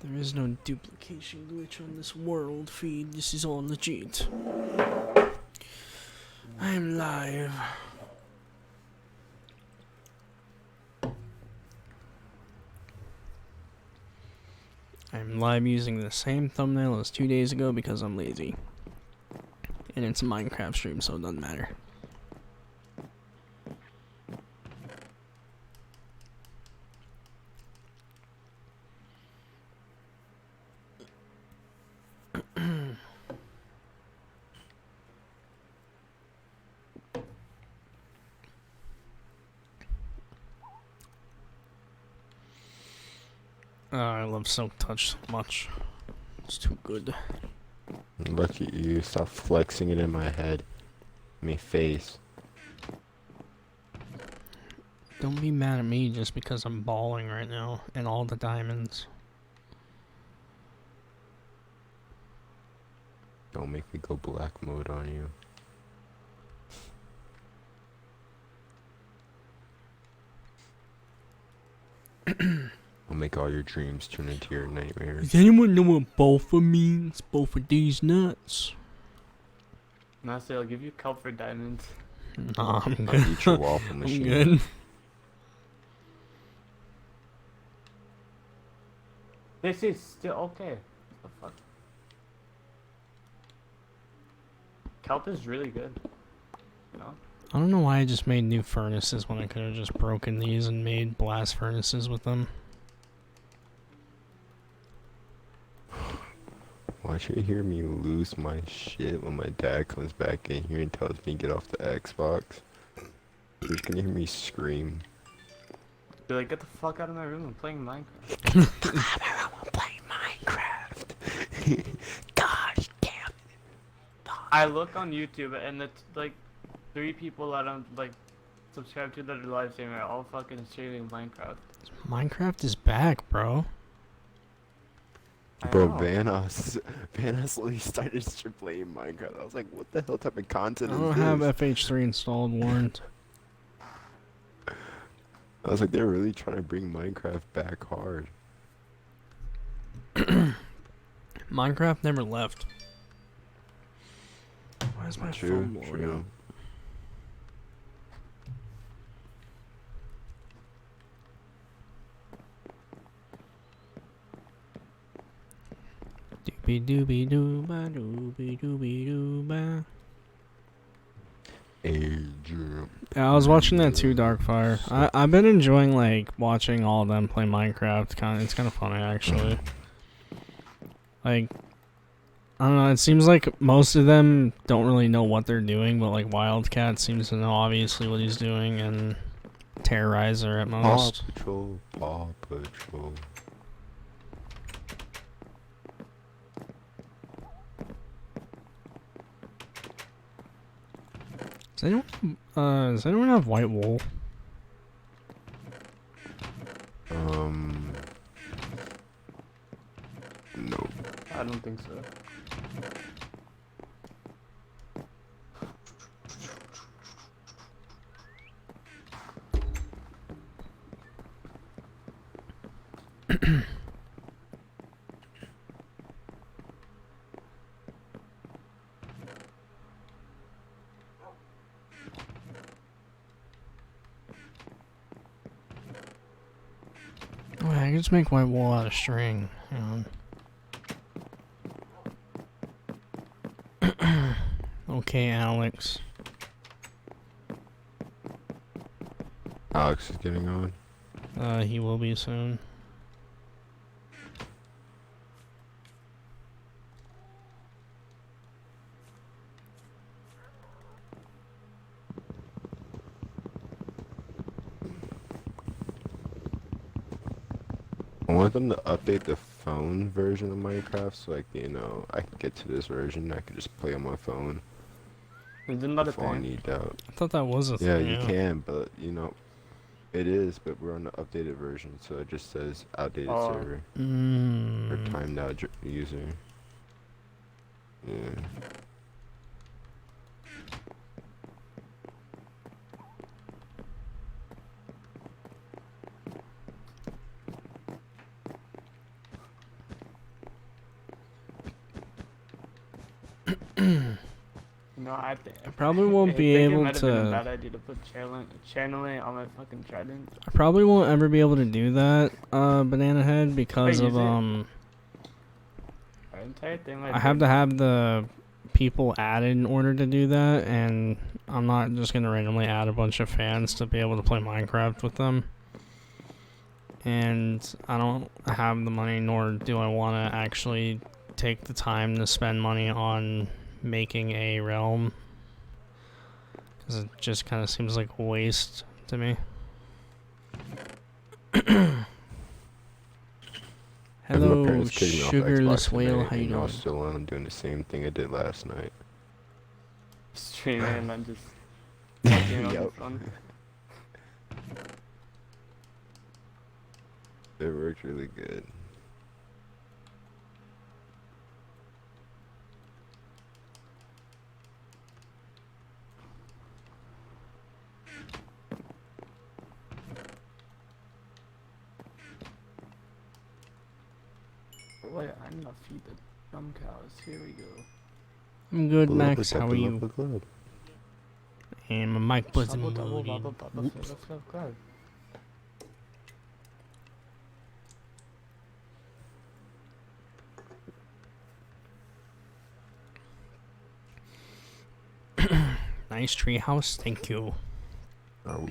There is no duplication glitch on this world feed. This is all legit. I'm live. I'm live using the same thumbnail as 2 days ago because I'm lazy. And it's a Minecraft stream, so it doesn't matter. I love Silk Touch so much. It's too good. Look at you, stop flexing it in my head. Me face. Don't be mad at me just because I'm balling right now and all the diamonds. Don't make me go black mode on you. I'll make all your dreams turn into your nightmares. Does anyone know what Bofa means? Bofa these nuts. Honestly, I'll give you kelp for diamonds. Nah, I'm I'll good. eat your waffle I'm machine. good. This is still okay. What the fuck? Kelp is really good. You know? I don't know why I just made new furnaces when I could have just broken these and made blast furnaces with them. Watch you hear me lose my shit when my dad comes back in here and tells me to get off the Xbox. You're just gonna hear me scream. Be like, get the fuck out of my room. I'm playing Minecraft. I'm playing Minecraft. Gosh damn. I look on YouTube and it's like 3 people that I'm like subscribed to that are live streaming are all fucking streaming Minecraft. Minecraft is back, bro. I Bro, know. Vanos literally started playing Minecraft. I was like, what the hell type of I content don't is have this? FH3 installed, warrant. I was like, they're really trying to bring Minecraft back hard. Minecraft never left. Why is my True, phone blowing true. up? Doobie doobie dooba doobie doobie dooba. Adrian. Yeah, I was watching that too, Darkfire. I've been enjoying like watching all of them play Minecraft. It's kind of funny actually. Like, I don't know. It seems like most of them don't really know what they're doing, but like Wildcat seems to know obviously what he's doing, and Terrorizer at Paw most. Patrol, Paw Patrol. Does anyone have white wool? No. I don't think so. Oh, I can just make white wool out of string. Hang on. Okay, Alex. Alex is getting on. He will be soon. I want them to update the phone version of Minecraft so like, you know, I can get to this version. I can just play on my phone. Isn't that a If all thing? need out. I thought that was a Yeah, thing. you can, but you know, it is, but we're on the updated version, so it just says outdated Oh. server or Mm. timed out user. Yeah. No, I think I probably won't I be think it able might have been a to. bad idea to put channeling on my fucking trident. I probably won't ever be able to do that, Banana Head, because Wait, of use it? Our entire thing I might have burn to down. have the people added in order to do that, and I'm not just gonna randomly add a bunch of fans to be able to play Minecraft with them. And I don't have the money, nor do I want to actually take the time to spend money on making a realm, because it just kind of seems like a waste to me. My Hello, parents kicked me off sugarless Xbox whale. tonight, How you and I was doing? still on doing the same thing I did last night. Streaming and then just fucking on your Yep. phone. It worked really good. Wait, I'm gonna feed the dumb cows. Here we go. I'm good, Pull up Max. with How that are below you? the club. And my mic wasn't Double, double, loading. bubble, bubble, Whoops. fill, fill, fill. Nice treehouse. Thank you. Oh.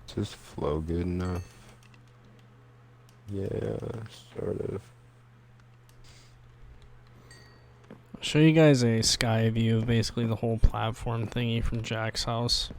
Does this flow good enough? Yeah, sort of. I'll show you guys a sky view of basically the whole platform thingy from Jack's house.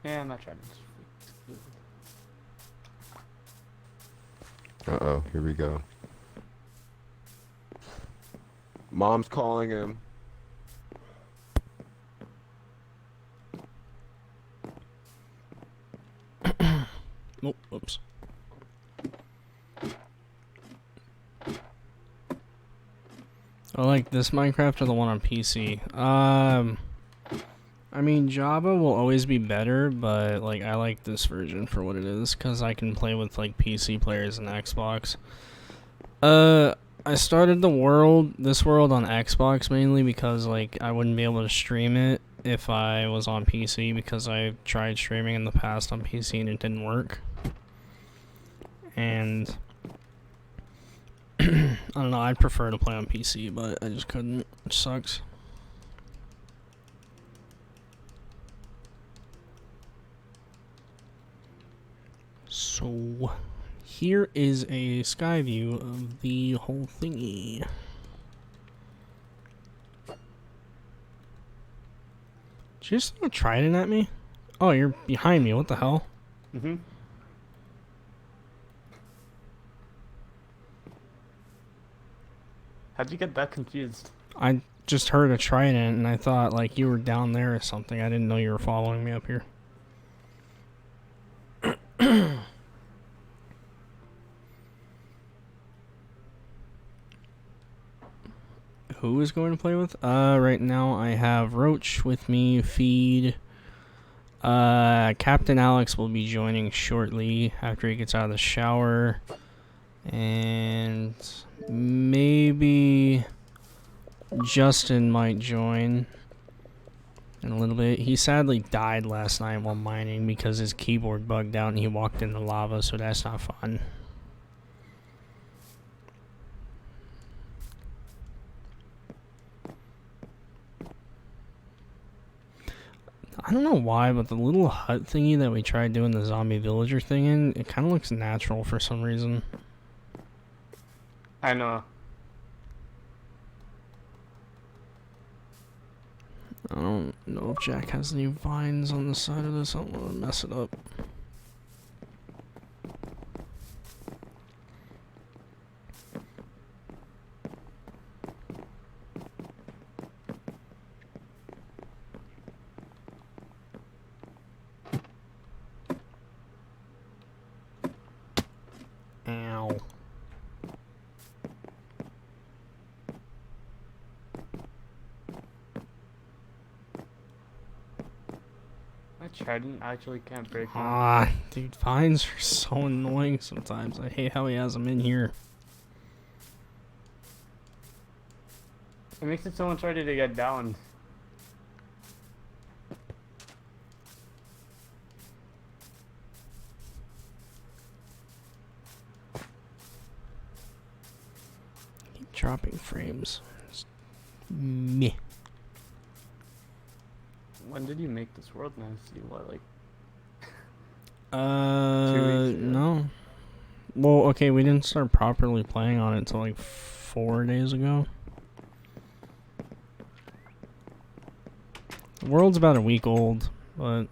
Yeah, I'm not trying to. Uh-oh, here we go. Mom's calling him. Oh, oops. I like this Minecraft or the one on PC. I mean, Java will always be better, but like I like this version for what it is because I can play with like PC players and Xbox. I started this world on Xbox mainly because like I wouldn't be able to stream it if I was on PC because I tried streaming in the past on PC and it didn't work. And I don't know, I'd prefer to play on PC, but I just couldn't, which sucks. So, here is a sky view of the whole thingy. Did you just throw a trident at me? Oh, you're behind me, what the hell? Mm-hmm. How'd you get that confused? I just heard a trident and I thought like you were down there or something. I didn't know you were following me up here. Who is going to play with? Right now I have Roach with me, Feed. Captain Alex will be joining shortly after he gets out of the shower. And maybe Justin might join in a little bit. He sadly died last night while mining because his keyboard bugged out and he walked in the lava, so that's not fun. I don't know why, but the little hut thingy that we tried doing the zombie villager thing in, it kind of looks natural for some reason. I know. I don't know if Jack has any vines on the side of this. I don't want to mess it up. trident actually can't break them. Ah, dude, vines are so annoying sometimes. I hate how he has them in here. It makes it so much harder to get down. Keep dropping frames. Meh. When did you make this world nasty? What, like? 2 weeks ago? No. Well, okay, we didn't start properly playing on it until like 4 days ago. The world's about a week old, but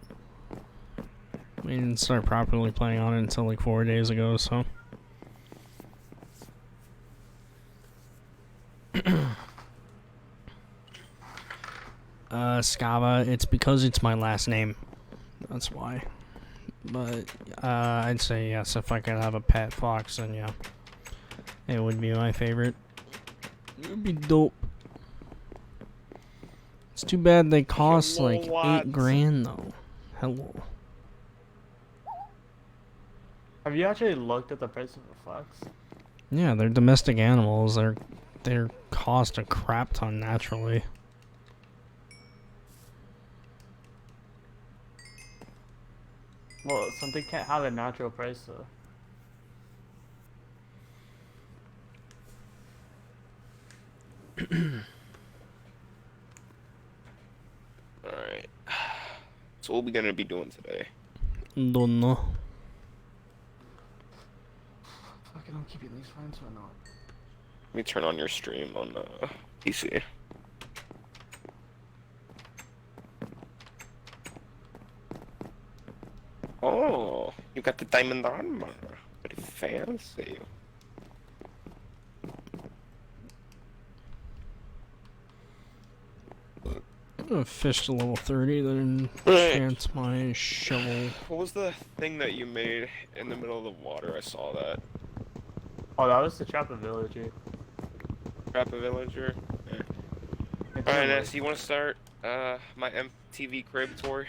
we didn't start properly playing on it until like 4 days ago, so. Scava, it's because it's my last name. That's why. But, I'd say yes, if I could have a pet fox, then yeah. It would be my favorite. It would be dope. It's too bad they cost like $8 grand though. Hello. Have you actually looked at the price of a fox? Yeah, they're domestic animals. They're cost a crap ton naturally. Well, something can't have a natural price though. Alright. So what we gonna be doing today? Don't know. Fucking, I'm keeping these fines or not. Let me turn on your stream on PC. Oh, you got the diamond armor. Pretty fancy. I'm gonna fish to level 30, then Right. chance my shovel. What was the thing that you made in the middle of the water? I saw that. Oh, that was the Trapper Villager. Trap a villager. It's Alright, not Ness, you wanna start my MTV crib tour?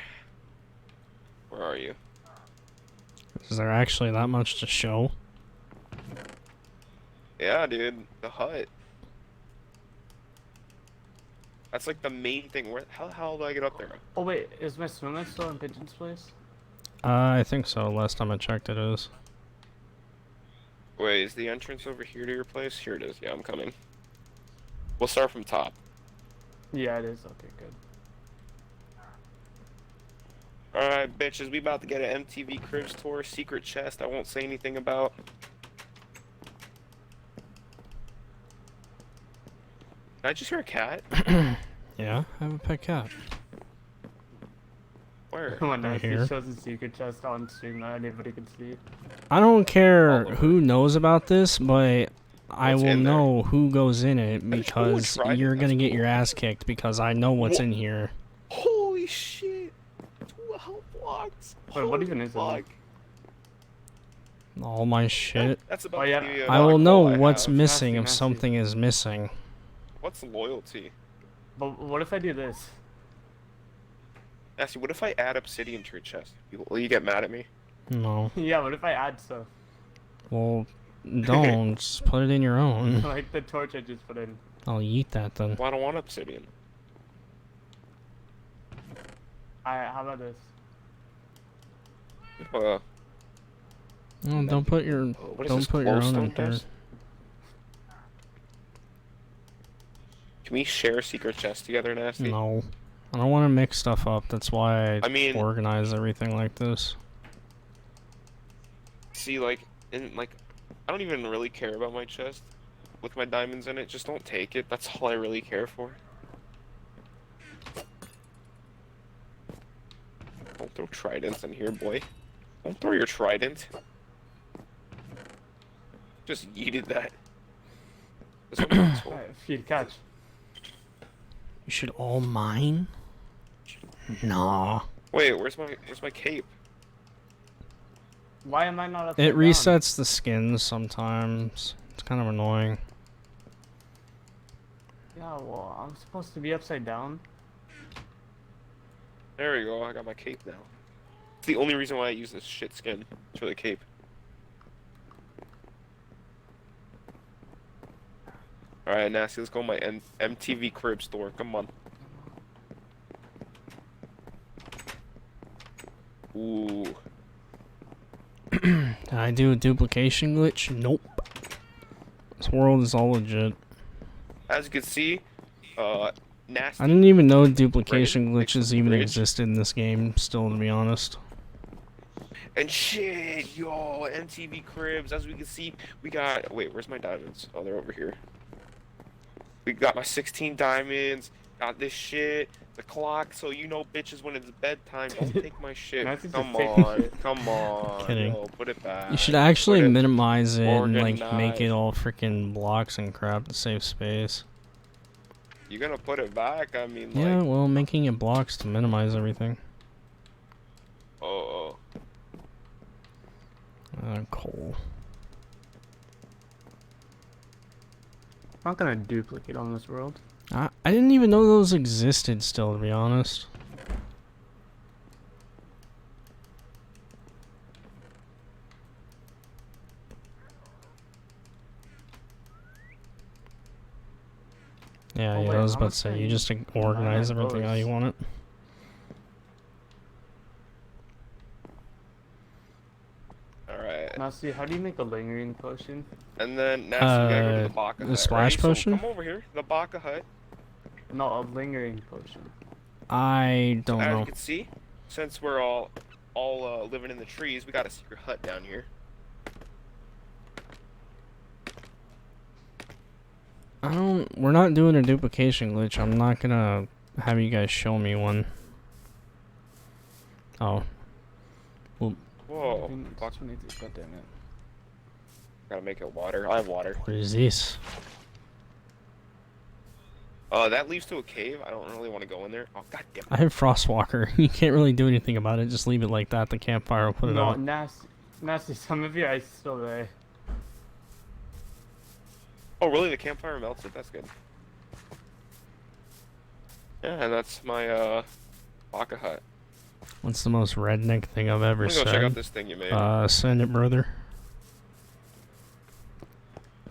Where are you? Is there actually that much to show? Yeah, dude, the hut. That's like the main thing. Where how the hell do I get up there? Oh wait, is my swimmer still in Pigeon's place? I think so. Last time I checked, it is. Wait, is the entrance over here to your place? Here it is. Yeah, I'm coming. We'll start from top. Yeah, it is. Okay, good. Alright, bitches, we about to get an MTV Cribs tour. Secret chest I won't say anything about. Did I just hear a cat? Yeah, I have a pet cat. Where? When Right Nasty here. shows his secret chest on stream that anybody can see. I don't care All over. who knows about this, but I What's will in there? know who goes in it I just wanna because try it, you're gonna that's get cool. your ass kicked because I know what's Wha- in here. Holy shit! 2 health blocks. Wait, what even is in Holy there? All my shit. That's about Oh, yeah. to be a I will black know hole I what's have. missing if Nasty. something is missing. What's loyalty? But what if I do this? Nasty, what if I add obsidian to your chest? Will you get mad at me? No. Yeah, what if I add stuff? Well, don't. Just put it in your own. Like the torch I just put in. I'll eat that then. Well, I don't want obsidian. How about this? No, don't put your What is don't this put your own glowstone in here. does? Can we share a secret chest together, Nasty? No. I don't want to mix stuff up. That's why I mean- organize everything like this. See, like, I don't even really care about my chest with my diamonds in it. Just don't take it. That's all I really care for. Don't throw tridents in here, boy. Don't throw your trident. Just yeeted that. This one's asshole. Alright, feed catch. You should all mine? Nah. Wait, where's my cape? Why am I not upside It down? resets the skins sometimes. It's kind of annoying. Yeah, well, I'm supposed to be upside down. There we go. I got my cape now. It's the only reason why I use this shit skin. It's for the cape. Alright, Nasty, let's go to my MTV Crib store. Come on. Ooh. Can I do a duplication glitch? Nope. This world is all legit. As you can see, Nasty. I didn't even know duplication Bridge, glitches even bridge. existed in this game, still, to be honest. And shit, yo, MTV Cribs. As we can see, we got. Wait, where's my diamonds? Oh, they're over here. We got my 16 diamonds. Got this shit. The clock, so you know, bitches, when it's bedtime, don't take my shit. Nice to Come take my on, shit. come on. Kidding. Yo, put it back. You should actually Put it- minimize it and like make it organized. all freaking blocks and crap to save space. You gonna put it back? I mean, Yeah, like. well, making it blocks to minimize everything. Oh. Coal. I'm not gonna duplicate on this world. I didn't even know those existed still, to be honest. Yeah, Oh, yeah, wait, I was how about much to say, you can just organize mine everything how goes? you want it. Alright. Nasty, how do you make a lingering potion? And then, Nasty, we gotta go to the Baka the Hut. splash right? potion? So come over here, the Baka Hut. No, a lingering potion. I don't As know. you can see, since we're all living in the trees, we got a secret hut down here. We're not doing a duplication glitch. I'm not gonna have you guys show me one. Oh. Whoa. Fuck, God damn it. gotta make it water. I have water. What is this? That leads to a cave. I don't really want to go in there. Oh, god damn it. I have Frostwalker. You can't really do anything about it. Just leave it like that. The campfire will put it No, out. Nasty, some of your ice is still there. Oh, really? The campfire melted? That's good. Yeah, and that's my, Baka Hut. What's the most redneck thing I've ever I'm gonna go check out said? this thing you made. Send it, brother.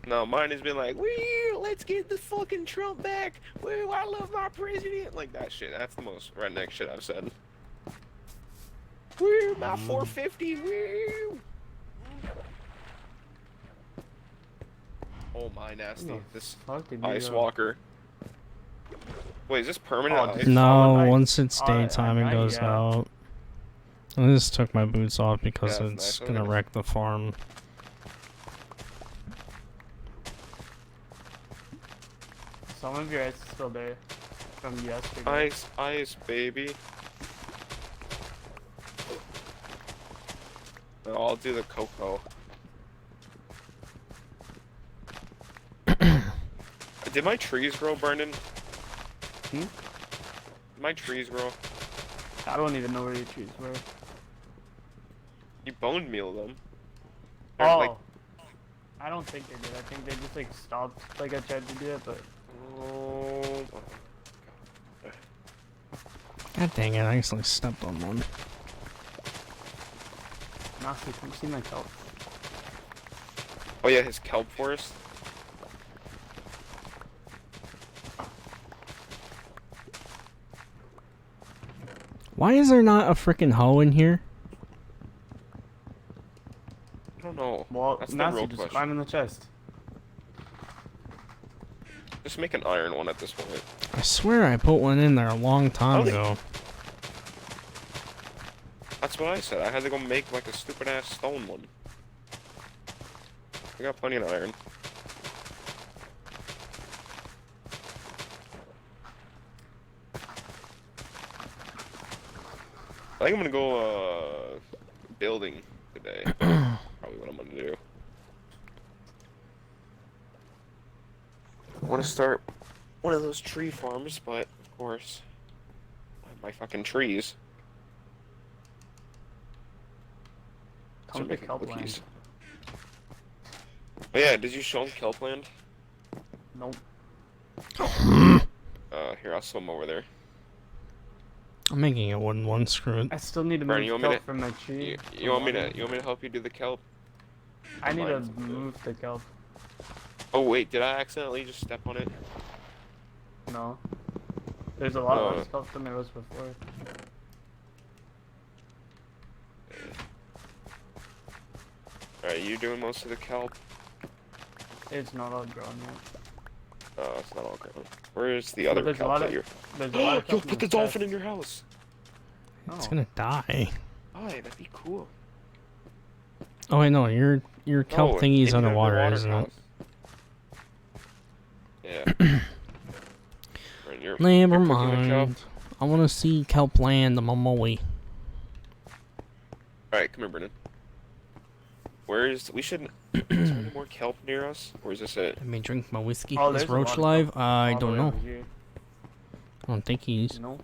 No, mine has been like, woo, let's get the fucking Trump back. Woo, I love my president. Like that shit. That's the most redneck shit I've said. Woo, my 450. Woo. Oh my nasty. No, This fuck did you Ice go? Walker. Wait, is this permanent Oh, ice? this- No, solid ice. once it's Alright, daytime, it alright, goes yeah. out. I just took my boots off because Yeah, that's it's nice. gonna Okay. wreck the farm. Some of your ice is still there from yesterday. Ice, ice, baby. No, I'll do the cocoa. Did my trees grow, Brendan? Hmm? Did my trees grow? I don't even know where your trees were. You bone meal them. They're Oh, like- I don't think they did. I think they just like stopped. Like I tried to do it, but Oh, God dang it, I actually stepped on one. Nasty, can you see my kelp? oh yeah, his kelp forest. Why is there not a freaking hoe in here? I don't know. Well, That's the Nasty, real just question. climb in the chest. Just make an iron one at this point. I swear I put one in there a long time don't think- ago. That's what I said. I had to go make like a stupid ass stone one. I got plenty of iron. I think I'm gonna go building today. Probably what I'm gonna do. I want to start one of those tree farms, but of course, my fucking trees. Come to making kelp cookies. land. Oh yeah, did you show him Kelpland? Nope. Here, I'll swim over there. I'm making a wooden one. Screw it. I still need to Brian, move you want me kelp to- from my tree. You want me to help you do the kelp? I need to Mine's good. move the kelp. Oh wait, did I accidentally just step on it? No. There's a lot Oh. less kelp than there was before. Alright, you doing most of the kelp? It's not all grown yet. Oh, it's not all grown. Where's the Well, other there's a kelp lot that of- you're... There's a lot of Yo, kelp put the in dolphin in chest. your house! It's Oh. gonna die. Oh, that'd be cool. Oh wait, no, your kelp No, thingy's in the underwater, water isn't it? house. Yeah. Right, you're Never cooking the kelp. mind. I want to see kelp land on my way. Alright, come here, Brennan. Where's... We should... Is there any more kelp near us? Or is this it? Let me drink my whiskey. Oh, Is there's a Roach lot of alive? kelp I all the don't way know. over here. I don't think he's. You know?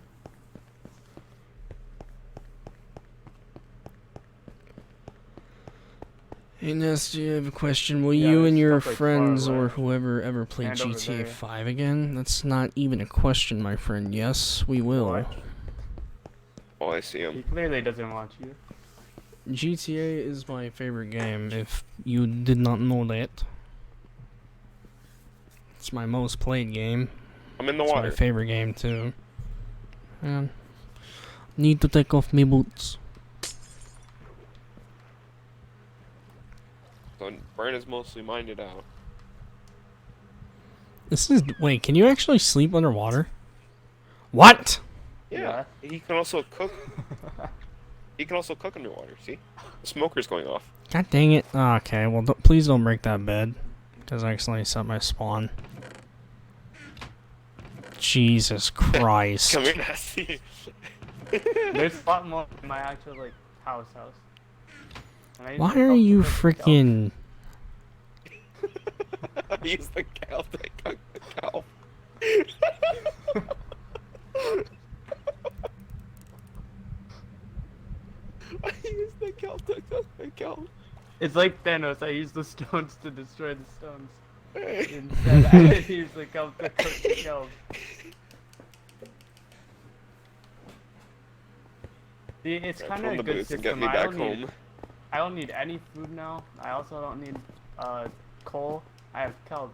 Hey Nasty, I have a question. Will Yeah, you there's and your stuff, like, friends far or away. whoever ever play And over GTA there. 5 again? That's not even a question, my friend. Yes, we will. What? Oh, I see He him. clearly doesn't watch you. GTA is my favorite game, if you did not know that. It's my most played game. I'm in the It's my water. favorite game, too. Man, need to take off my boots. So Brian is mostly minded out. This is. Wait, can you actually sleep underwater? What? Yeah. He can also cook. He can also cook underwater, see? The smoker's going off. God dang it. Oh, okay, well, please don't break that bed. Because I accidentally set my spawn. Jesus Christ. Come here, Nasty. There's a lot more in my actual, like, house. And I use Why the are kelp to you cook the kelp. freaking. Use the kelp to cook the kelp. I use the kelp to cook the kelp. It's like Thanos. I use the stones to destroy the stones. Instead, I use the kelp to cook the kelp. See, it's Right, kind pull of the a good boots and get system. me back home. I don't need any food now. I also don't need coal. I have kelp.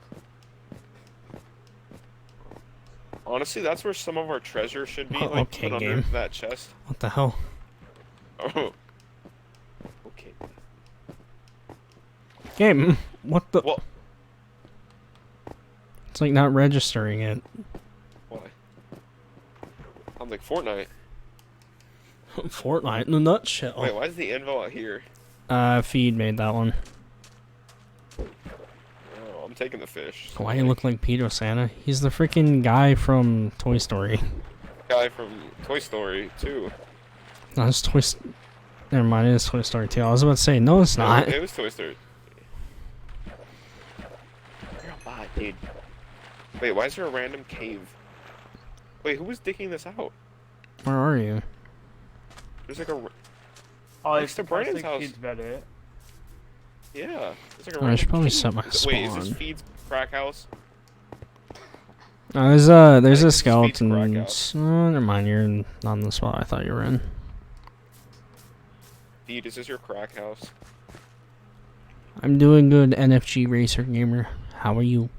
Honestly, that's where some of our treasure should be. Oh, Like, okay, put under game. that chest. What the hell? Oh. Okay. Game, what the. Well, It's like not registering it. why? I'm like Fortnite. Fortnite in a nutshell. Wait, why is the anvil out here? Feed made that one. Oh, I'm taking the fish. Why you look like Peter Santa? He's the freaking guy from Toy Story. Guy from Toy Story 2. No, it's Never mind, it is Toy Story 2. I was about to say, no, it's not. It was Toy Story. You're a bot, dude. Wait, why is there a random cave? Wait, who was digging this out? Where are you? There's like a... Oh, Next it's to the Brandon's plastic house. feeds better. Yeah. There's like a I random should probably cave. set my Wait, is this spawn. Feed's crack house? There's think a this is skeleton. Feed's crack Never mind, you're not in the spot I thought you were in. Feed, is this your crack house? I'm doing good, NFG Racer Gamer. How are you?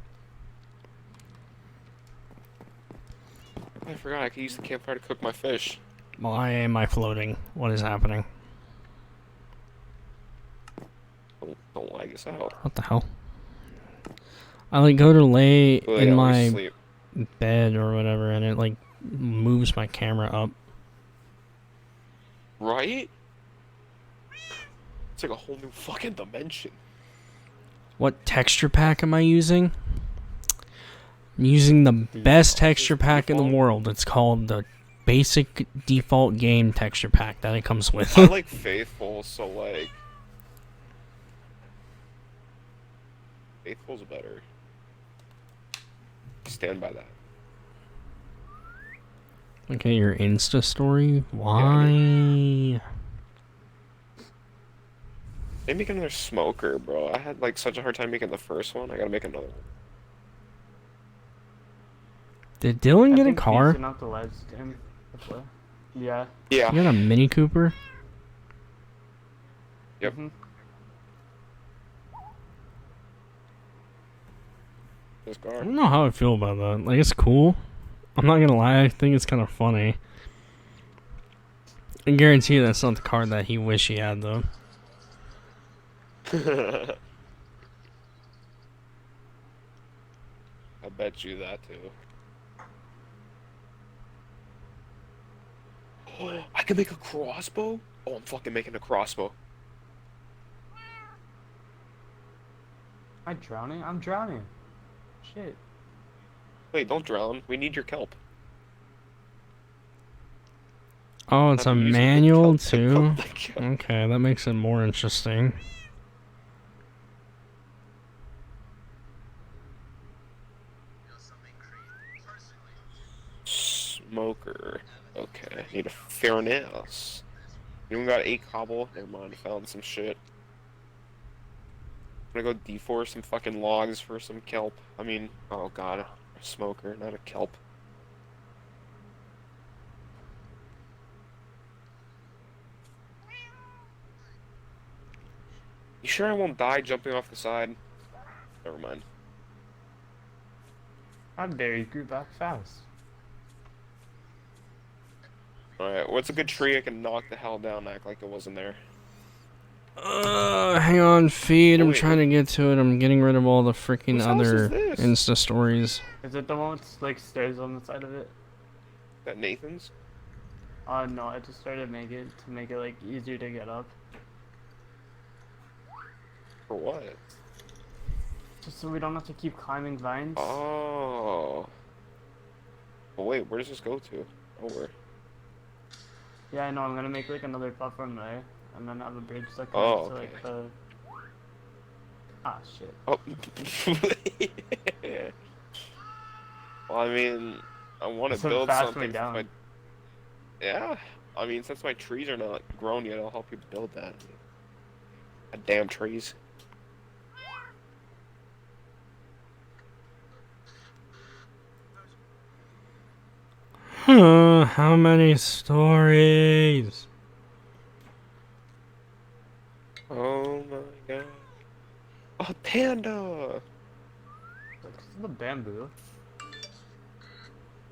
I forgot I could use the campfire to cook my fish. Why am I floating? What is happening? Don't lag us out. What the hell? I like go to lay Well, in yeah, we my sleep. bed or whatever, and it like moves my camera up. Right? It's like a whole new fucking dimension. What texture pack am I using? I'm using the best texture pack in the Default? world. It's called the basic default game texture pack that it comes with. I like Faithful, so like... Faithful's better. Stand by that. Look at your Insta story. Why? They make another smoker, bro. I had like such a hard time making the first one. I gotta make another one. Did Dylan I get a think car? decent enough to live stream to play. Yeah. Yeah. You got a Mini Cooper? Yep. Mhm. This I car. don't know how I feel about that. Like, it's cool. I'm not gonna lie, I think it's kind of funny. I guarantee you that's not the car that he wish he had, though. I bet you that too. I can make a crossbow? Oh, I'm fucking making a crossbow. Am I drowning? I'm drowning. Shit. Wait, don't drown. We need your kelp. Oh, it's a I'm using the manual, kelp to too? pump the kelp. Okay, that makes it more interesting. Smoker. Okay, need a furnace. Anyone got 8 cobble? Never mind, I found some shit. I'm gonna go deforest some fucking logs for some kelp. I mean, oh god, a smoker, not a kelp. You sure I won't die jumping off the side? Never mind. How dare you grew back fast? Alright, what's a good tree I can knock the hell down and act like it wasn't there? Hang on, feed. Oh, I'm wait, trying to get to it. I'm getting rid of all the freaking Whose house is other this? Insta stories. Is it the one with like stairs on the side of it? That Nathan's? No, I just started to make it like easier to get up. For what? Just so we don't have to keep climbing vines. Oh. Oh wait, where does this go to? Nowhere. Yeah, I know, I'm gonna make like another platform there, and then have a bridge that Oh, connects to like the... Ah, shit. Oh. Well, I mean, I want to So build fast something. way down. But yeah, I mean, since my trees are not grown yet, I'll help you build that. Damn trees. How many stories? Oh my god. A panda! Like, this is the bamboo. How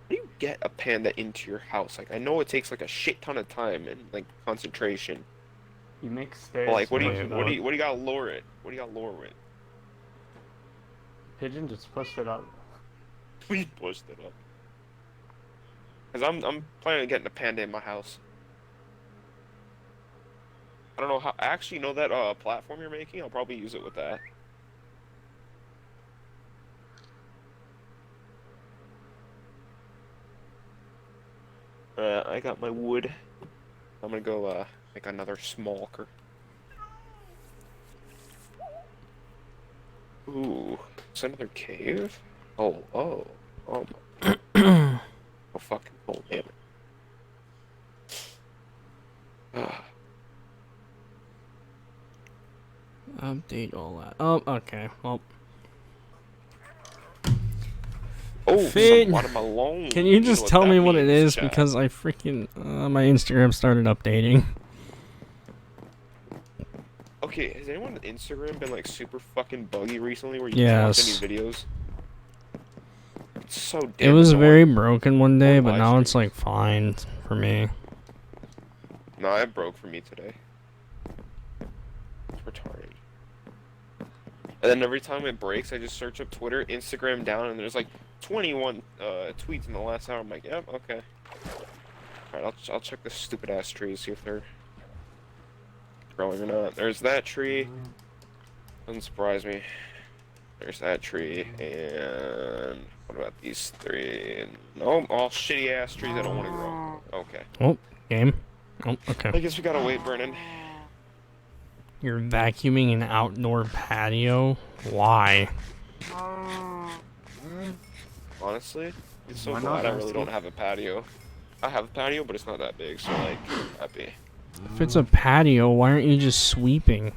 do you get a panda into your house? Like, I know it takes like a shit ton of time and like concentration. You make stairs. But, like, what do to you push it what do up. you what do you gotta lure it? What do you gotta lure with? Pigeon just pushed it up. We pushed it up. Cause I'm planning on getting a panda in my house. I don't know how. I actually know that platform you're making. I'll probably use it with that. I got my wood. I'm gonna go make another smolker. Ooh, is that another cave? Oh. Oh fucking oh damn it. Update all that. Oh, okay. Well, Oh, Finn, some watermelon. can you just know tell that me what it means, is? chat. Because I freaking my Instagram started updating. Okay, has anyone on Instagram been like super fucking buggy recently where you can't watch Yes. any videos? It's so It damn was annoying. very broken one day, Or but live now it's streams. like fine for me. No, it broke for me today. It's retarded. And then every time it breaks, I just search up Twitter, Instagram down, and there's like 21 tweets in the last hour. I'm like, yep, okay. Alright, I'll check the stupid ass trees, see if they're growing or not. There's that tree. Doesn't surprise me. There's that tree, and what about these 3? No, all shitty ass trees that don't want to grow. Okay. Game. Oh, okay. I guess we gotta wait, Brennan. You're vacuuming an outdoor patio? Why? Honestly, I'm so Why not, glad I really Rusty? don't have a patio. I have a patio, but it's not that big, so like, I'm happy. If it's a patio, why aren't you just sweeping?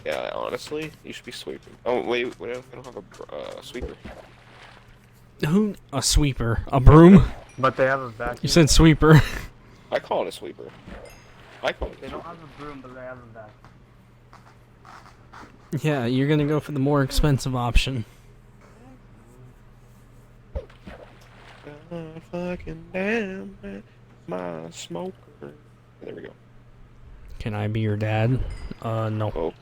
Yeah, honestly, you should be sweeping. Oh wait, I don't have a sweeper. Who? A sweeper? A broom? But they have a vacuum. You said sweeper. I call it a sweeper. I call it They a don't sweeper. have a broom, but they have a vacuum. Yeah, you're gonna go for the more expensive option. God fucking damn it, my smoker. There we go. Can I be your dad? No. Oh.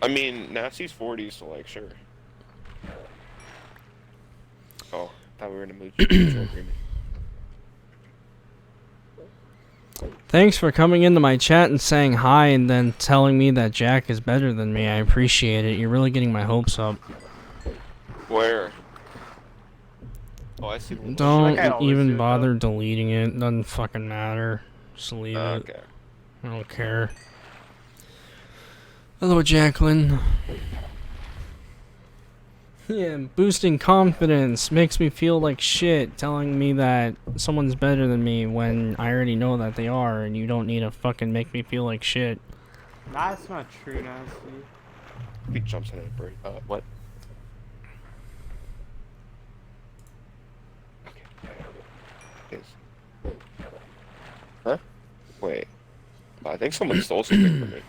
I mean, Nasty's 40, so like, sure. Oh, thought we were in a mutual agreement. Thanks for coming into my chat and saying hi and then telling me that Jack is better than me. I appreciate it. You're really getting my hopes up. Where? Oh, I see. The Don't Like I always even do, bother deleting it. Doesn't fucking matter. Just leave it. Okay. I don't care. Hello, Jacqueline. Yeah, boosting confidence makes me feel like shit, telling me that someone's better than me when I already know that they are, and you don't need to fucking make me feel like shit. Nah, it's not true, Nasty. He jumps in a bird. What? Okay. Yes. Huh? Wait. I think someone stole something from me.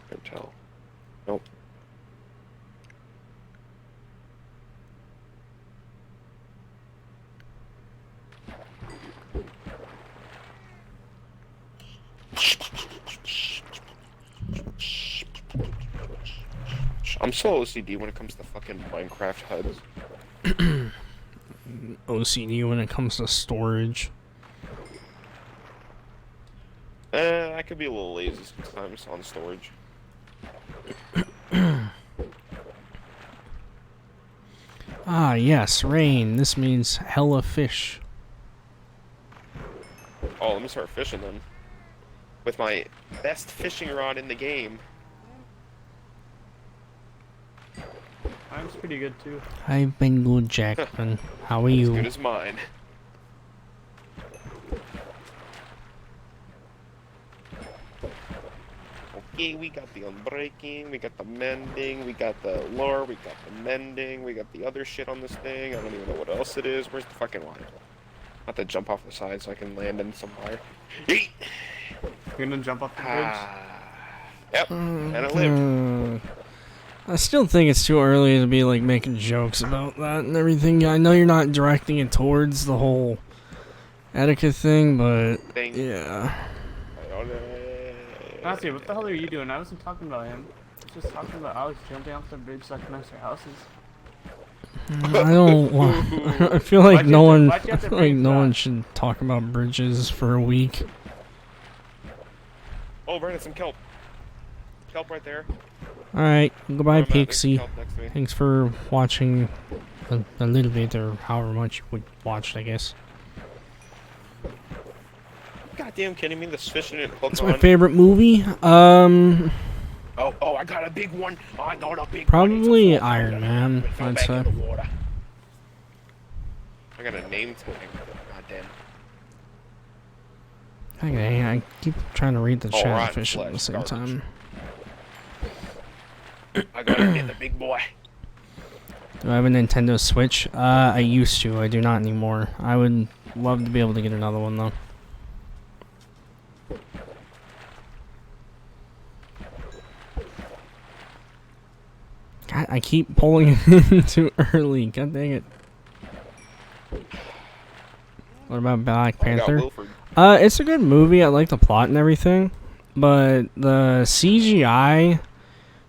Can't tell. Nope. I'm so OCD when it comes to fucking Minecraft HUDs. OCD when it comes to storage. I could be a little lazy sometimes on storage. Ah, yes, rain. This means hella fish. Oh, let me start fishing then. With my best fishing rod in the game. Mine's pretty good too. I've been good, Jacqueline. How are As you? good as mine. Okay, we got the unbreaking, we got the mending, we got the lure, we got the mending, we got the other shit on this thing. I don't even know what else it is. Where's the fucking line? I have to jump off the side so I can land in some wire. Yeet! You're gonna jump off the bridge? Yep, and I lived. I still think it's too early to be like making jokes about that and everything. I know you're not directing it towards the whole etiquette thing, but Thing. yeah. Nasty, what the hell are you doing? I wasn't talking about him. I was just talking about Alex jumping off the bridge so I can enter houses. I don't want. I feel like Why'd you no have to- one. why'd you I have to feel like bring no that? one should talk about bridges for a week. Oh, Brandon, some kelp. Kelp right there. All right, goodbye, Where I'm at, there's Pixie. kelp next to me. Thanks for watching a little bit or however much you would watch, I guess. Goddamn kidding me? This fish didn't hook It's on. my favorite movie. Oh, I got a big one. I got a big one. Probably It's a Iron Man, It fell I'd back say. in the water. I got a name tag. Goddamn. Okay, I keep trying to read the Oh, chat rotten fish at the flesh, same garbage. time. I gotta get the big boy. Do I have a Nintendo Switch? I used to. I do not anymore. I would love to be able to get another one though. God, I keep pulling it in too early. God dang it. What about Black I got Panther? Wilford. It's a good movie. I like the plot and everything, but the CGI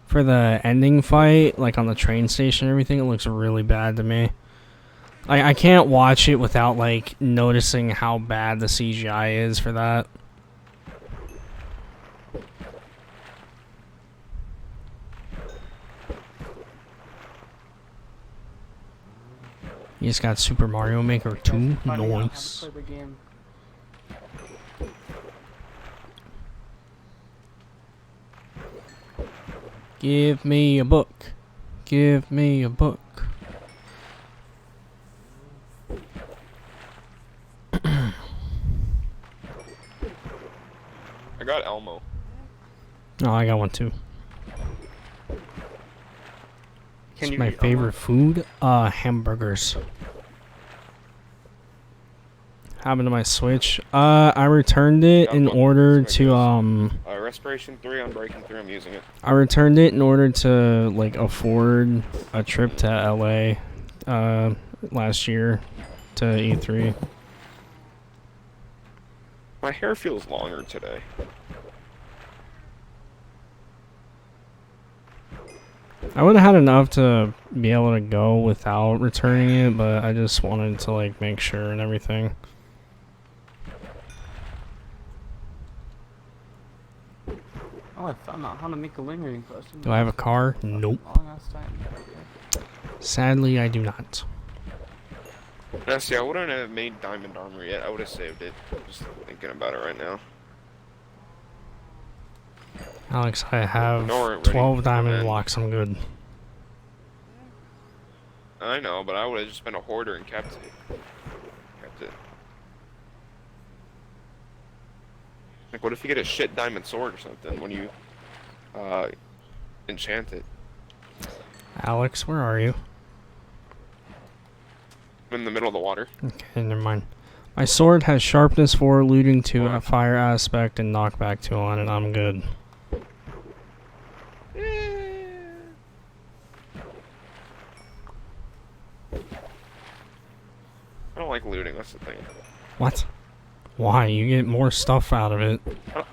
for the ending fight, like on the train station and everything, it looks really bad to me. I can't watch it without like noticing how bad the CGI is for that. You just got Super Mario Maker 2. Finding out how to Nice. play the game. Give me a book. Give me a book. I got Elmo. Oh, I got one too. It's my read favorite food. Hamburgers. Happened to my Switch. I returned it Yeah, in look, order that's what it to Respiration 3 on Breaking 3. I'm using it. I returned it in order to like afford a trip to LA last year to E3. My hair feels longer today. I would have had enough to be able to go without returning it, but I just wanted to like make sure and everything. Oh, I found out how to make a lingering question. Do I have a car? Nope. Long ass time. Sadly, I do not. Honestly, I wouldn't have made diamond armor yet. I would have saved it. Just thinking about it right now. Alex, I have No, we're ready 12 for diamond men. blocks. I'm good. I know, but I would have just been a hoarder and kept it. Like, what if you get a shit diamond sword or something when you enchant it? Alex, where are you? I'm in the middle of the water. Okay, never mind. My sword has sharpness 4, looting 2, a What? fire aspect, and knockback 2 on it. I'm good. I don't like looting, that's the thing. What? Why? You get more stuff out of it. I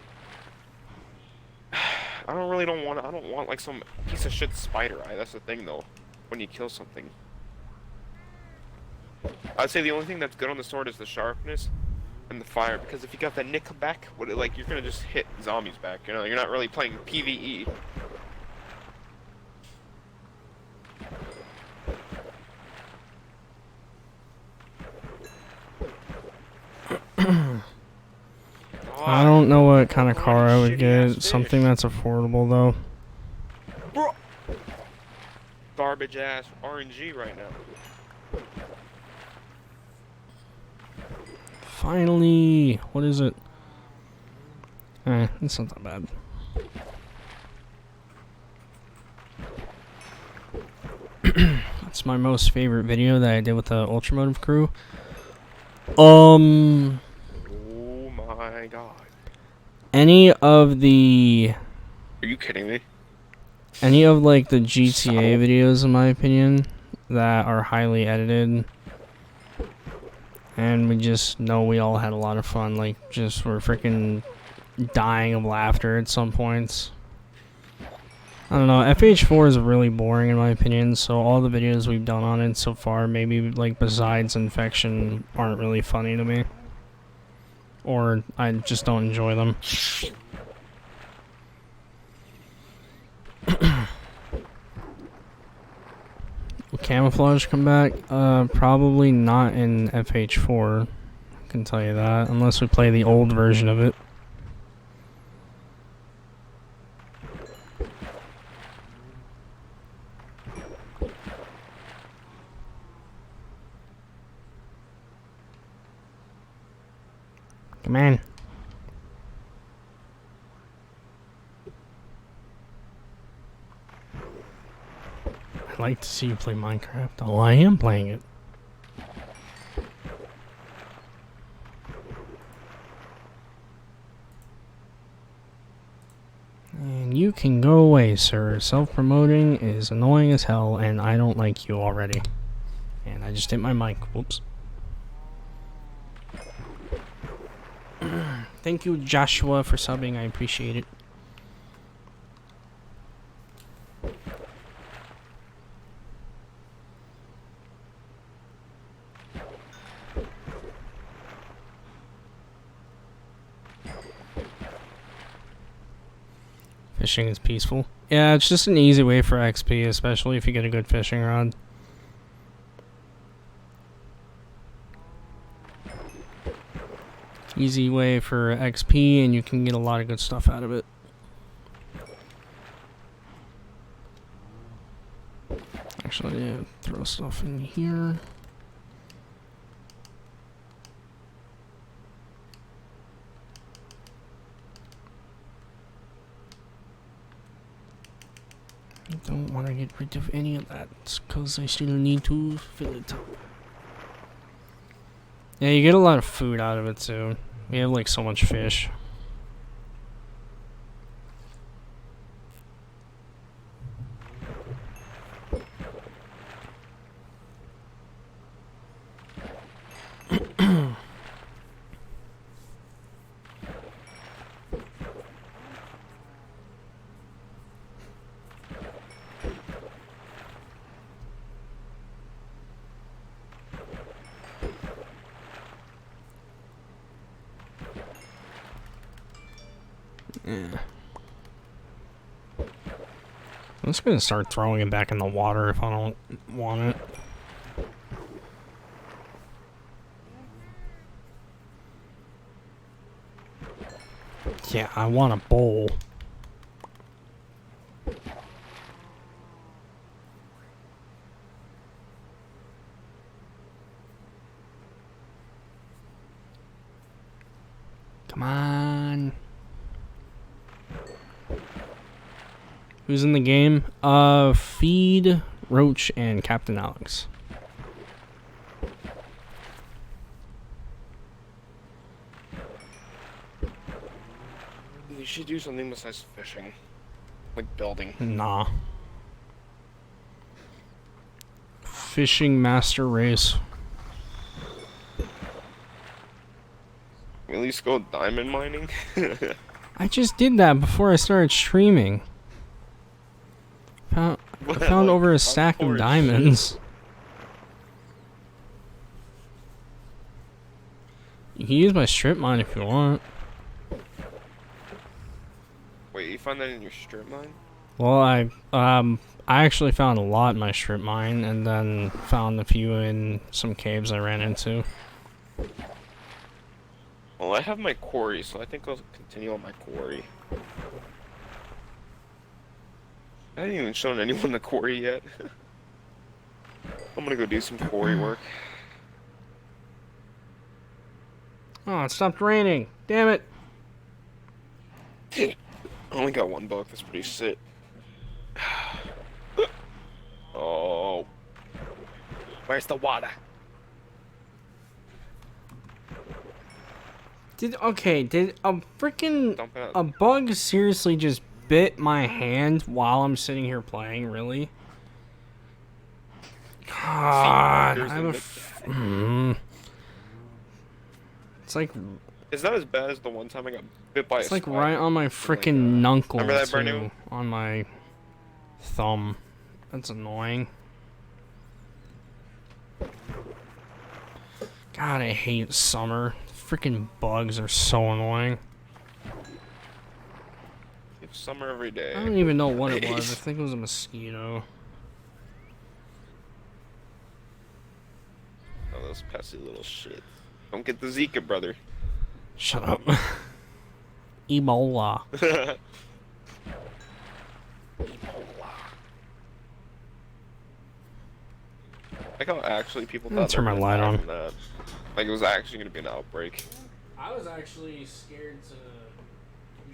don't want like some piece of shit spider eye, that's the thing though. When you kill something. I'd say the only thing that's good on the sword is the sharpness and the fire, because if you got that nickback, like you're gonna just hit zombies back, you know, you're not really playing PvE. I don't know what kind of car I would get. Something that's affordable, though. Bro, garbage ass RNG right now. Finally! What is it? It's not that bad. That's my most favorite video that I did with the Ultramotive crew. Oh my god. Any of the... Are you kidding me? Any of, like, the GTA Subtle. videos, in my opinion, that are highly edited. And we just know we all had a lot of fun. Like, just we're freaking dying of laughter at some points. I don't know. FH4 is really boring, in my opinion. So all the videos we've done on it so far, maybe, like, besides Infection, aren't really funny to me. Or I just don't enjoy them. Will Camouflage come back? Probably not in FH4. I can tell you that. Unless we play the old version of it. Come on. I'd like to see you play Minecraft. Oh, I am playing it. And you can go away, sir. Self-promoting is annoying as hell, and I don't like you already. And I just hit my mic. Whoops. Thank you, Joshua, for subbing. I appreciate it. Fishing is peaceful. Yeah, it's just an easy way for XP, especially if you get a good fishing rod. Easy way for XP, and you can get a lot of good stuff out of it. Actually, yeah, throw stuff in here. Don't want to get rid of any of that because I still need to fill it up. Yeah, you get a lot of food out of it too. We have like so much fish. Yeah. I'm just gonna start throwing it back in the water if I don't want it. Yeah, I want a bowl. Come on. Who's in the game? Feed, Roach, and Captain Alex. You should do something besides fishing. Like building. Nah. Fishing Master Race. At least go diamond mining. I just did that before I started streaming. I found over a stack of diamonds. You can use my strip mine if you want. Wait, you found that in your strip mine? Well, I actually found a lot in my strip mine, and then found a few in some caves I ran into. Well, I have my quarry, so I think I'll continue on my quarry. I haven't even shown anyone the quarry yet. I'm gonna go do some quarry work. Oh, it stopped raining. Damn it. I only got one book, that's pretty sick. Oh. Where's the water? Did a freaking Dump it out. a bug seriously just bit my hand while I'm sitting here playing? Really? God, Here's I have the a. It's like Is that as bad as the one time I got bit by it's a like spider? right on my Like, freaking knuckle remember that, too, Bernie? on my thumb. That's annoying. God, I hate summer. Freaking bugs are so annoying. It's summer every day. I don't even know what it was. I think it was a mosquito. Oh, those pesky little shit. Don't get the Zika, brother. Shut up. Ebola. Like how actually people I'm gonna thought turn they my were light gonna die on. from that. Like it was actually gonna be an outbreak. I was actually scared to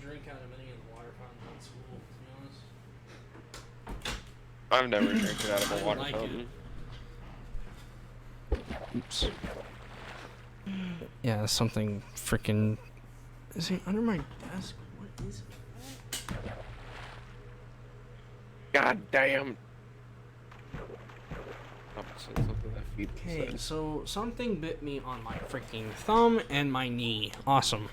drink out of any of the water fountains at school, to be honest. I've never drank it out of I a don't water like it. fountain. Oops. Yeah, something freaking. Is he under my desk? What is it? God damn. Okay, so something bit me on my freaking thumb and my knee. Awesome.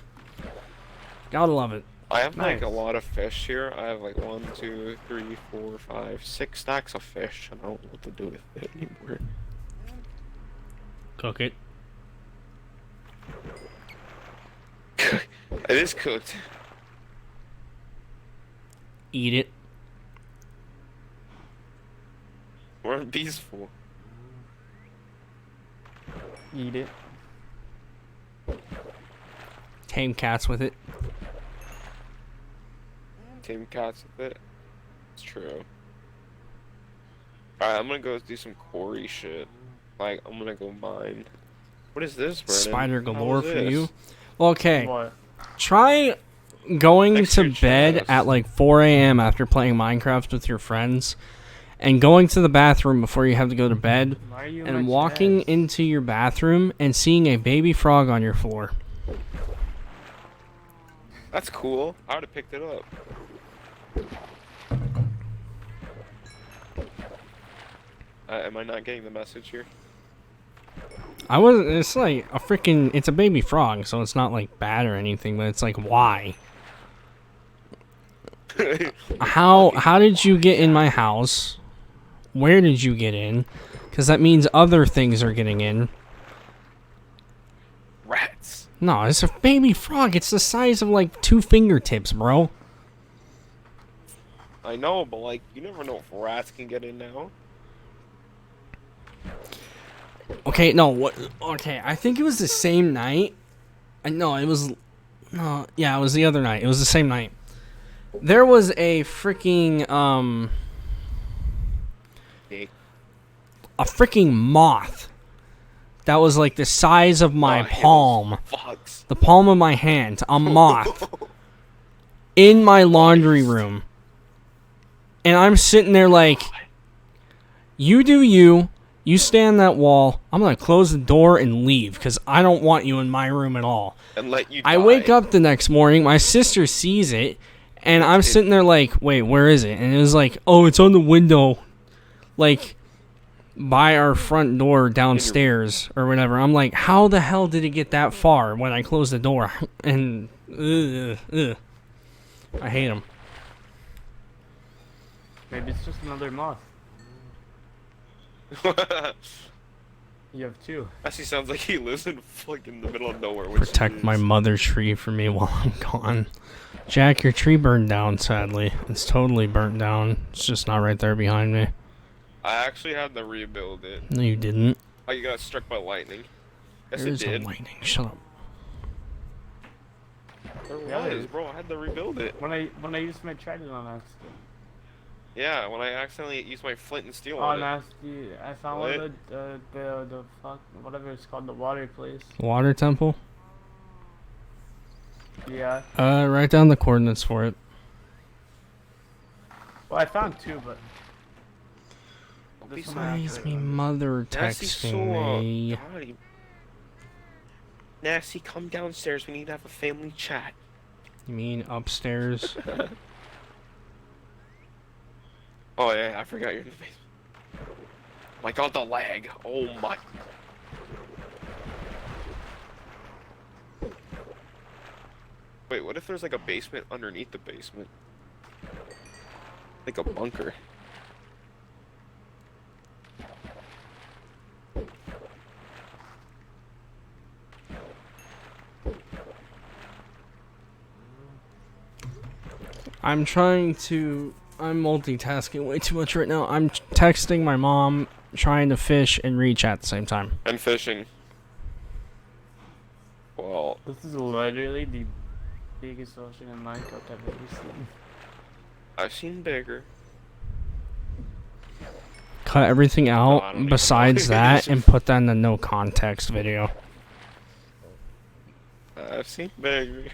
Gotta love it. I have like a Nice. lot of fish here. I have like 1, 2, 3, 4, 5, 6 stacks of fish. I don't know what to do with it anymore. Cook it. It is cooked. Eat it. We're peaceful. Eat it. Tame cats with it. Tame cats with it. It's true. Alright, I'm gonna go do some quarry shit. Like, I'm gonna go mine. What is this, Brennan? Spider How galore is for this? you. Okay. What? Try going Next to to your bed chest. at like 4 a.m. after playing Minecraft with your friends, and going to the bathroom before you have to go to bed, Why are you in and my walking chest? into your bathroom and seeing a baby frog on your floor. That's cool. I would have picked it up. Am I not getting the message here? I wasn't. It's like a freaking. It's a baby frog, so it's not like bad or anything. But it's like, why? How did you get in my house? Where did you get in? Because that means other things are getting in. Rats. No, it's a baby frog. It's the size of like 2 fingertips, bro. I know, but like, you never know if rats can get in now. Okay, no, what? Okay, I think it was the same night. No, it was. No, yeah, it was the other night. It was the same night. There was a freaking Hey. a freaking moth that was like the size of my Oh, I hate those palm, Fucks. the palm of my hand, a moth in my laundry room, and I'm sitting there like, you do you. You stand that wall. I'm gonna close the door and leave because I don't want you in my room at all. And let you I die. wake up the next morning. My sister sees it, and I'm sitting there like, wait, where is it? And it was like, oh, it's on the window, like by our front door downstairs or whatever. I'm like, how the hell did it get that far when I closed the door? And I hate them. Maybe it's just another moth. You have 2. Actually, sounds like he lives in fucking the middle of nowhere. Which Protect is- my mother tree for me while I'm gone. Jack, your tree burned down, sadly. It's totally burnt down. It's just not right there behind me. I actually had to rebuild it. No, you didn't. Oh, you got struck by lightning. Yes, There it is no did. lightning. Shut up. There Yeah, there was, is. bro. I had to rebuild it. When I used my trident on accident. Yeah, when I accidentally used my flint and steel Oh, on it. nasty! I found one of the fuck whatever it's called, the water place. Water temple? Yeah. Write down the coordinates for it. Well, I found 2, but Don't be this so one I Why have is to me remember. mother Nasty, texting me? God, Nasty, come downstairs. We need to have a family chat. You mean upstairs? Oh yeah, I forgot you're in the basement. My God, the lag. Oh my. Wait, what if there's like a basement underneath the basement? Like a bunker. I'm multitasking way too much right now. I'm texting my mom, trying to fish and reach at the same time. And fishing. Well, This is literally the biggest ocean in Minecraft I've ever seen. I've seen bigger. Cut everything I out don't even besides know. that and put that in the no context video. I've seen bigger.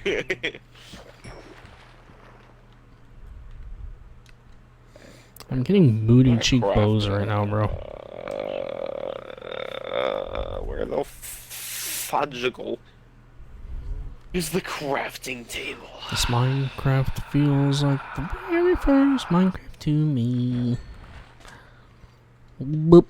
I'm getting booty cheek Minecraft, bows right now, bro. Where the fudgicle is the crafting table? This Minecraft feels like the very first Minecraft to me. Boop.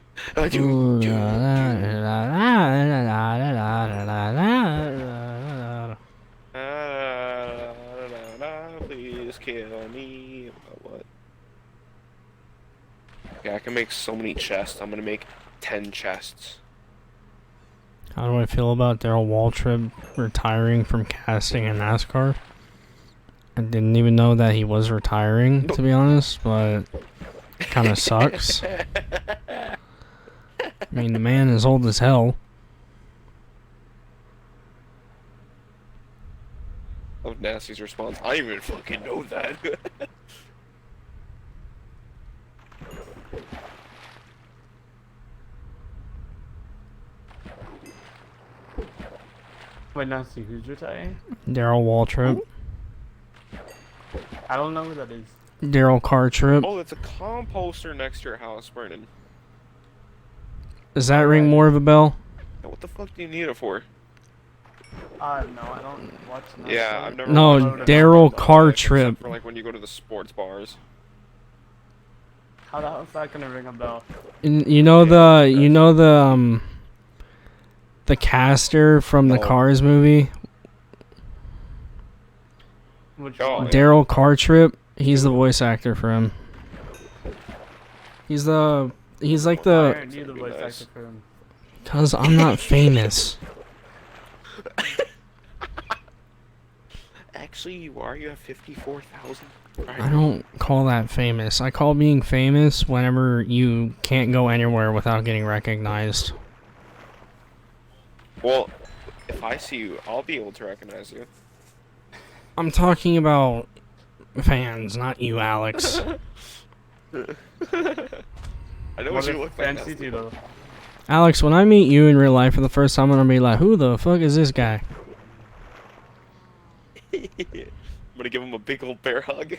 Please kill me. What? Okay, I can make so many chests. I'm gonna make 10 chests. How do I feel about Daryl Waltrip retiring from casting in NASCAR? I didn't even know that he was retiring, to be honest, but kind of sucks. I mean, the man is old as hell. Love Nasty's response. I didn't even fucking know that. Wait, nasty, who's retiring? Daryl Waltrip. I don't know who that is. Daryl Car Trip. Oh, that's a composter next to your house, Brandon. Does that ring more of a bell? Now, what the fuck do you need it for? No, I don't watch. Yeah, I've never. No, watched it. Daryl Car Except Trip. For like when you go to the sports bars. How the hell is that gonna ring a bell? You know the caster from the Oh. Cars movie, Which Oh, one? yeah. Daryl Car Trip. He's the voice actor for him. He's like Why the. aren't you the That'd be voice nice. actor for him? Cause I'm not famous. Actually, you are. You have 54,000. I don't call that famous. I call being famous whenever you can't go anywhere without getting recognized. Well, if I see you, I'll be able to recognize you. I'm talking about fans, not you, Alex. I know What what you if look like. fans That's see the you though? Alex, when I meet you in real life for the first time, I'm gonna be like, who the fuck is this guy? I'm gonna give him a big old bear hug.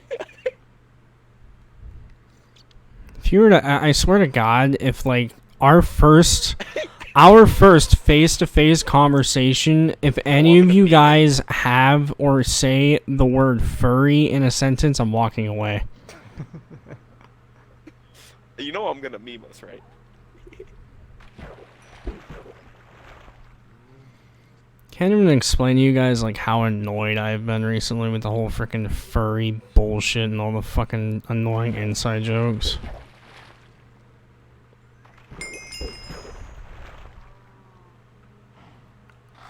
If you were to, I swear to God, if like our first face-to-face conversation, if any of you guys have or say the word furry in a sentence, I'm walking away. You know I'm gonna meme us, right? Can't even explain to you guys like how annoyed I've been recently with the whole freaking furry bullshit and all the fucking annoying inside jokes.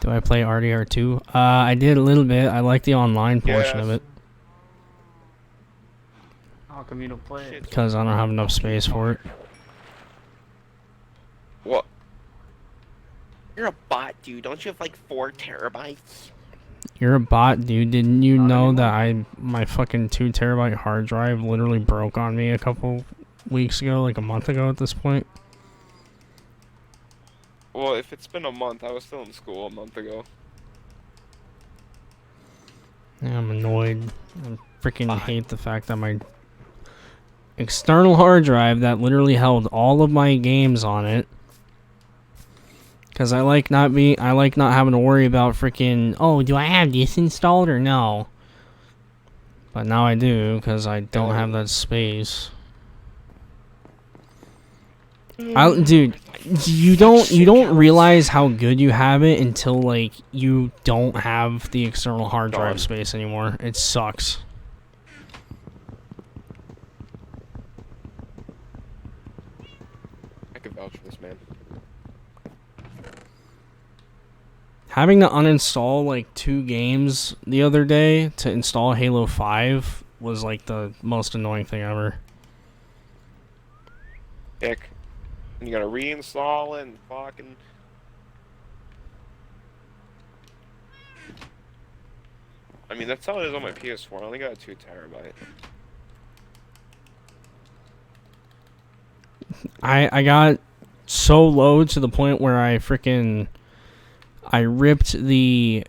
Do I play RDR2? I did a little bit. I like the online portion of Yes. it How come you don't play it? because I don't have enough space for it. What? You're a bot, dude. Don't you have like 4 terabytes? You're a bot, dude. Didn't you Not know anymore. that my fucking 2 terabyte hard drive literally broke on me a couple weeks ago, like a month ago at this point? Well, if it's been a month, I was still in school a month ago. Yeah, I'm annoyed. I freaking hate the fact that my external hard drive that literally held all of my games on it. Cause I like not having to worry about freaking, oh, do I have this installed or no? But now I do, because I don't have that space. Dude, you don't realize how good you have it until like you don't have the external hard drive Gone. space anymore. It sucks. I could vouch for this, man. Having to uninstall like 2 games the other day to install Halo 5 was like the most annoying thing ever. Ick. And you gotta reinstall it and fucking. I mean, that's how it is on my PS4. I only got a 2 terabyte. I got so low to the point where I ripped the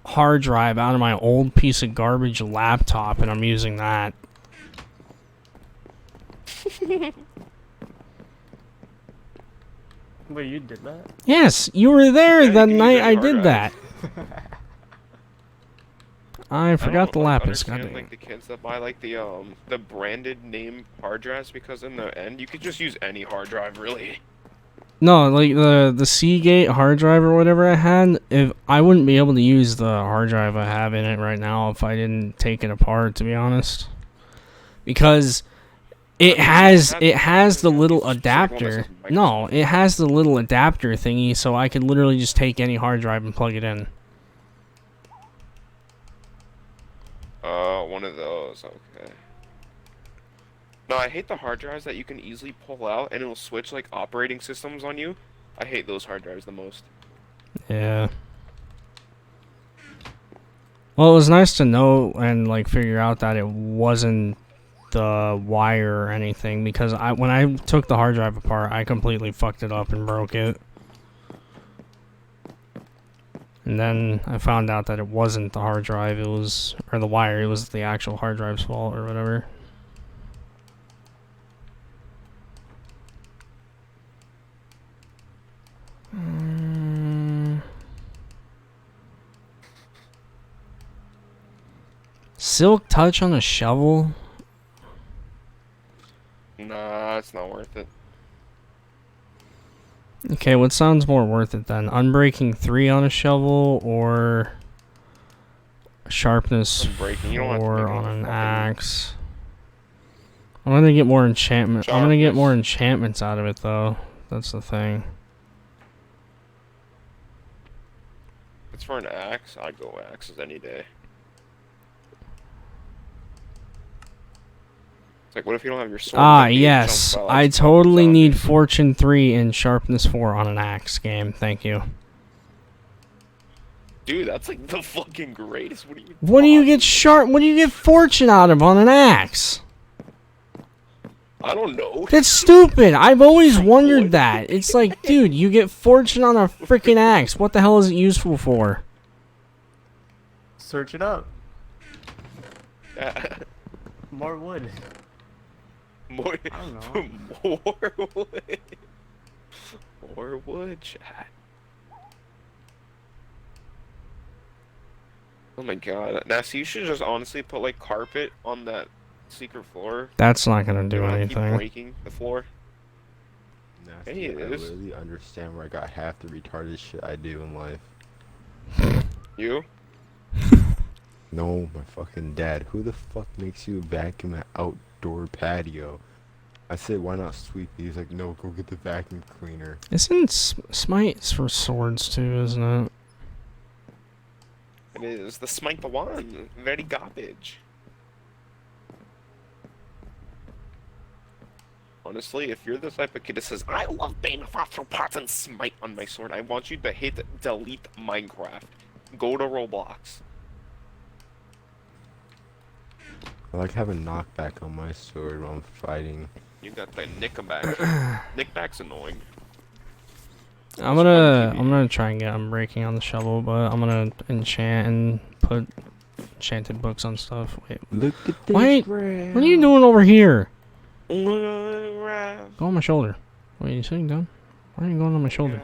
hard drive out of my old piece of garbage laptop and I'm using that. Wait, you did that? Yes, you were there Yeah, that you can use night any I hard did drive. that. I I forgot the don't, like, lapis, understand, goddamn. like the kids that buy like the branded name hard drives, because in the end you could just use any hard drive, really. No, like the Seagate hard drive or whatever I had, if I wouldn't be able to use the hard drive I have in it right now if I didn't take it apart, to be honest. Because it has the little adapter. No, it has the little adapter thingy, so I could literally just take any hard drive and plug it in. One of those, okay. No, I hate the hard drives that you can easily pull out and it'll switch like operating systems on you. I hate those hard drives the most. Yeah. Well, it was nice to know and like figure out that it wasn't the wire or anything, because when I took the hard drive apart, I completely fucked it up and broke it. And then I found out that it wasn't the hard drive, it was, or the wire, it was the actual hard drive's fault or whatever. Silk touch on a shovel? Nah, it's not worth it. Okay, what sounds more worth it then? Unbreaking 3 on a shovel or sharpness Unbreaking, you don't have to 4 make on it an fucking- axe? I'm gonna get more enchantment. I'm gonna get Sharpness. more enchantments out of it though. That's the thing. It's for an axe. I'd go axes any day. It's like, what if you don't have your sword? Ah, that mage yes. jumps out, I like, totally zombies? need Fortune 3 and Sharpness 4 on an axe game. Thank you. Dude, that's like the fucking greatest. What do you? What do you get What do you get Fortune out of on an axe? I don't know. That's stupid. I've always wondered that. It's like, dude, you get Fortune on a freaking axe. What the hell is it useful for? Search it up. Yeah. More wood. More. I don't know. More wood. More wood, chat. Oh my god. Now, see, you should just honestly put like carpet on that secret floor. That's not gonna You do don't keep anything. breaking the floor. Nasty, Hey, it I is. really understand where I got half the retarded shit I do in life. You? No, my fucking dad. Who the fuck makes you vacuum an outdoor patio? I said, why not sweep? He's like, no, go get the vacuum cleaner. Isn't Smite's for swords too, isn't it? It is the smite the one. Very garbage. Honestly, if you're the type of kid that says, I love Bane of Arthropods and Smite on my sword, I want you to hit delete Minecraft. Go to Roblox. I like having knockback on my sword while I'm fighting. You got the Nickback. Nickback's annoying. I'm gonna try and get Unbreaking on the shovel, but I'm gonna enchant and put enchanted books on stuff. Wait, Look at this. Wait, what are you doing over here? I'm Go on my shoulder. Wait, you sitting down? Why are you going on my shoulder?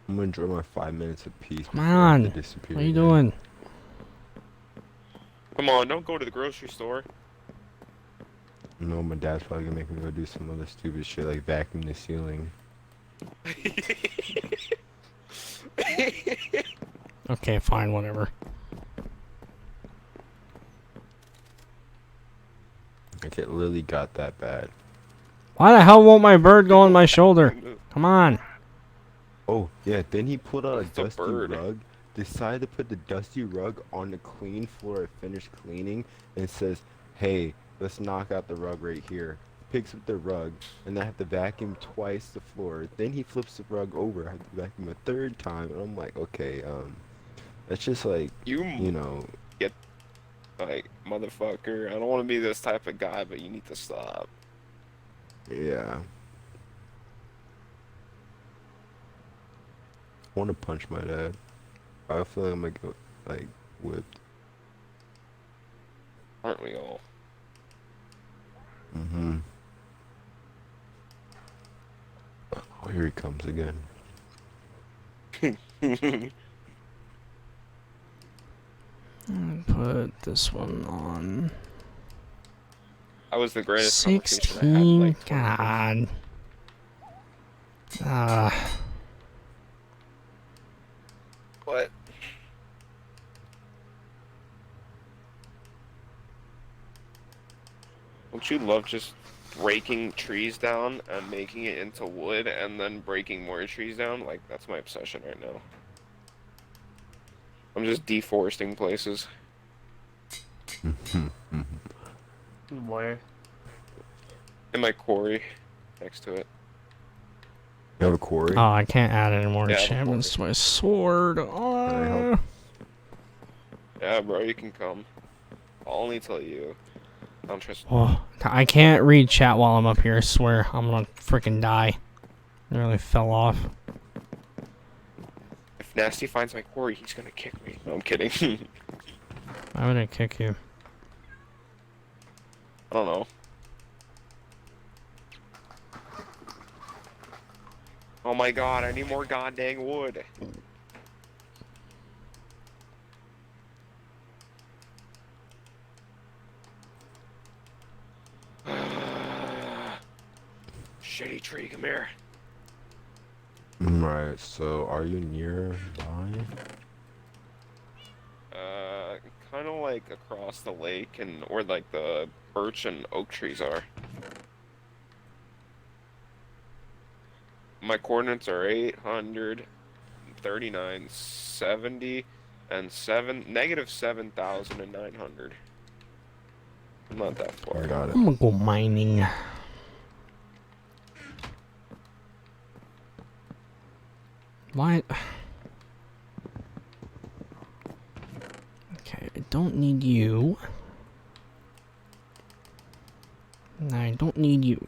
I'm gonna enjoy my 5 minutes of peace. Come before I have to on. disappear What are you again. doing? Come on, don't go to the grocery store. No, my dad's probably gonna make me go do some other stupid shit like vacuum the ceiling. Okay, fine, whatever. Like it literally got that bad. Why the hell won't my bird go on my shoulder? Come on. Oh, yeah, then he pulled out a It's a dusty bird. rug, decided to put the dusty rug on the clean floor I finished cleaning, and says, hey, let's knock out the rug right here. Picks up the rug, and I have to vacuum twice the floor. Then he flips the rug over, I have to vacuum a third time, and I'm like, okay, that's just like, you know, Like, motherfucker, I don't want to be this type of guy, but you need to stop. yeah. I want to punch my dad. I feel like I'm gonna get, like, whipped. Aren't we all? Mm-hmm. Oh, here he comes again. Put this one on. That was the greatest conversation I had, 16. like, God. What? Don't you love just breaking trees down and making it into wood and then breaking more trees down? Like, that's my obsession right now. I'm just deforesting places. Where? In my quarry, next to it. You have a quarry? Oh, I can't add any more Yeah, enchantments to my sword. I help? Yeah, bro, you can come. I'll only tell you. I don't trust. Oh, I can't read chat while I'm up here. I swear, I'm gonna freaking die. I really fell off. Nasty finds my quarry, he's gonna kick me. No, I'm kidding. Why would I kick you? I don't know. Oh my god, I need more goddamn wood. Shitty tree, come here. Right, so are you nearby? Kind of like across the lake and where like the birch and oak trees are. My coordinates are 839, 70, and negative 7,900. I'm not that I far. got it. I'm gonna go mining. What? Okay, I don't need you. And I don't need you.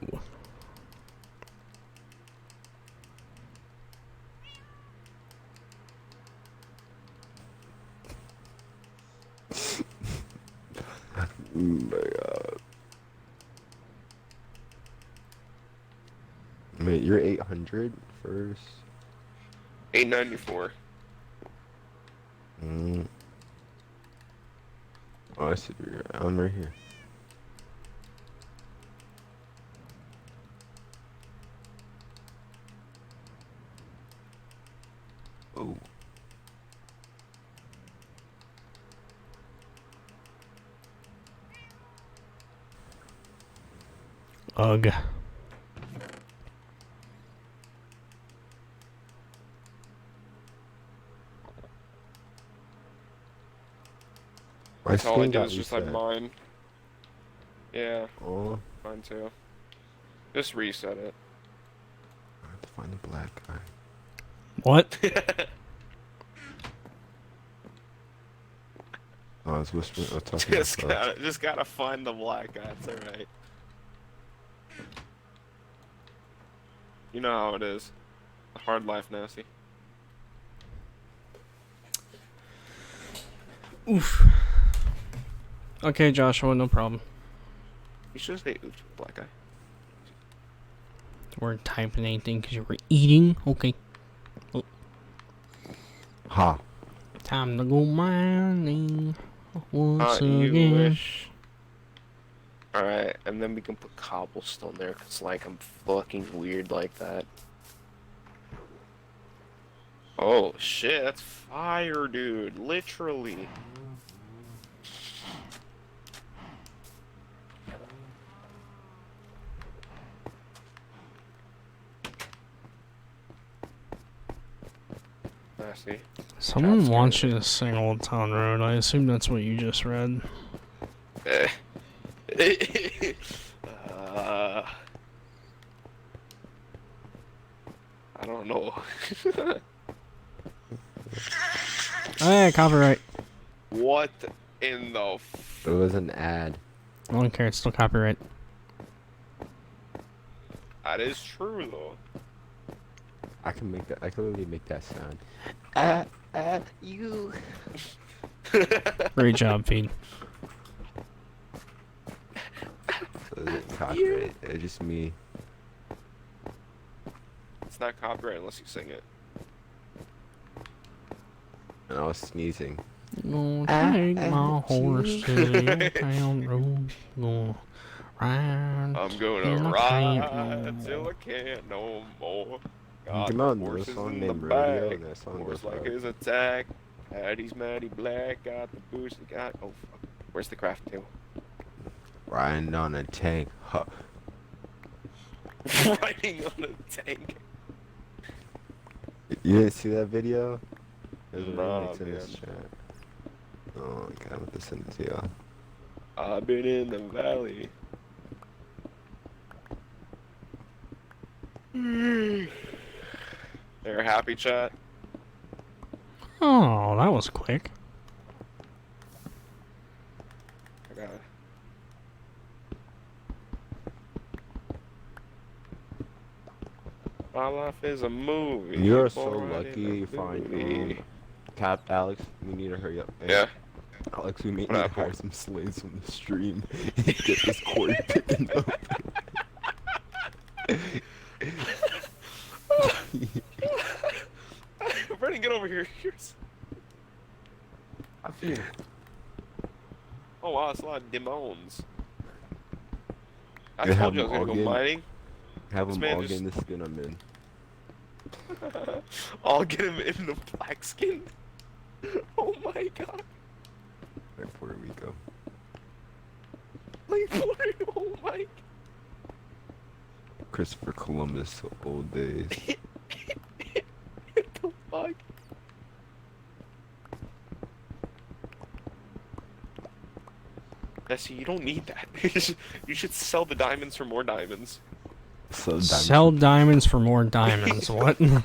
Oh my god. Wait, you're 800 first? 894. Oh, I see where you're at. I'm right here. Oh. Ugh. My That's all I screen do got is just like reset. mine. Yeah, Oh, mine too. Just reset it. I have to find the black guy. What? Oh, I was whispering. I was talking to myself. just gotta find the black guy. It's alright. You know how it is. The hard life, Nasty. Oof. Okay, Joshua, no problem. You should say oof to the black guy. We're typing anything because you were eating. Okay. Ha. Time to go mining once You again. wish. Alright, and then we can put cobblestone there, because, like, I'm fucking weird like that. Oh, shit, that's fire, dude. Literally. Nasty. Someone wants you to sing Old Town Road. I assume that's what you just read. I don't know. Hey, copyright. What in the It was an ad. I don't care. It's still copyright. That is true, though. I can make that. I can literally make that sound. You. Great job, Feed. So is it copyright? It's just me. It's not copyright unless you sing it. And I was sneezing. Gonna take my horse to the Old Town Road. Gonna ride. I'm in gonna my ride train. till I can't no more. Got Come on, the there's a horses song in named the Rodeo, back. and that song Horse goes like hard. his attack. Patty's Matty Black. Got the boost. Got oh fuck. Where's the craft table? Riding on a tank. Huh. Riding on a tank. You didn't see that video? There's a Nah, remix in this man. chat. Oh, God, I'm gonna send it to y'all. I've been in the valley. They're happy, chat. Oh, that was quick. I got it. My life is a movie. You're so born lucky in a you find movie. Cap Alex. We need to hurry up. Hey, Yeah. Alex, we need What to happened? hire some slaves from the stream and get this Corey picking up. Brennan, get over here. I feel. Oh wow, that's a lot of demons. I They told have you I was them gonna all go get- mining. Have This them man all just- get in the skin I'm in. I'll get him in the black skin. Oh my god. Like Puerto Rico. Like, oh my. Christopher Columbus, old days. What the fuck? Jesse, you don't need that. You should sell the diamonds for more diamonds. So diamonds. Sell diamonds for more diamonds. What? Use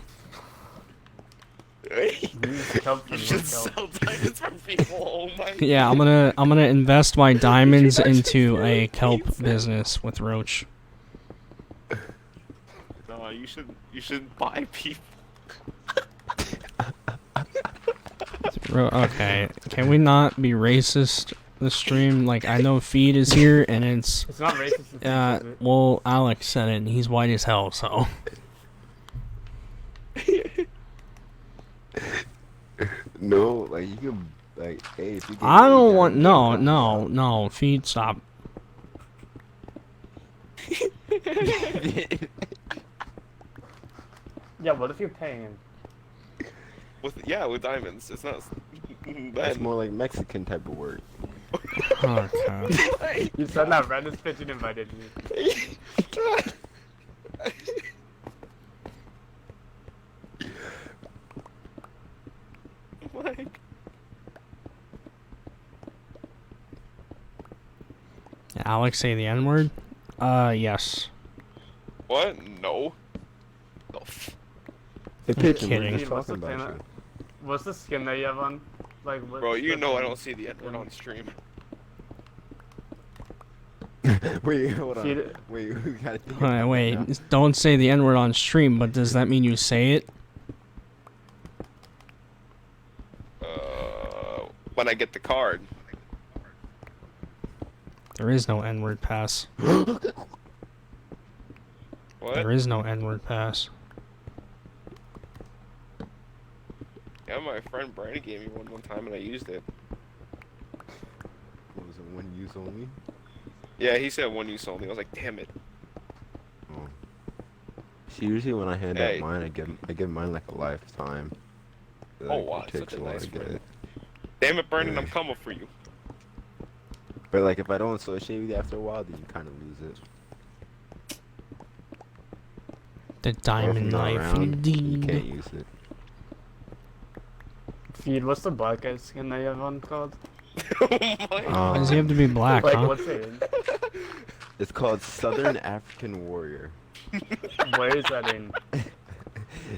kelp for You more should kelp. sell diamonds for people. Oh my. Yeah, I'm gonna invest my diamonds into a kelp business with Roach. No, you should buy people. Okay, can we not be racist? The stream, like I know Feed is here and it's It's not racist. It's racist. well, Alex said it and he's white as hell, so No, like you can, like, hey, if you get I really don't down, want you no can no no Feed stop. Yeah, what if you're paying him? With diamonds. It's not. That's Then. more like Mexican type of word. Okay. You said that Brandon's Pigeon invited me. Like, Alex say the N word? Yes. what? No. No. Hey, Pigeon, we're kidding. just What's talking the about thing you. What's the skin that you have on? Like, what? Bro, you know I don't see the N-word on stream. Wait, hold on. Feed- Wait, we gotta think. Wait, about wait, that now. don't say the N word on stream, but does that mean you say it? When I get the card. There is no N word pass. What? There is no N word pass. Yeah, my friend Brandon gave me one time and I used it. What was it, one use only? Yeah, he said one use only. I was like, damn it. Oh. See, usually when I hand Hey. out mine, I give mine like a lifetime. Oh, Like, wow, it such takes a a while nice to get friend. it. Damn it, Brandon, Yeah. I'm coming for you. But like, if I don't associate with you after a while, then you kind of lose it. The Or if diamond I'm not knife, around, you indeed. can't use it. Feed, what's the black guy skin that you have on called? Oh my Why does he have to be black, Like, huh? what's it? It's called Southern African Warrior. Where is that in?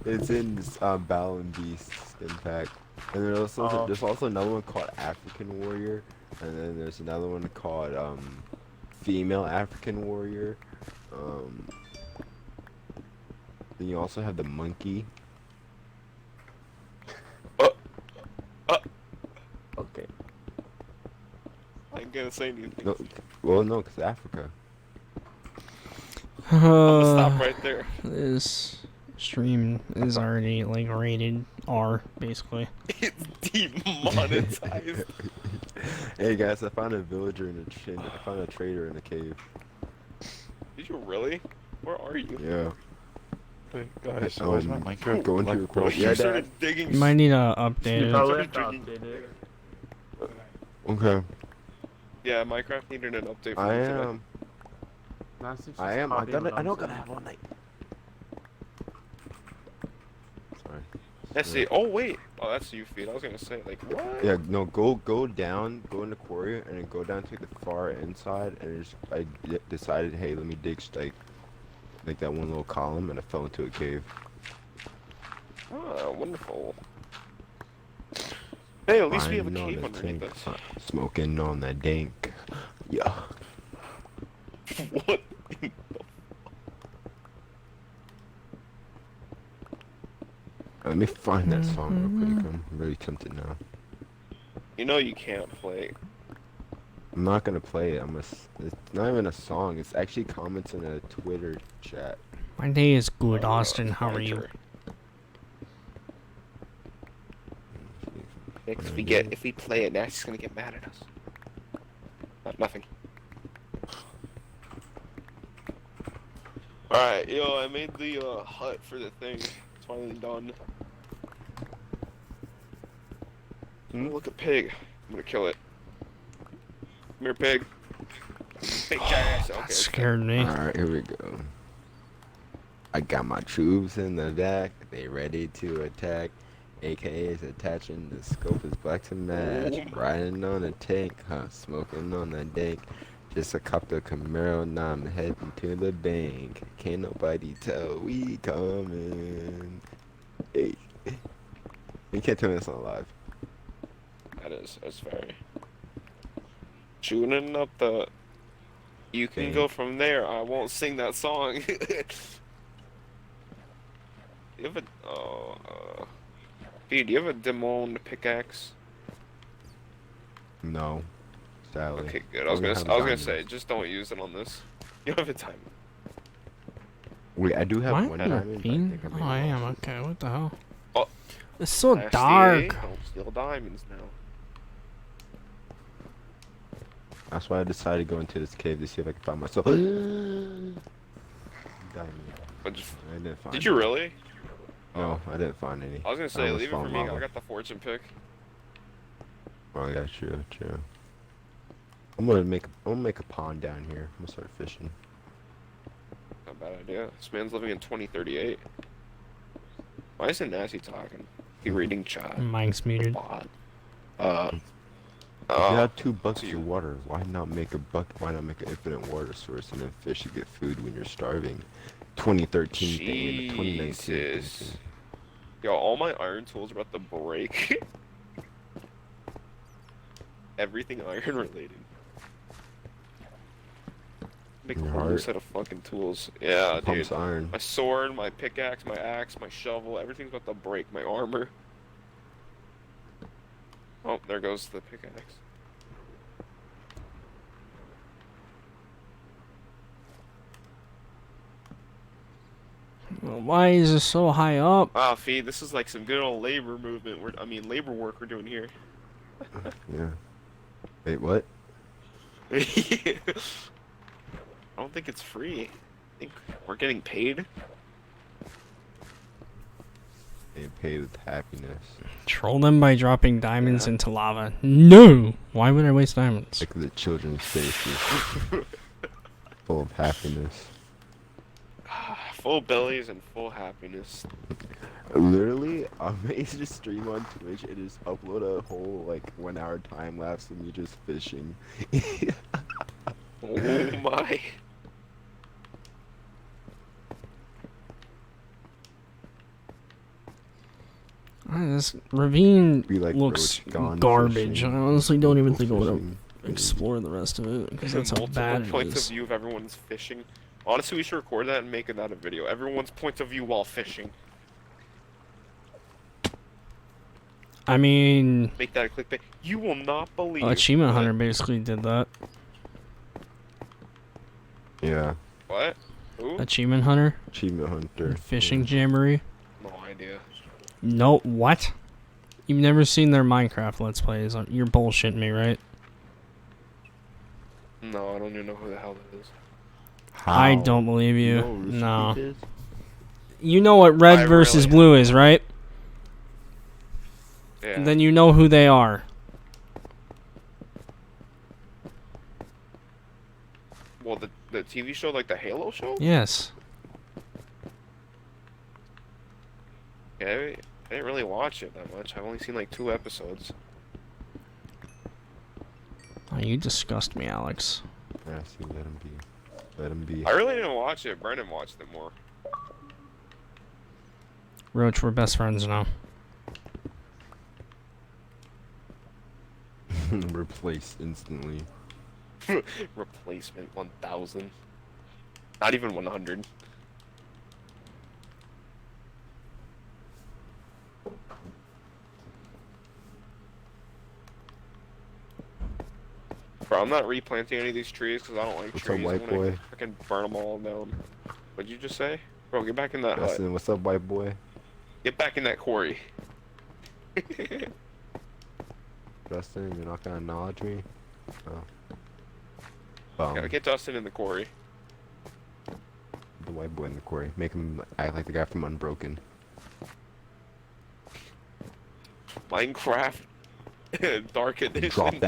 It's in Battle and Beast skin pack. And Oh. there's also another one called African Warrior, and then there's another one called Female African Warrior. Then you also have the monkey. Okay. I ain't gonna say anything. No, well, no, cause Africa. I'm gonna stop right there. This stream is already like rated R, basically. It's demonetized. Hey guys, I found a villager in I found a trader in a cave. Did you really? Where are you? Yeah. Hey guys, so where's my Minecraft? Go into your Like, bro, quote. Yeah, You Dad. started digging. You might need to You update it. probably have to drinking. update it. Okay. Yeah, Minecraft needed an update. I me today. am. Nancy's just I am. I copying gotta. what I don't I'm gotta saying. have all night. Sorry. Let's see. Oh wait. Oh, that's you feed. I was gonna say like what? Yeah. No. Go down. Go in the quarry and then go down to the far inside and just decided, hey, let me dig like that one little column, and I fell into a cave. Ah, wonderful. Hey, at least we have a Riding on cave the underneath tank, us. smoking on that dank. Yeah. What? Let me find that song real quick. I'm really tempted now. You know you can't play. I'm not gonna play it. It's not even a song. It's actually comments in a Twitter chat. My day is good, Austin. How are you? If we play it, Nasty's gonna get mad at us. Nothing. Alright, yo, I made the hut for the thing. It's finally done. Oh, look at pig. I'm gonna kill it. Come here, pig. Big giant. Okay, That scared me. Alright, here we go. I got my troops in the back. They ready to attack. AKA is attaching. The scope is black to match. Riding on a tank, huh? Smoking on the dank. Just a couple of Camaro, now I'm heading to the bank. Can't nobody tell we coming. Hey. You can't tell me that's not live. That's very. Shooting up the. You can Dang. go from there. I won't sing that song. You have a. Dude, do you have a Demone pickaxe? No. Sadly. Okay, good. I was gonna say, just don't use it on this. You don't have a time. Wait, I do have Why one am I diamond. but I being? think I Oh, may I have am. lost it. Okay, what the hell? Oh. It's so Nasty, dark. Don't steal diamonds now. That's why I decided to go into this cave to see if I could find myself. Diamond. But just, I didn't find did you any. really? No, I didn't find any. I was gonna say, almost leave it for found me. lava. I got the fortune pick. Oh yeah, true. I'm gonna make a pond down here. I'm gonna start fishing. Not a bad idea. This man's living in 2038. Why isn't Nasty talking? He reading chat. Mike's muted. Bot. If you have 2 buckets you- of water, why not make a bucket? Why not make an infinite water source and then fish to get food when you're starving? 2013 thing in 2019. Jesus. Yo, all my iron tools are about to break. Everything iron related. Make a Your whole new heart? set of fucking tools. Yeah, dude. Pumps iron. My sword, my pickaxe, my axe, my shovel, everything's about to break. My armor. Oh, there goes the pickaxe. Why is it so high up? Wow, Fee, this is like some good old labor movement. Labor work we're doing here. Yeah. Wait, what? I don't think it's free. I think we're getting paid. They paid with happiness. Troll them by dropping diamonds into lava. No! Why would I waste diamonds? Like the children's faces. Full of happiness. Full bellies and full happiness. Literally, I made a stream on Twitch and just upload a whole like 1 hour time lapse of me just fishing. Oh my. This ravine Be like looks Roach gone garbage. fishing. I honestly don't even think I want Fishing. to explore the rest of it because that's how Multiple bad it points is. of view of everyone's fishing. Honestly, we should record that and make it out a video. Everyone's point of view while fishing. I mean, Make that a clickbait. You will not believe. Achievement that- Hunter basically did that. Yeah. What? Who? Achievement Hunter, Achievement Hunter. Fishing Jamboree. No idea. No, what? You've never seen their Minecraft Let's Plays? You're bullshitting me, right? No, I don't even know who the hell that is. I How? don't believe you. know who Rooster No. Teeth is? You know what red I versus really blue is, right? Yeah. Then you know who they are. Well, the TV show, like the Halo show? Yes. Yeah, I didn't really watch it that much. I've only seen like 2 episodes. Oh, you disgust me, Alex. Yeah, see, let him be. Let him be. I really didn't watch it. Brennan watched it more. Roach, we're best friends now. Replaced instantly. Replacement 1000. Not even 100. Bro, I'm not replanting any of these trees because I don't like What's trees. up, white I'm boy? gonna freaking burn them all down. What'd you just say? Bro, get back in that hut. Justin, what's up, white boy? Get back in that quarry. Justin, you're not gonna acknowledge me? Oh. Yeah, get Dustin in the quarry. The white boy in the quarry. Make him act like the guy from Unbroken. Minecraft Dark Edition.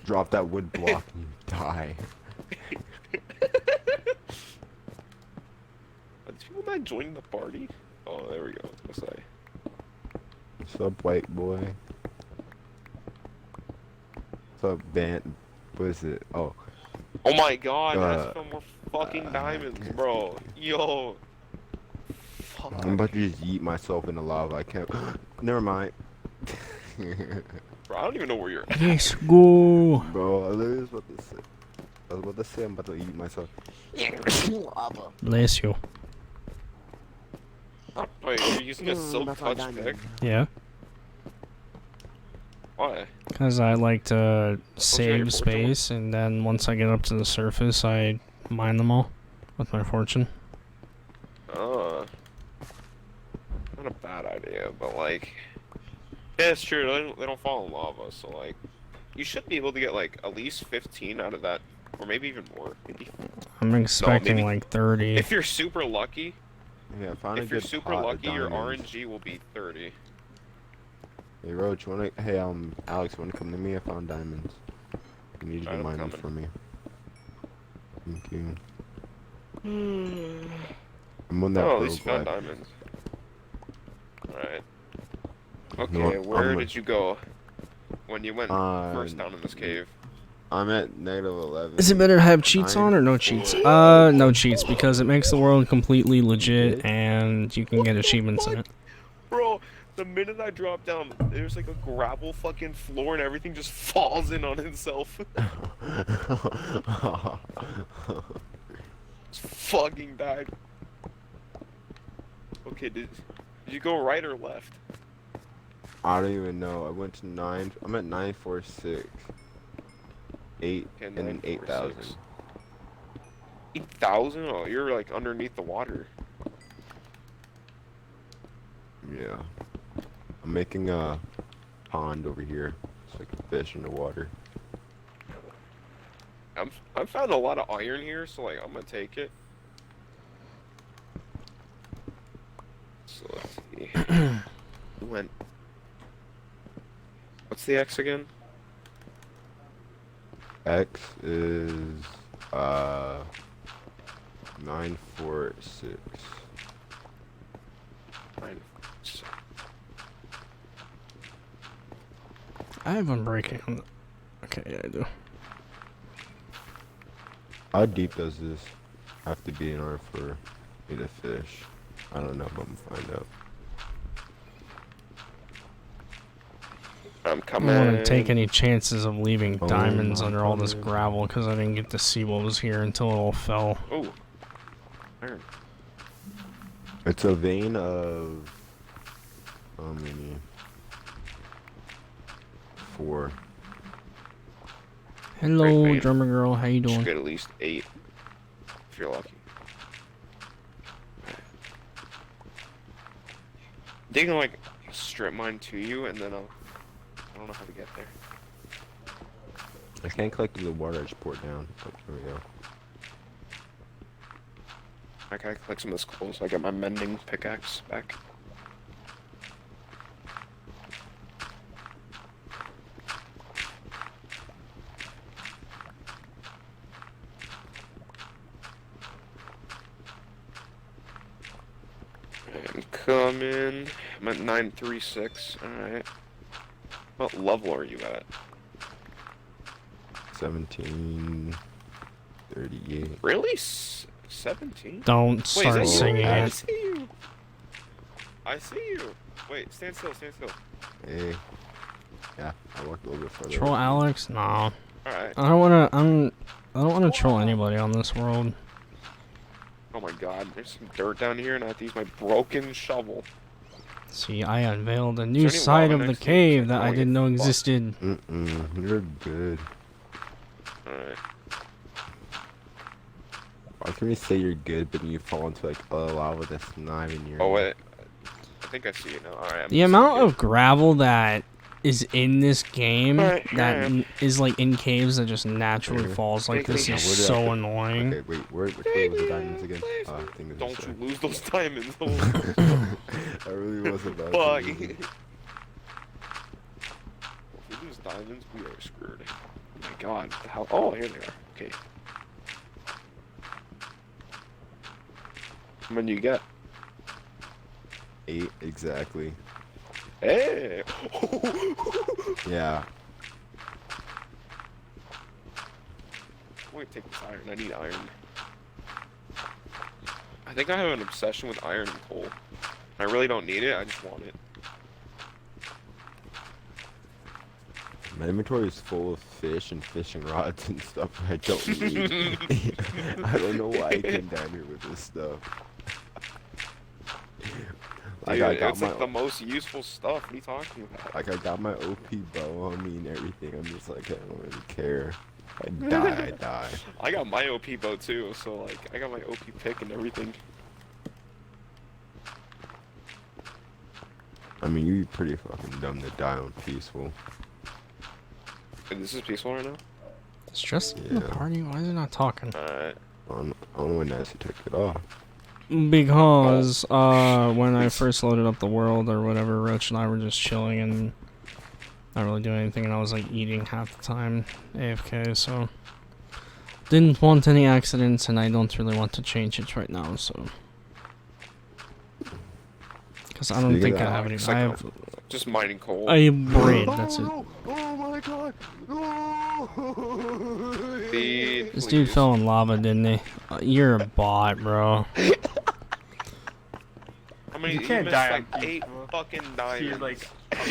Drop that wood block and you die. Are these people not joining the party? Oh, there we go. What's that? What's up, white boy? What's up, Van? What is it? Oh, Oh my god, Uh, that's some more fucking diamonds, bro. Yo. Fuck. I'm about to just yeet myself in the lava. I can't. Never mind. Bro, I don't even know where you're at. Let's go. Bro, I literally was about to say. I'm about to eat myself. Bless you. Wait, you're using a silk touch pick? Yeah. Why? Because I like to your save fortune? space, and then once I get up to the surface, I mine them all with my fortune. Not a bad idea, but like, yeah, it's true. They don't fall in lava, so like, you should be able to get like at least 15 out of that, or maybe even more. Maybe I'm expecting maybe- like 30. if you're super lucky. Yeah, I found a If you're good super pot of lucky, your diamonds. RNG will be 30. Hey, Roach, hey, Alex, wanna come to me? I found diamonds. You need to Alright, do I'm mine coming. for me. Thank you. I'm on that Oh, at road least you found glide. diamonds. Alright. Okay, You know what? where I'm did you go when you went first down in this cave? I'm at -11. Is it better to have cheats on or no cheats? No cheats, because it makes the world completely legit and you can get achievements in it. Bro, the minute I drop down, there's like a gravel fucking floor and everything just falls in on itself. Just fucking died. Okay, did you go right or left? I don't even know. I went to 9. I'm at 946. 8 Okay, and 946. 8,000. 8,000? Oh, you're like underneath the water. Yeah. I'm making a pond over here. It's like a fish in the water. I found a lot of iron here, so like I'm gonna take it. So let's see. Went. What's the X again? X is 946. 9. I have Unbreaking on the... Okay, yeah, I do. How deep does this have to be in order for me to fish? I don't know, but I'm gonna find out. I'm I coming. don't want to take any chances of leaving Oh diamonds my under all this God. gravel because I didn't get to see what was here until it all fell. Oh, iron. It's a vein of how many? 4. Hello, Great, mate. drummer girl. How you You should doing? get at least 8 if you're lucky. Digging like a strip mine to you, and then I don't know how to get there. I can't collect the water I just poured down. Oh, there we go. I gotta collect some of this coal so I get my mending pickaxe back. I'm coming. I'm at 936. Alright. What level are you at? 1738. Really? 17? Don't Wait, is start that you? singing I it. see you. I see you. Wait, stand still, stand still. Hey. Yeah, I walked a little bit further. Troll Alex? Nah. Alright. I don't wanna. I don't wanna troll anybody on this world. Oh my god, there's some dirt down here and I have to use my broken shovel. See, I unveiled a new any side lava of the next to you? cave I that I wanna didn't get know fucked. existed. You're good. Alright. Why can we say you're good, but then you fall into like a lava that's not even your. Oh wait. I think I see it now. Alright. The amount of gravel that is in this game Alright, that alright. is like in caves that just naturally Mhm. falls like this Yeah, is where did I so put- annoying. Okay, wait, which way was the diamonds again? I think it was Don't this you way. lose those diamonds. I really was about Fuck. to. If we lose diamonds, we are screwed. Oh my god. How? Oh, here they are. Okay. How many do you get? 8 exactly. Hey! Yeah. I'm gonna take this iron. I need iron. I think I have an obsession with iron and coal. I really don't need it, I just want it. My inventory is full of fish and fishing rods and stuff I don't need. I don't know why I came down here with this stuff. Dude, I got it's my like the most useful stuff. What are you talking about? I got my OP bow on me and everything. I'm just like I don't really care. I die, I die. I got my OP bow too, so like I got my OP pick and everything. I mean, you'd be pretty fucking dumb to die on peaceful. And this is peaceful right now? It's just in the Yeah. party. Why is it not talking? Alright. I don't know when Nancy took it off. Because when I first loaded up the world or whatever, Roach and I were just chilling and not really doing anything, and I was like eating half the time AFK, so didn't want any accidents, and I don't really want to change it right now, so because I don't Speaking think of I have that, any. it's I like have just mining coal. a braid. That's it. No! Oh my god! No! Dude, This dude please. fell in lava, didn't he? You're a bot, bro. How many? You can't missed die like on 8 peaceful. fucking He's diamonds. like,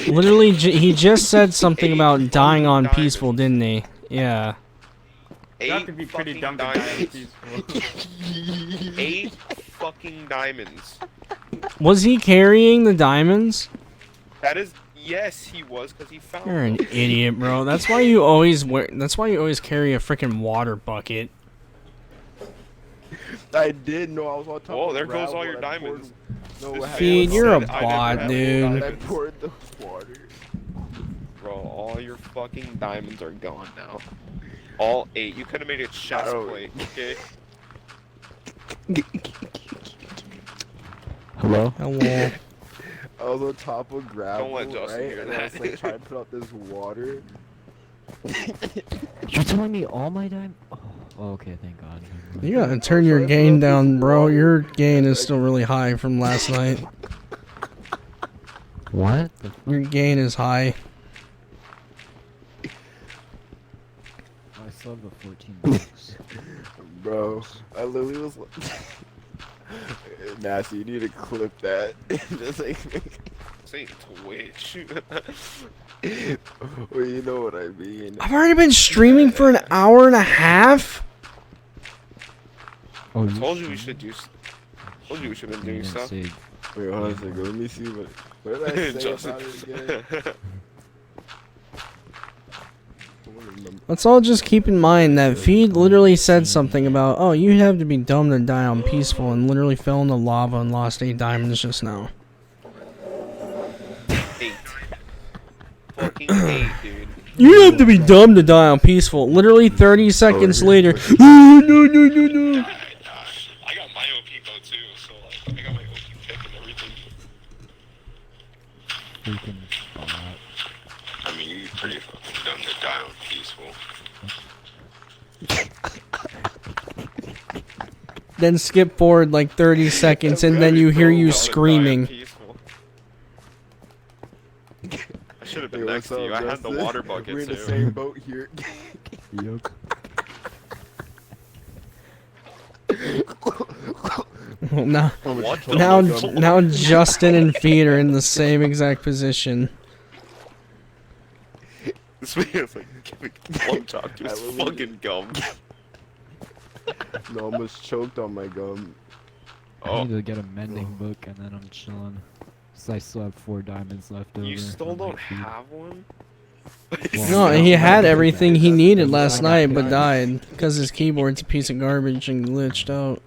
Literally, he just said something 8 about dying on fucking peaceful, didn't he? Yeah. you have 8 to be pretty fucking dumb to die on diamonds. peaceful. 8 fucking diamonds. Was he carrying the diamonds? That is, yes, he was, because he found You're an them. idiot, bro. That's why you always wear. That's why you always carry a freaking water bucket. I did know I was on top Whoa, of there goes all gravel your and I poured- diamonds. No, This what happened Feed, was you're a said I never bot, had dude. I diamonds. poured the water. Bro, all your fucking diamonds are gone now. All 8. You could have made a chest Oh. plate, okay? Hello? Hello. I was on top of gravel, let Justin right? hear And I was that. like trying to put out this water. You're telling me all my time? Oh, okay, thank God. You gotta turn your gain down, bro. Your gain is still really high from last night. What? Your gain is high. I still have the 14 bucks. Bro, I literally was like, Nasty, you need to clip that. Just like, Say Twitch. well, you know what I mean. I've already been streaming for an hour and a half. Oh, I told you we should do. Told you we should have been doing stuff. Wait, hold on a second. Let me see what did I say Justin. about it again? I wanna remember. Let's all just keep in mind that Feed literally said something about, oh, you'd have to be dumb to die on peaceful, and literally fell into lava and lost 8 diamonds just now. 8. Fucking 8, dude. You have to be dumb to die on peaceful. Literally 30 seconds later. Oh, no, no, no, no. I got my OP bow too, so like I got my OP pick and everything. freaking bot. I mean, you're pretty fucking dumb to die on peaceful. Then skip forward like 30 seconds, and then you hear you screaming. I should have Hey, been next what's to you. up, I had the Justin? water bucket We're in the too. same boat here. Yup. Now, What the now, fuck? now Justin and Feed are in the same exact position. This man is like giving plum chalk to I his literally- fucking gum. No, almost choked on my gum. I Oh, need to get a mending book and then I'm chilling. So I still have 4 diamonds left over. you still on my don't feed. have one? No, he had everything he needed last I got night, but pickaxe. died because his keyboard's a piece of garbage and glitched out.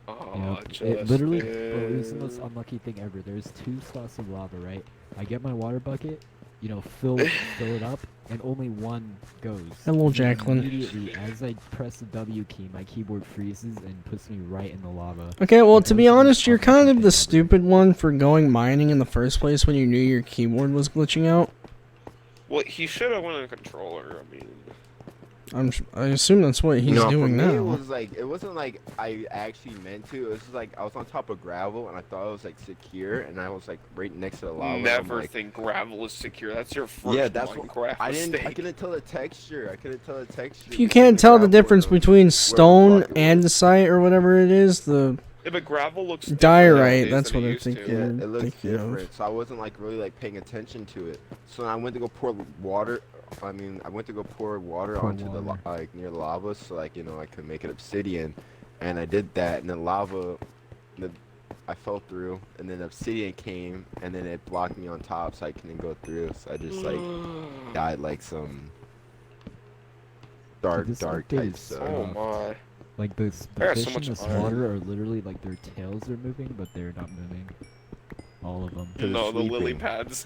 Oh, It literally, bro, it was the most unlucky thing ever. There's 2 spots of lava, right? I get my water bucket, you know, fill it up, and only one goes. Hello, And Jacqueline. Immediately, as I press the W key, my keyboard freezes and puts me right in the lava. Okay, well, to That be was the most honest, you're unlucky kind of thing the ever. stupid one for going mining in the first place when you knew your keyboard was glitching out. Well, he should have went on a controller. I mean, I assume that's what he's No, doing for me, now. it was like it wasn't like I actually meant to. It was just like I was on top of gravel and I thought it was like secure, and I was like right next to the lava. and I'm never like, think gravel is secure. That's your first Yeah, that's what Minecraft I mistake. couldn't tell the texture. I couldn't tell the texture. If you between can't tell the gravel difference and the- between the stone block it and was. the site or whatever it is, the Yeah, but gravel looks different diorite, nowadays that's than what it I used think. to. Yeah, you're it looks thinking of. different. So I wasn't like really like paying attention to it. So I went to go pour water. I went to go pour water Pour onto the water. like near the lava, so like I could make it obsidian, and I did that, and then I fell through, and then obsidian came, and then it blocked me on top, so I couldn't go through. So I just like died like some dark this type update is stuff. Oh my. Like the I got fish so in much this iron. water are literally like their tails are moving, but they're not moving. All of them. To the No, the lily sleeping. pads.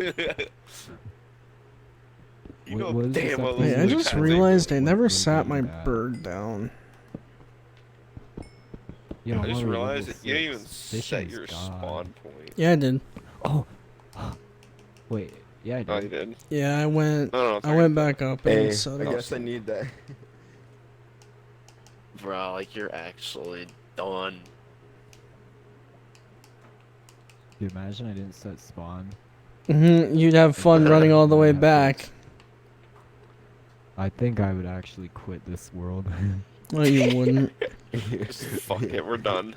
You What- know what is this damn well update? those Wait, I lily just pads ain't realized I moving. never What sat is my that? bird down. Yeah, I just water realized level that you didn't even 6. set Fishing's your God. spawn point. Yeah, I did. Oh. Wait. Yeah, I did. Oh, you did? Yeah, I went. No, I went back up and Hey, set I it up. guess I need that. Bro, like you're actually done. Dude, imagine I didn't set spawn. You'd have fun running all the way back. I think I would actually quit this world. No, you wouldn't. Just fuck it, we're done.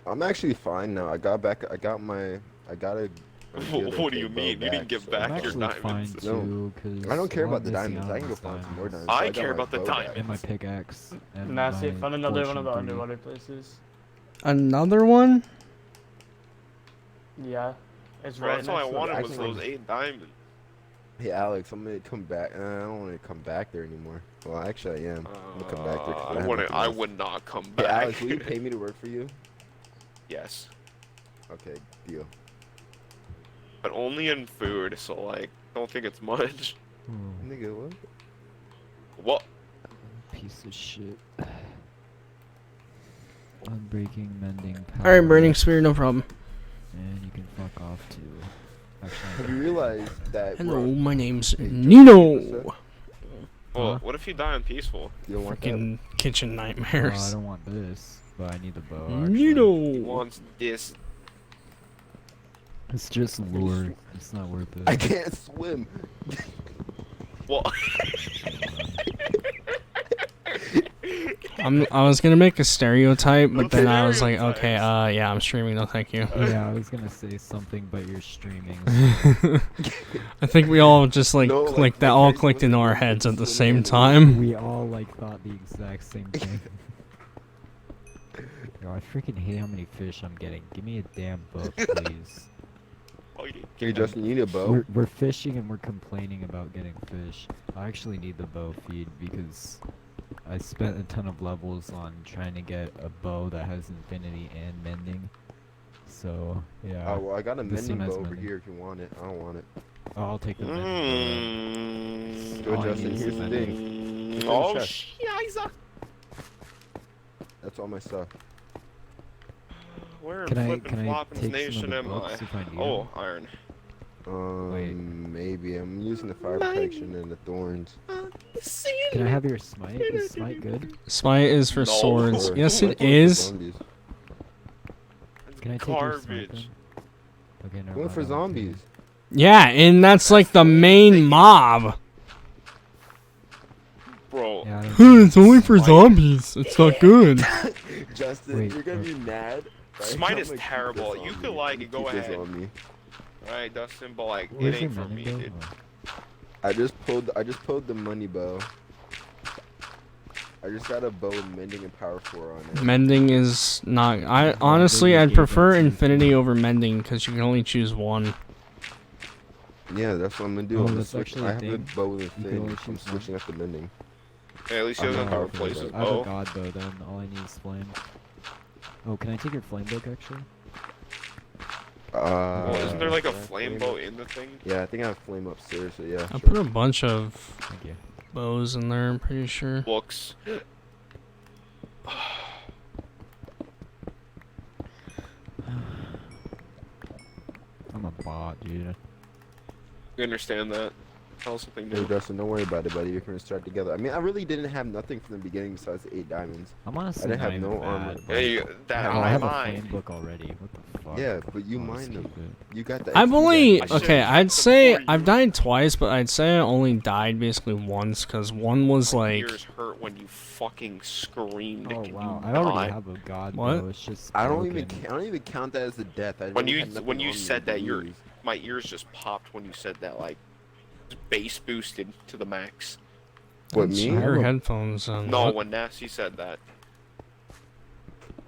I'm actually fine now. I got back. I got a good What do you okay bow mean? You didn't back, get so- back I'm your actually fine diamonds. No. too, cause I don't care I'm about the missing diamonds. out I can on go find some more diamonds. diamonds. I got care my about the bow back. diamonds. And my pickaxe. And Nasty, my found another one of the fortune 3. underwater places. Another one? Yeah. It's Bro, right that's all I next to wanted the was actual- those 8 diamonds. Hey Alex, I'm gonna come back. I don't want to come back there anymore. Well, actually, I am. I'm gonna come back there. 'cause I have nothing I else. would not come Hey back. Alex, will you pay me to work for you? Yes, Okay, deal. but only in food. So like, don't think it's much. Oh, Nigga, what? What? piece of shit. Unbreaking, mending, power. Alright, Burning Spear, no problem. And you can fuck off too. Have Actually, you realized that? Hello, we're- my name's Hey, Nino. Well, Huh? what if you die on peaceful? You don't want that? Freaking kitchen oh, I nightmares. don't want this, but I need the bow. Actually. He Nino. wants this. It's just lure. It's not worth it. I can't swim. Well, I was gonna make a stereotype, but No then I was like, stereotypes. okay, yeah, I'm streaming. No, thank you. Yeah, I was gonna say something, but you're streaming. I think we all just like No, like, clicked that the all person clicked was into our like, heads at the swimming same in the time. We all like thought the exact same thing. Yo, I freaking hate how many fish I'm getting. Give me a damn boat, please. Hey Justin, you need a bow. We're fishing and we're complaining about getting fish. I actually need the bow feed because I spent a ton of levels on trying to get a bow that has infinity and mending. So yeah, Oh well, I got a This mending team has bow over mending. here if you want it. I don't want it. I'll take the mending. Go, Oh, I Justin. need Here's the some thing. It's in the Oh, chest. shiza. That's all my stuff. Where in Can I flippin' floppin's take nation some of am the I? books if I need Oh, them? iron. Wait. Maybe I'm using the fire protection and the thorns. Can I have your smite? Is smite good? Smite is for No. swords. Or- Yes, I it thought for is. zombies. Can I take your smite Garbage. then? Okay, never I went mind, for I'll take zombies. it. Yeah, and that's like the main mob. Bro, Yeah, I don't It's only for Smite. zombies. It's not good. Justin, Wait, you're gonna be mad. right? Smite I'm is gonna keep terrible. this You on could, me. like, I'm gonna go keep this ahead. on me. alright, Dustin, but like, Where's it your ain't for me, mending dude. go? I just pulled the money bow. I just got a bow with mending and power 4 on it. Mending is not. I honestly, I'd prefer infinity over mending because you can only choose one. Yeah, that's what I'm gonna do. Oh, I'm gonna that's switch. actually a I have the thing? bow and You can thing. only I'm choose one? switching up the mending. Hey, at least I'm he doesn't not have to powerful, replace his but- I have a bow. god bow then. All I need is flame. Oh, can I take your flame book actually? Well, isn't there like a yeah, flame bow in the thing? Yeah, I think I have flame upstairs. So yeah. I sure. put a bunch of Thank you. bows in there, I'm pretty sure. Books. I'm a bot, dude. You understand that? Tell us something Hey, new. Justin, don't worry about it, buddy. You're gonna start together. I mean, I really didn't have nothing from the beginning besides the 8 diamonds. I'm honestly didn't not have even no armor. mad, Yeah, but- you, that Oh, I I have a mine. flame book already. What the fuck? Yeah, but you I'll mine just them. keep it. You got the. I've XP only guys. I okay. should've I'd used them say for I've you. died twice, but I'd say I only died basically once because one was My like ears hurt when you fucking screamed. Oh Can wow, you I already not? have a god What? bow. It's just I broken. don't even count that as a death. I When really you had nothing when you on me said to that, your lose. my ears just popped when you said that. Like bass boosted to the max. What, That's me? your I have a- headphones. And No, what? when Nasty said that.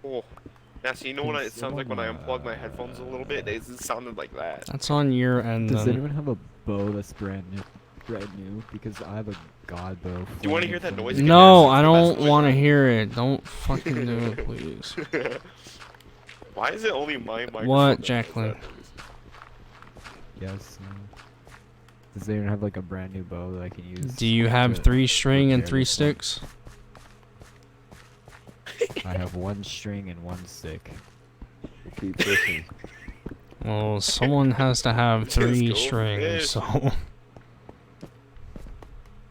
Oh, Nasty, you know what Can it sounds like when I unplug my headphones a little bit? It sounded like that. That's on your end. Does Then. anyone have a bow that's brand new? Brand new? Because I have a god bow. Do you wanna flame hear that flame. noise again? No, That's I the don't best noise want to ever. hear it. Don't fucking do it, please. Why is it only my microphone? What, that does Jacqueline? that noise? Yes. Does anyone have like a brand new bow that I can use? Do you have to 3 string and repair 3 this one? sticks? I have 1 string and 1 stick. Keep pushing. Well, someone has to have Just 3 go strings, fish. so.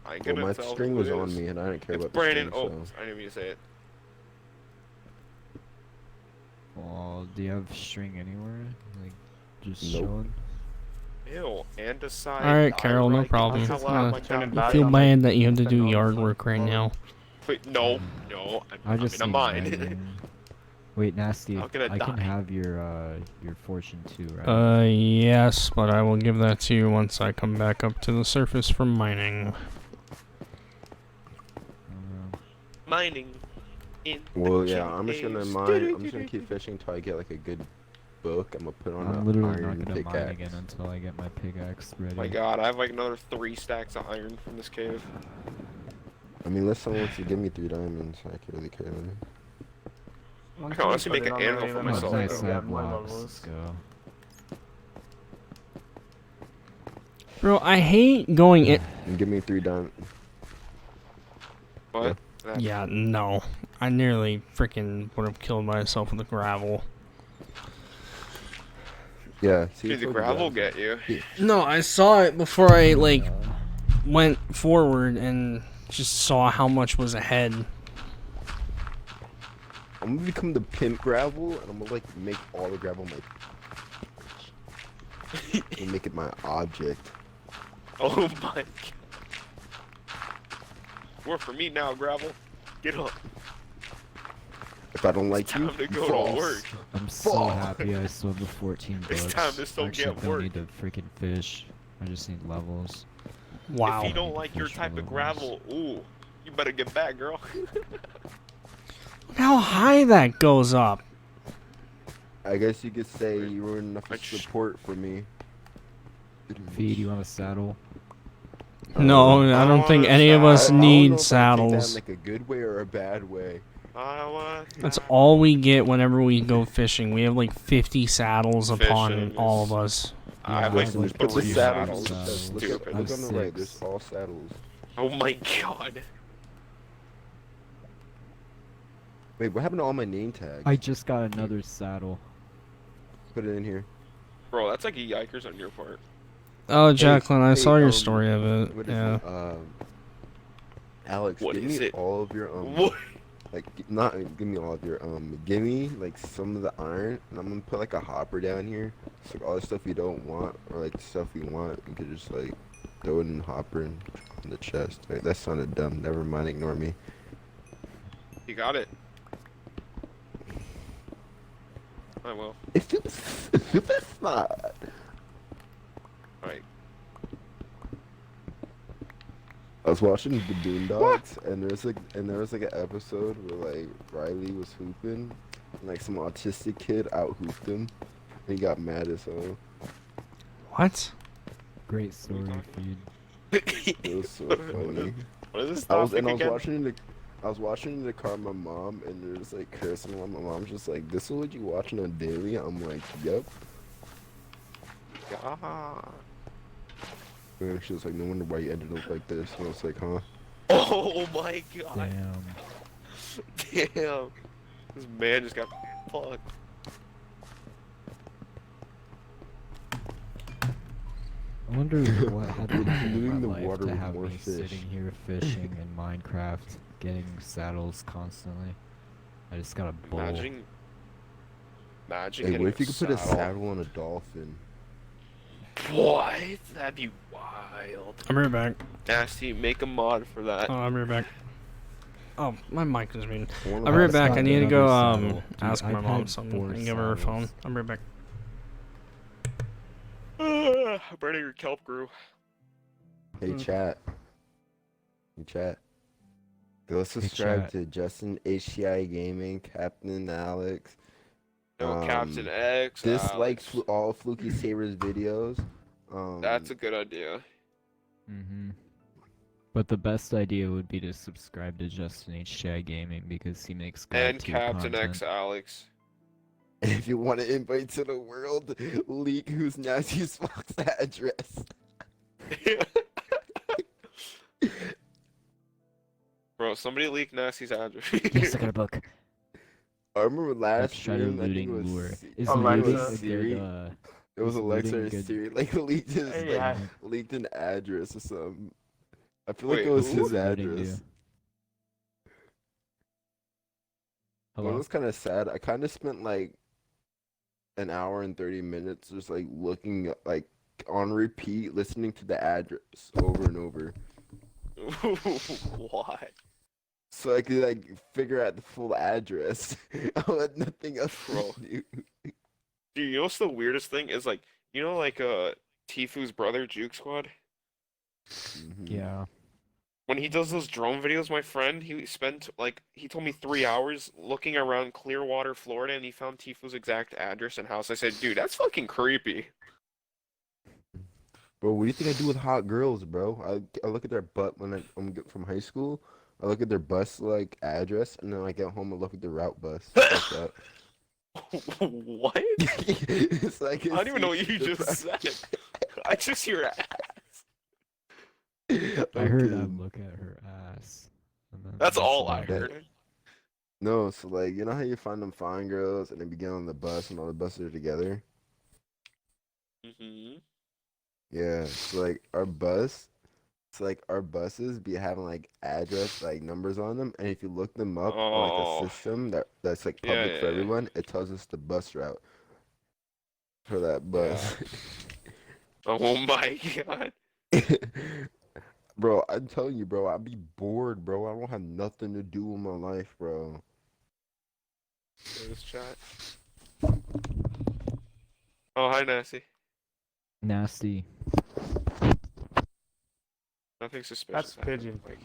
I ain't Well, gonna my tell string who was it on is. me, and I didn't care It's about Brandon. the string. Oh, So. I didn't mean to say it. Well, do you have string anywhere? Like, just Nope. chilling? Ew, andesite. Alright, Carol, no diorite, problem. get the hell out of my Turn it goddamn- back I feel on, bad like, that you have to do 10 yard hours, work right like, now. Wait, no, no, I I'm just in a need mine. mending. Wait, Nasty, I'm gonna I can die. have your fortune too, right? Yes, but I will give that to you once I come back up to the surface from mining. Mining. In the Well, yeah, I'm just gonna caves. mine. I'm just gonna keep fishing until I get like a good book. I'm gonna put on I'm an literally not iron gonna mine pickaxe. again until I get my pickaxe ready. My God, I have like another 3 stacks of iron from this cave. I mean, unless someone wants to give me 3 diamonds, I could really care. I can honestly make an anvil for Oh, myself, nice, though. I have blocks. Let's go. Bro, I hate going in. And give me 3 diamonds. What? That- Yeah, no. I nearly freaking would have killed myself with the gravel. Yeah. See, Dude, it's the what gravel you get you. No, I saw it before I, like, went forward and just saw how much was ahead. I'm gonna become the pimp gravel, and I'm gonna like make all the gravel my. and make it my object. Oh my God. Work for me now, gravel. Get up. If I don't like It's you, time to you go false. to work. I'm so Fuck. happy I still have the 14 bucks. It's time to still Actually, get I don't work. need to freaking fish. I just need levels. Wow. If you don't like your Fish type of levels. gravel, ooh, you better get back, girl. Look how high that goes up. I guess you could say you were enough I of sh- support for me. Feed, you want a saddle? No, I don't think any of us I don't know need if I take that in, saddles. like a good way or a bad way. I want That's all we get whenever we go fishing. We have like 50 saddles upon Fishing all is- of us. I have Yeah, like I have, like, Put the 3 saddles. saddles. Look, Stupid. look on the right. 6. There's all saddles. Oh my God. Wait, what happened to all my name tags? I just got another saddle. Put it in here. Bro, that's like a yikers on your part. Oh, Jacqueline, I hey, saw your story of it. What is Yeah. it? Alex, What give is me it? all of your What? like not give me all of your give me like some of the iron, and I'm gonna put like a hopper down here. So all the stuff you don't want or like the stuff you want, you could just like throw it in the hopper and in the chest. Wait, that sounded dumb. Never mind. Ignore me. You got it. I will. It's super smart. Alright. I was watching the Boondocks, and there was like an episode where like Riley was hooping, and like some autistic kid out hooped him, and he got mad as hell. What? Great story, Feed. It was so funny. What is this I was topic again? watching in the car with my mom, and there's like cursing. And my mom's just like, "This is what you watching on daily?" I'm like, "Yep." Ah. And she was like, "No wonder why you ended up like this." And I was like, "Huh?" Oh my god. Damn. Damn. This man just got fucked. I wonder what happened Polluting in the my life water to with have more me fish. sitting here fishing in Minecraft, getting saddles constantly. I just got a bowl. Imagine Hey, getting what if you could put a saddle. saddle on a dolphin? What? That'd be wild. I'm right back. Nasty, make a mod for that. Oh, I'm right back. Oh, my mic is being. I wanna I'm buy right a back. I got need to go another saddle. Dude, ask my I've mom had something 4 and give her her phone. saddles. I'm right back. Burning your kelp grew. Hey chat. Hey chat. Go subscribe chat. to Justin HCI Gaming, Captain Alex. No, Captain X. Dislike Alex. all Fluky Sabers videos. That's a good idea. Mm-hmm. But the best idea would be to subscribe to Justin HCI Gaming because he makes God And tier Captain content. X Alex. if you want to invite to the world, leak who's Nasty's Fox address. Bro, somebody leaked Nasty's address. Yes, I got a book. I remember last Let's try to stream, I think looting it was lure. Si- Is Alexa. looting was a Siri. good, It was is Alexa looting or good? Siri, like leaked his Yeah. leaked an address or something. I feel like Wait, it was who? his What did he address. do? Well, it Hello? was kind of sad. I kind of spent like an hour and 30 minutes just like looking like on repeat, listening to the address over and over, What? so I could like figure out the full address. I had nothing else Bro. to do. Dude, you know what's the weirdest thing is like, you know, like Tifu's brother, Juke Squad. Mhm. Yeah. When he does those drone videos, my friend, he spent like he told me 3 hours looking around Clearwater, Florida, and he found Tifu's exact address and house. I said, dude, that's fucking creepy. Bro, what do you think I do with hot girls, bro? I look at their butt when I'm from high school. I look at their bus like address, and then I get home and look at the route bus. Like that. What? So I I can don't even know what see you the just pro- said. I just hear ass. I heard Okay. look at her ass. And then That's all I about it. heard. No, so like you know how you find them fine girls and they begin on the bus and all the buses are together? Mm-hmm. Yeah, so like our buses be having like address like numbers on them, and if you look them up on Oh. like a system that's like Yeah, public for yeah, yeah. everyone, it tells us the bus route for that bus. Oh my god. Bro, I'm telling you, bro, I'd be bored, bro. I don't have nothing to do in my life, bro. This chat. Oh, hi, Nasty. Nasty. Nothing suspicious. That's pigeon. Like,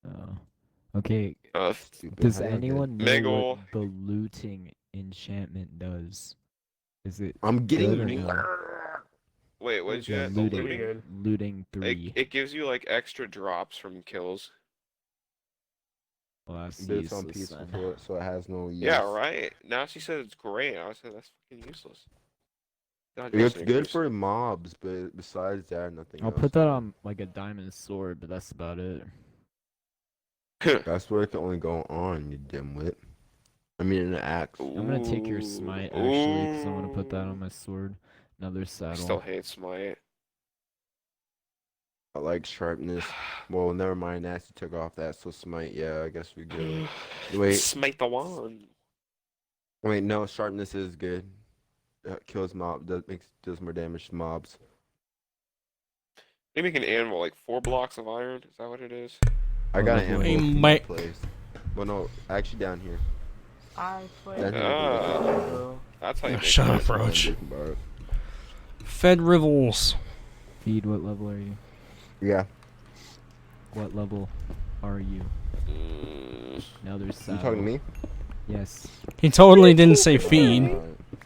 Oh. Okay. Stupid. Does How do I get- anyone know Megal. what the looting enchantment does? Is it I'm getting good or you. no? wait, what did you Yeah, get? The looting. Pretty good. Looting 3. It gives you like extra drops from kills. Well, that's But it's on useless peaceful, then. so it has no use. Yeah, right? Nasty said it's great. I said that's fucking useless. God, It's Justin, good you're- for mobs, but besides that, nothing I'll else. put that on like a diamond sword, but that's about it. That's where it can only go on, you dimwit. I mean, an axe. I'm gonna take your smite actually, because I'm gonna put that on my sword. Another I saddle. still hate Smite. I like sharpness. Well, never mind. Nasty took off that, so smite. Yeah, I guess we good. Wait, Smite the wand. wait. No, sharpness is good. Kills mob. Does more damage to mobs. They make an anvil, like 4 blocks of iron. Is that what it is? I got an Hey, anvil in mate. my place. Well, no, actually down here. I play. Down here. Ah. That's how you Oh, make shut it. up, Roach. I can borrow it. Fed Rivals. Feed, what level are you? Yeah. What level are you? Another You saddle. talking to me? Yes. He totally didn't say feed.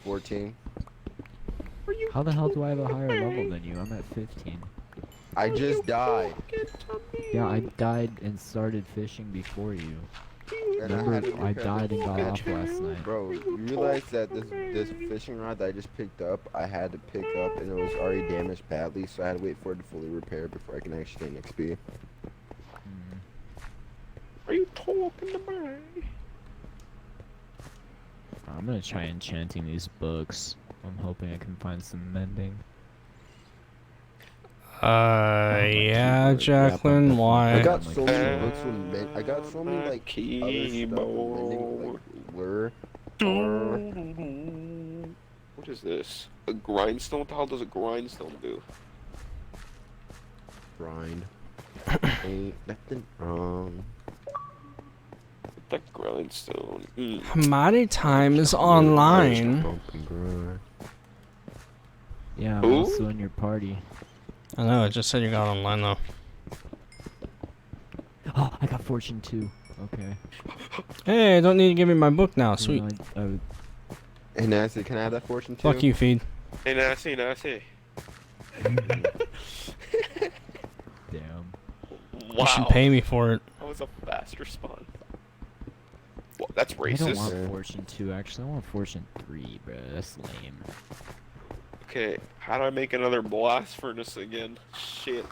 14. How the hell do I have a higher level than you? I'm at 15. I just died. Yeah, I died and started fishing before you. And I had Remember, to I repair died and got the- off last night. Bro, you realize that this fishing rod that I just picked up, I had to pick up and it was already damaged badly, so I had to wait for it to fully repair before I can actually gain XP. Mm. Are you talking to me? I'm gonna try enchanting these books. I'm hoping I can find some mending. Yeah, Jacqueline, why? I got like, so many books with I got so many like other stuff with mending, like lure. What is this? A grindstone? What the hell does a grindstone do? Grind. Ain't nothing wrong. That grindstone. Hamadi Time is online. Bump and grind. Yeah, I'm Who? also in your party. I know, it just said you got online though. Oh, I got fortune 2. Okay. Hey, I don't need to give me my book now, You sweet. know, I Hey Nancy, can I have that fortune too? Fuck you, Feed. Hey, Nasty, Nasty. damn. Wow. You should pay me for it. That was a fast response. Well, that's I don't racist. want Yeah. fortune 2, actually. I want fortune 3, bro. That's lame. Okay, how do I make another blast furnace again? Shit.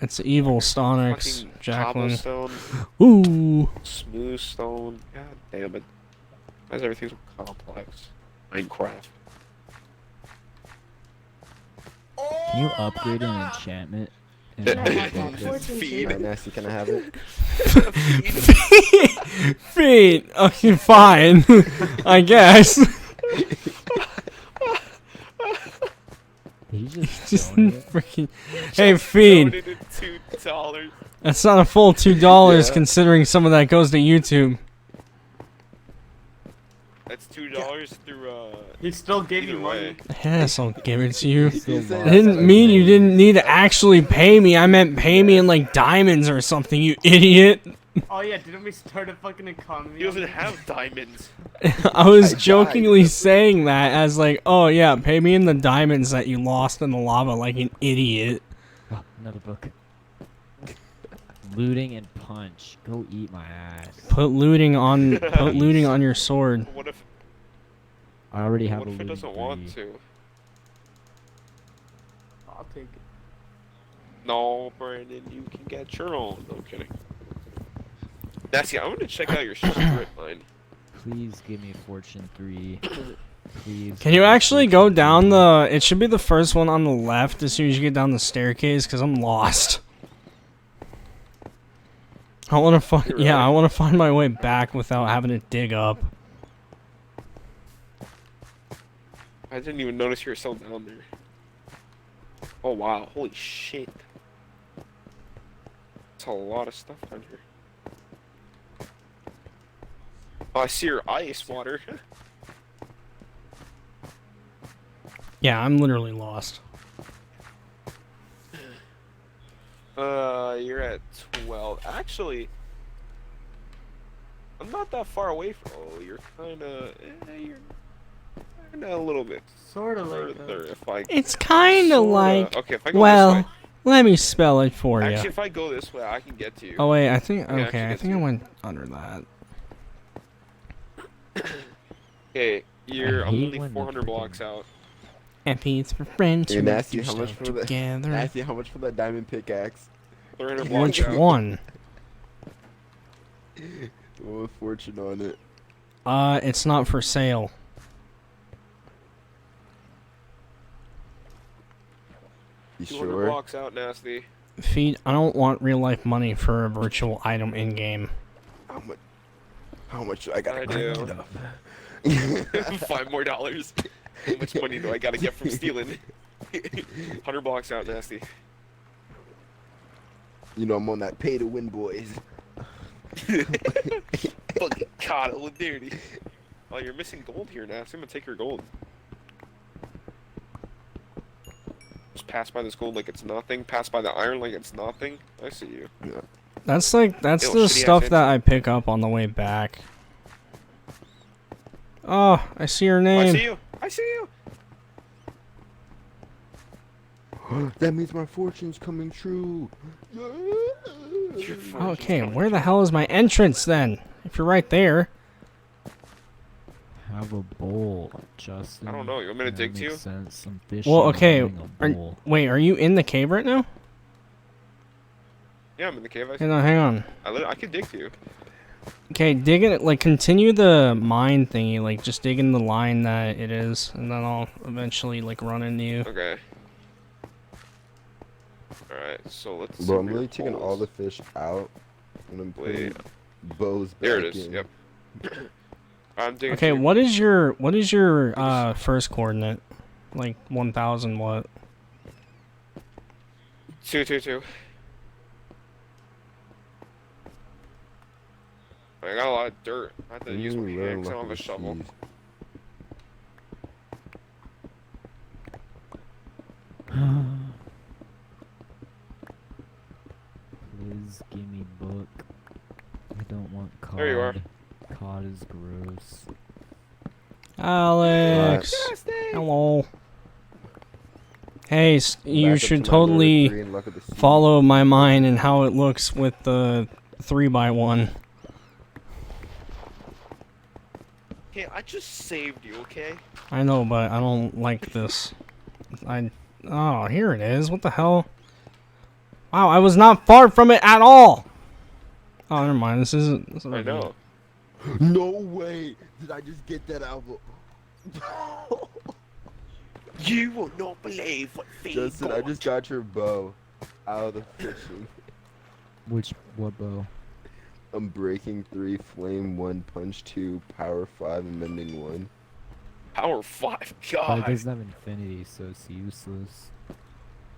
It's evil Stonix, Fucking Jacqueline. cobblestone, Ooh. smooth stone. God damn it. Why is everything so complex? Minecraft. Can you upgrade an enchantment? And Yeah, make I it got like fortune this? feed. Alright, Nancy, can I have it? Feed. Okay, fine. I guess. Did you just Just donate it? freaking. Hey, Feed. Donated $2. That's not a full $2 Yeah. considering some of that goes to YouTube. That's $2 through He still gave either you money. way. Yes, I'll give it to you. Still said- I lost. didn't mean you didn't need to actually pay me. I meant pay me in like diamonds or something, you idiot. Oh yeah, didn't we start a fucking economy? He on doesn't this? have diamonds. I was I died. jokingly saying that as like, oh yeah, pay me in the diamonds that you lost in the lava like an idiot. Oh, another book. Looting and punch. Go eat my ass. Put looting on your sword. What if I already have what a if it looting doesn't want 3. to? I'll take it. No, Brandon, you can get your own. No I'm kidding. Nasty, I'm gonna check out your strip mine. Please give me fortune 3. Please. Can you actually go down the? It should be the first one on the left as soon as you get down the staircase, cause I'm lost. I want to find. You're Yeah, right. I want to find my way back without having to dig up. I didn't even notice you were still down there. Oh wow, holy shit. That's a lot of stuff down here. Oh, I see your ice water. Yeah, I'm literally lost. You're at 12. Actually, I'm not that far away from. Oh, you're you're kinda a little bit Sort of like. further. If I It's kind of sorta- like. okay, if I go Well, this way. let me spell it for you. Actually, if I go this way, I can get to you. Oh wait, I think. Yeah, Okay, I actually, think I it's went under that. Okay, I'm hate only when the 400 blocks freaking- out. Happy it's for friends Hey, who Nasty, do how much stuff for the- together. Nancy, how much for that diamond pickaxe? 300 blocks Which out. one? Oh, fortune on it. It's not for sale. You 200 sure? blocks out, Nasty. Feed. I don't want real life money for a virtual item in game. How much? How much do I gotta I grind do. it up? $5 more. How much money do I gotta get from stealing? 100 blocks out, Nasty. You know I'm on that pay to win, boys. Fucking God, it look dirty. Oh, you're missing gold here, Nasty. I'm gonna take your gold. Just pass by this gold like it's nothing. Pass by the iron like it's nothing. I see you. That's Yo, the shitty-ass stuff that engine. I pick up on the way back. Oh, I see your I name. see you. I see you. That means my fortune's coming true. Your fortune's Okay, coming where the true. hell is my entrance then? If you're right there. Have a bowl, Justin. I don't know, you want me to That dig to makes you? sense. Some fishing. Well, okay. having a bowl. Wait, are you in the cave right now? Yeah, I'm in the cave. Hang on, hang on. I can dig to you. Okay, dig it. Like, continue the mine thingy. Like, just dig in the line that it is, and then I'll eventually like run into you. Okay. Alright, so let's see Bro, I'm where really your taking hole all is. the fish out, and I'm putting Wait. bows back There it is. in. Yep. I'm digging. Okay, to you. what is your first coordinate? Like 1,000 what? 222. I got a lot of dirt. I have to use my Ooh, hand rare 'cause I don't have a lucky shovel. cheese. Please give me book. I don't want cod. There you are. Cod is gross. Alex. Hello. Hey, you Back up should to my lure totally 3 and luck of the sea. follow my mine and how it looks with the 3x1. Okay, I just saved you, okay? I know, but I don't like this. Oh, here it is. What the hell? Wow, I was not far from it at all. Oh, never mind. This isn't I know. No way! Did I just get that album? You will not believe what Fee Justin, I got. just got your bow out of the fishing. What bow? I'm breaking 3, flame 1, punch 2, power 5, and mending 1. Power 5. But it God. doesn't have infinity, so it's useless.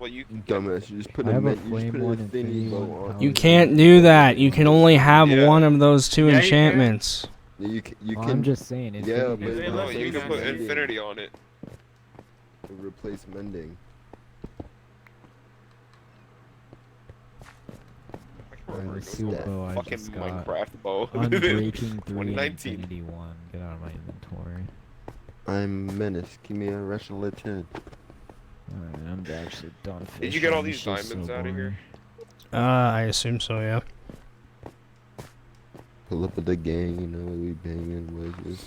Well, you can Dumbass, you just put I a have a you just flame put one a and thingy flame bow one on. power. You can't do that. You can only have Yeah. one of those two Yeah, you can. enchantments. Yeah, you Well, can I'm just saying. Yeah, infinity but is They not let No, you you can can put mend. infinity on it. to replace mending. I can't remember Let's it see goes what that bow I fucking just got. Minecraft bow. Unbreaking 3 and 2019. Infinity 1. Get out of my inventory. I'm Menace. Give me a rational 10. Alright, I'm actually done fishing. Did you get all This these shit's diamonds so out of here? boring. I assume so, yeah. Pull up with the gang, you know, we banging wedges.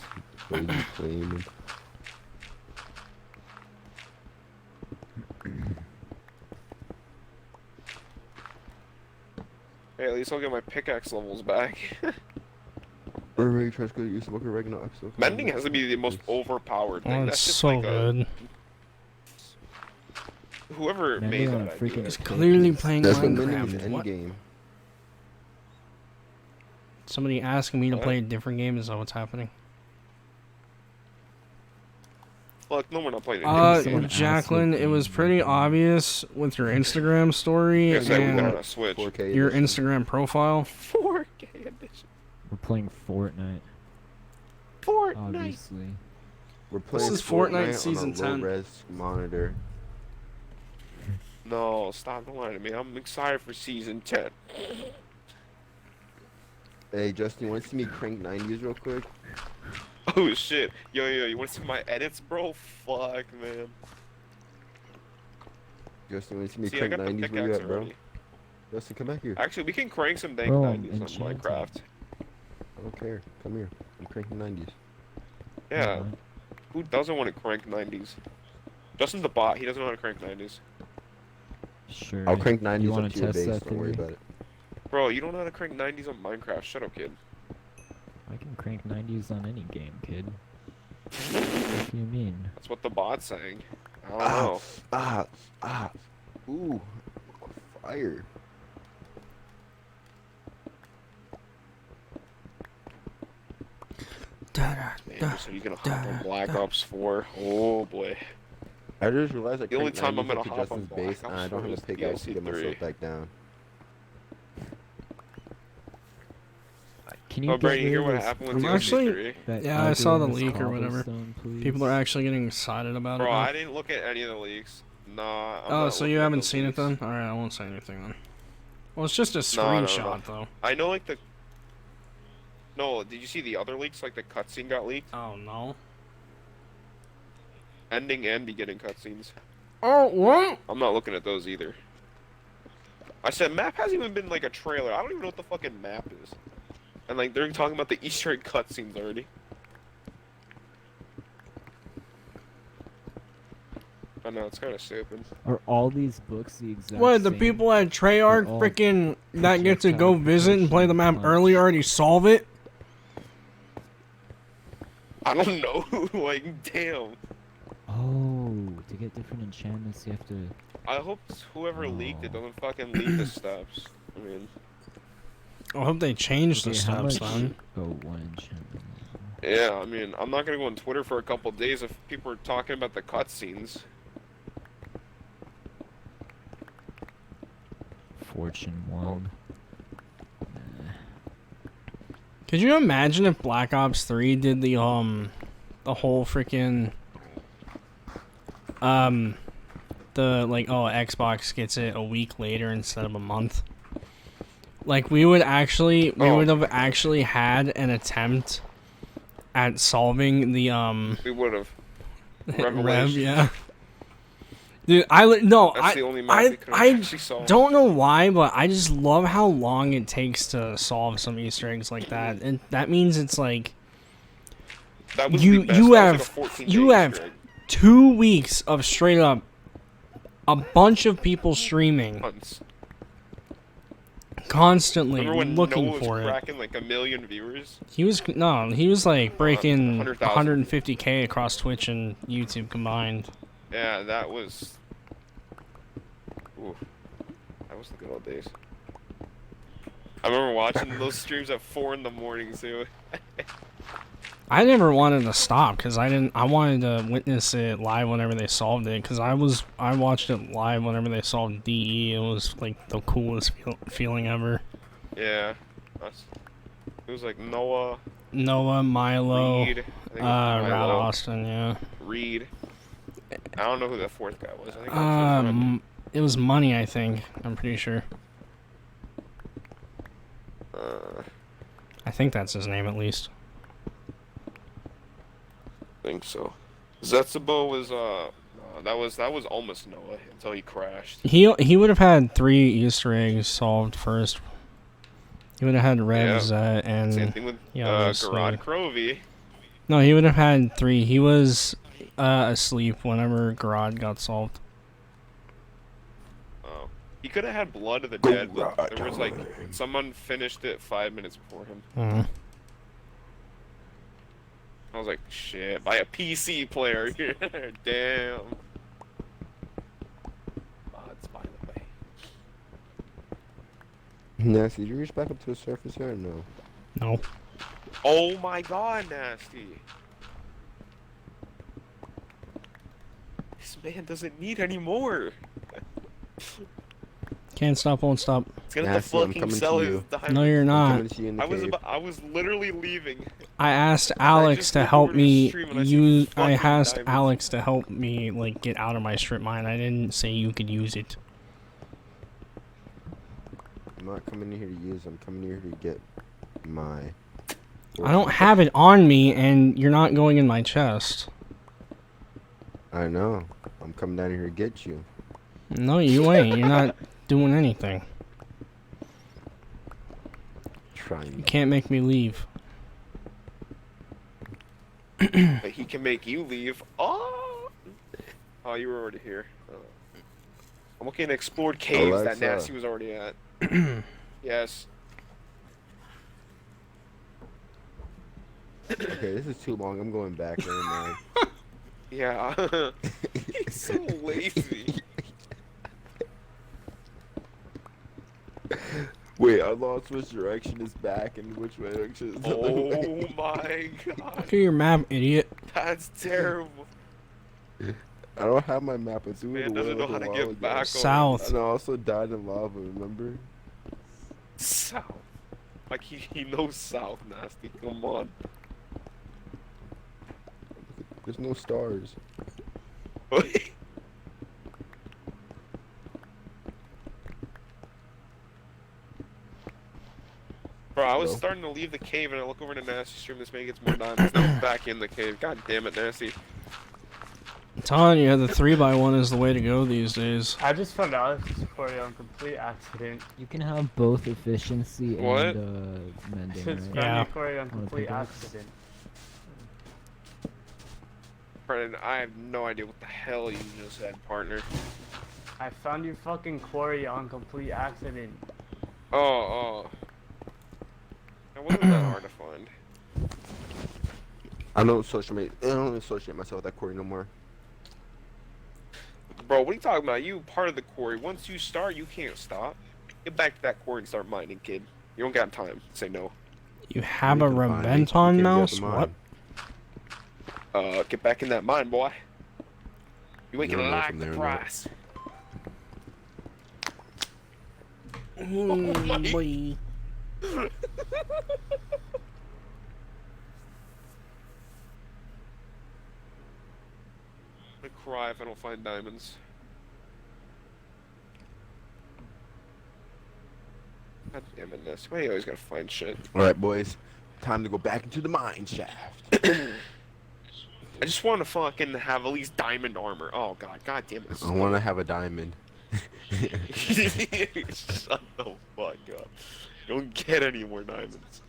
Bogey claiming. Hey, at least I'll get my pickaxe levels back. Alright, try to go use smoker oregano. Mending has to be the most overpowered thing. Oh, That's it's just so like good. whoever Mending made on that freaking idea. He's clearly playing That's what mending is Minecraft. end What? game. Somebody asking me to What? play a different game? Is that what's happening? Look, no, we're not playing it. Someone asked Jacqueline, what it was game pretty you're playing. obvious with your Instagram story Yes, I we got on and a Switch. 4K your edition. Instagram profile. 4K edition. We're playing Fortnite, Fortnite. obviously. We're playing is Fortnite on Season a 10. low-res monitor. No, stop lying to me. I'm excited for season 10. Hey, Justin, you want to see me crank 90s real quick? Oh shit. Yo, you wanna see my edits, bro? Fuck, man. Justin, you want to see me See, I crank got the 90s? Where you pickaxe at, bro? already. Justin, come back here. Actually, we can crank some dank Bro, I'm 90s on enchanted. Minecraft. I don't care. Come here. I'm cranking 90s. Yeah. Alright. Who doesn't want to crank 90s? Justin's the bot. He doesn't know how to crank 90s. Sure. I'll crank 90s you wanna up to your test base. that Don't worry theory? about it. Bro, you don't know how to crank 90s on Minecraft. Shut up, kid. I can crank 90s on any game, kid. What do you mean? That's what the bot's saying. I don't Ah, know. ah. Ooh. Fire. Man, so you're gonna hop on Black Ops 4. Oh boy. I just realized I The only cranked time I'm 90s gonna up to hop on Justin's Black base, and Ops I don't 4 have is a pickaxe to get DLC3. myself back down. Can you Oh, get Brady, you rid hear of what this- happened with I'm DLC actually- 3? that Yeah, I saw the ugly-ass leak or whatever. cobblestone, please? People are actually getting excited about Bro, it. now. I didn't look at any of the leaks. Nah. I'm Oh, not so looking you at haven't those seen leaks. it then? Alright, I won't say anything then. Well, it's just a No, no, screenshot, though. I know, like, the... No, did you see the other leaks? Like, the cutscene got leaked? Oh, no. Ending and beginning cutscenes. Oh, what? I'm not looking at those either. I said map hasn't even been like a trailer. I don't even know what the fucking map is. And like they're talking about the Easter egg cutscenes already. I know, it's kind of stupid. Are all these books the exact What, the same? people at Treyarch all freaking that get to go projectile visit and play the map punch. early already solve it? I don't know. Like, damn. Oh, to get different enchantments, you have to. I hope whoever leaked it Oh. doesn't fucking leak the steps. I mean, I hope they change the Okay, how steps much- then. Oh, one enchantment. yeah, I mean, I'm not gonna go on Twitter for a couple days if people are talking about the cutscenes. Fortune 1. Could you imagine if Black Ops 3 did the whole freaking the like, oh, Xbox gets it a week later instead of a month? Like, we would have actually had an attempt at solving the We would have. Rev, Revelation. yeah. Dude, That's the only map we could have actually solved. don't know why, but I just love how long it takes to solve some Easter eggs like that, and that means it's like That was you- the best. you That was have- like a 14 you day have- Easter egg. 2 weeks of straight up a bunch of people streaming Months. constantly Remember when looking Noah was for it. cracking like 1 million viewers? He was like breaking 100,000. 150K across Twitch and YouTube combined. Yeah, that was. Ooh, that was the good old days. I remember watching those streams at 4 in the morning too. I never wanted to stop because I wanted to witness it live whenever they solved it, because I watched it live whenever they solved DE. It was like the coolest feeling ever. Yeah, it was like Noah, Noah, Milo, Reed, I think it was Rad Milo, Austin, yeah. Reed. I don't know who that fourth guy was. I think that was his friend. It was Money, I think. I'm pretty sure. I think that's his name at least. I think so. Zetsubo was that was almost Noah until he crashed. He would have had 3 Easter eggs solved first. He would have had Rev, Yeah. Zet, and Same thing with yeah, Garrod Crovey. no, he would have had 3. He was asleep whenever Garad got solved. Oh, he could have had Blood of the Dead, but there was like someone finished it 5 minutes before him. Mhm. I was like, shit, by a PC player here. Damn. Mods, by the way. Nasty, did you reach back up to the surface here or no? No. Oh my god, Nasty. This man doesn't need any more. Can't stop, won't stop. He's gonna Nasty, have I'm to fucking coming sell to his you. diamonds. No, you're I'm not. coming to you in the cave. I was literally leaving. I asked I Alex just to looked help over to the me stream and I see use. I fucking asked diamonds. Alex to help me like get out of my strip mine. I didn't say you could use it. I'm not coming in here to use. I'm coming here to get my. I don't have it on me, and you're not going in my chest. I know. I'm coming down here to get you. No, you ain't. You're not doing anything. Try You me. can't make me leave. But he can make you leave. Oh, you were already here. I'm looking at explored caves that Alexa. Nasty was already at. Yes. Okay, this is too long. I'm going back. Never mind. Yeah. He's so lazy. Wait, I lost which direction is back and which direction is Oh my god. Look at your map, idiot. That's terrible. I don't have my map. I threw it Man away doesn't know like how a to while get ago. back on South. And I also died in lava, remember? South. Like he knows South, Nasty. Come on. There's no stars. Bro, I was Hello? starting to leave the cave and I look over to Nasty stream. This man gets more diamonds. Now I'm back in the cave. God damn it, Nasty. I'm telling you, the 3x1 is the way to go these days. I just found out it's Corey on complete accident. You can have both efficiency What? and mending, It's right? Yeah. Corey on Wanna complete pick up? accident. Brennan, I have no idea what the hell you just said, partner. I found your fucking quarry on complete accident. Oh. It wasn't that hard to find. I don't associate myself with that quarry no more. Bro, what are you talking about? You part of the quarry. Once you start, you can't stop. Get back to that quarry and start mining, kid. You don't got time. Say no. You have You a can find me. You Reventon can't get mouse? the What? mine. Get back in that mine, boy. You ain't You don't gonna know like from the there, no. price. Boy. I'm gonna cry if I don't find diamonds. God damn it, this. Why you always gotta find shit? All right, boys. Time to go back into the mine shaft. I just want to fucking have at least diamond armor. Oh god, god damn it. This is I want to have a diamond. Shut the fuck up. You don't get any more diamonds.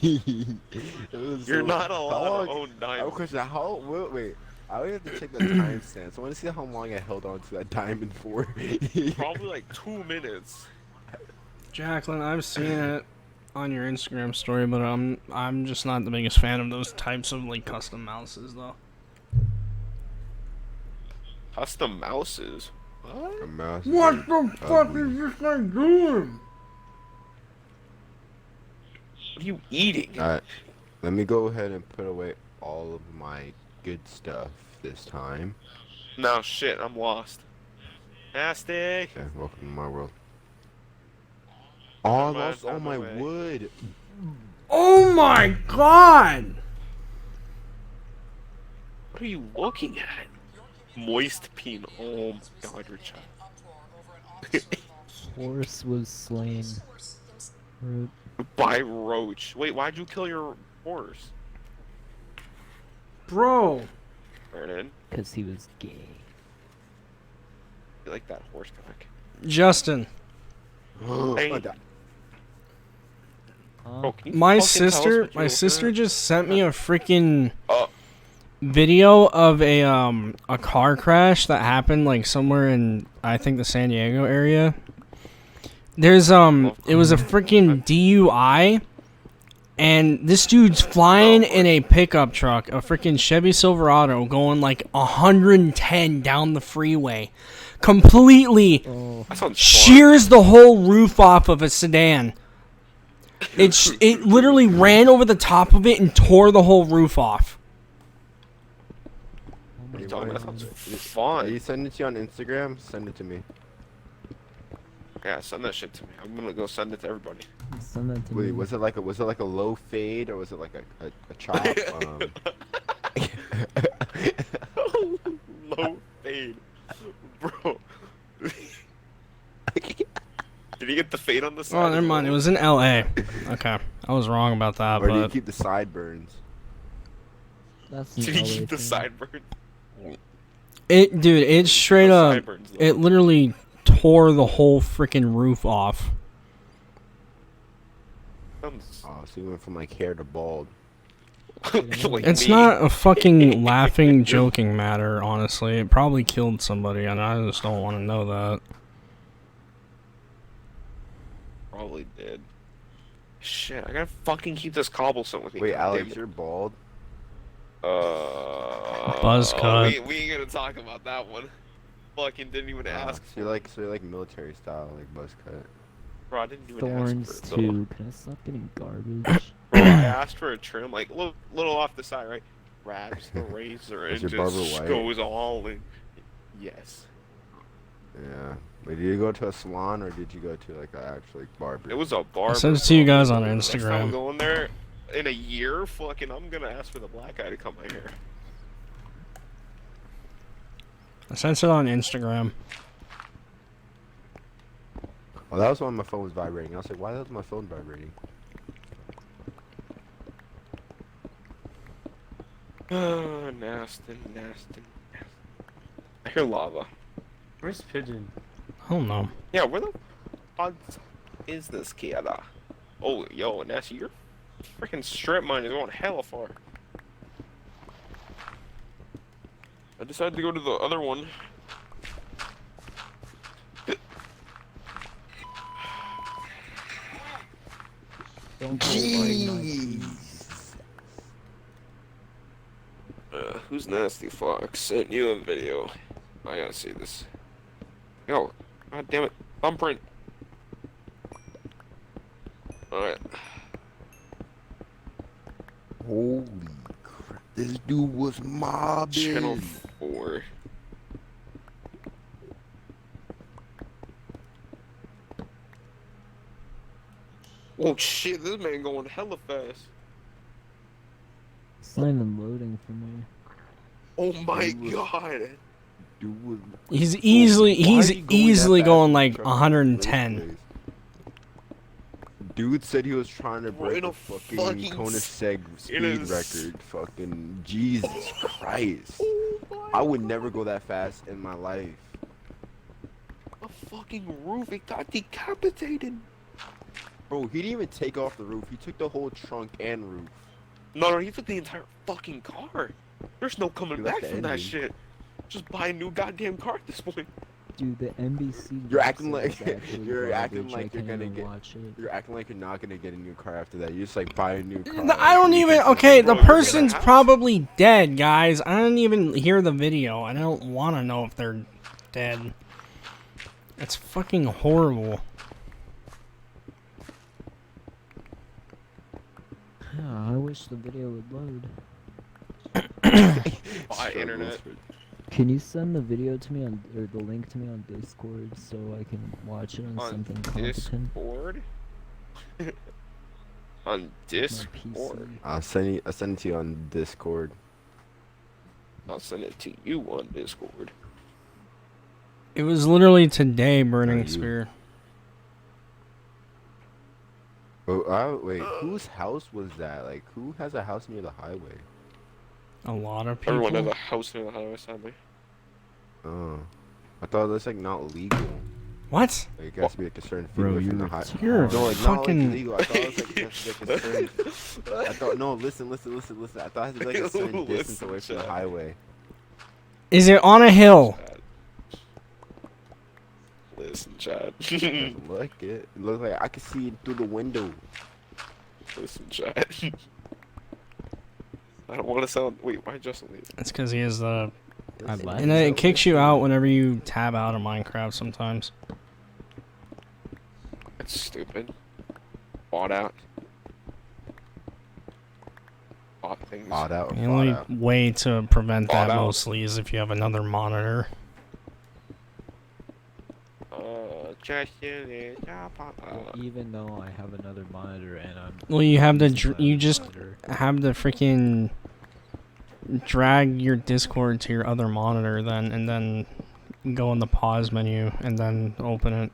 You're not allowed to own I have a diamonds. question. Wait. I would have to check the timestamp. I want to see how long I held on to that diamond for. Probably like 2 minutes. Jacqueline, I've seen it on your Instagram story, but I'm just not the biggest fan of those types of like custom mouses though. Custom mouses. What? A mouse is What like the fuck ugly. is this guy doing? What are you eating? Alright, let me go ahead and put away all of my good stuff this time. No shit, I'm lost. Nasty. Yeah, welcome to my world. Oh, I Never mind, lost all out of my my way. wood. Oh my god! What are you looking at? Moist peen. Oh my god, you're child. Horse was slain. Rip. By roach. Wait, why'd you kill your horse? Bro! Vernon, Cause he was gay. you like that horse cock? Justin, Hey. I died. Bro, can you my fucking tell us sister, what you're my looking sister at? just sent me a freaking Oh. video of a car crash that happened like somewhere in I think the San Diego area. There's it was a freaking DUI and this dude's flying in a pickup truck, a freaking Chevy Silverado going like 110 down the freeway. Completely Oh, That sounds fun. shears the whole roof off of a sedan. It literally ran over the top of it and tore the whole roof off. What are you talking about? That sounds Are fun. you sending it to you on Instagram? Send it to me. Yeah, send that shit to me. I'm gonna go send it to everybody. send that to me. Wait, was it like a low fade or was it like a chop? Low fade. Bro. Did he get the fade on the side? Oh, as never mind. It well? was in LA. Okay. I was wrong about that, Or do you but keep the sideburns? That's Did an he LA keep the thing. sideburn? it straight The up sideburns, though. it literally tore the whole freaking roof off. Sounds Oh, so you went from like hair to bald. like It's me. not a fucking laughing, joking matter, honestly. It probably killed somebody, and I just don't want to know that. Probably did. Shit, I gotta fucking keep this cobblestone with me. Wait, God Alex, damn it. you're bald? Buzz cut. We ain't gonna talk about that one. Fucking didn't even ask. So you're like military style, like buzz cut. Bro, I didn't even Thorns ask for it, too. Can I stop getting garbage? Bro, I asked for a trim, like little off the side, right? Grabs the razor Is and your barber just white? goes all in. Yes. Yeah. Wait, did you go to a salon or did you go to like an actual like barber? It was a barber. sent it to you bro. guys on Next time I'm Instagram. going there in a year, fucking, I'm gonna ask for the black guy to cut my hair. I sent it on Instagram. Oh, that was when my phone was vibrating. I was like, why was my phone vibrating? Oh, nasty, nasty, nasty. I hear lava. Where's Pigeon? I don't know. Yeah, where the odds is this kid? Oh, yo, Nasty, your freaking strip mine is going hella far. I decided to go to the other one. Don't go by my feet. Who's Nasty Fox? Sent you a video. I gotta see this. Yo, god damn it, thumbprint. Alright. Holy crap! This dude was mobbing. Channel 4. Oh shit, this man going hella fast. It's not even loading for me. Oh my Dude was- god. Dude was. He's easily Why are he's you going that easily fast going in like the truck in the first 110. place? Dude said he was trying to Bro, break in a a fucking fucking Koenigsegg in speed a record. Fucking Jesus Christ! Oh my I would never go that fast in my life. A fucking roof, it got decapitated. Bro, he didn't even take off the roof. He took the whole trunk and roof. No, he took the entire fucking car. There's no coming He back left the from that engine. shit. Just buy a new goddamn car at this point. Dude, the NBC. You're acting website is like- actually you're acting garbage. like I you're can't gonna even get- watch it. You're acting like you're not gonna get a new car after that. You just like buy a new car. I don't You even. think Okay, you're the Bro, you're gonna person's have- probably dead, guys. I didn't even hear the video. I don't want to know if they're dead. It's fucking horrible. Yeah, I wish the video would load. Buy internet. Can you send the video to me on, or the link to me on Discord so I can watch it on On something competent? Discord? On My Discord? PC. I'll send it to you on Discord. I'll send it to you on Discord. It was literally today, Burning you- Spear. Oh, wait, whose house was that? Like, who has a house near the highway? A lot of people. Everyone has a house near the highway, sadly. Oh, I thought that's like not legal. What? Like, it has to be like a certain fee Bro, away from you're the highway. You're No, like fucking. not like illegal. I thought it was like, it has to be like a certain. I thought no. Listen. I thought it had to be like a certain distance Listen, away from the Chad. highway. Is it on a hill? Chad. Listen, Chad. Doesn't look it. It looks like I can see it through the window. Listen, Chad. I don't want to sound. Wait, why Justin leave? It's because he has the. Listen, lied. And then it so kicks you listen. out whenever you tab out of Minecraft sometimes. That's stupid. Bought out. Bought things. Bought out. The Bought only out. way to prevent Bought that out. mostly is if you have another monitor. Even though I have another monitor and I'm. Well, you have to. using You that just monitor, have to freaking drag your Discord to your other monitor, then, and then go in the pause menu and then open it.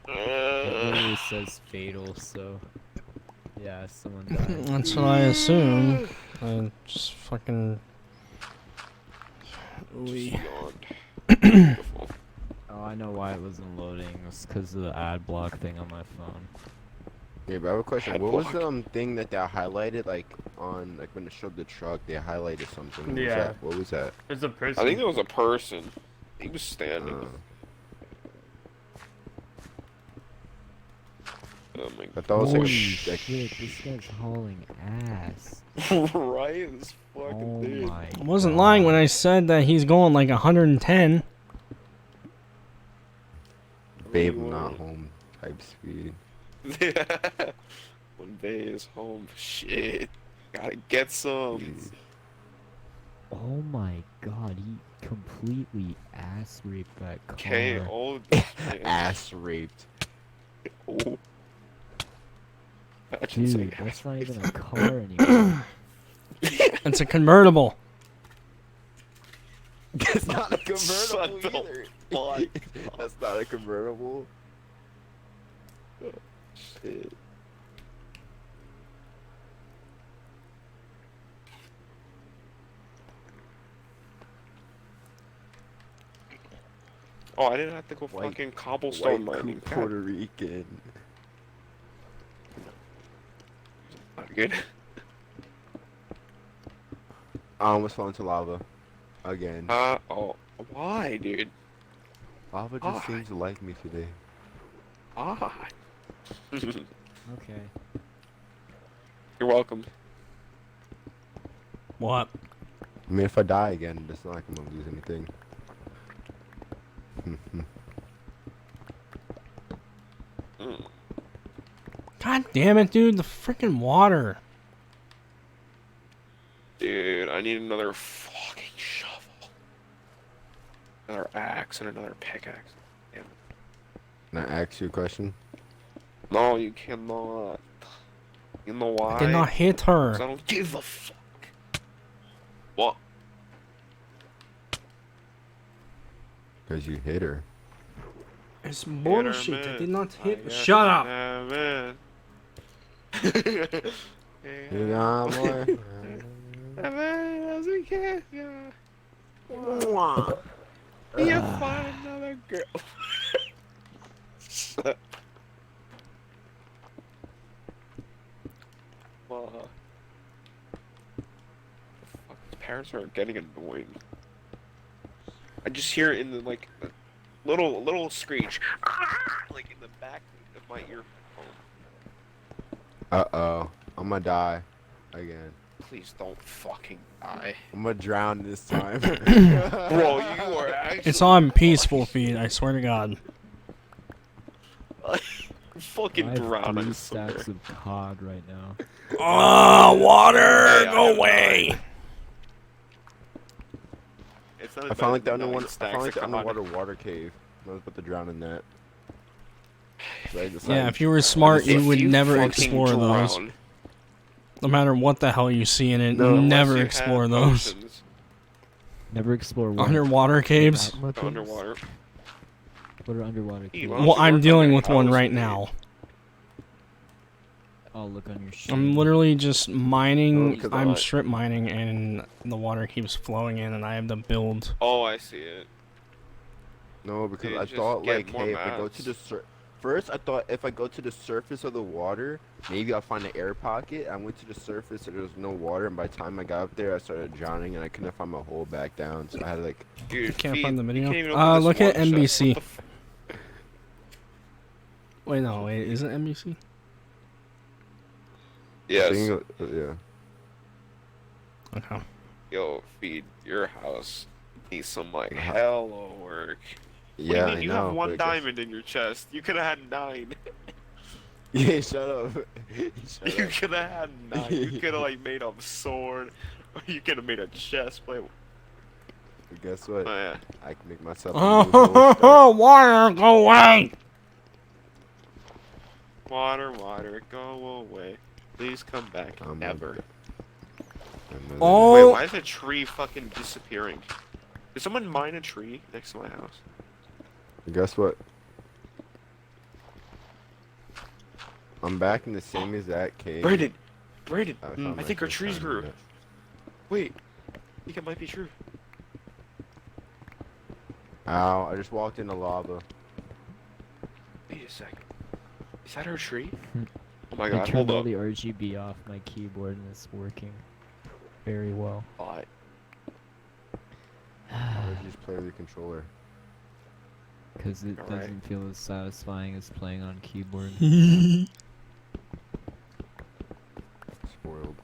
it literally says fatal, so. Yeah, someone died. That's what I assume. I just fucking. Beyond. Beautiful. Oh, I know why it wasn't loading. It's because of the ad block thing on my phone. Yeah, but I have a question. Head What was block. the thing that they highlighted, like on, like when it showed the truck, they highlighted something. What was Yeah. that? What was that? It's a person. I think there was a person. He was standing. Oh my I thought it was Holy like, shit, this guy's hauling ass. god. Right? This Oh fucking dude. my. I wasn't lying when I said that he's going like 110. babe, Really not wanted- home type speed. When Bay is home, shit. Gotta get some. Jeez. Oh my god, he completely ass raped that car. Okay, old Ass raped. Oh. Imagine saying Dude, that's ass not rape. even a car anymore. It's a convertible. That's not a Shut convertible the either. fuck That's not a convertible. Shit. Oh, I didn't have to go White- fucking cobblestone White mining. cool Puerto Rican. Not good. I almost fell into lava. Again. Oh, why, dude? Lava just seems to like me today. Why? Okay. You're welcome. What? I mean, if I die again, it's not like I'm gonna lose anything. God damn it, dude! The freaking water. Dude, I need another fucking shovel. Another axe and another pickaxe. Damn it. Can I ask you a question? No, you cannot. You know why? I did not hit 'Cause I her. don't give a fuck. What? Because you hit her. It's Hit her, bullshit. I man. did not hit. I Shut got up. that, man. You got boy. You find another girl. Well, fuck, his parents are getting annoying. I just hear it in the like a little screech, like in the back of my earphone. Uh-oh. I'm gonna die. Again. Please don't fucking die, I'm gonna drown this time. bro. You are actually It's on peaceful feed. I swear to God. fucking I have drown. 3 I swear. stacks of cod right now. Oh, water! Hey, Go I am away! dying. It's not I as found like bad the as 9 underwater. I stacks found like the of cod. underwater water cave. I was about to drown in that. So I decided- Yeah, if you were smart, If you would never fucking explore those. drown, No matter what the hell you see in it, No, unless never you had explore those. potions Never explore what? Underwater caves. Magma caves? underwater. What are underwater caves? Why don't Well, you I'm work on dealing your with one house, right dude? now. I'll look on your sheet. I'm literally just Oh, mining. because I'm I- strip mining, and the water keeps flowing in, and I have to build. Oh, I see it. No, because Dude, I just thought get like, more hey, if I go to the mats. first I thought if I go to the surface of the water, maybe I'll find an air pocket. I went to the surface and there was no water, and by the time I got up there, I started drowning, and I couldn't find my hole back down. So I had like, Dude, Can't Feed, find the you video. can't even open this Look at one chest. NBC. What the f- Wait, no, wait, is it NBC? Yes. Yeah. Okay. Yo, Feed, your house needs some like Uh-huh. hella work. Yeah, What do you I mean? You know, have one but I guess- diamond in your chest. You could have had 9. Yeah, shut up. Shut You up. could have had 9. You could have like made a sword, or you could have made a chest plate. But guess what? Oh yeah. I can make myself a new gold star. Oh, water, go away! Water, water, go away. Please come back. I'm Never. Oh. Wait, why is a tree fucking disappearing? Did someone mine a tree next to my house? Guess what? I'm back in the same exact cave. Brandon! Brandon! found I think our myself trees down grew. in it. Wait. I think it might be true. Ow, I just walked into lava. Wait a second. Is that our tree? Hmm. Oh my I god, turned hold all up. the RGB off my keyboard and it's working very well. Why? I would just play with the controller. Because it Alright. doesn't feel as satisfying as playing on keyboard. Spoiled.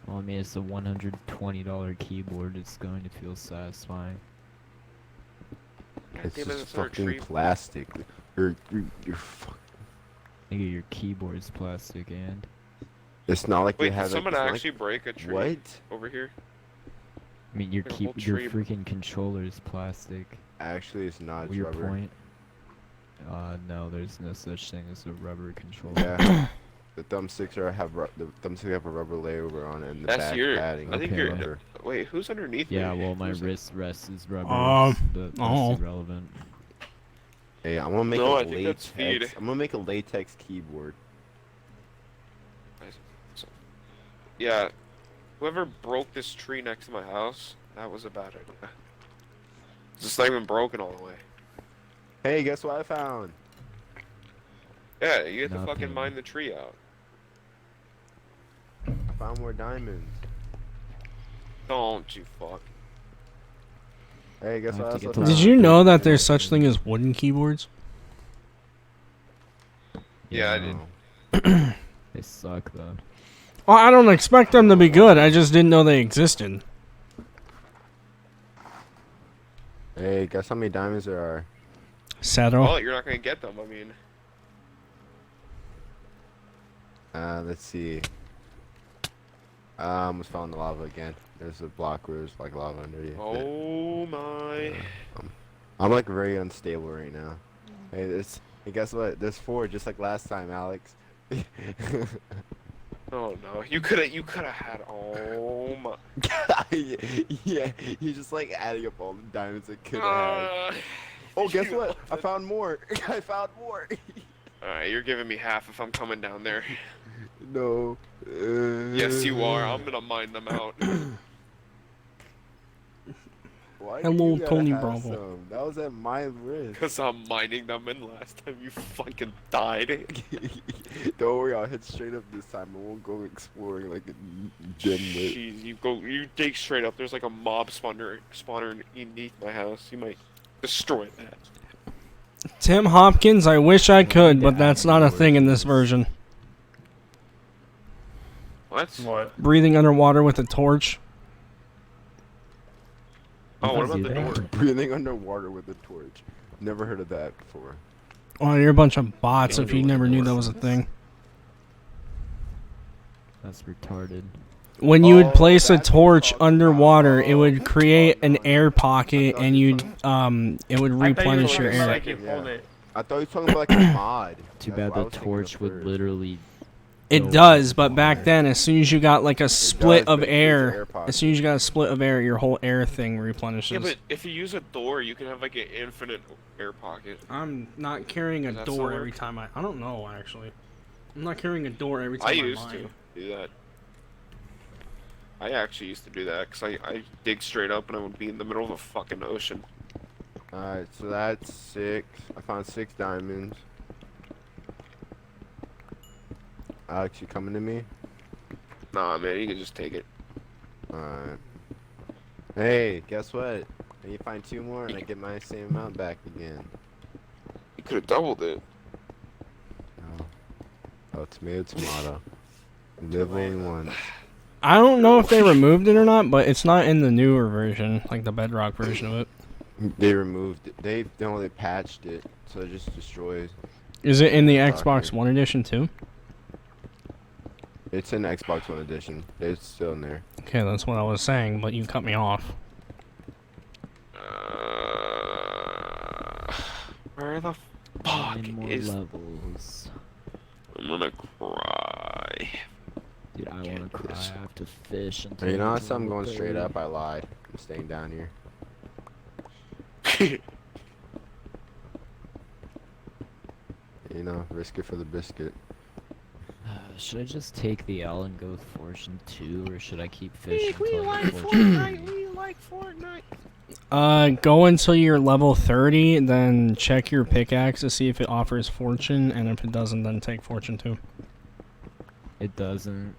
Well, I mean, it's a $120 keyboard. It's going to feel satisfying. God It's damn it, just that's our fucking tree. plastic. You're fuck. Nigga, your keyboard's plastic and It's not like Wait, they did have someone like, actually break a tree what? over here? I mean, your Like a whole your tree. freaking controller is plastic. Actually, it's not. It's Your rubber. point? No, there's no such thing as a rubber controller. Yeah. The thumbsticks have a rubber layer on it, and the That's back your- padding. I think Okay, you're- rubber. Wait, who's underneath Yeah, me? well, my Who's- wrist is rubber, but that's oh. irrelevant. Hey, I'm gonna make No, a I think that's feed. latex. I'm gonna make a latex keyboard. Yeah, whoever broke this tree next to my house, That was a bad idea. It's not even broken all the way. Hey, guess what I found? Yeah, you have to fucking Nothing. mine the tree out. I found more diamonds. Don't you fuck. Hey, guess I have what I to get also to found? Did you know that there's such thing as wooden keyboards? Yeah, I did. Oh. They suck though. Well, I don't expect them to be good. I just didn't know they existed. Hey, guess how many diamonds there are? Settle. Well, you're not gonna get them. I mean, Let's see. I almost found the lava again. There's a block where there's like lava under you. oh my. I'm like very unstable right now. Hey, guess what? There's 4 just like last time, Alex. Oh no, you could have had. Oh my. Yeah, he's just like adding up all the diamonds I could have had. Oh, guess you what? I found more. I found more. Alright, you're giving me half if I'm coming down there. No. Yes, you are. I'm gonna mine them out. Why do Hello, you gotta Tony have Bravo. some? That was at my risk. Because I'm mining them, and last time you fucking died. Don't worry, I'll head straight up this time. I won't go exploring like a dimwit. Jeez, you dig straight up. There's like a mob spawner beneath my house. You might destroy that. Tim Hopkins, I wish I could, but that's not a thing in this version. What? What? Breathing underwater with a torch. Oh, what Does about do the that? door? Breathing underwater with a torch. Never heard of that before. Oh, you're a bunch of bots if you With a never knew door. that was a thing. That's retarded. When you would Oh, place a that's what you're torch talking underwater, about. it would create Oh, an no, air no. pocket I and thought you you'd it would I thought you were replenish talking your about, air. like, you hold it. I thought you were talking about like a mod. Too That's bad what I the was thinking of torch would first. literally. It go does, but underwater. back then, as soon as you got like a split does, of but it creates an air, air pocket. as soon as you got a split of air, your whole air thing Yeah, replenishes. but if you use a door, you can have like an infinite air pocket. I'm not carrying a Does that still door work? every time I don't know actually. I'm not carrying a door every time I I used mine. to do that. I actually used to do that because I dig straight up and I would be in the middle of a fucking ocean. Alright, so that's 6. I found 6 diamonds. Alex, you coming to me? Nah, man, you can just take it. Alright. Hey, guess what? I need to find 2 more and I get my same amount back again. You could have doubled it. Oh, tomato, tomato. Live only once. I don't know if they removed it or not, but it's not in the newer version, like the Bedrock version of it. They removed it. They only patched it, so it just destroys. Is it in the Okay. Xbox One edition too? It's in Xbox One edition. It's still in there. Okay, that's what I was saying, but you cut me off. Where the fuck 9 more is? levels. I'm gonna cry. Dude, I Can't wanna do cry. this. I have to fish until. You know, it's so I'm level going straight 30. up. I lied. I'm staying down here. You know, risk it for the biscuit. Should I just take the L and go with Fortune 2, or should I keep fishing until I get Fortune 3? We like Fortnite. Go until you're level 30, then check your pickaxe to see if it offers fortune, and if it doesn't, then take fortune 2. It doesn't.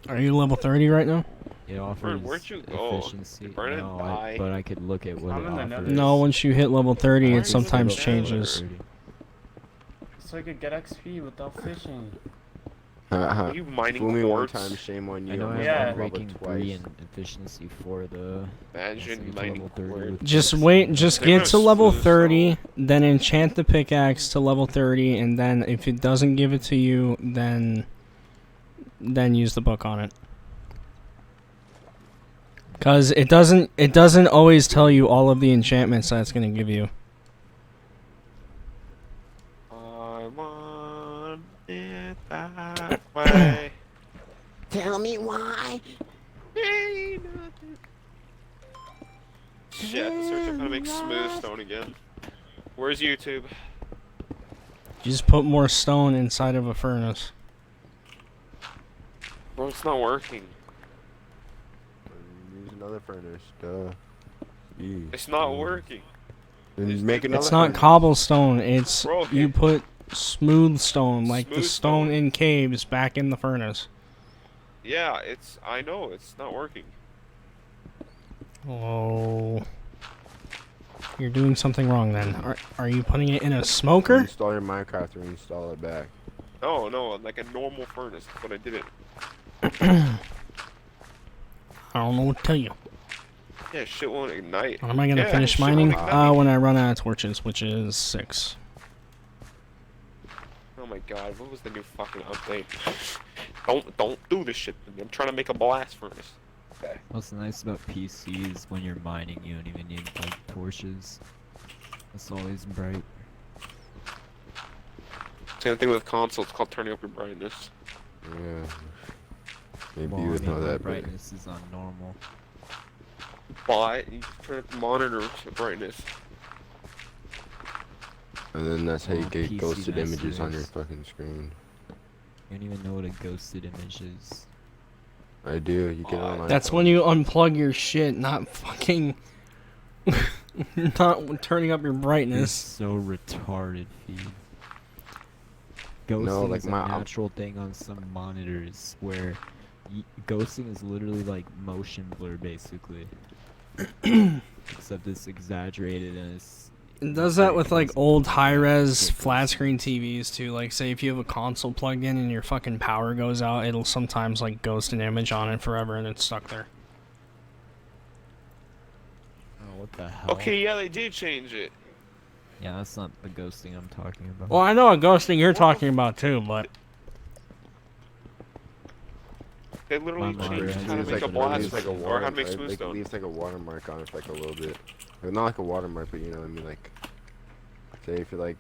Are you level 30 right now? It offers where'd you go? efficiency. Burn it, No, die. but I could look at what I'm it in the offers. nether. No, once you hit level 30, Why it is it sometimes so changes. So I could get XP without fishing. Are you mining Fool me one quartz? time, shame on you. I know I'm I Yeah. have level ranking 3 twice. and efficiency 4 though. Imagine That's mining level 30 quartz. with Just this. wait, just They're get gonna to level smooth 30, then enchant the pickaxe to level 30, and then if it doesn't give it to you, then use the book on it. Cause it doesn't always tell you all of the enchantments that it's gonna give you. I want it that way. Tell me why. Ain't nothing. Shit, the search up how to make smooth stone again. Where's YouTube? Just put more stone inside of a furnace. Bro, it's not working. I'm using another furnace. Duh. Yee. It's not working. Then make another It's not furnace. cobblestone. It's Bro, you put smooth stone, like the Smooth stone stone. in caves, back in the furnace. Yeah, I know, it's not working. Oh, you're doing something wrong then. Are you putting it in a You smoker? install your Minecraft and install it back. No, like a normal furnace, but I did it. I don't know what to tell you. Yeah, shit won't ignite. When am I gonna Yeah, finish shit mining? won't ignite. When I run out of torches, which is 6. Oh my god, what was the new fucking update? Don't do this shit. I'm trying to make a blast furnace. Okay. What's nice about PCs when you're mining, you don't even need like torches. It's always bright. Same thing with consoles, it's called turning up your brightness. Yeah. Maybe Well, you I would mean, know my that, but brightness is on normal. But you just turn up the monitor to brightness. and then that's how you Well, get PC ghosted images on your masters. fucking screen. You don't even know what a ghosted image is. I do. You get it on That's iPhone. when you unplug your shit, not fucking. not turning up your You're brightness. so retarded, feed. Ghosting like is a my- natural thing on some monitors where ghosting is literally like motion blur, basically. Except it's exaggerated and it's. It does that with like possible. old high-res Yeah, flat screen TVs too. Like, say if you have a console plugged in and your fucking power goes out, it'll sometimes like ghost an image on it forever and it's stuck there. Oh, what the hell? Okay, yeah, they did change it. Yeah, that's not the ghosting I'm talking about. Well, I know what ghosting you're talking about too, but They literally My changed monitor how to has make a like- blast leaves like a or how to make it smoothstone. leaves like a watermark on it for like a little bit. Like, not like a watermark, but you know what I mean. Like, say if you like,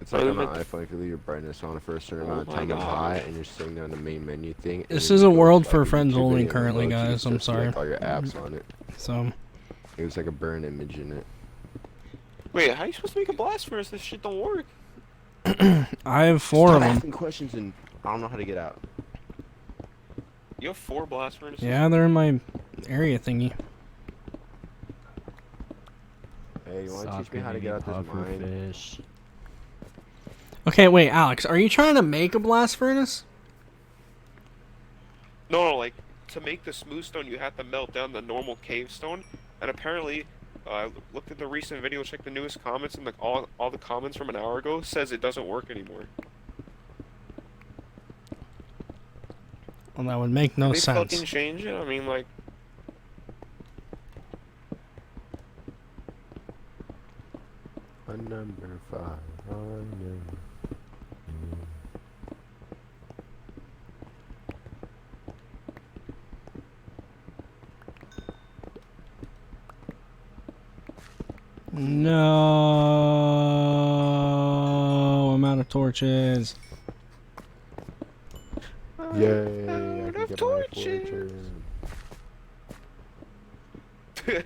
it's like Oh, on an but- iPhone. If you leave your brightness on for a certain Oh amount of my time on God. high, and you're sitting there on the main menu thing. and This then is you a go to, world like, for a friends YouTube only video and currently, emoji, you guys. I'm just see, like, sorry. all your apps on it. so It was like a burn image in it. Wait, how are you supposed to make a blast furnace? This shit don't work. I have 4 Stop of them. asking questions and I don't know how to get out. You have 4 blast furnaces? Yeah, they're in my area thingy. Hey, you want to Stop teach me how to giving get me out this puffer mine? fish. Okay, wait, Alex, are you trying to make a blast furnace? No, like, to make the smooth stone, you have to melt down the normal cave stone. And apparently, I looked at the recent video, checked the newest comments, and like all the comments from an hour ago says it doesn't work anymore. Well, that would make no they sense. fucking change it? I mean, like, A number 5 on you. No, I'm out of torches. Yay, I can get my torches. fortune. okay,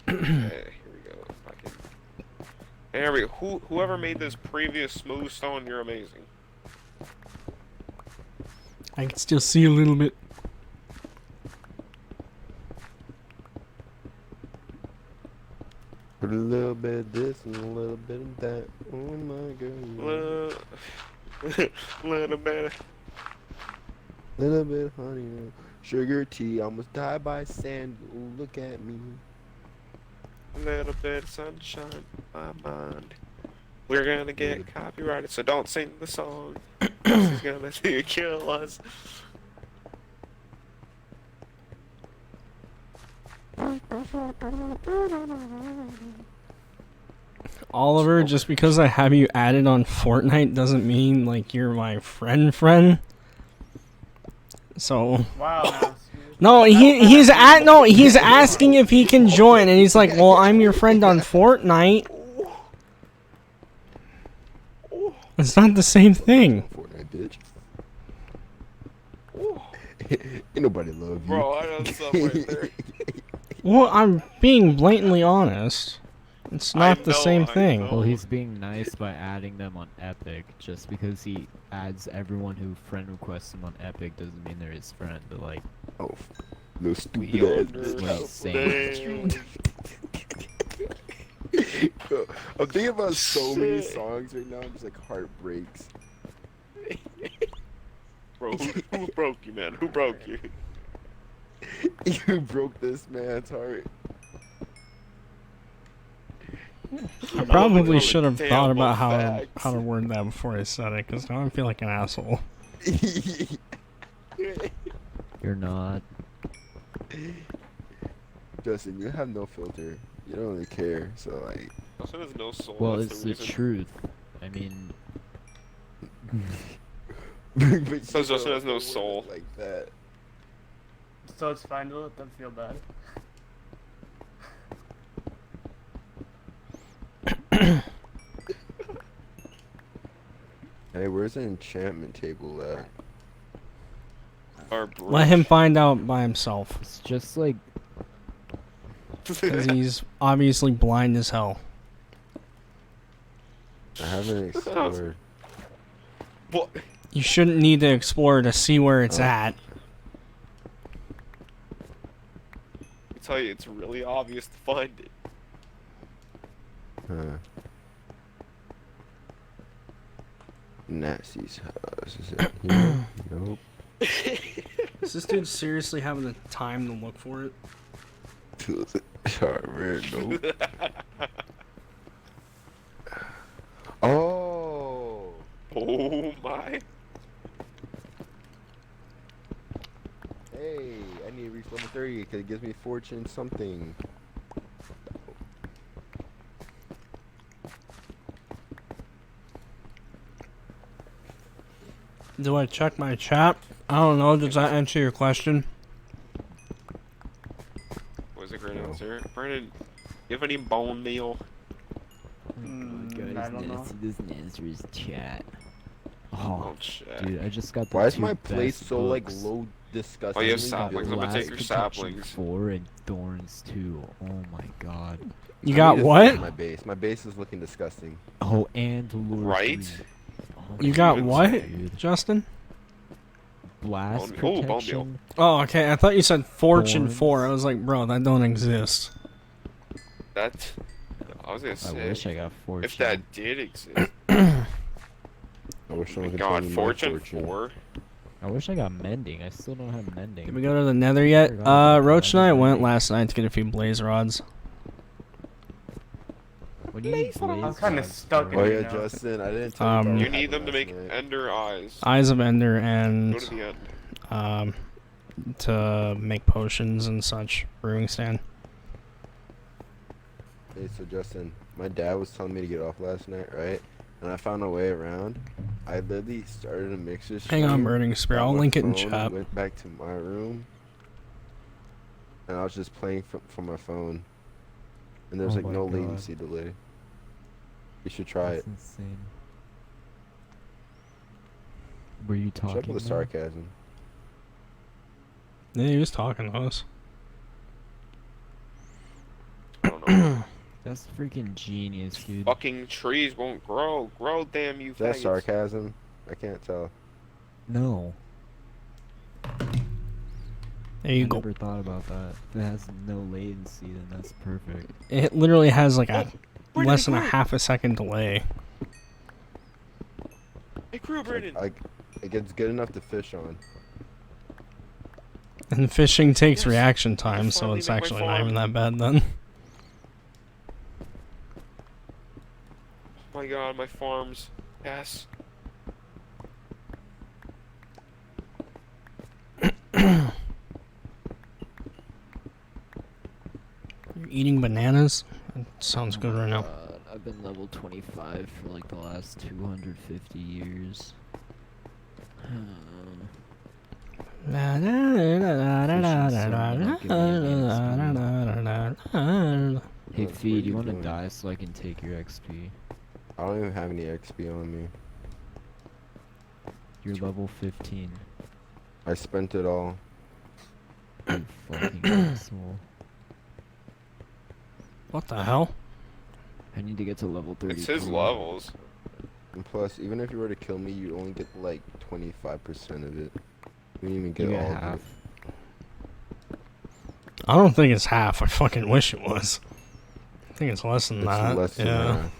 here we go. Fucking. There we go. Whoever made this previous smooth stone, you're amazing. I can still see a little bit. Put a little bit of this and a little bit of that. Oh my god. Little bit. Little bit of honey, sugar tea. Almost died by sand. Look at me. Little bit of sunshine in my mind. We're gonna get copyrighted, so don't sing the song. This is gonna kill us. Oliver, just because I have you added on Fortnite doesn't mean like you're my friend. So Wow, man. no, he's asking if he can join, and he's like, well, I'm your friend on Fortnite. It's not the same thing. Fortnite, bitch. Ain't nobody love you. Bro, I know something right there. Well, I'm being blatantly honest. It's not the same I thing. know. Well, he's being nice by adding them on Epic. Just because he adds everyone who friend requests him on Epic doesn't mean they're his friend. But like, Oh, no We stupid ass under bitch. what he's saying. Bro, I'm thinking about so many Shit. songs right now. I'm just like heart breaks. Bro, who broke you, man? Who broke you? You broke this man's heart. I probably Damn, should have thought about facts. how to word that before I said it, because now I feel like an asshole. You're not. Justin, you have no filter. You don't really care. So like, Justin has no soul. Well, that's it's the the reason. truth. I mean, but you Because Justin don't has no word it soul. like that. So it's fine to let them feel bad. Hey, where's the enchantment table at? Our Let him find out by himself, it's just like because he's obviously blind as hell. I haven't explored. What? You shouldn't need to explore to see where it's Oh. at. I tell you, it's really obvious to find it. Huh. Nasty's house. Is it here? Nope. Is this dude seriously having the time to look for it? Sorry, nope. Oh. Oh my. Hey, I need to reach level 30 because it gives me fortune something. Do I check my chat? I don't know. Does that answer your question? Was a great No. answer. Brandon, you have any bone meal? I don't know. doesn't answer his chat. Oh, Oh, shit. dude, I just got the Why is two my place best so like books. low disgusting? Oh, you have saplings. I'm gonna take your Blast Protection saplings. 4 and Thorns 2. Oh my god. You got what? My base. My base is looking disgusting. Oh, and Lure Right? 3. Oh You my got God, what, dude. Justin? Blast Bone- oh, bone meal. Protection. Oh, okay. I thought you said Fortune Thorns. 4. I was like, bro, that don't exist. That. I was gonna I say. wish I got Fortune. If that did exist. I wish Oh someone my could tell god, me my Fortune 4? I wish I got Mending. I still don't have Mending. Did we go to the Nether yet? Forgot about Roach and I that. went last night to get a few blaze rods. What do you need I'm blaze kinda rods stuck for? Oh in yeah, it now. Justin, I didn't tell you. about Um, what You happened need them to last make night. ender eyes. Eyes of Ender and Go to the end. to make potions and such. Brewing stand. Hey, so Justin, my dad was telling me to get off last night, right? And I found a way around. I literally started a mixer. Hang on, stream, Burning Spear. got I'll my link it in phone, chat. Went back to my room, and I was just playing from my phone. And there's Oh like my no God. latency delay. You should try That's it. insane. Were you Shut up talking? with the now? sarcasm. Yeah, he was talking to us. I don't know. That's freaking genius, dude. Fucking trees won't grow. Grow, damn you Is that faggots. sarcasm? I can't tell. No. There you I go. never thought about that. If it has no latency, then that's perfect. It literally has like a Where did less it than a go? half a second delay. Hey, crew, Brandon. It gets good enough to fish on. And fishing takes Yes, reaction time, so finally it's make my actually not even farm. that bad then. Oh my god, my farms. Yes. You're eating bananas? That sounds good right now. I've been level 25 for like the last 250 years. Hey, What Feed, you you wanna doing? die so I can take your XP? I don't even have any XP on me. You're level 15. I spent it all. You fucking asshole. What the hell? I need to get to level 30. It's his levels. And plus, even if you were to kill me, you only get like 25% of it. You didn't even get You all get of half. it. I don't think it's half. I fucking wish it was. I think it's less than It's that. less than yeah. half.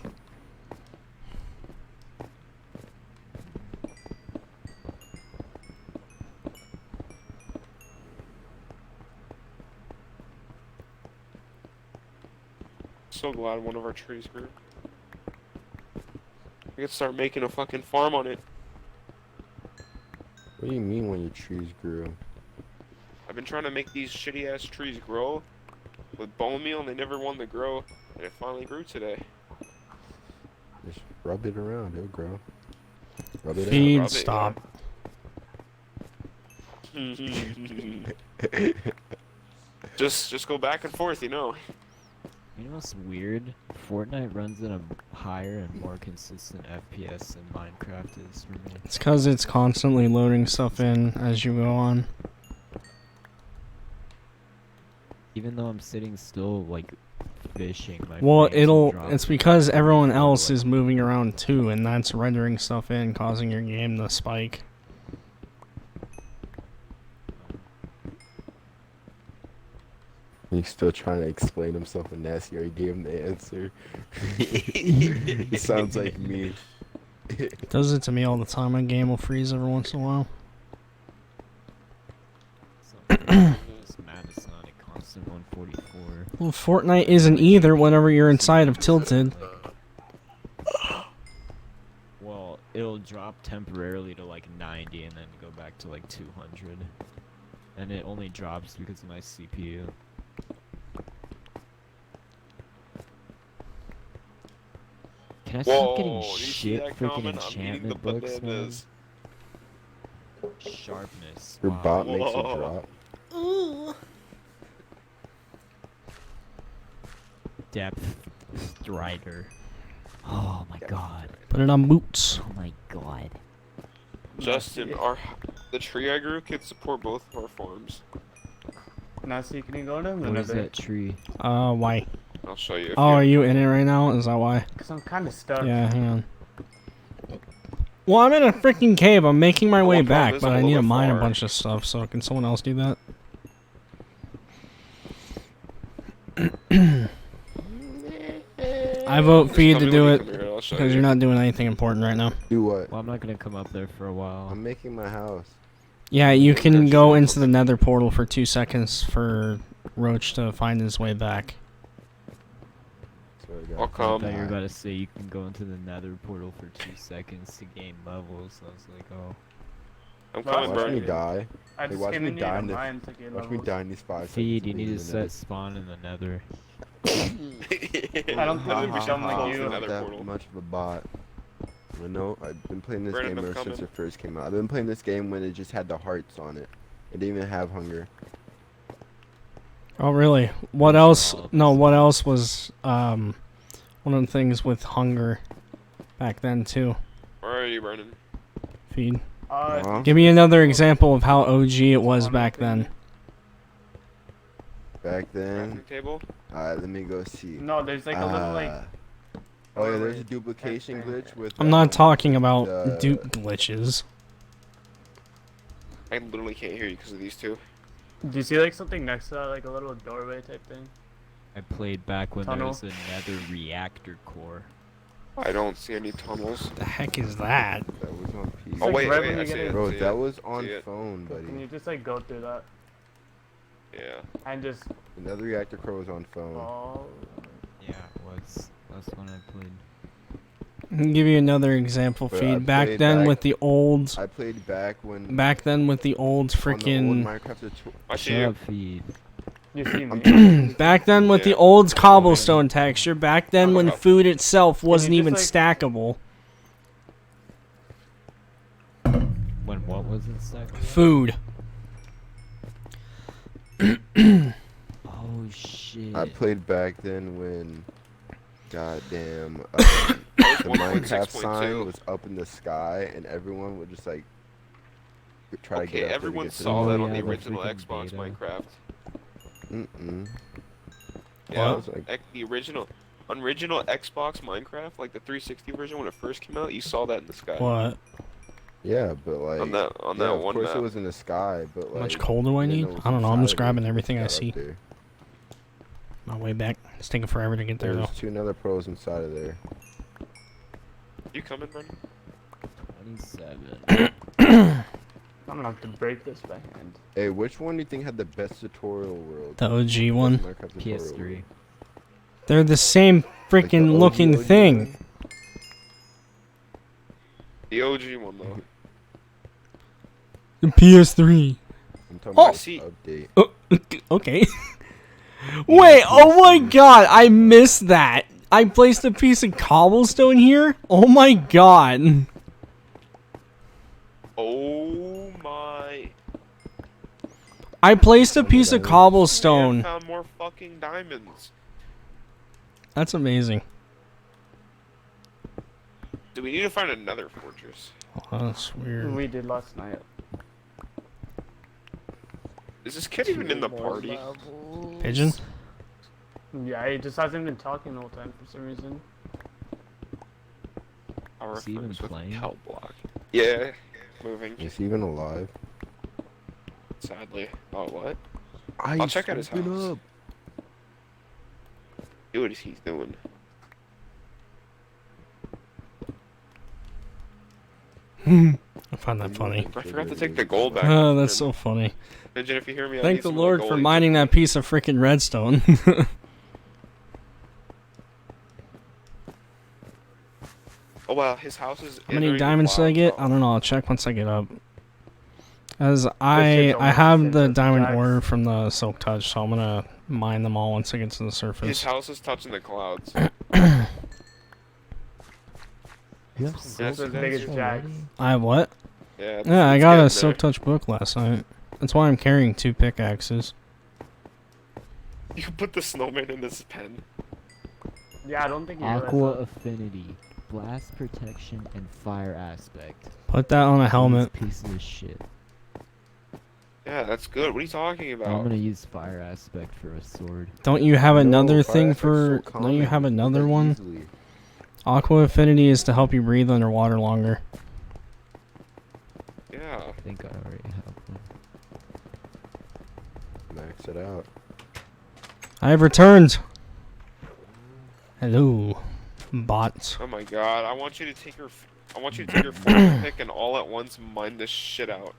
So glad one of our trees grew. We could start making a fucking farm on it. What do you mean when your trees grew? I've been trying to make these shitty ass trees grow with bone meal and they never wanted to grow. And it finally grew today. Just rub it around, it'll grow. Rub it Feed, Rub it, stop. just go back and forth, you know. You know what's weird? Fortnite runs at a higher and more consistent FPS than Minecraft is for me. It's because it's constantly loading stuff in as you go on. Even though I'm sitting still, like, fishing, my Well, frames will it's drop because everyone before, else like- is moving around too, and that's rendering stuff in, causing your game to spike. He's still trying to explain himself, and Nasty already gave him the answer. It sounds like me. It does it to me all the time. My game will freeze every once in a while. It's mad it's not a constant 144. Well, Fortnite isn't either whenever you're inside of Tilted. Well, it'll drop temporarily to like 90 and then go back to like 200. And it only drops because of my CPU. Can I stop getting Whoa, do you see shit that freaking comment? I'm eating the enchantment books, man? bananas. Sharpness. Your wow. bot makes it Whoa. drop. Depth Strider. Oh my god. Put it on boots. Oh my god. Justin, the tree I grew can support both of our farms. Now, see, can you go to What is Nether? that tree? Why? I'll show you. If Oh, are you in it right now? Is that why? Because I'm kind of stuck. Yeah, hang on. Well, I'm in a freaking cave. I'm making my way one problem back, is but I'm a I need little to bit mine a far. bunch of stuff, so can someone else do that? I vote for you to do it because you're not doing anything important right now. Do what? Well, I'm not gonna come up there for a while. I'm making my house. Yeah, you can go into the nether portal for 2 seconds for Roach to find his way back. Swear to God. I'll I come. thought you were about to say you can go into the nether portal for 2 seconds to gain levels. I was like, oh. I'm Well, coming, Watch me Bernie. die. I just watch came me in die here in to the- mine to get Watch me levels. die in these 5 Feed, seconds. you and need to leave the set nether. spawn in the nether. I don't think Another we've done like I'm you. not Nether that portal. much of a bot. You know, I've been playing this Brandon, game I'm ever since coming. it first came out. I've been playing this game when it just had the hearts on it. It didn't even have hunger. Oh, really? What else? No, what else was one of the things with hunger back then too? Where are you, Brennan? Feed. Huh? Give me another example of how OG it was back then. Back then, Crafting table? let me go see. No, there's like a little like. Oh yeah, there's a doorway duplication type thing. glitch with. I'm not talking about the- dupe glitches. I literally can't hear you because of these two. Do you see like something next to that, like a little doorway type thing? I played back when there Tunnel. was a nether reactor core. I don't see any tunnels. The heck is that? That was on PC. Oh like wait, right wait, when I you see get it. in. Bro, see that it. was on See it. phone, Can you buddy. just like go through that Yeah. and just Another reactor core was on phone. oh Yeah, it was. That's when I played. I can give you another example. But I Feed. Back played then back- with the old. I played back when. Back then with the old on the old freaking. Minecraft I see Shut you. up, Feed. you see me. Back then with the Yeah. old cobblestone texture. Back then when Uh-huh. food itself wasn't just, even like- stackable. When what was it second? Food. Oh shit. I played back then when. Goddamn. That The was Minecraft sign 1.6.2. was up in the sky, and everyone would just like try to Okay, get up there to everyone get to saw Oh, that on yeah, the the original freaking Xbox beta. Minecraft. Mm-mm. Yeah, What? the original. original Xbox Minecraft, like the 360 version when it first came out, you saw that in the sky. What? Yeah, but like On that yeah, of one course map. it was in the sky, but How like much coal do I didn't need? know it was I don't know. I'm inside just of it grabbing when everything I got up see. there. My way back. It's taking forever to get there though. There's two nether pros inside of there. You coming, Brendan? 27. I'm gonna have to break this by hand. Hey, which one do you think had the best tutorial world? The OG one. Minecraft tutorial PS3. world? They're the same Like the freaking OG looking thing. one? The OG one though. The PS3. I'm talking Oh. about See- the update. Oh, okay. Wait, oh my god, I missed that. I placed a piece of cobblestone here? Oh my god. Oh my. I placed a piece of diamonds. We cobblestone. found more fucking diamonds. That's amazing. Do we need to find another fortress? Oh, that's weird. We did last night. Is this kid even in the party? Pigeon? Yeah, he just hasn't been talking the whole time for some reason. Our Is he even friends with playing? Hell block. Yeah, moving. Is he even alive? Sadly. Oh, what? I I'll check out his open house. up. See what he's doing. I find that funny. I forgot to take the gold back. Oh, that's so funny. Pigeon, if you hear me, I Thank need the some of the Lord gold for you mining took. that piece of freaking redstone. Oh wow, his house is. How many diamonds did I get? I don't know. I'll check once I get up. As shit's I almost have the the same as diamond Jack's. ore from the silk touch, so I'm gonna mine them all once I get to the His surface. house is touching the clouds. You have That's silk as big as touch Jack's. already? I have what? Yeah. Yeah, I it's got a getting silk there. touch book last night. That's why I'm carrying 2 pickaxes. You can put the snowman in this pen. Yeah, I don't think you realized Aqua that. affinity, blast protection, and fire aspect. Put that on a helmet. These pieces of shit. Yeah, that's good. What are you talking I'm about? gonna use fire aspect for a sword. Don't you have No, another fire thing aspect's for? so Don't common, you have do that another one? easily. Aqua affinity is to help you breathe underwater longer. Yeah. I think I already have one. Max it out. I have returned. Hello, bots. Oh my god, I want you to take your. I want you to take your fortune pick and all at once mine this shit out.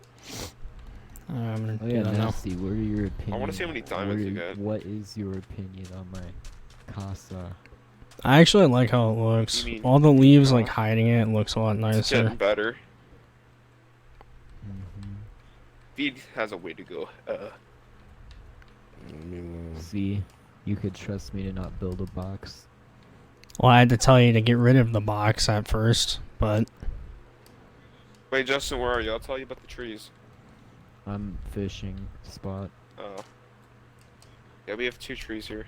I'm gonna Oh do yeah, that now. Nasty, what are your opinions? I wanna see how many diamonds you get. What is your opinion on my casa? I actually like how it looks. You mean- All the leaves like hiding it looks a lot It's getting nicer. better. Mm-hmm. Feed has a way to go. Let me, See, you could trust me to not build a box. Well, I had to tell you to get rid of the box at first, but Wait, Justin, where are you? I'll tell you about the trees. I'm fishing spot. Yeah, we have 2 trees here.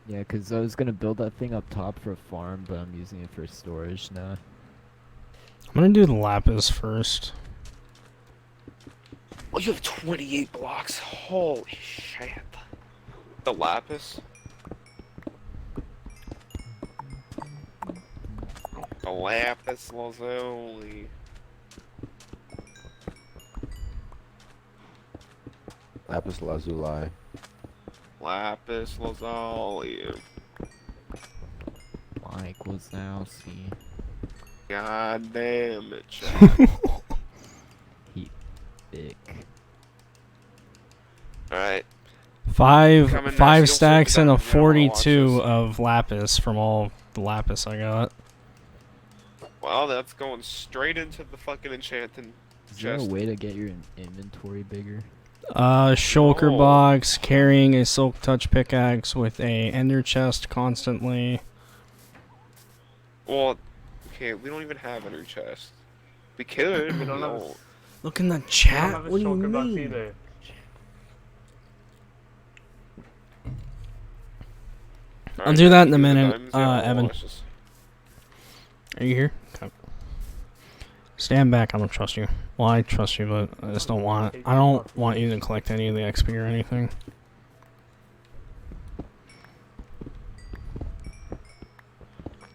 Yeah, 'cause I was gonna build that thing up top for a farm, but I'm using it for storage now. I'm gonna do the lapis first. Oh, you have 28 blocks. Holy shit. The lapis. The lapis lazuli. Lapis lazuli. Lapis lazuli. Mike Wazowski. God damn it, Chad. Heat thick. Alright. Five Coming next, five you'll stacks see and a that, you know, I'll watch 42 this. of lapis from all the lapis I got. Well, that's going straight into the fucking enchanting Is there a chest. way to get your inventory bigger? Shulker Oh. box, carrying a silk touch pickaxe with a ender chest constantly. Well, okay, we don't even have ender chest. We could, We but don't we have a don't. Look in the I don't chat. have a What do you shulker box mean? either. I'll do that in a do the minute, diamonds? Yeah, I'll Evan. watch this. Are you here? Okay. Stand back. I don't trust you. Well, I trust you, but I just don't want it. I don't want you to collect any of the XP or anything.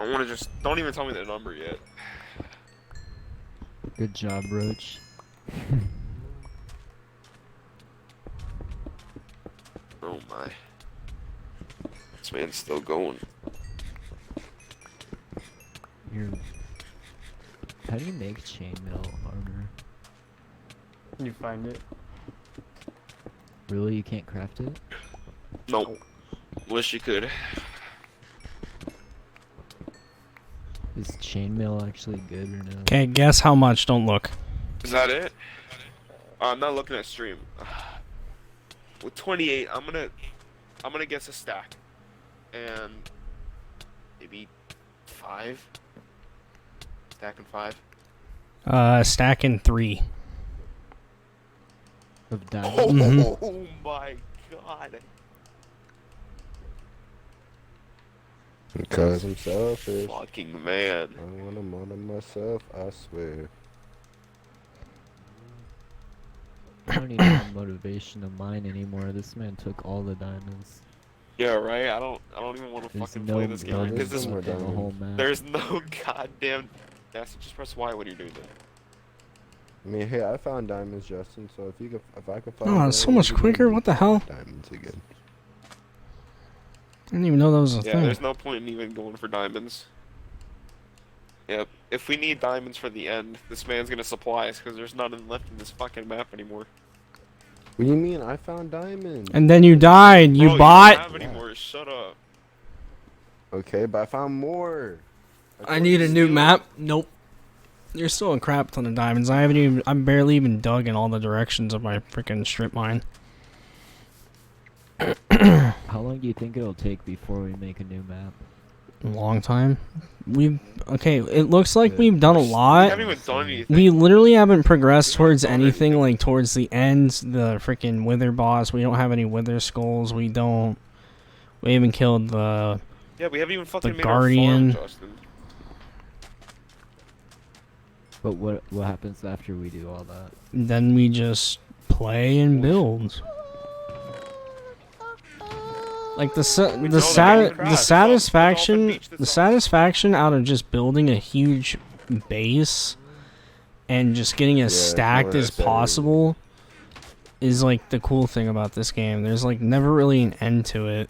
I want to just don't even tell me the number yet. Good job, Roach. Oh my. This man's still going. How do you make chainmail armor? You find it. Really, you can't craft it? Nope. Wish you could. Is chainmail actually good or no? Okay, guess how much? Don't look. Is that it? I'm not looking at stream. With 28, I'm gonna guess a stack, and maybe 5. Stack and 5. Stacking 3. Of diamonds? Mhm. Oh my god. Because I'm selfish. Fucking man. I want to murder myself, I swear. I don't need no motivation of mine anymore. This man took all the diamonds. Yeah, right. I don't even want to There's fucking no play this game because there's this no in the whole map. there's no goddamn. Nasty, just press Y when you're doing that. I mean, hey, I found diamonds, Justin. So if I could find. Oh, it's so diamonds much again, quicker. we What the can hell? find Diamonds again. I didn't even know that was a Yeah, thing. there's no point in even going for diamonds. Yep. If we need diamonds for the end, this man's gonna supply us because there's none left in this fucking map anymore. What do you mean? I found diamonds. And then you died. You Bro, bought. You don't have anymore. Shut up. Okay, but I found more. I need a new Steal. map. Nope. You're still a crap ton of diamonds. I'm barely even dug in all the directions of my freaking strip mine. How long do you think it'll take before we make a new map? A long time. Okay, it looks like we've done a We lot. haven't even done anything. We literally haven't progressed We haven't towards done anything anything. like towards the end. The freaking wither boss. We don't have any wither skulls. We haven't killed the. Yeah, we haven't even fucking made Guardian. our farm, Justin. But what happens after we do all that? Then we just play and build. Like We know that we can craft. the It's satisfaction all beach the that's satisfaction out of just building a huge base and just getting as Yeah, stacked no, as that's better. possible is like the cool thing about this game. There's like never really an end to it.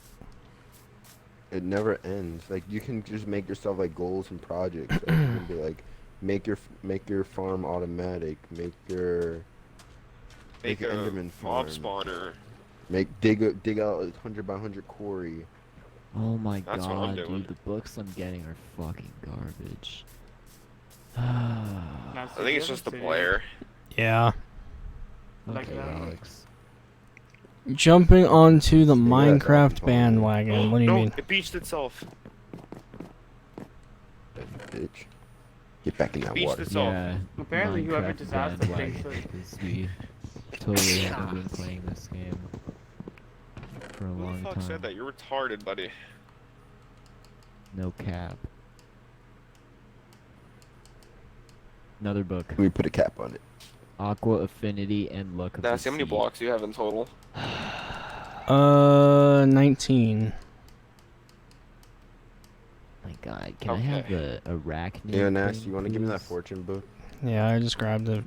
It never ends. Like you can just make yourself like goals and projects. Like, you can be like, make your farm automatic. Make your Make an a Enderman mob farm. spawner. dig out a 100 by 100 quarry. Oh my That's what I'm god, doing. dude, the books I'm getting are fucking garbage. I think it's just the player. Yeah. Like Okay, that. Alex. Jumping onto the Yeah, Minecraft that's fine. bandwagon. What do you No, mean? it beached itself. Bitch. Get back in that Beached water. itself. Yeah. Apparently whoever Minecraft just asked the bandwagon, thing said- because we totally haven't been playing this game for a Who long the fuck time. said that? You're retarded, buddy. No cap. Another book. Let me put a cap on it. Aqua Affinity and Luck of the Nasty, how many Sea. blocks do you have in total? 19. My god, can I have Okay. the arachnid? Yeah, Nasty, thing, you want to give me that please? fortune book? Yeah, I just grabbed it.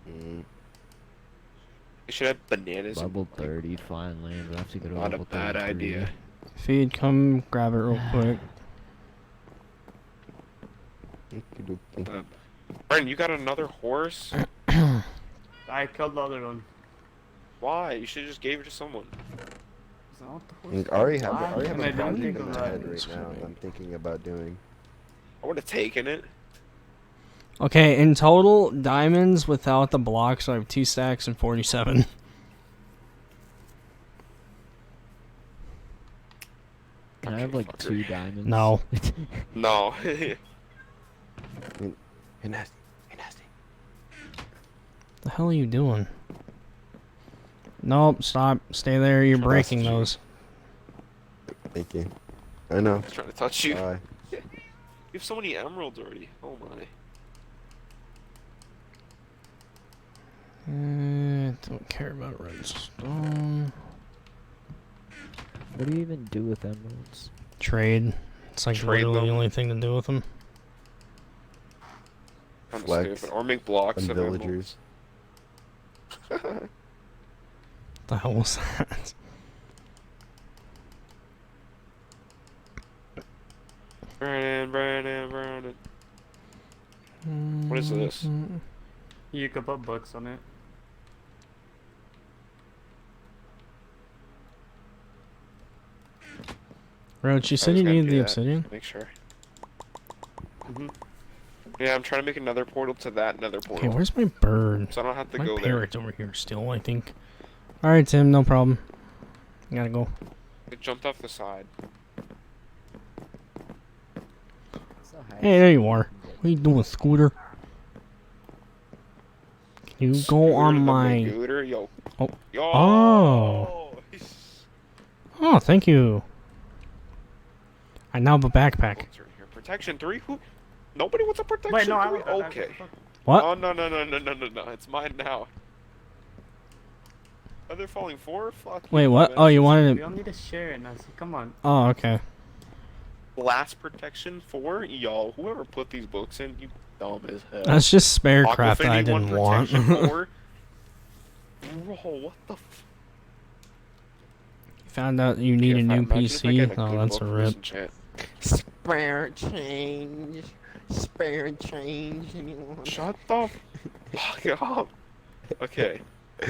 Mm. You should have bananas. and, Level like, 30 finally. We have to go to Not a level bad 33. idea. Feed, come grab it real quick. Okey-dokey. Brendan, you got another horse? I killed the other one. Why? You should have just gave it to someone. Is that what the I horse already did? have, I already have And a I didn't project think in of my that. head right now that I'm thinking about doing. I would have taken it. Okay, in total, diamonds without the blocks, I have 2 stacks and 47. Can I have Okay, like fucker. 2 diamonds? No. No. Hey, Nasty. Hey, Nasty. The hell are you doing? Nope, stop. Stay there. You're Sure, breaking that's those. Thank you. I know. I was trying to touch you. Bye. You have so many emeralds already. Oh my. Don't care about redstone. What do you even do with emeralds? trade. It's like Trade literally the them. only thing to do with them. Kinda Flex stupid. Or make blocks and of villagers. emeralds. The hell was that? Brandon. What is this? You could put books on it. Roach, you I said was you gonna needed do the that. obsidian? Make sure. Yeah, I'm trying to make another portal to that nether Okay, portal. where's my bird? So I don't have to My go there. parrot's over here still, I think. Alright, Tim, no problem. Gotta go. It jumped off the side. Hey, there you are. What are you doing, Scooter? Can you go on Scooter the my... Scooter, yo. Oh. Yo. Oh. Oh, thank you. I now have a backpack. Books are in here. Protection 3? Who? Nobody wants a protection Wait, no, 3? I want that. Okay. What? Oh, no. It's mine now. Are they falling 4? Fuck. Wait, you, what? man. Oh, you We wanted don't need to share it, Nancy. Come on. Oh, okay. Blast protection 4? Y'all, whoever put these books in, you dumb as hell. That's just spare Aqua crap that I Affinity 1 didn't want. protection 4? Bro, what the f- Found out you need a If I- new imagine if I PC? get a Oh, good that's a book for rip. this enchant. Spare change. Spare change. Anyone? Shut the fuck up. Okay.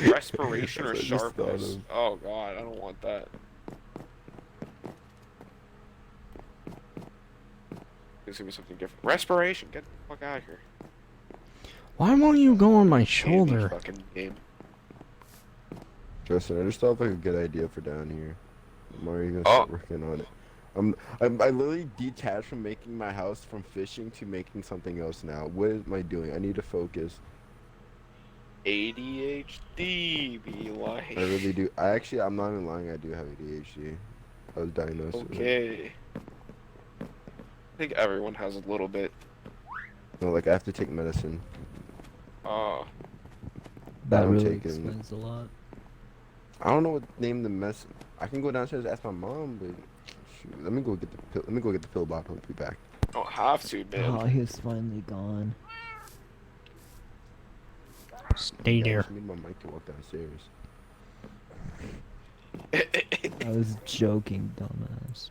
Respiration or That's what I just thought sharpness? of. Oh god, I don't want that. Please give me something different. Respiration, get the fuck out of here. Why won't you go on my Hate these shoulder? fucking game. Justin, I just thought of like a good idea for down here. I'm already gonna Oh. start working on it. I literally detached from making my house from fishing to making something else now. What am I doing? I need to focus. ADHD be like. I really do. I'm not even lying. I do have ADHD. I was diagnosed with it. Okay. I think everyone has a little bit. No, like I have to take medicine. Uh, That I'm really taking- explains a lot. I don't know what name the mess. I can go downstairs and ask my mom, but shoot, let me go get the pill. Let me go get the pill bottle. I'll be back. don't have to, man. Oh, he's finally gone. Stay Yeah, I there. just need my mic to walk downstairs. I was joking, dumbass.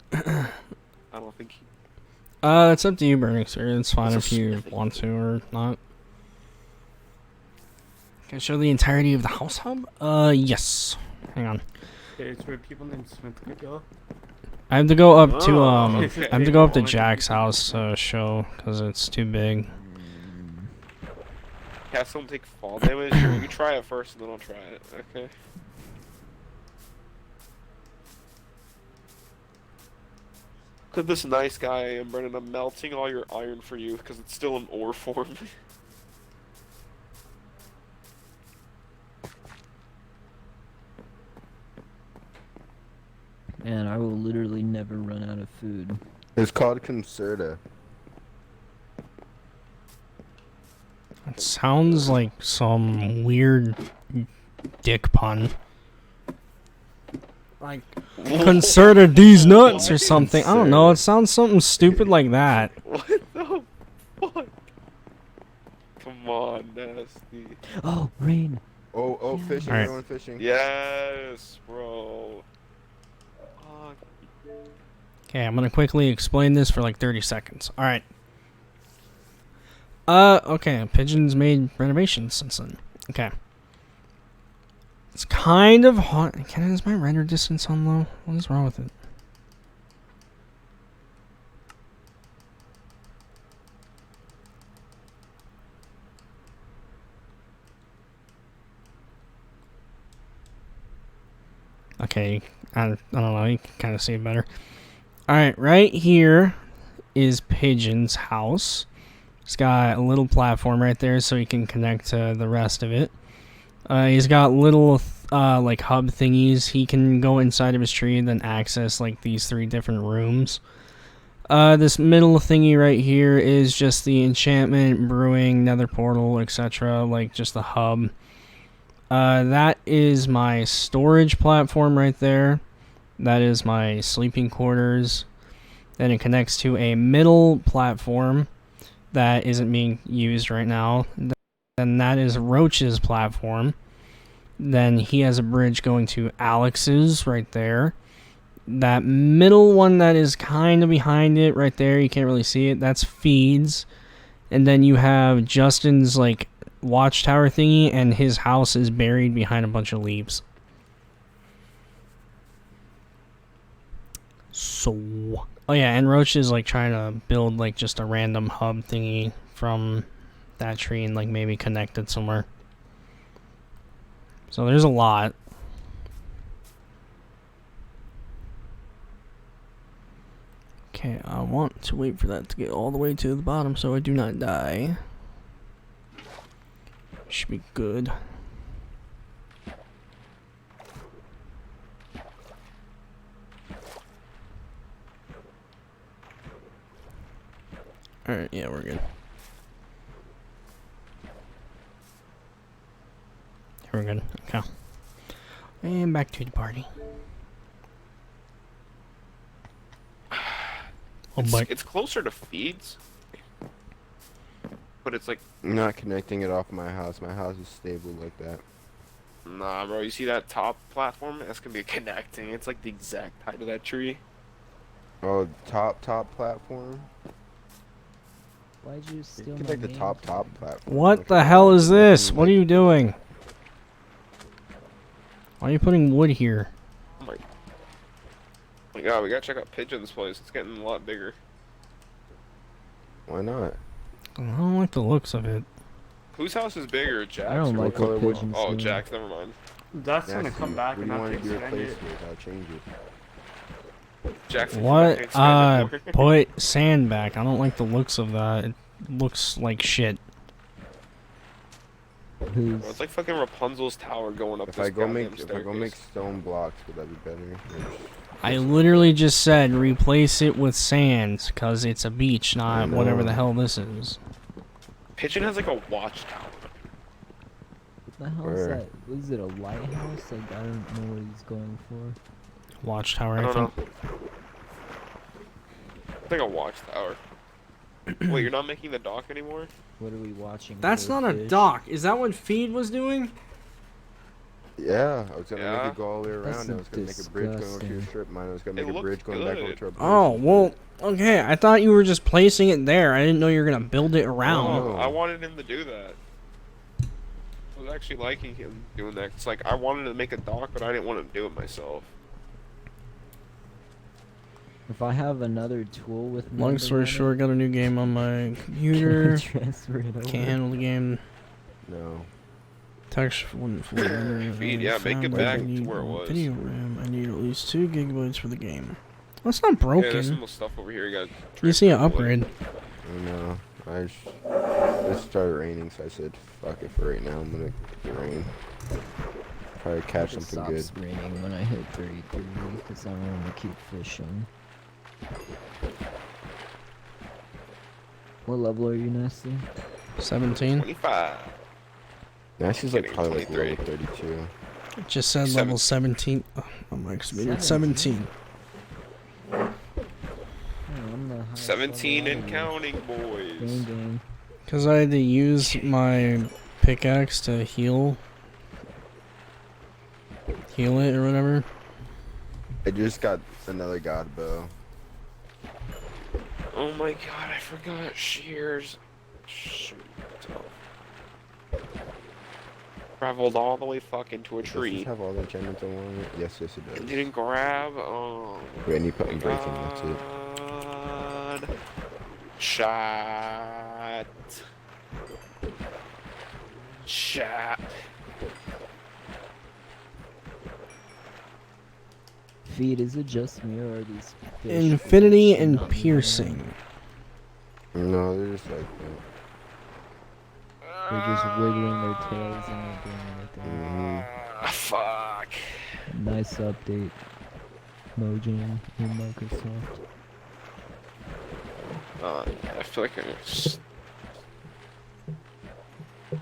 I don't think he. It's up to you, Burning Sir. It's fine It's if a you sniffing. want to or not. Can I show the entirety of the house hub? Yes. Hang on. Okay, it's where people named Smith could go. I have to go up to Oh, I okay. have to go up to Jack's house to show because it's too big. Have someone take fall damage? Sure, you try it first and then I'll try it. Okay. Look at this nice guy I am, Brennan. I'm melting all your iron for you because it's still in ore form. And I will literally never run out of food. It's called Concerta. It sounds like some weird dick pun. Like concerted these nuts or something. I don't know. It sounds something stupid like that. What the fuck? Come on, nasty. Oh, rain! Oh, fishing. Alright. Everyone fishing. Yes, bro. Fuck. Okay, I'm gonna quickly explain this for like 30 seconds. Alright. Okay, Pigeon's made renovations since then. Okay. It's kind of hot. Is my render distance on low? What is wrong with it? Okay, I don't know. You can kind of see it better. Alright, right here is Pigeon's house. He's got a little platform right there so he can connect to the rest of it. He's got little like hub thingies. He can go inside of his tree and then access like these 3 different rooms. This middle thingy right here is just the enchantment, brewing, nether portal, etc. Like just the hub. That is my storage platform right there. That is my sleeping quarters. Then it connects to a middle platform that isn't being used right now. Then that is Roach's platform. Then he has a bridge going to Alex's right there. That middle one that is kind of behind it right there, you can't really see it, that's Feed's. And then you have Justin's like watchtower thingy, and his house is buried behind a bunch of leaves. So, oh yeah, and Roach is like trying to build like just a random hub thingy from that tree and like maybe connect it somewhere. So there's a lot. Okay, I want to wait for that to get all the way to the bottom so I do not die. Should be good. Alright, yeah, we're good. We're good. Okay. And back to the party. Oh, It's closer to Feeds. But it's like, I'm not connecting it off my house. My house is stable like that. nah, bro. You see that top platform? That's gonna be connecting. It's like the exact height of that tree. Oh, top platform? Why'd you steal Get my like the name? top platform. what Like, the hell is this? What are you doing? Why are you putting wood here? Oh my god, we gotta check out Pigeon's place. It's getting a lot bigger. Why not? I don't like the looks of it. Whose house is bigger, Jack's? I don't or like color what wood? pigeons Oh, doing. Jack's. Never mind. That's gonna come back What and do you have want to to expand replace it. with? I'll change it. Jackson. What? More. Put sand back. I don't like the looks of that. It looks like shit. Who's Bro, it's like fucking Rapunzel's tower going up If this I go goddamn make stone blocks, would that be better? Or just- I literally just said replace it with sand, because it's a beach, not whatever the hell this is. Pigeon has like a watchtower. what the hell is Where? that? Was it a lighthouse? Like, I don't know what he's going for. Watchtower, I I don't know. think. It's like a watchtower. Wait, you're not making the dock anymore? What are we watching? That's for not a fish? dock. Is that what Feed was doing? Yeah, I was gonna Yeah? make it go all the way That's around. I was gonna make a bridge going over to your disgusting. strip mine. I was gonna It make a looks bridge going back over good. to our bridge. Oh, well, okay. I thought you were just placing it there. I didn't know you were going to build it around. Oh. I wanted him to do that. I was actually liking him doing that. It's like I wanted to make a dock, but I didn't want to do it myself. If I have another tool with me, Long story short, got a new game on my computer. transfer it over. Can't handle the game. No. Text wouldn't fully Feed, yeah, make it back to where it was. Video RAM. I need at least 2 gigabytes for the game. That's not Yeah, there's broken. some more stuff over here. You got. You see an upgrade. I know. It started raining, so I said, "Fuck it for right now. I'm gonna get the rain. Probably catch It something good." stops raining when I hit 33 because I want to keep fishing. What level are you, Nasty? 17. 25. Now she's like Getting probably like 23. level 32. It just said level 17. Oh, I'm like 17. Oh, I'm the highest 17 level and out counting, of the boys. game. Because I had to use my pickaxe to heal it or whatever. I just got another god bow. Oh my god, I forgot shears. Shoot. Traveled all the way fucking to a Does tree. this have all the enchantments I wanted? Yes, it And does. didn't grab. Oh. Wait, I need to put in breaking. That's it. God. Shot. Shot. Feed, is it just me or are these fish Infinity fish and not moving piercing. No, they're just like around? They're just wiggling their tails and not doing anything. Fuck. Nice update, Mojang and Microsoft. I feel like I just.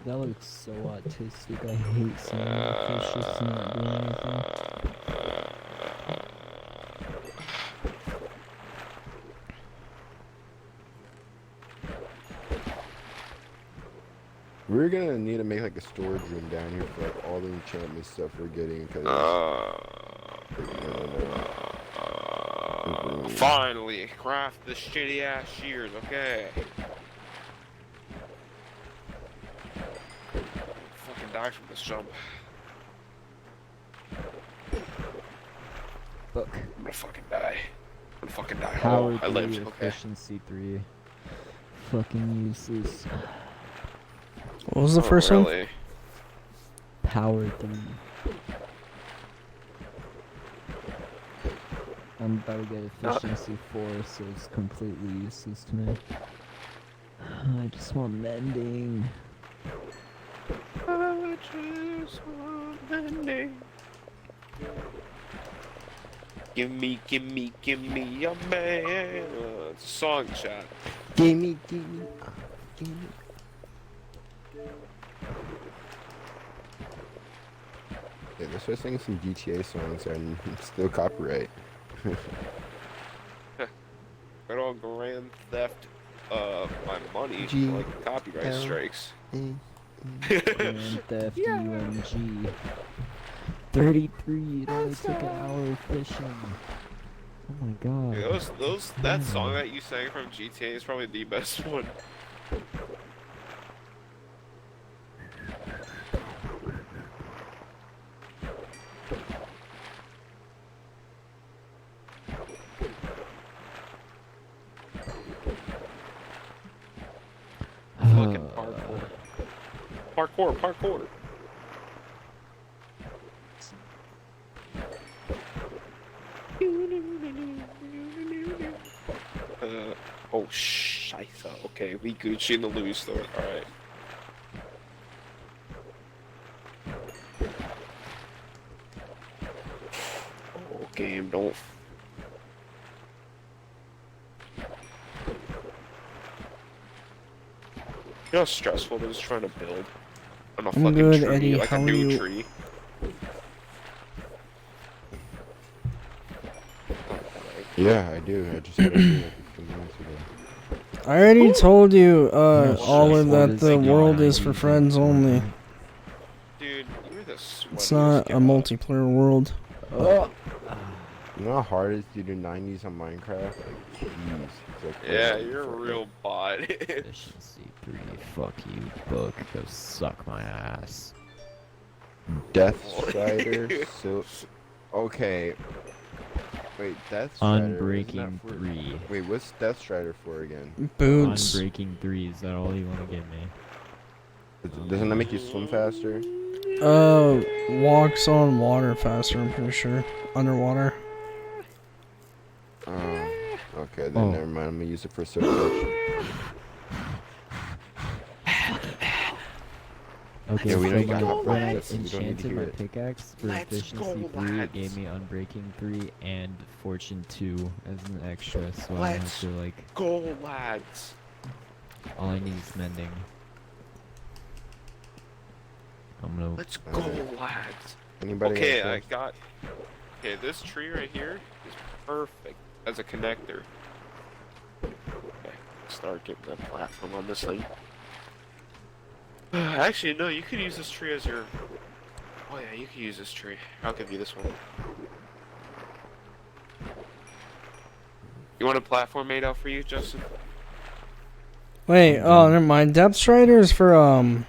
That looks so autistic. I hate seeing the fish just not doing anything. we're gonna need to make like a storage room down here for like all the enchantment stuff we're getting. Cause finally, craft the shitty ass shears, okay. Fucking die from this jump. Look. I'm gonna fucking die. I'm gonna fucking die. Power Oh, I 3, lived, okay. efficiency 3. Fucking useless. What was the first one? really? Power 3. I'm about to get efficiency 4, so it's completely useless to me. I just want mending. I just want mending. Give me a man. It's a song, chat. gimme. Yeah, let's start singing some GTA songs and still copyright. Good old Grand Theft, my money, G like copyright L strikes. Grand Theft UMG. 33, it only took an hour fishing. Oh my god. Yeah, that song that you sang from GTA is probably the best one. Fucking parkour. Oh, shite. Okay, we Gucci in the Louis store. Alright. Oh, game, don't. You know how stressful it is trying to build on a fucking good, tree, Eddie. like How a are new you? tree? Yeah, I do. I just had to do it a few minutes ago. I already told you, Yeah, Olive, sure. that the Thank you. world is for friends only. Dude, you're the sweatiest. It's not a guy. multiplayer world. Oh. You know how hard it is to do 90s on Minecraft? Like, jeez. It's like, Yeah, holy you're a fuck. real bot. Efficiency 3, fuck you, book. Go suck my ass. Death Strider, so... Okay. Wait, Death Strider... isn't that Unbreaking for- 3. Wait, what's Death Strider for again? Boots. Unbreaking 3, is that all you want to give me? Doesn't that make you swim faster? Walks on water faster, I'm pretty sure. Underwater. Oh, okay, then Oh. never mind. I'm gonna use it for silk touch. Okay, Yeah, we so don't got when enough I breakfast, we don't need to enchanted hear my it. pickaxe for Let's efficiency go, 3, it lads. gave me unbreaking 3 and fortune 2 as an extra, so I have Let's to like, go, lads. all I need is mending. I'm gonna, Let's go, lads. Anybody Okay, got I tips? got. Okay, this tree right here is perfect as a connector. Okay, start getting that platform on this thing. Actually, no, you could use this tree as your. Oh yeah, you could use this tree. I'll give you this one. You want a platform made out for you, Justin? Wait, oh, never mind. Depth Strider is for,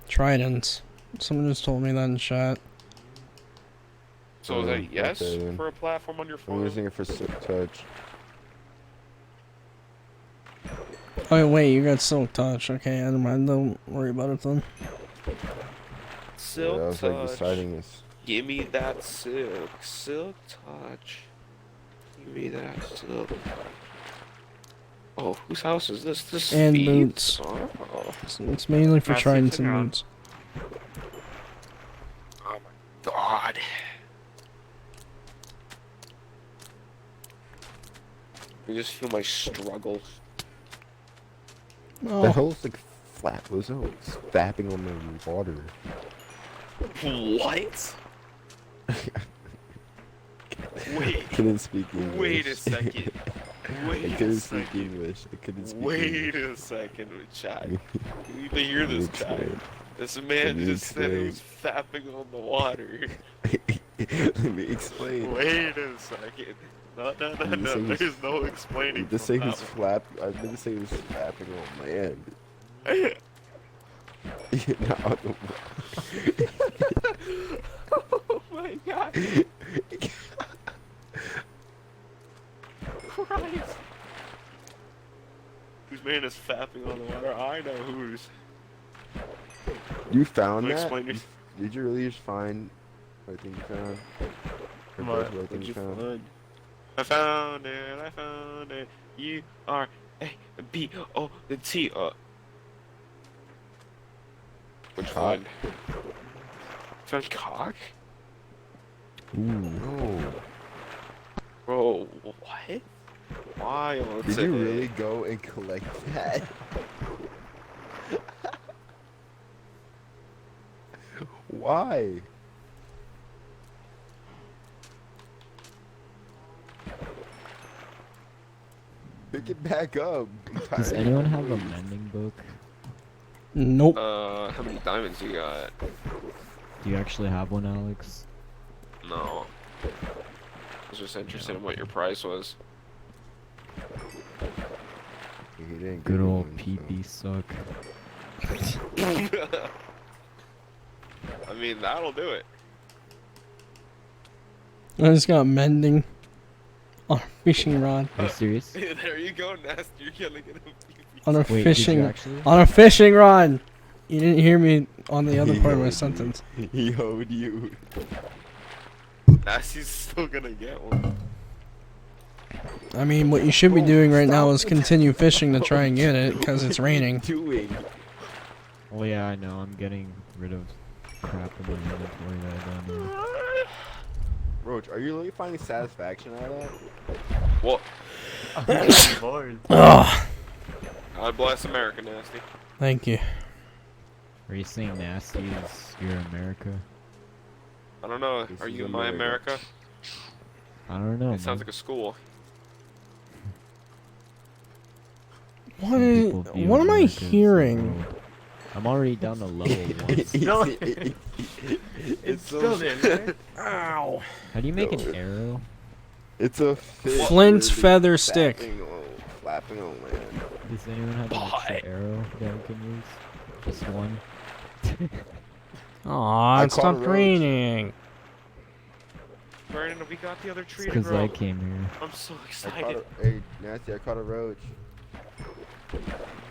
tridents. Someone just told me that in chat. So is that a yes okay, then. for a platform on your I'm phone? using it for silk touch. Oh, wait, you got Silk Touch. Okay, never mind. Don't worry about it then. Silk I was touch. like deciding this. Give me that silk touch. Give me that silk. Oh, whose house is this? This is And Steve's? boots. Oh. It's mainly for That's tridents it, and yeah. boots. Oh my god. You just feel my struggle. The Oh, hell's like flat was it's fapping on the water. What? Wait. Couldn't speak English. Wait a second. I Wait a couldn't speak second. English. I couldn't speak Wait English. a second, chat. You need to hear Let me this, chat. explain. This Let man me just said he explain. was fapping on the water. Let me explain. Wait a second. No, You just say he's- there's no explaining. You just say from he's that flap. I meant to say he was flapping on land. one. Not on the Oh my god. Christ. Whose man is fapping on the water? I know whose. You found Wanna that? explain your- Did you really just find what thing you found? Or What? both what What'd thing you you found? find? I found it, I found it. U-R-A-B-O-T. Which Cock? one? Found cock? Ooh. No. Bro, what? Why on Did you really go and collect that? Why? Pick it back up. I'm Does tired of anyone have a waiting. mending book? Nope. How many diamonds you got? Do you actually have one, Alex? No. I was just interested in what your price was. He didn't Good give me old one, so- PP suck. I mean, that'll do it. I just got mending on a fishing rod. Are you serious? There you go, Nast. You're gonna get a On a Wait, did fishing you actually? on a fishing rod. You didn't hear me on the other part of my sentence. He owed you. Nasty's still gonna get one. I mean, what you should be doing right now is continue fishing to try and get it, because it's raining. Doing. Oh yeah, I know. I'm getting rid of crap in my inventory that I don't need. Roach, are you really finding satisfaction out of that? What? I'm bored. Ugh. God bless America, Nasty. Thank you. Are you saying nasty is your America? I don't know. This Are is you in my America. America? I don't know. It sounds man. like a school. What? Some people view What am I America as the hearing? world. I'm already down to level 1. It's still there, right? Ow. How do you make No, an arrow? It's a fish. Flint's literally feather stick. Flapping on land. Does anyone have an extra arrow that we can use? Just one? Aw, I it caught a stopped roach. raining. Brandon, we got the other tree to Because grow. I came here. I'm so I caught excited. hey, Nasty, I caught a roach.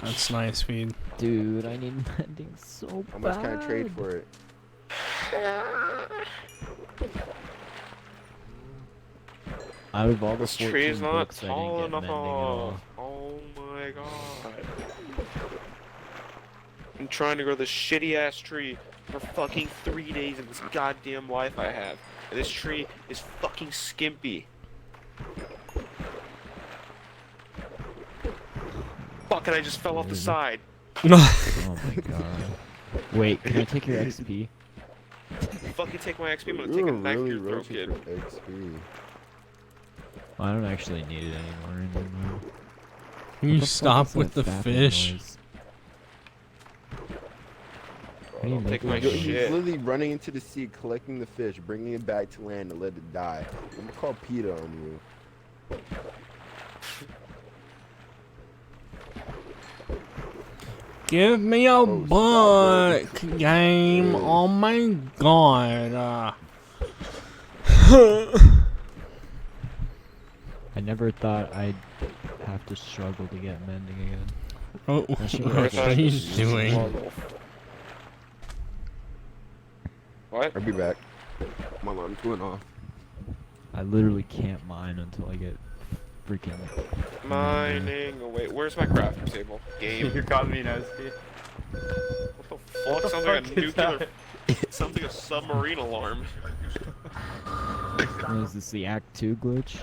That's nice, feed. Dude, I need mending so How bad. much can I trade for it? Out of all the This 14 tree is not books, I didn't tall get enough. mending at all. Oh my god. I'm trying to grow this shitty ass tree for fucking 3 days in this goddamn life I have. And this tree is fucking skimpy. Fuck, and I just fell off the Dude. side. Oh my god. Wait, can I take your XP? Fucking take my XP, I'm gonna You take were a knife to really your throat, roaching kid. for XP. I don't actually need it anymore. Can What you the fuck stop is with that the fapping fish? noise? How do you Don't make take my that Yo, noise? he's shit. literally running into the sea, collecting the fish, bringing it back to land to let it die. I'm gonna call PETA on you. Give me a Oh, stop book game. Yes. Oh my god. I never thought I'd have to struggle to get mending again. Oh, That shit what hurts. are you doing? What? I'll be back. My alarm's going off. I literally can't mine until I get freaking. Mining away. Where's my crafting table? Game. You caught me, Nasty. What the fuck? the Sounds like a fuck is nuclear. Sounds like a submarine alarm. What is this, the Act 2 glitch?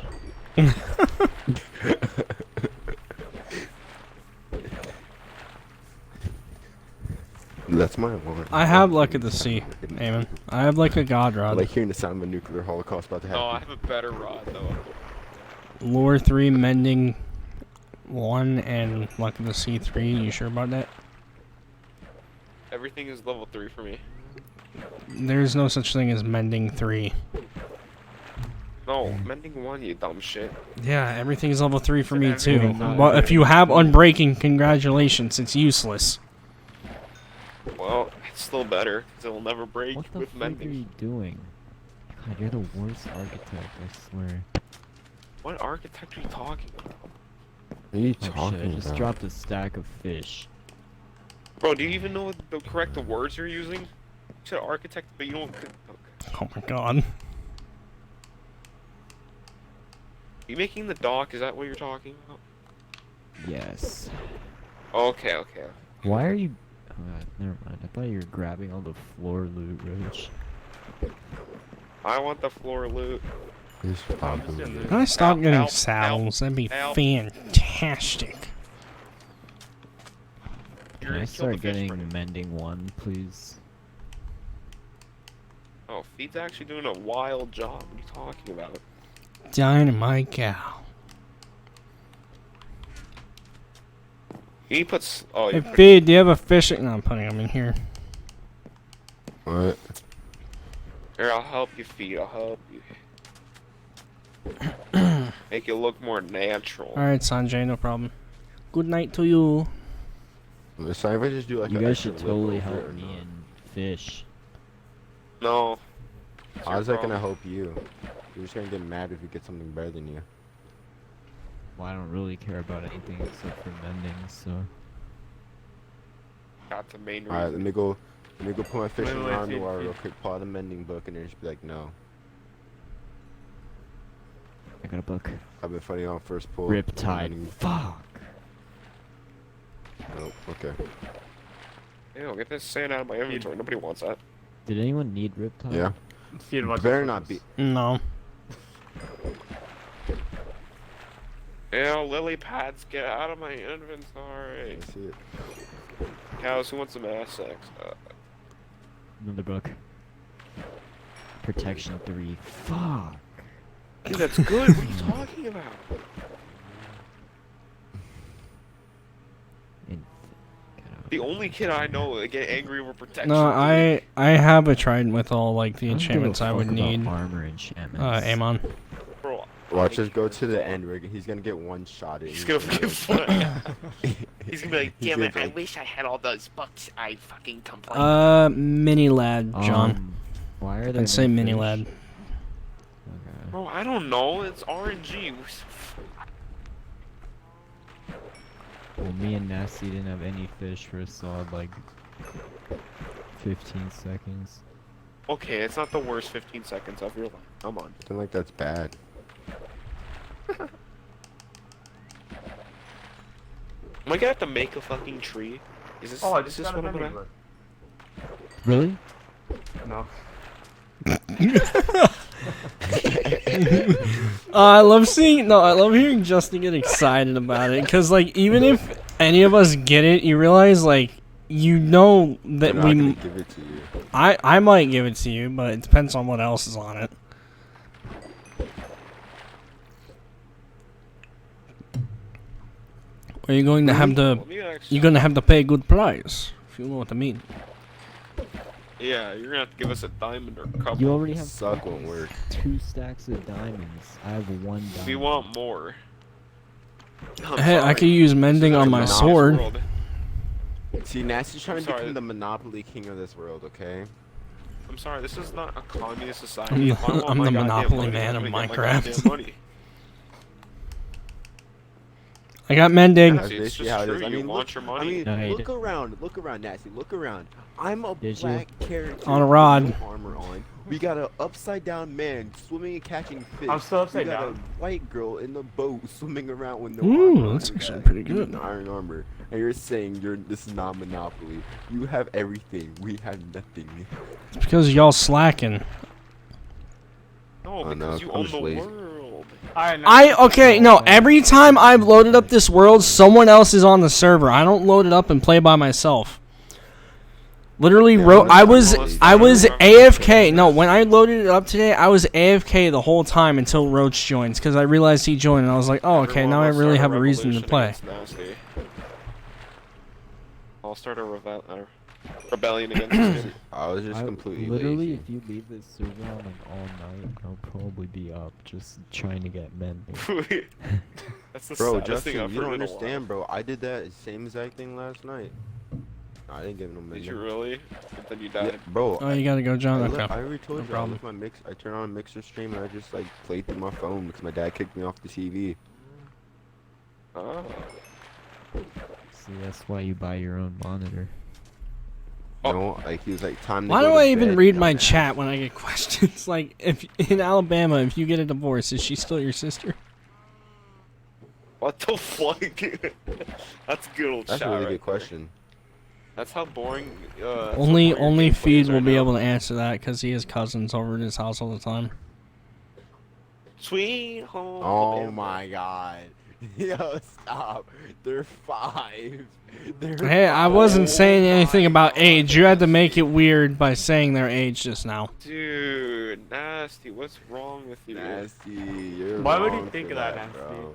That's my alarm. I have luck at the sea, Eamon. I have like a god I rod. like hearing the sound of a nuclear holocaust about to happen. Oh, I have a better rod though. lure 3, mending 1, and luck of the sea 3. You sure about that? Everything is level 3 for me. There's no such thing as mending 3. No, mending 1, you dumb shit. Yeah, everything's level 3 for Said me too. everything's not But if you have unbreaking, congratulations, it's useless. Well, it's still better, because it'll never break What the with fuck are mending. you doing? God, you're the worst architect, I swear. What architect are you talking about? What are you Oh shit, I talking just about? dropped a stack of fish. Bro, do you even know the correct words you're using? You said architect, but you don't... Okay. Oh my god. You making the dock, is that what you're talking about? Yes. Okay, okay. Why are you... Oh god, never mind. I thought you were grabbing all the floor loot, Roach. I want the floor loot. Just I'm just probably- in Can I stop Help, getting help, saddles? That'd be help. fantastic. Can You're I gonna kill the start fish getting predator. mending 1, please? Oh, Feed's actually doing a wild job. What are you talking about? Dynamite cow. He puts... Oh, Hey, you Feed, do you have a fishing? No, I'm putting them in here. What? Here, I'll help you, Feed. I'll help you. Make it look more natural. Alright, Sanjay, no problem. Good night to you. So if I just do like You an guys extra should lip totally over it help or me not? and fish. No. It's your How's that gonna problem. help you? You're just gonna get mad if you get something better than you. Well, I don't really care about anything except for mending, so... That's the main Alright, reason. let me go put my fishing wait, rod in the Feed, water Feed. real quick, pull out the mending book, and then just be like, no. I got a book. I've been fighting on first pull. Riptide. mending- Fuck! Nope, okay. Ew, get this sand out of my inventory. Nobody wants that. Did anyone need Riptide? Yeah. Feed, watch Better this not focus. be. No. Ew, lily pads, get out of my inventory. I see it. Cows, who wants some ass sex? Another book. Protection 3. Fuck! Dude, that's good. What are you talking about? In- get out. The only kid I know that get angry over protection. No, I have a trident with all like the I don't give a enchantments I would fuck about need. Armor enchantments. Amon. Bro, Watch us go to the end where he's gonna get one shot at. he's and gonna he's fucking fly. He's gonna be like, He's Damn it, gonna I be wish I had all those books. I fucking complain. Mini lad, John. Why are there I'd say no mini fish? lad. Okay. Bro, I don't know. It's RNG. Well, me and Nasty didn't have any fish for a solid, like, 15 seconds. Okay, it's not the worst 15 seconds of your life. Come on. I like that's bad. Am I gonna have to make a fucking tree? Is this, Oh, I is just this got a what I'm mending gonna... book. Really? No. I love seeing. No, I love hearing Justin get excited about it. Cause like, even if any of us get it, you realize like, you know that I'm not we. gonna give it to you. I might give it to you, but it depends on what else is on it. Are you going to have to? Let me actually- You're gonna have to pay a good price, if you know what I mean. Yeah, you're gonna have to give us a diamond or a couple. You already have Suck won't work. 2 stacks of diamonds. I have 1 diamond. We want more. I'm Hey, I sorry. could use mending This is on a my monotonous sword. world. See, Nasty's trying to Sorry. become the Monopoly king of this world, okay? I'm sorry, this is not a communist I'm society. the- If I want I'm my the goddamn Monopoly money, man I'm of gonna get my Minecraft. goddamn money. I got mending. That's See, it's basically just how it is. true, I you mean, want look, your I money. mean, No, you look around, Nasty, look around. I'm a Did you? black character On a with rod. no armor on. We got a upside down man swimming and catching fish. I'm still upside we got down. a white girl in the boat swimming around with no Ooh, armor. on. that's We got actually a pretty dude good. in iron armor, and you're saying this is not Monopoly. You have everything. We have nothing. It's because y'all slacking. No, Oh, no, because you I'm own just the lazy. world. I okay, no, every time I've loaded up this world, someone else is on the server. I don't load it up and play by myself. Literally Yeah, wrote. I was honestly, AFK. No, when I loaded it up today, I was AFK the whole time until Roach joins because I realized he joined and I was like, oh, okay, now I really have a reason to play. I'll start a rebellion against you. I was just completely literally, lazy. if you leave this server on like all night, I'll probably be up just trying to get mending. That's the Bro, saddest thing Justin, I've you don't heard in a understand, bro. I did that same exact thing last night. I didn't get no while. mending. Did you really? But then you Yeah, died. bro. Oh, you gotta go, John. Okay. I already told No you. I problem. left my mix. I turned on a mixer stream and I just like played through my phone because my dad kicked me off the TV. Oh. See, that's why you buy your own monitor. You know, like he was like, time to Why go do to I even bed, read my dumbass." chat when I get questions? Like, if in Alabama, if you get a divorce, is she still your sister? What the fuck? That's a good old That's chat a really right good question. That's how boring. That's how Only boring your gameplay Feed is will right be now. able to answer that because he has cousins over at his house all the time. Sweet home. Oh Alabama. my god. Yo, stop. They're 5. They're Hey, I 5. wasn't saying anything my about God, age. You had to make it nasty. weird by saying their age just now. Dude, nasty. What's wrong with you? Nasty. You're Why would he wrong think for of that, that, Nasty? bro.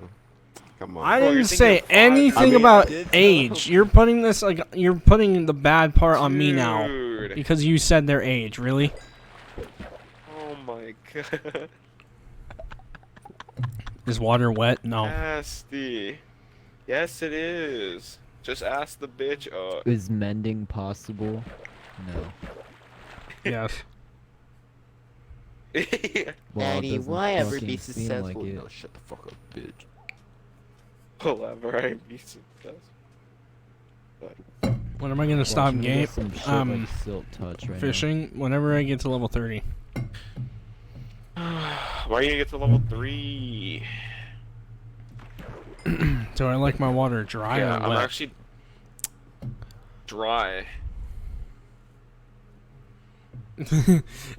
Come on. I Bro, you're didn't thinking say of 5. anything I mean, I about did tell age. him. You're putting this like you're putting the bad part on me now Dude. because you said their age. Really? Oh my god. Is water wet? No. Nasty. Yes, it is. Just ask the bitch. Is mending possible? No. Yes. Well, it Daddy, doesn't why ever fucking be seem successful? Like it. No, shut the fuck up, bitch. Whoever I be successful. When am I gonna stop Watch me game? get some shit like Silk Touch right Fishing. Whenever I get to level 30. Why are you gonna get to level 3? Do I like my water dry Yeah, or I'm wet? actually dry.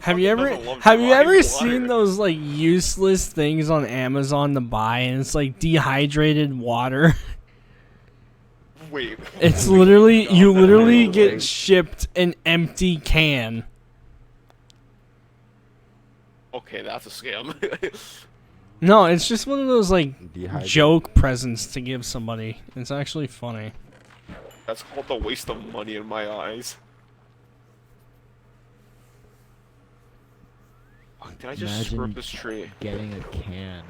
Have you ever doesn't love dry ever water? seen those like useless things on Amazon to buy and it's like dehydrated water? Wait. It's literally you that literally real get thing? shipped an empty can. Okay, that's a scam. No, it's just one of those like Dehydrated. joke presents to give somebody. It's actually funny. That's called a waste of money in my eyes. Fuck, did I just screw up Imagine this tree? getting a can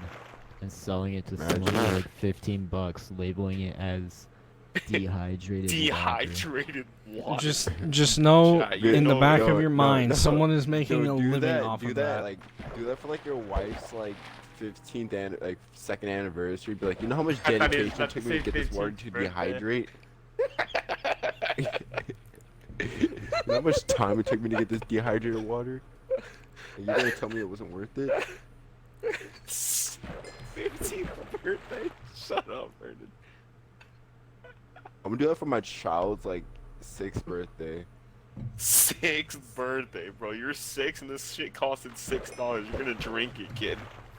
and selling it to Imagine someone for that. like $15, labeling it as dehydrated. water. Dehydrated water. Just know Yeah, you in the know- back no, of your no, mind no. someone is making No, a do living that, off do of that. that. Like, do that for like your wife's like 15th and like 2nd anniversary. Be like, you know how much I thought he was dedication about it took to me to say get this water 15th to birthday. dehydrate? You know how much time it took me to get this dehydrated water? And you're gonna tell me it wasn't worth it? 15th birthday? Shut up, Vernon. I'm gonna do that for my child's like 6th birthday. 6th birthday, bro. You're 6 and this shit costed $6. You're gonna drink it, kid.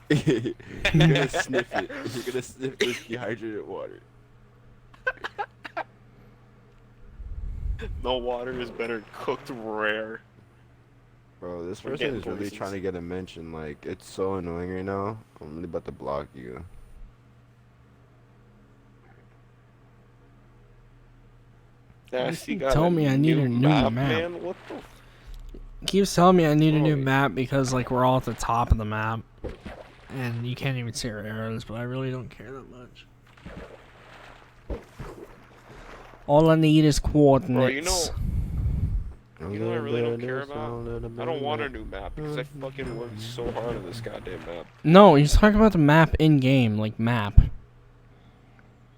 You're gonna sniff it. You're gonna sniff this dehydrated water. No water is better cooked rare. Bro, this We're person getting is really voices. trying to get a mention. Like, it's so annoying right now. I'm really about to block you. Nasty keep got telling me I need a new map. Man, what the? Keeps telling me I need a new Bro. map because like we're all at the top of the map, and you can't even see our arrows. But I really don't care that much. All I need is coordinates. You know what I really don't care about? I don't want a new map because I fucking worked so hard on this goddamn map. No, he's talking about the map in game, like map.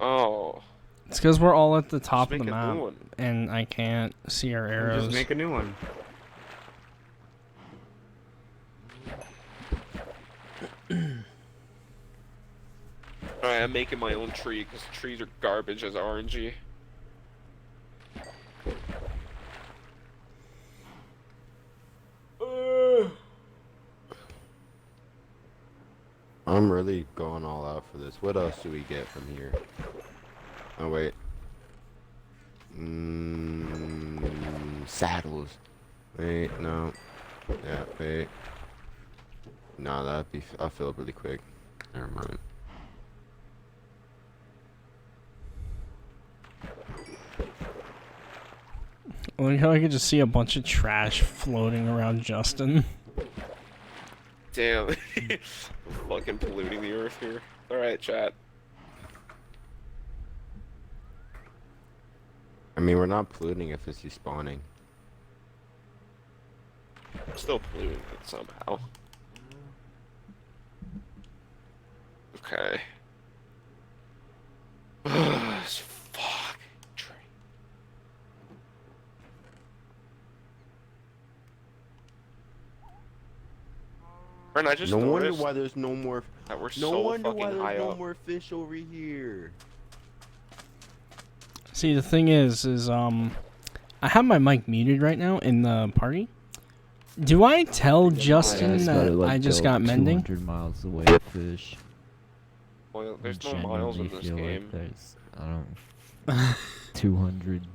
Oh. It's because we're all at the top Just of the make a new map, one. and I can't see our Or arrows. just make a new one. Alright, I'm making my own tree because trees are garbage as RNG. I'm really going all out for this. What else do we get from here? Oh, wait. saddles. Wait, no. Yeah, wait. No, I'll fill up really quick. Never mind. I like how I could just see a bunch of trash floating around Justin. Damn. Fucking polluting the earth here. Alright, chat. I mean, we're not polluting if it's spawning. I'm still polluting it somehow. Okay. This fucking train. Ren, I just No wonder noticed why there's no more. that we're No so wonder why fucking there's high no up. more fish over here. See, the thing is I have my mic muted right now in the party. Do I tell Justin that I just got mending? 200 miles away, fish. Well, there's I no miles in genuinely this feel game. like there's, I don't 200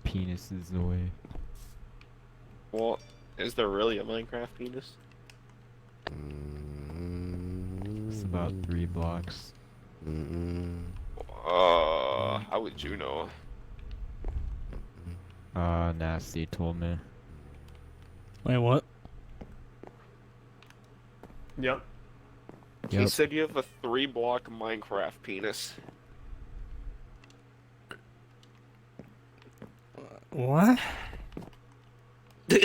penises away. Well, is there really a Minecraft penis? It's about 3 blocks. How would you know? Nasty told me. Wait, what? Yep. He Yep. said you have a 3-block Minecraft penis. What? I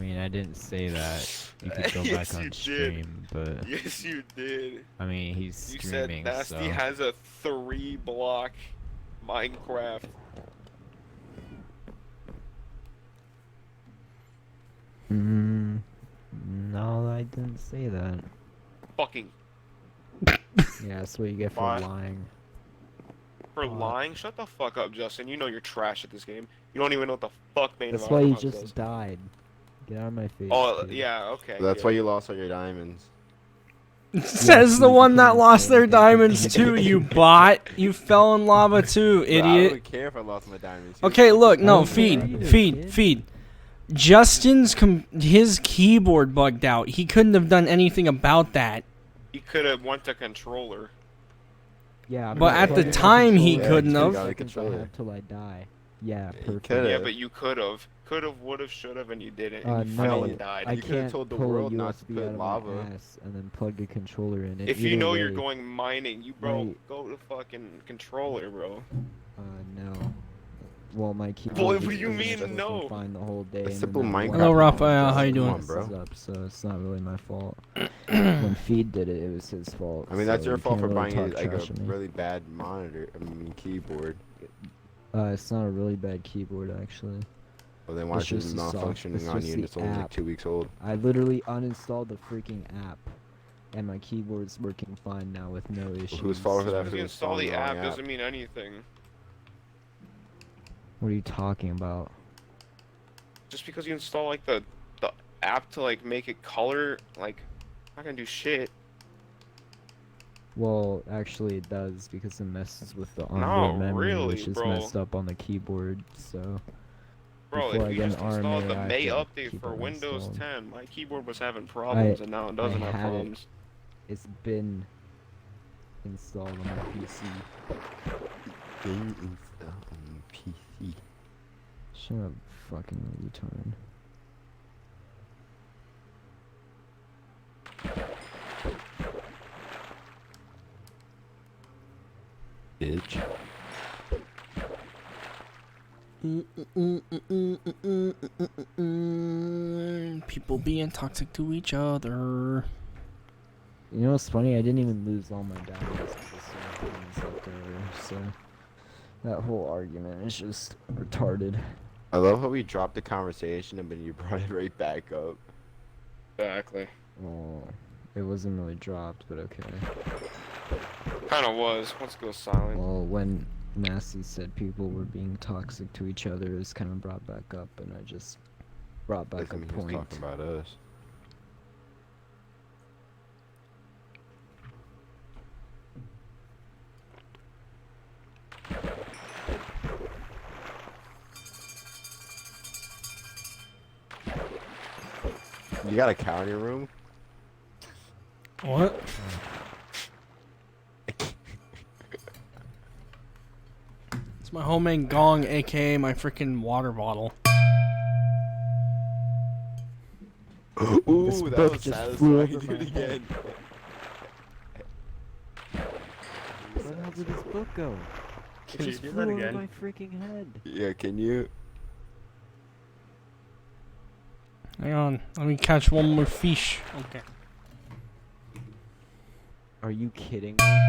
mean, I didn't say that. You could go Yes, back you on did. stream, but Yes, you did. I mean, he's You said streaming, Nasty so has a 3-block Minecraft. No, I didn't say that. Fucking Yeah, that's what you get for Why? lying. for lying. Shut the fuck up, Justin. You know you're trash at this game. You don't even know what the fuck Main That's of why you Octopus just does. died. Get out of my face. Oh dude. yeah, okay. That's yeah. why you lost all your diamonds. Says the you one that can't lost say their that. diamonds too, you bot. You fell in lava too, Bro, I idiot. wouldn't care if I lost my diamonds. Okay, look, I no, don't care feed, either, feed, kid. feed. Justin's his keyboard bugged out. He couldn't have done anything about that. He could have went to controller. Yeah, But at the time, he controller couldn't for have. 2 Got a seconds I controller. had till I die. Yeah, You perfect. could've. Yeah, but you could have, would have, should have, and you didn't. And you No, fell mean, and died. I You could've can't told the pull world a not to USB put out of lava. my ass and then plug a controller in it. If you Either know you're way, going mining, you go to fucking controller, bro. No. Well, my keyboard. Boy, just what do you isn't mean, working no? fine the whole day. A and simple then that Minecraft one Hello, time Raphael, it how you just doing? Come on, bro. messes Up, so it's not really my fault. When Feed did it, it was his fault. I mean, that's so your you fault can't for really buying talk like a trash to me. really bad monitor. Keyboard. It's not a really bad keyboard actually. Well, then why It's is it just the not soft- functioning it's on just you and the it's only like app. 2 weeks old? I literally uninstalled the freaking app, and my keyboard's working fine now with no issues. whose fault for that? If for you install the installing app, the wrong doesn't mean anything. What are you talking about? Just because you install like the app to like make it color, like, not gonna do shit. Well, actually it does because it messes with the No, onboard memory, really, which is bro. messed up on the keyboard. So Bro, Before I if you get just an installed the RMA, I May have to update keep for it Windows installed. 10, my keyboard was having problems and now it doesn't have had it. problems. it's been installed on my PC. Been installed on PC. Shut up, fucking retard. Bitch. People being toxic to each other. You know what's funny? I didn't even lose all my diamonds because of some things left over. So that whole argument is just retarded. I love how we dropped the conversation and then you brought it right back up. Exactly. Oh, it wasn't really dropped, but okay. Kinda was. Once it goes silent. Well, when Nasty said people were being toxic to each other, it was kind of brought back up, and I just brought back Doesn't a mean he was point. talking about us. You got a cow in your room? What? It's my homemade gong, aka my freaking water bottle. Ooh, This that book was just flew satisfying. over Do it my head. again. Where the hell did this book go? It Can you just do flew that over again? my freaking head. Yeah, can you? Hang on, let me catch one more fish. Okay. Are you kidding me?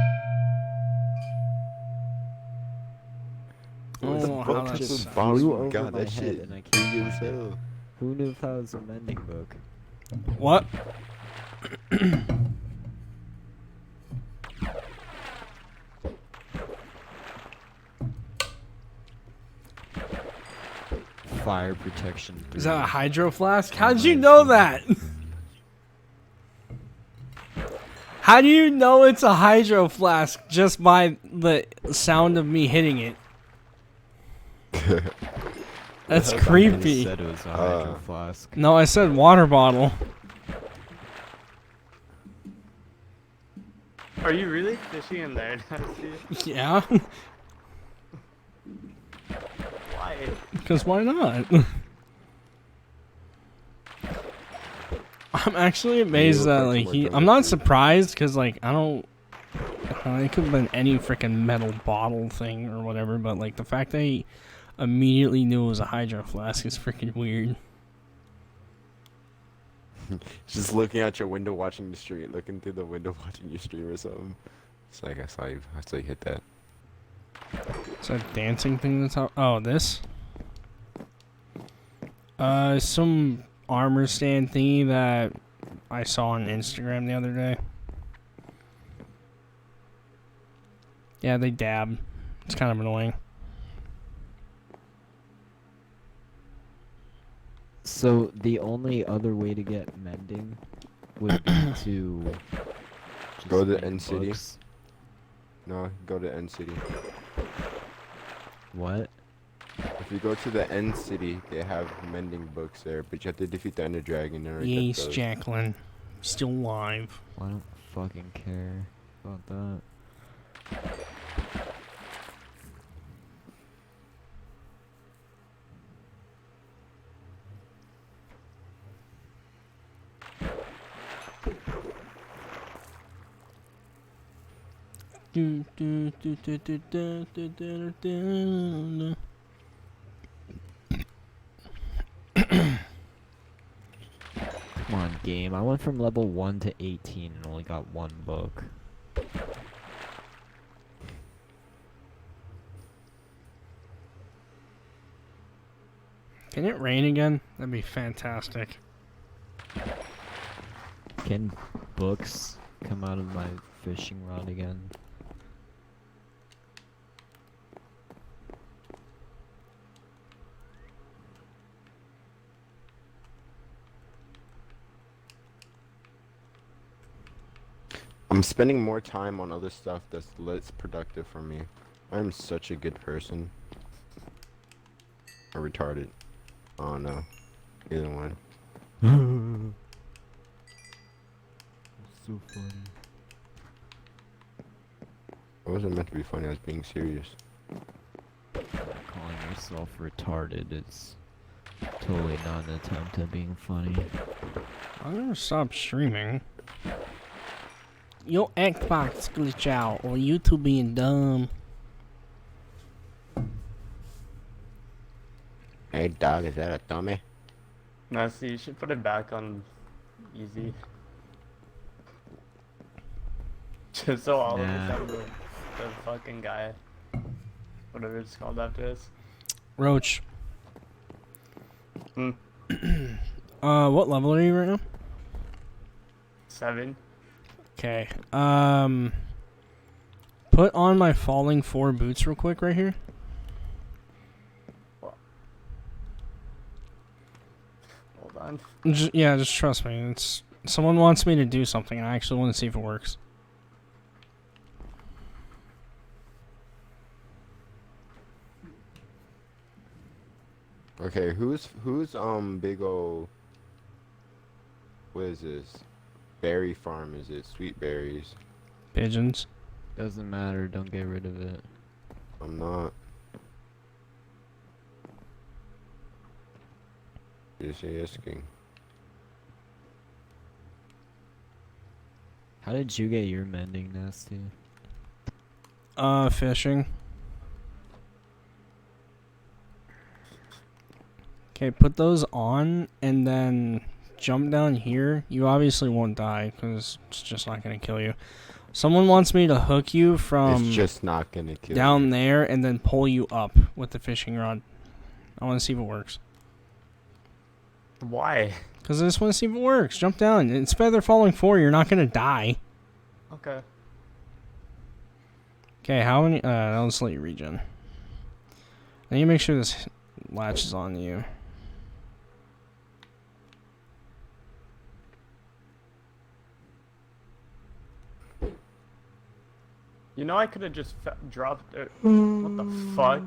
Oh, The how book that's just sad. flew Flew over. over God, my that head shit and I can't creepy as find it. hell. Who knew if that was a mending book? What? Fire protection 3. Is that a hydro flask? How did you know that? How do you know it's a hydro flask just by the sound of me hitting it? That's I creepy. said it was a hydro flask. No, I said water bottle. Are you really fishing in there, Dusty? Yeah, Why? because why not? I'm actually amazed that like I'm not surprised because like I don't. It could have been any freaking metal bottle thing or whatever, but like the fact that he immediately knew it was a hydro flask is freaking weird. Just looking out your window, watching the street, looking through the window, watching your stream or something. It's like I saw you hit that. Is that a dancing thing that's how? Oh, this. Some armor stand thingy that I saw on Instagram the other day. Yeah, they dab. It's kind of annoying. So the only other way to get mending would be to just Go to make End City. books. No, go to End City. What? If you go to the End City, they have mending books there, but you have to defeat the Ender Dragon in order to get Yes, those. Jacqueline. Still alive. I don't fucking care about that. Do, do, do, do, do, do, do, do, do, do. Come on, game. I went from level 1 to 18 and only got one book. Can it rain again? That'd be fantastic. Can books come out of my fishing rod again? I'm spending more time on other stuff that's less productive for me. I'm such a good person. Or retarded. Oh no. Either one. So funny. It wasn't meant to be funny, I was being serious. Calling yourself retarded is totally not an attempt at being funny. I'll never stop streaming. Your Xbox glitch out or YouTube being dumb. Hey dog, is that a dummy? No, see, you should put it back on easy. Just so all of us Nah. have the fucking guy. Whatever it's called after this. Roach. Hmm. What level are you right now? 7. Okay. Put on my Falling 4 boots real quick right here. Hold on. Yeah, just trust me. It's someone wants me to do something, and I actually want to see if it works. Okay, who's big ol' what is this? Berry farm, is it? Sweet berries. Pigeons. Doesn't matter, don't get rid of it. I'm not. Just asking. How did you get your mending, Nasty? Fishing. Okay, put those on and then jump down here. You obviously won't die because it's just not gonna kill you. Someone wants me to hook you from It's just not gonna kill down you. there and then pull you up with the fishing rod. I want to see if it works. Why? Because I just want to see if it works. Jump down. It's Feather Falling 4. You're not going to die. Okay. Okay, how many... I'll just let you regen. I need to make sure this latches on you. You know I could have just dropped it. What the fuck?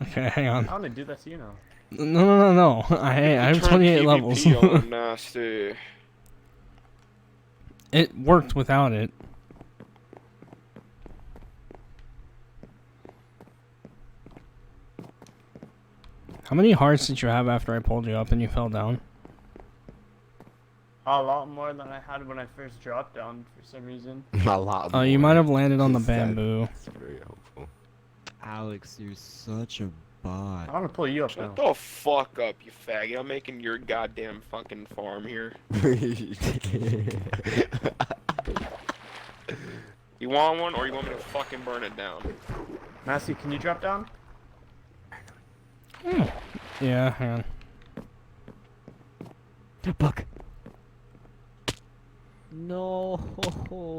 Okay, hang on. I want to do that to you now. No. I have 28 levels. on Nasty. It worked without it. How many hearts did you have after I pulled you up and you fell down? A lot more than I had when I first dropped down for some reason. A lot Oh, you more. might have landed on the Just that- bamboo. That's very helpful. Alex, you're such a bot. I want to pull you up Shut now. the fuck up, you faggot. I'm making your goddamn fucking farm here. You want one, or you want me to fucking burn it down? Massey, can you drop down? Yeah, hang on. Buck. No,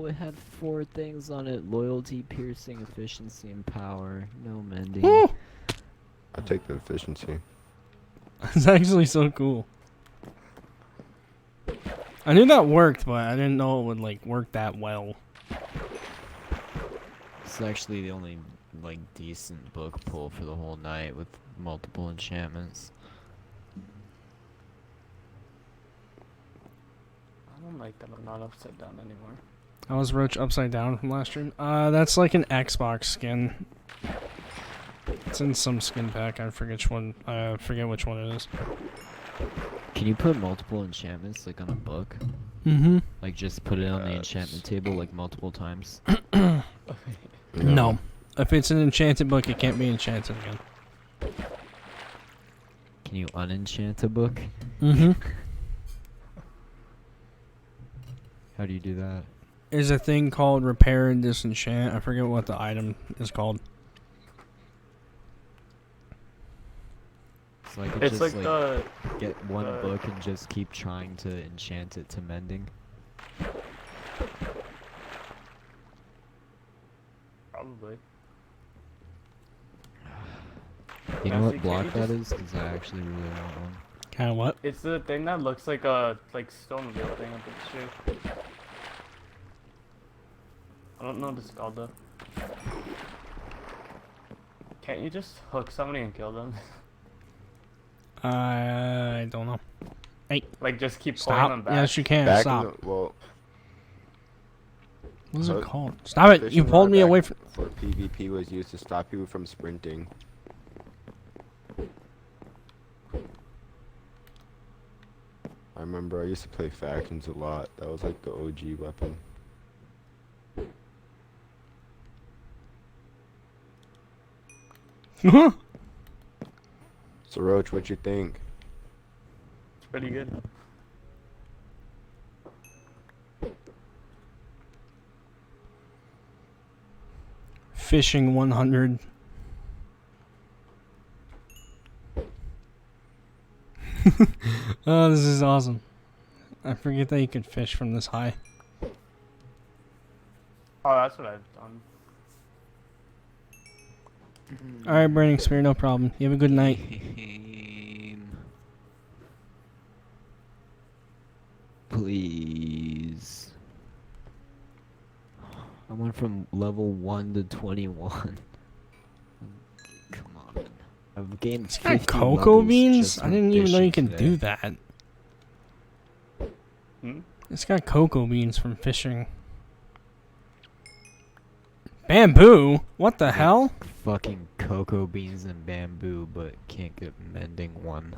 it had 4 things on it: loyalty, piercing, efficiency, and power. No mending. Woo! I'll take the efficiency. It's actually so cool. I knew that worked, but I didn't know it would like work that well. It's actually the only like decent book pull for the whole night with multiple enchantments. I don't like that I'm not upside down anymore. I was Roach upside down from last stream. That's like an Xbox skin. It's in some skin pack. I forget which one. Forget which one it is. Can you put multiple enchantments like on a book? Mm-hmm. Like just put it on the enchantment table like multiple times? No. If it's an enchanted book, it can't be enchanted again. Can you unenchant a book? Mm-hmm. How do you do that? There's a thing called repair and disenchant. I forget what the item is called. So I could It's just like the get one book and just keep trying to enchant it to mending. probably. You know Nancy, what can block you that just- is? Because I actually really want one. Kind of what? It's the thing that looks like a stone wheel thing. I'm pretty sure. I don't know what it's called though. Can't you just hook somebody and kill them? I don't know. Like just keep pulling them Stop. back. Yes, you can. Back Stop. in the, well, What is it hook- called? Stop it! You fishing pulled rod me back away from. For PvP was used to stop you from sprinting. I remember I used to play factions a lot. That was like the OG weapon. So Roach, what you think? It's pretty good. Fishing 100. Oh, this is awesome. I forget that you could fish from this high. Oh, that's what I've done. Alright, Burning Spear, no problem. You have a good night. Please. I went from level 1 to 21. Come on. I've gained It's 50 got cocoa levels beans? just I from didn't even know you fishing could today. do that. Hmm? It's got cocoa beans from fishing. Bamboo? What the hell? Fucking cocoa beans and bamboo, but can't get mending one.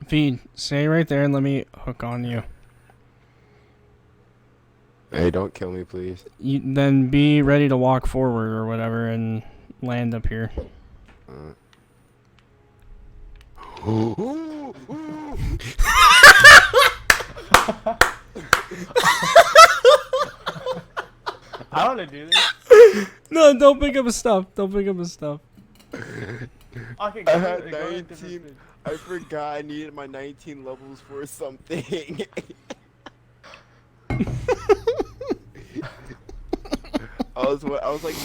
Feed, stay right there and let me hook on you. Hey, don't kill me, please. You then be ready to walk forward or whatever and land up here. I want to do this. No, don't pick up his stuff. Don't pick up his stuff. Okay, I go had to- go to different 19. page. I forgot I needed my 19 levels for something. I was like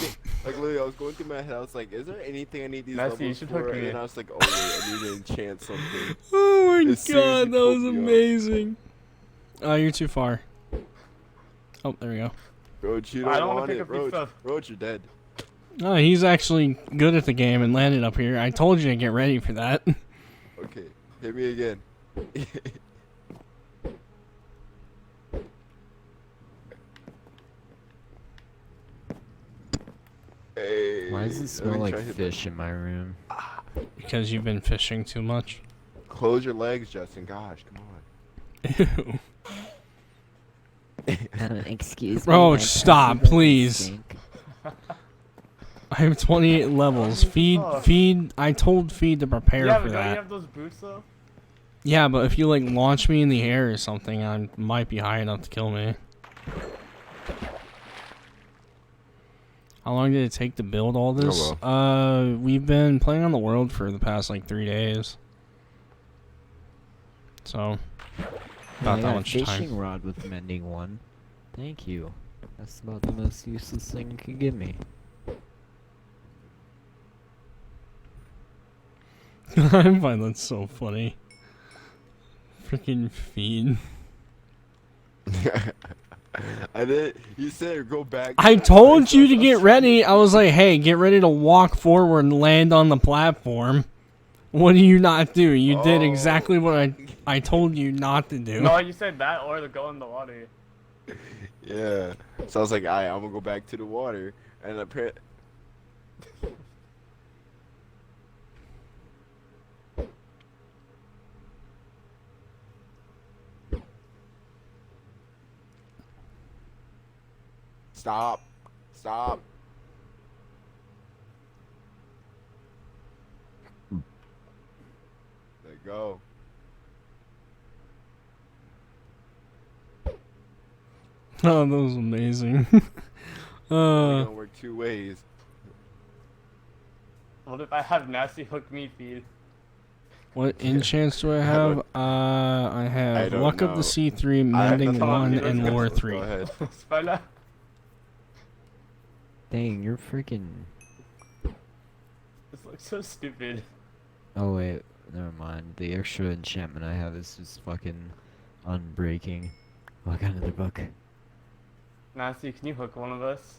literally, I was going through my head. I was like, is there anything I need these Messi, you levels should for? hook And me. then I was like, oh wait, I need to enchant something. Oh my As soon as god, you that was pulled me up. amazing. Oh, you're too far. Oh, there we go. Roach, you I don't don't wanna want pick it, up your Roach. stuff. Roach, you're dead. Oh, he's actually good at the game and landed up here. I told you to get ready for that. Okay, hit me again. Hey, Why does it let me smell like try hit fish in my room? Because you've been fishing too much. that. Close your legs, Justin. Gosh, come on. Ew. Excuse Bro, stop, please. I have 28 levels. Feed. I told Feed to prepare Yeah, for but don't you that. have those boots though? Yeah, but if you like launch me in the air or something, I might be high enough to kill me. How long did it take to build all this? We've been playing on the world for the past like 3 days. So, about that much fishing time. rod with mending one. Thank you. That's about the most useless thing you can give me. I find that so funny. Freaking Feed. I did. You said go back. I told you to get ready. I was like, hey, get ready to walk forward and land on the platform. What do you not do? You did exactly what I told you not to do. No, you said that or to go in the water. Yeah. So I was like, I'm gonna go back to the water, and apparently. Stop. Stop. Let go. Oh, that was amazing. It don't work two ways. What if I have nasty hook me feed? What enchants do I have? I have don't Luck of the know. Sea 3, Mending that's all 1, I'm and doing. Lore Go 3. ahead. Spider. Dang, you're freaking. This looks so stupid. Oh wait, never mind. The extra enchantment I have is just fucking unbreaking. Oh, I got another book. Nasty, can you hook one of us?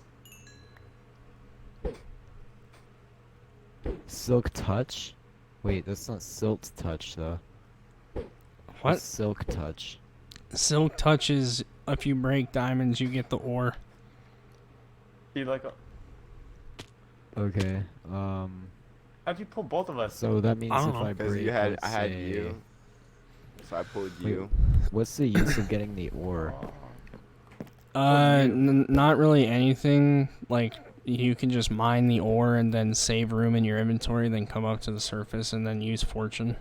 Silk touch? Wait, that's not silt touch though. What? It's silk touch. Silk Touch is if you break diamonds, you get the ore. Be like, Okay. how'd you pull both of us? So that means I if don't know. I Because break, I let's had say- you. So I pulled Wait, you. What's the use of getting the ore? Not really anything. Like, you can just mine the ore and then save room in your inventory, then come up to the surface and then use fortune.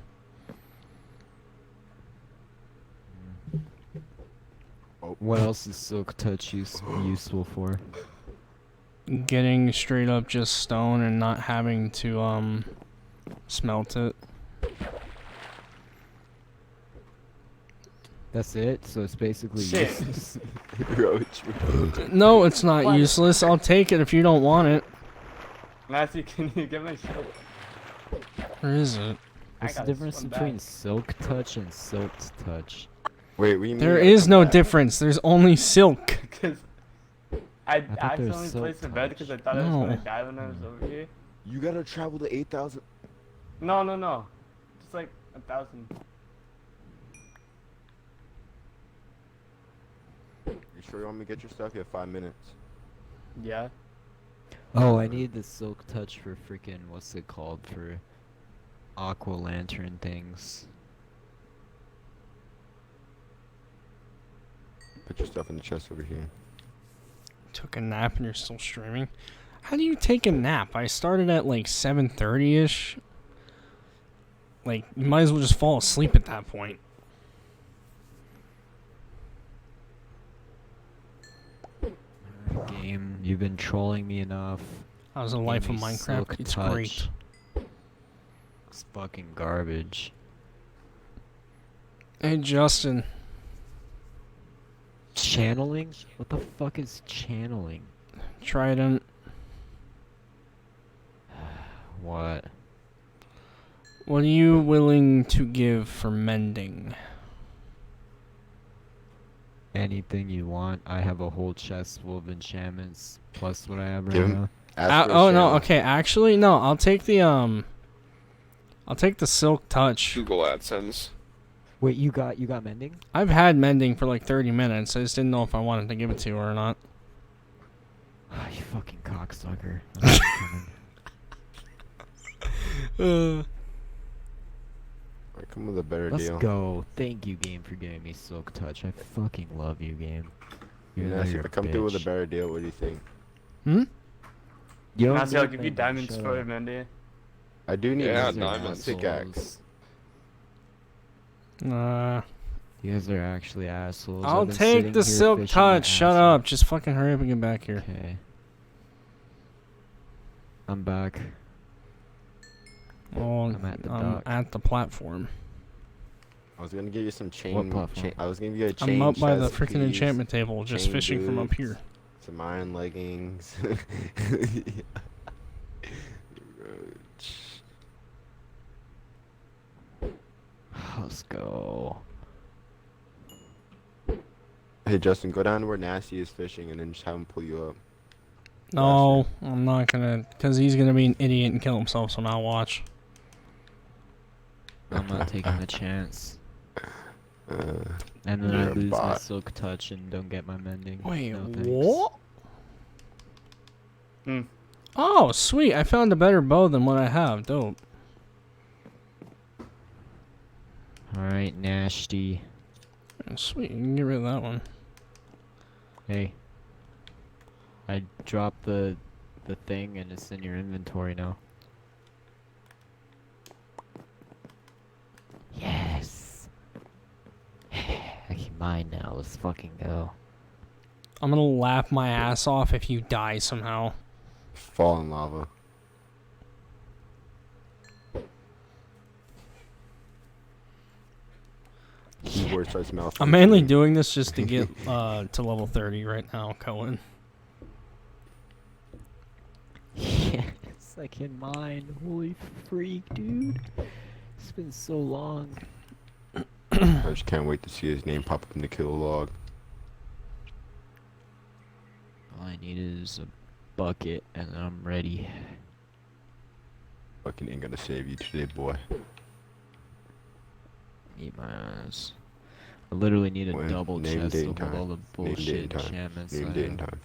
What else is silk touch useful for? Getting straight up just stone and not having to, smelt it. That's it? So it's basically Shit. useless. Roach. No, it's not What? useless. I'll take it if you don't want it. Nasty, can you get my shit? Or is it? What's the got difference one between back. silk touch and silt touch? Wait, we There is no difference. There's only silk. Because I thought there was accidentally silk placed the bed touch. because I thought I was going No. to die when I was over here. You gotta travel to 8,000. No. Just like 1,000. You sure you want me to get your stuff? You have 5 minutes. Yeah. Oh, I need the silk touch for freaking what's it called for aqua lantern things. Put your stuff in the chest over here. Took a nap and you're still streaming. How do you take a nap? I started at like 7:30ish. Like, you might as well just fall asleep at that point. Game, you've been trolling me enough. How's the life of Give me Minecraft? silk It's touch. great. It's fucking garbage. Hey, Justin. Channeling? What the fuck is channeling? Trident. What? What are you willing to give for mending? Anything you want. I have a whole chest full of enchantments plus what I have right Give 'em- now. Ask for a Oh no, channel. okay, actually no, I'll take the silk touch. Google AdSense. Wait, you got mending? I've had mending for like 30 minutes. I just didn't know if I wanted to give it to you or not. Oh, you fucking cocksucker. I'm not coming. I come with a better Let's deal. go. Thank you, game, for giving me silk touch. I fucking love you, game. Even though Yes, you're if I a come through with a bitch. better deal, what do you think? Yo, Honestly, I'll no give you mending, diamonds shut for up. it, Mandy. I do need Yeah, a diamonds. pickaxe. You guys are actually assholes. I'll I've been take sitting the here silk fishing my touch. Shut ass up. off. Just fucking hurry up and get back here. Okay. I'm back. Oh, I'm at the I'm dock. at the platform. I was gonna give you some chain. What platform? I was gonna give you a chain. I'm up by the chest freaking piece, enchantment table, just chain fishing from up boots, here. Some iron leggings. Roach. Let's go. Hey Justin, go down to where Nasty is fishing and then just have him pull you up. No, I'm not gonna, because he's gonna be an idiot and kill himself, so now watch. I'm not taking the chance. Uh, And then You're I a lose my bot. silk touch and don't get my mending. Wait, No, thanks. what? Hmm. Oh, sweet. I found a better bow than what I have. Dope. Alright, nasty. Sweet, you can get rid of that one. Hey. I dropped the thing and it's in your inventory now. Yes. I can mine now. Let's fucking go. I'm gonna laugh my ass off if you die somehow. fall in lava. Keyboard starts malfunctioning. I'm mainly doing this just to get to level 30 right now, Cohen. Yes, I can mine. Holy freak, dude. It's been so long. I just can't wait to see his name pop up in the kill log. All I need is a bucket and I'm ready. Fucking ain't gonna save you today, boy. Eat my ass. I literally need a When? double Name, chest date, to and hold time. all the Name, date, bullshit and time. enchantments Name, I date, and have. time.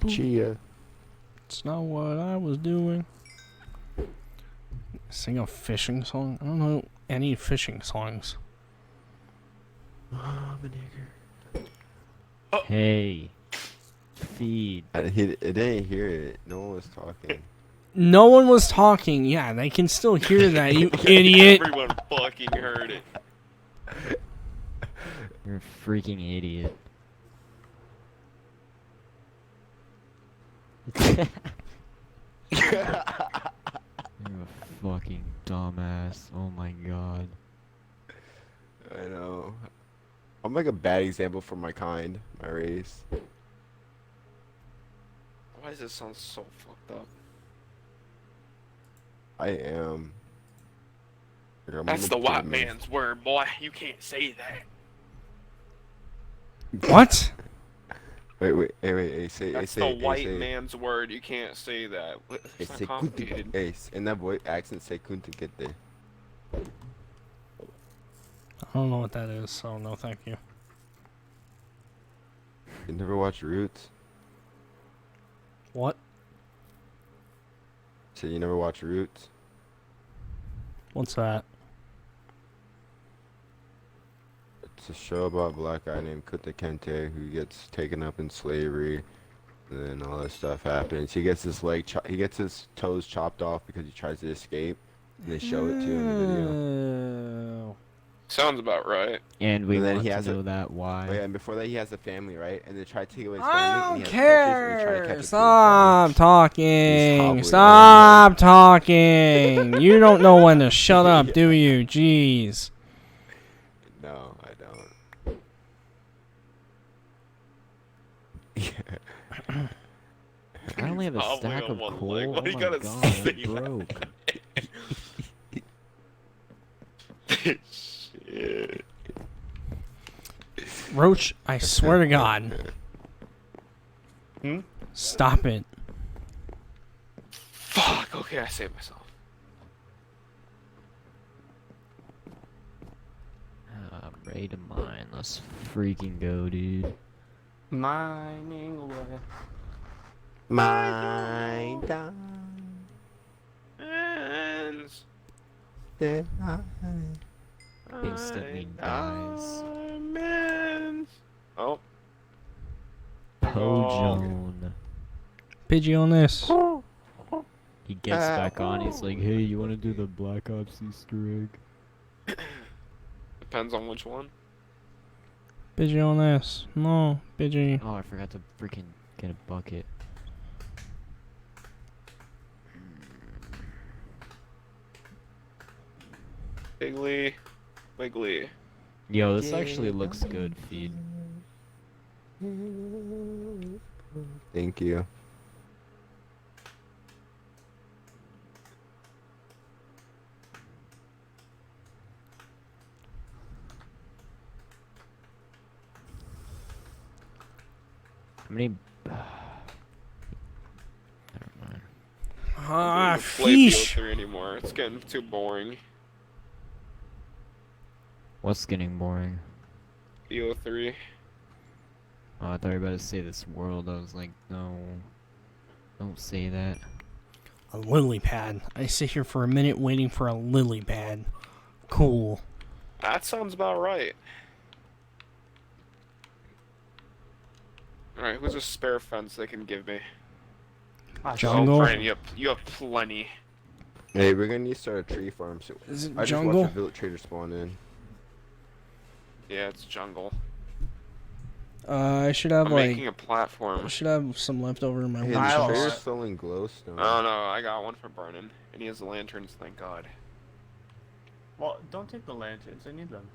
Chia. It's not what I was doing. Sing a fishing song? I don't know any fishing songs. Hey. Feed. It didn't hear it. No one was talking. No one was talking. Yeah, they can still hear that, you idiot. Everyone fucking heard it. You're a freaking idiot. You're a fucking dumbass. Oh my god. I know. I'm like a bad example for my kind, my race. Why does this sound so fucked up? I am. Here, I'm That's gonna the put white him in. man's word, boy. You can't say that. What? Hey, say, That's say, the white say, man's word. You can't say that. It's not say, complicated. hey, in that voice accent, say kunta kinte. I don't know what that is, so no thank you. You never watch Roots? What? So you never watch Roots? What's that? It's a show about a black guy named Kunta Kinte who gets taken up in slavery, and then all this stuff happens. He gets his he gets his toes chopped off because he tries to escape, and they show it to you in the video. Oh. Sounds about right. And we And then want he to has know that why. Oh yeah, and before that he has a family, right? And they try to take away his I family, don't and he has crutches, and he's trying to care. catch up to his Stop He's talking. hobbling Stop talking. You don't know when to shut up, do you? Jeez. No, I don't. I only have a Hobbling stack on of one coal. leg. Why Oh you my gotta god, say it broke. Shit. Roach, I swear to God. Hmm? Stop it. Fuck. Okay, I saved myself. I'm ready to mine. Let's freaking go, dude. Mining away. My Instantly dies. Diamonds. Oh. Pojone. Pidgey on this. He gets back on. He's like, "Hey, you want to do the Black Ops Easter egg?" Depends on which one. Pidgey on this. No, Pidgey. Oh, I forgot to freaking get a bucket. Wiggly. Wiggly. Yo, this actually looks good, Feed. Thank you. How many? Never mind. Ah, I don't play sheesh. BO3 anymore. It's getting too boring. What's getting boring? BO3. Oh, I thought you were about to say this world. I was like, no. Don't say that. A lily pad. I sit here for a minute waiting for a lily pad. Cool. That sounds about right. Alright, who's a spare fence they can give me? Jungle? Oh, Brandon, you have plenty. Hey, we're gonna need to start a tree farm soon. Is it I just jungle? watched a village trader spawn in. Yeah, it's jungle. I should have I'm like. making a platform. I should have some leftover in my Hey, wish the I'll- list. trader's selling glowstone. Oh no, I got one for burning. And he has the lanterns, thank god. Well, don't take the lanterns. I need them.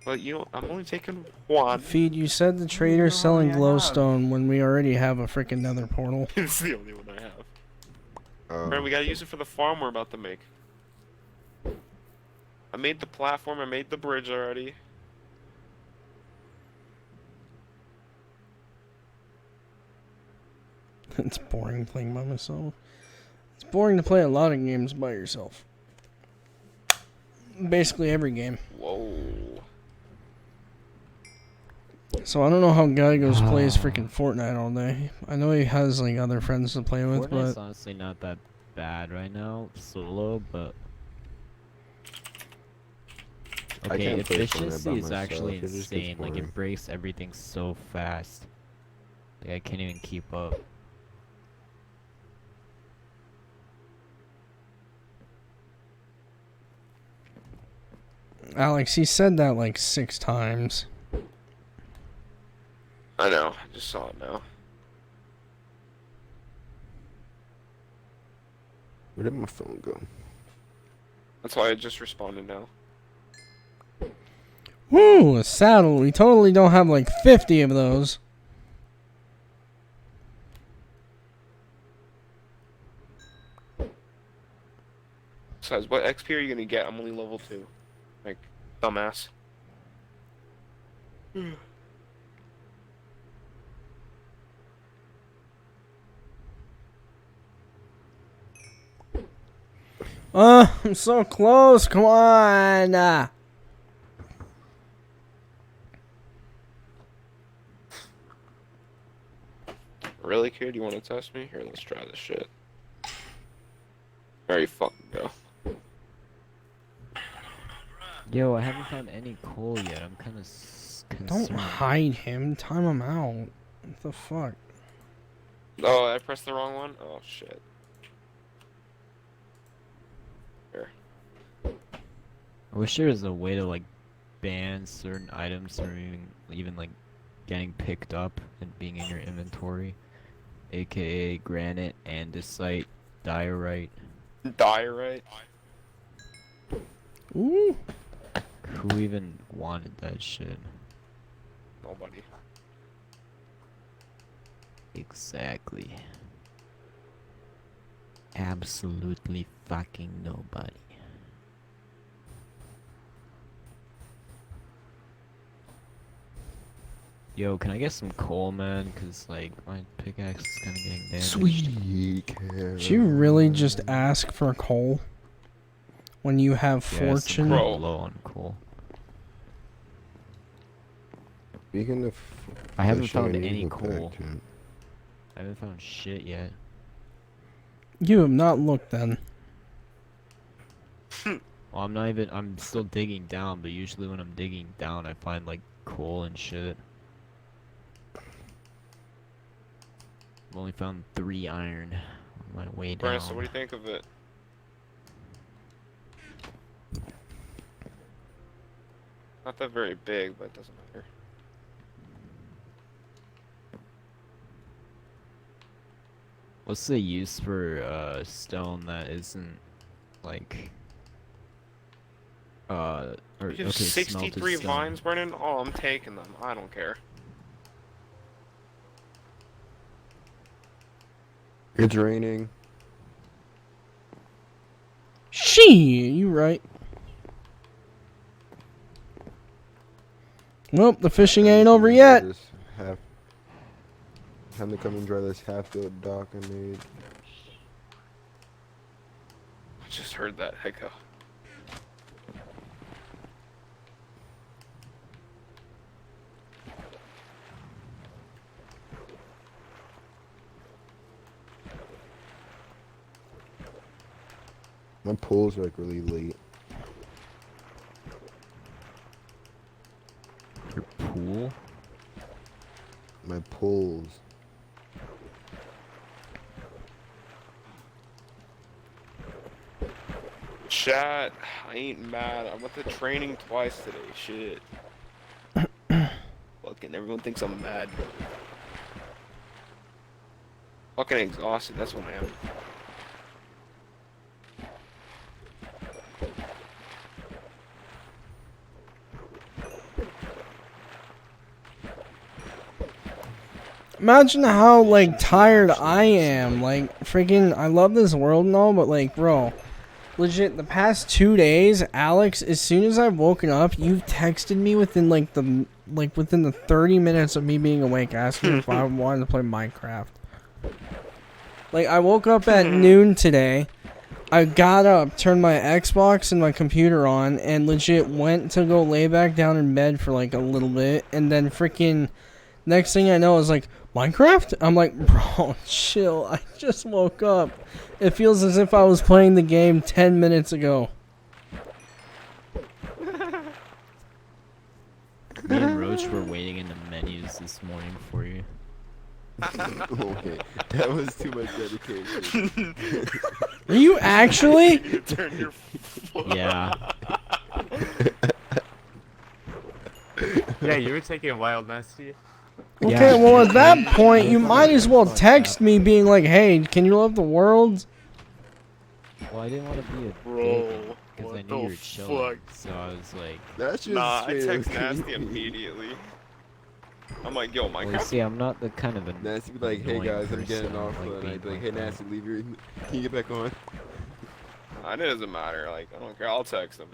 But you know, I'm only taking one. Feed, you said the trader's No, selling I have. glowstone when we already have a freaking nether portal. It's the only one I have. Oh. Brandon, we gotta use it for the farm we're about to make. I made the platform, I made the bridge already. It's boring playing by myself. It's boring to play a lot of games by yourself. Basically every game. Whoa. So I don't know how Gygos plays freaking Fortnite all day. I know he has like other friends to play with, Fortnite's but honestly not that bad right now, solo, but I okay, can't play Fortnite by efficiency is myself, actually it just gets insane. Like boring. it breaks everything so fast. Like I can't even keep up. Alex, he said that like 6 times. I know, I just saw it now. Where did my phone go? That's why I just responded now. Whoo, a saddle. We totally don't have like 50 of those. Besides, what XP are you gonna get? I'm only level 2. Like, dumbass. I'm so close. Come on. Really, kid? You want to test me? Here, let's try this shit. There you fucking go. Yo, I haven't found any coal yet. I'm kind of Don't concerned. hide him. Time him out. What the fuck? Oh, I pressed the wrong one? Oh, shit. Here. I wish there was a way to like ban certain items from even like getting picked up and being in your inventory, aka granite, andesite, diorite. Diorite? Ooh. Who even wanted that shit? Nobody. Exactly. Absolutely fucking nobody. Yo, can I get some coal, man? Cause like my pickaxe is kind of getting damaged. Sweet. Did you really just ask for coal? When you have Yeah, I'm fortune? Bro. low on coal. Speaking of, I haven't fishing, found need to any go back coal. to it. I haven't found shit yet. You have not looked then. Well, I'm still digging down, but usually when I'm digging down, I find like coal and shit. I've only found 3 iron on my way down. Brandon, so what do you think of it? Not that very big, but it doesn't matter. What's the use for stone that isn't like or You have okay, 63 smelted stone. vines, Brennan? Oh, I'm taking them. I don't care. It's raining. You right. Well, the fishing ain't over yet. Time to come and dry this half-built dock I made. I just heard that echo. My pool's like really late. Your pool? My pools. Chat, I ain't mad. I went to training twice today. Shit. Fucking everyone thinks I'm mad. Fucking exhausted. That's what I am. Imagine how, like, tired I am. Like, freaking, I love this world and all, but, like, bro, legit, the past 2 days, Alex, as soon as I've woken up, you've texted me within, within the 30 minutes of me being awake, asking if I wanted to play Minecraft. Like, I woke up at noon today, I got up, turned my Xbox and my computer on, and legit went to go lay back down in bed for, like, a little bit, and then freaking, next thing I know is like, Minecraft? I'm like, bro, chill. I just woke up. It feels as if I was playing the game 10 minutes ago. Me and Roach were waiting in the menus this morning for you. Okay, that was too much dedication. Are you actually? Turn your Yeah. Yeah, you were taking a wild nasty. Okay, Yeah. well at that point, you might as well text me being like, hey, can you love the world? Well, I didn't want to be a Bro, because what I knew you were chilling, so I was like, That's just Nah, I straight up text Nasty creepy. immediately. I'm like, yo, well, you Minecraft. see, I'm not the kind of Nasty be like, hey annoying guys, I'm getting person, off, like, and being I'd be like, like hey that. Nasty, leave your, can you get back on? It doesn't matter. Like, I don't care. I'll text him.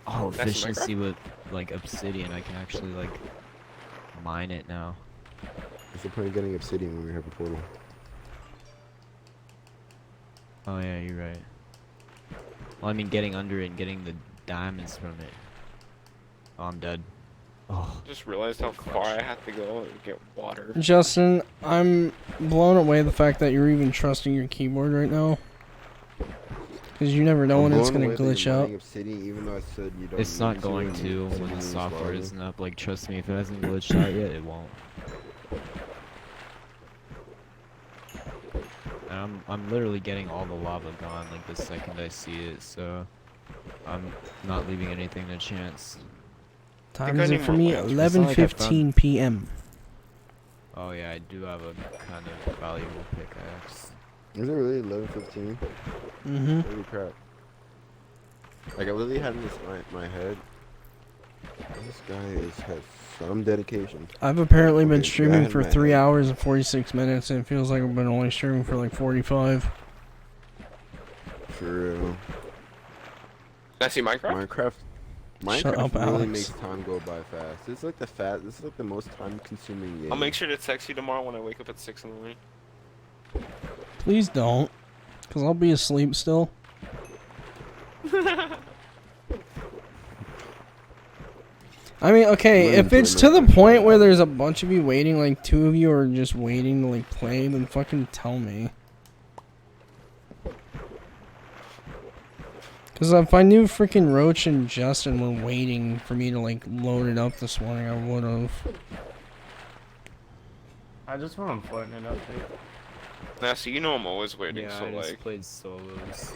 Oh, That's efficiency with like obsidian, I can actually like mine it now. What's the point of getting obsidian when we have a portal? Oh yeah, you're right. Well, I mean getting under it and getting the diamonds from it. Oh, I'm dead. Oh, Just realized how far I have to go to get water. Justin, I'm blown away the fact that you're even trusting your keyboard right now. Because you never know when it's gonna glitch out. Obsidian, even though I said you don't it's need not going and to when obsidian the is software logging. isn't up. Like, trust me, if it hasn't glitched out yet, it won't. And I'm literally getting all the lava gone like the second I see it, so I'm not leaving anything to chance. Time I is need it for more me? lamps. It's not like I 11:15 p.m. Oh yeah, I do have a kind of valuable pickaxe. Is it really 11:15? Mm-hmm. Holy crap! Like I literally had in my head. This guy has some dedication. I've apparently been Okay, yeah, I streaming had for my 3 head. hours and 46 minutes, and it feels like I've been only streaming for like 45. For real. Nasty Minecraft? Minecraft. Shut up, Minecraft really Alex. makes time go by fast. This is like the most time-consuming game. I'll make sure to text you tomorrow when I wake up at 6 in the morning. Please don't, because I'll be asleep still. I mean, okay, Really if it's enjoy to the Minecraft. point where there's a bunch of you waiting, like 2 of you are just waiting to like play, then fucking tell me. Because if I knew freaking Roach and Justin were waiting for me to like load it up this morning, I would have. I just want a Fortnite update. Nasty, you know I'm always waiting, Yeah, so I just like. played solos.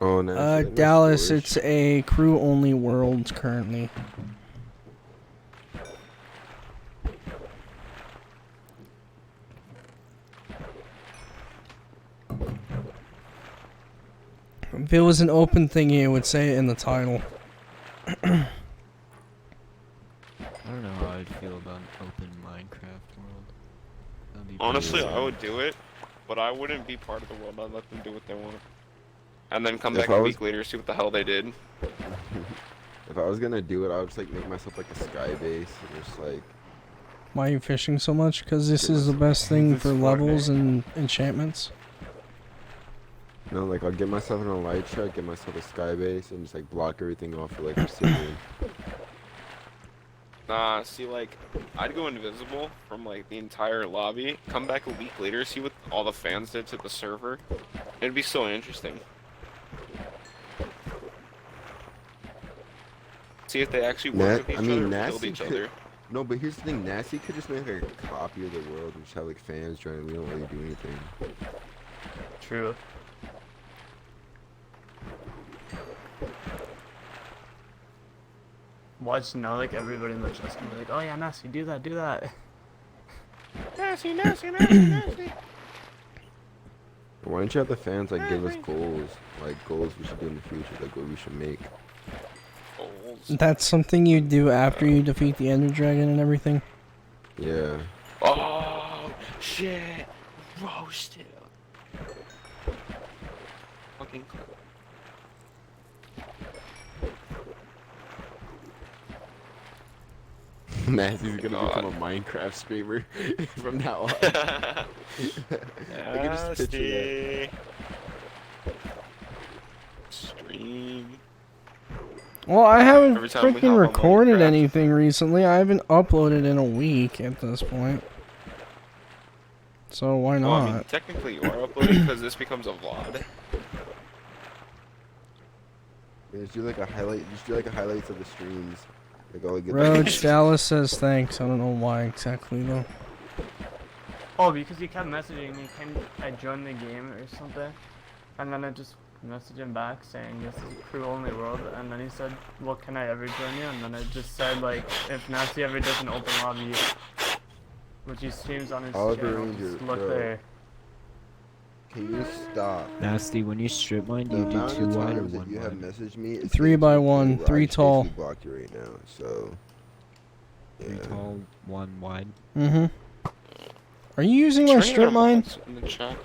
Oh, no. Dallas, it's a crew-only world currently. If it was an open thingy, it would say it in the title. I don't know how I'd feel about an open Minecraft world. That'd be pretty Honestly, I sick. would do it, but I wouldn't be part of the world. I'd let them do what they want. And then come If back I a was- week later, see what the hell they did. If I was gonna do it, I would just like make myself like a sky base and just like. Why are you fishing so much? Because this is the best thing It's for Fortnite. levels and enchantments. No, like I'll get myself an elytra, get myself a sky base, and just like block everything off with like obsidian. Nah, see, like, I'd go invisible from, like, the entire lobby, come back a week later, see what all the fans did to the server. It'd be so interesting. See if they actually work with each other or killed each other. No, but here's the thing, Nasty could just make like, a copy of the world and just have like fans join. We don't really do anything. True. Watch now, like everybody in the chat's gonna be like, "Oh yeah, Nasty, do that, do that." Nasty, nasty, nasty, nasty. Why don't you have the fans like give us goals, like goals we should do in the future, like what we should make. Goals. That's something you do after you defeat the Ender Dragon and everything. Yeah. Oh, shit. Roasted. Fucking Nasty's gonna God. become a Minecraft streamer from now on. I can just picture that. Nasty. Stream. Well, I haven't Every time we hop freaking on recorded Minecraft. anything recently. I haven't uploaded in a week at this point. So why Well, I not? mean, technically you are uploading because this becomes a VOD. Yeah, just do like a highlight. Just do like a highlights of the streams. Like all the good. Roach Dallas says thanks. I don't know why exactly though. Oh, because he kept messaging me, "Can I join the game or something?" And then I just messaged him back saying this is a crew only world, and then he said, well, can I ever join you? And then it just said like, if Nasty ever does an open lobby, which he streams on his Oliver channel, Ranger, just look bro. there. Can you stop? Nasty, when you strip mine, do The you do amount 2 of wide or times that 1 you have wide? messaged me is 3 by 1, 3 tall. I blocked you right now, so. 3 tall, 1 wide. Mm-hmm. Are you using my Turn strip your mine? mods in the chat.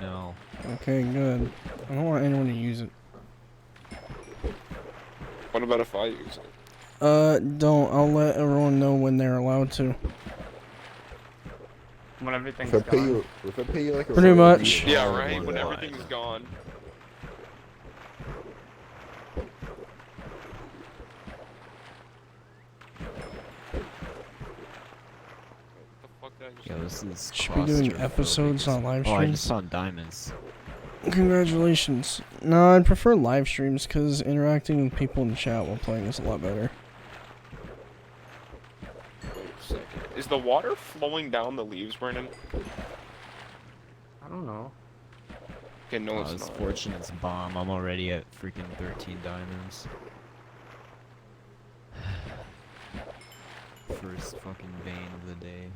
No. Okay, good. I don't want anyone to use it. What about if I use it? Don't. I'll let everyone know when they're allowed to. When everything's If I pay gone. you, if I pay you like a Pretty royalty, much. it's Yeah, all right. one When wide. everything's gone. The fuck did I just Yo, this is Should be doing claustrophobic episodes as- on live Oh, I streams. just saw diamonds. Congratulations. No, I'd prefer live streams because interacting with people in chat while playing is a lot better. Wait a second. Is the water flowing down the leaves, Brandon? I don't know. Okay, no, Oh, it's this not. fortunate's bomb. I'm already at freaking 13 diamonds. First fucking vein of the day.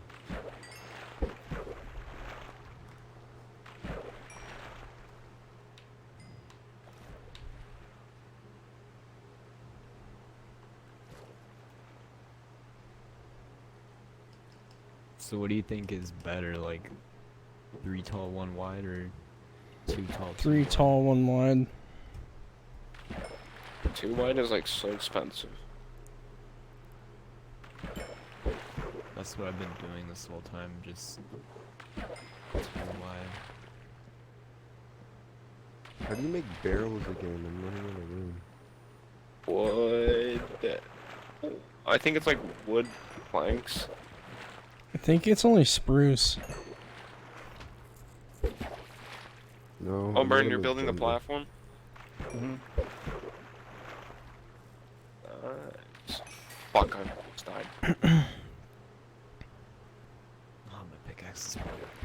So what do you think is better, like 3 tall, 1 wide, or 2 tall, 2 3 wide? tall, 1 wide. 2 wide is like so expensive. That's what I've been doing this whole time, just 2 wide. How do you make barrels again? I'm running out of room. Wood. I think it's like wood planks. I think it's only spruce. No. Oh, I'm Burden, gonna you're make building the timber. platform? Mm-hmm. Fuck, I almost died. Oh, my pickaxe is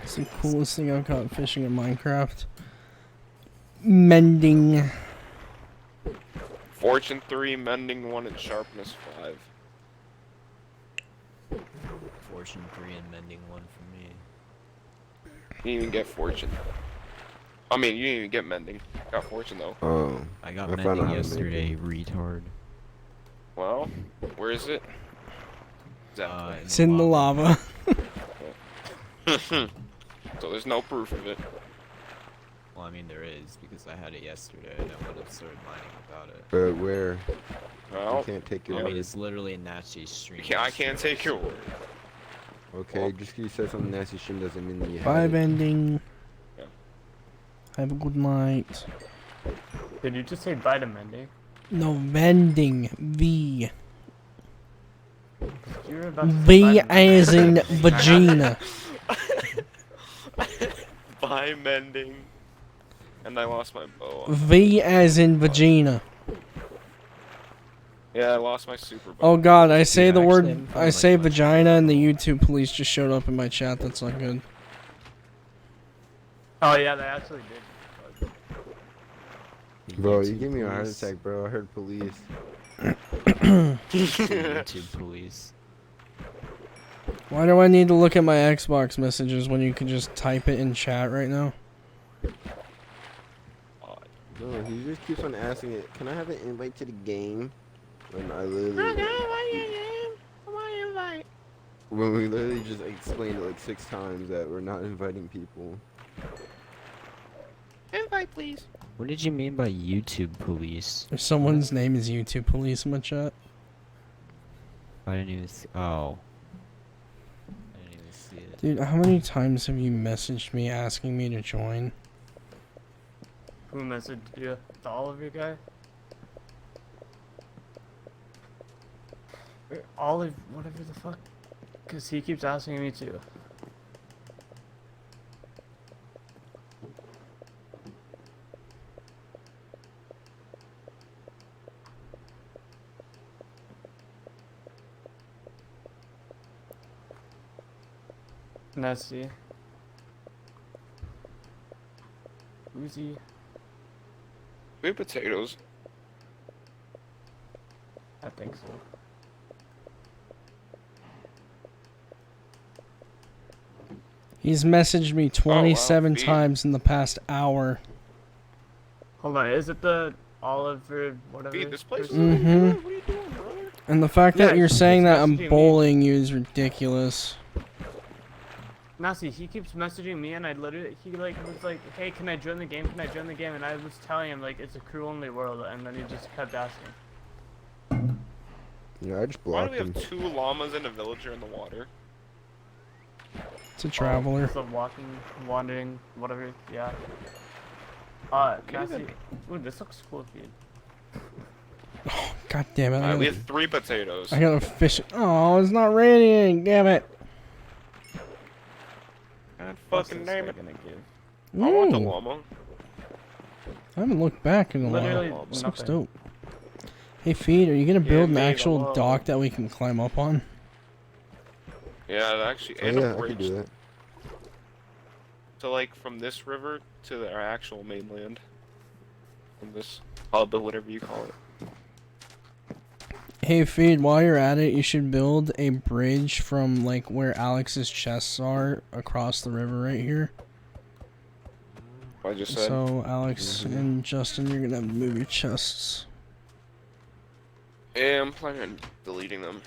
It's the coolest thing I've caught fishing in Minecraft. Mending. Fortune 3, mending 1, and sharpness 5. Fortune 3 and mending 1 for me. You didn't even get fortune. I mean, you didn't even get mending. Got fortune though. Oh. I got I found out mending how to make yesterday, retard. Well, where is it? It's in the lava. So there's no proof of it. Well, I mean there is, because I had it yesterday and I would have started mining without it. But where? Well, I can't take your I mean word. it's literally in Natchez stream. I can't take your word. Okay, just 'cause you said something nasty stream doesn't mean that you Bye, have it. Bending. Yeah. Have a good night. Did you just say bye to Mendy? No, vending. V. You were about to say V bye to Mendy. as in vagina. By mending. And I lost my bow. V as in vagina. Yeah, I lost my super bow. Oh god, I say Dude, the I word, actually haven't found, I like, say much. vagina and the YouTube police just showed up in my chat. That's not good. Oh yeah, they actually did. Bro, you gave me a heart attack, bro. I heard police. YouTube police. Why do I need to look at my Xbox messages when you can just type it in chat right now? No, he just keeps on asking it. Can I have an invite to the game? When I literally. When we literally just explained it like 6 times that we're not inviting people. Invite, please. What did you mean by YouTube police? If someone's name is YouTube police in my chat. I didn't even see. Oh. I didn't even see it. Dude, how many times have you messaged me asking me to join? Who messaged you? The Oliver guy? Or Olive, whatever the fuck. Cause he keeps asking me to. Nasty. Uzi. We have potatoes. I think so. He's messaged me 27 feed. times in the past hour. Hold on, is it the olive or whatever? Feed, this place is person? Mhm. What are you doing, brother? And the fact Yeah, that you're he's saying that I'm messaging me. bullying you is ridiculous. Nasi, he keeps messaging me, and I literally, he like was like, "Hey, can I join the game? Can I join the game?" And I was telling him like it's a crew only world, and then he just kept asking. Yeah, I just Why do blocked we have him. 2 llamas and a villager in the water? It's a traveler. It's a walking, wandering, whatever. Yeah. Okay, Nasi, then. ooh, this looks cool, dude. God damn it. We I have 3 potatoes. got a fish. Oh, it's not raining. Damn it. God What's fucking this damn guy it. gonna give? I want the Ooh, llama. I haven't looked back in a Literally while. This looks nothing. dope. Hey, Feed, are you gonna build an me the actual llama. dock that we can climb up on? Yeah, actually, Oh, and yeah, a I can bridge do that. to like from this river to our actual mainland. From this hub or whatever you call it. Hey, Feed, while you're at it, you should build a bridge from like where Alex's chests are across the river right here. I just said. So, Alex and Justin, you're gonna have to move your chests. Yeah, I'm planning on deleting them.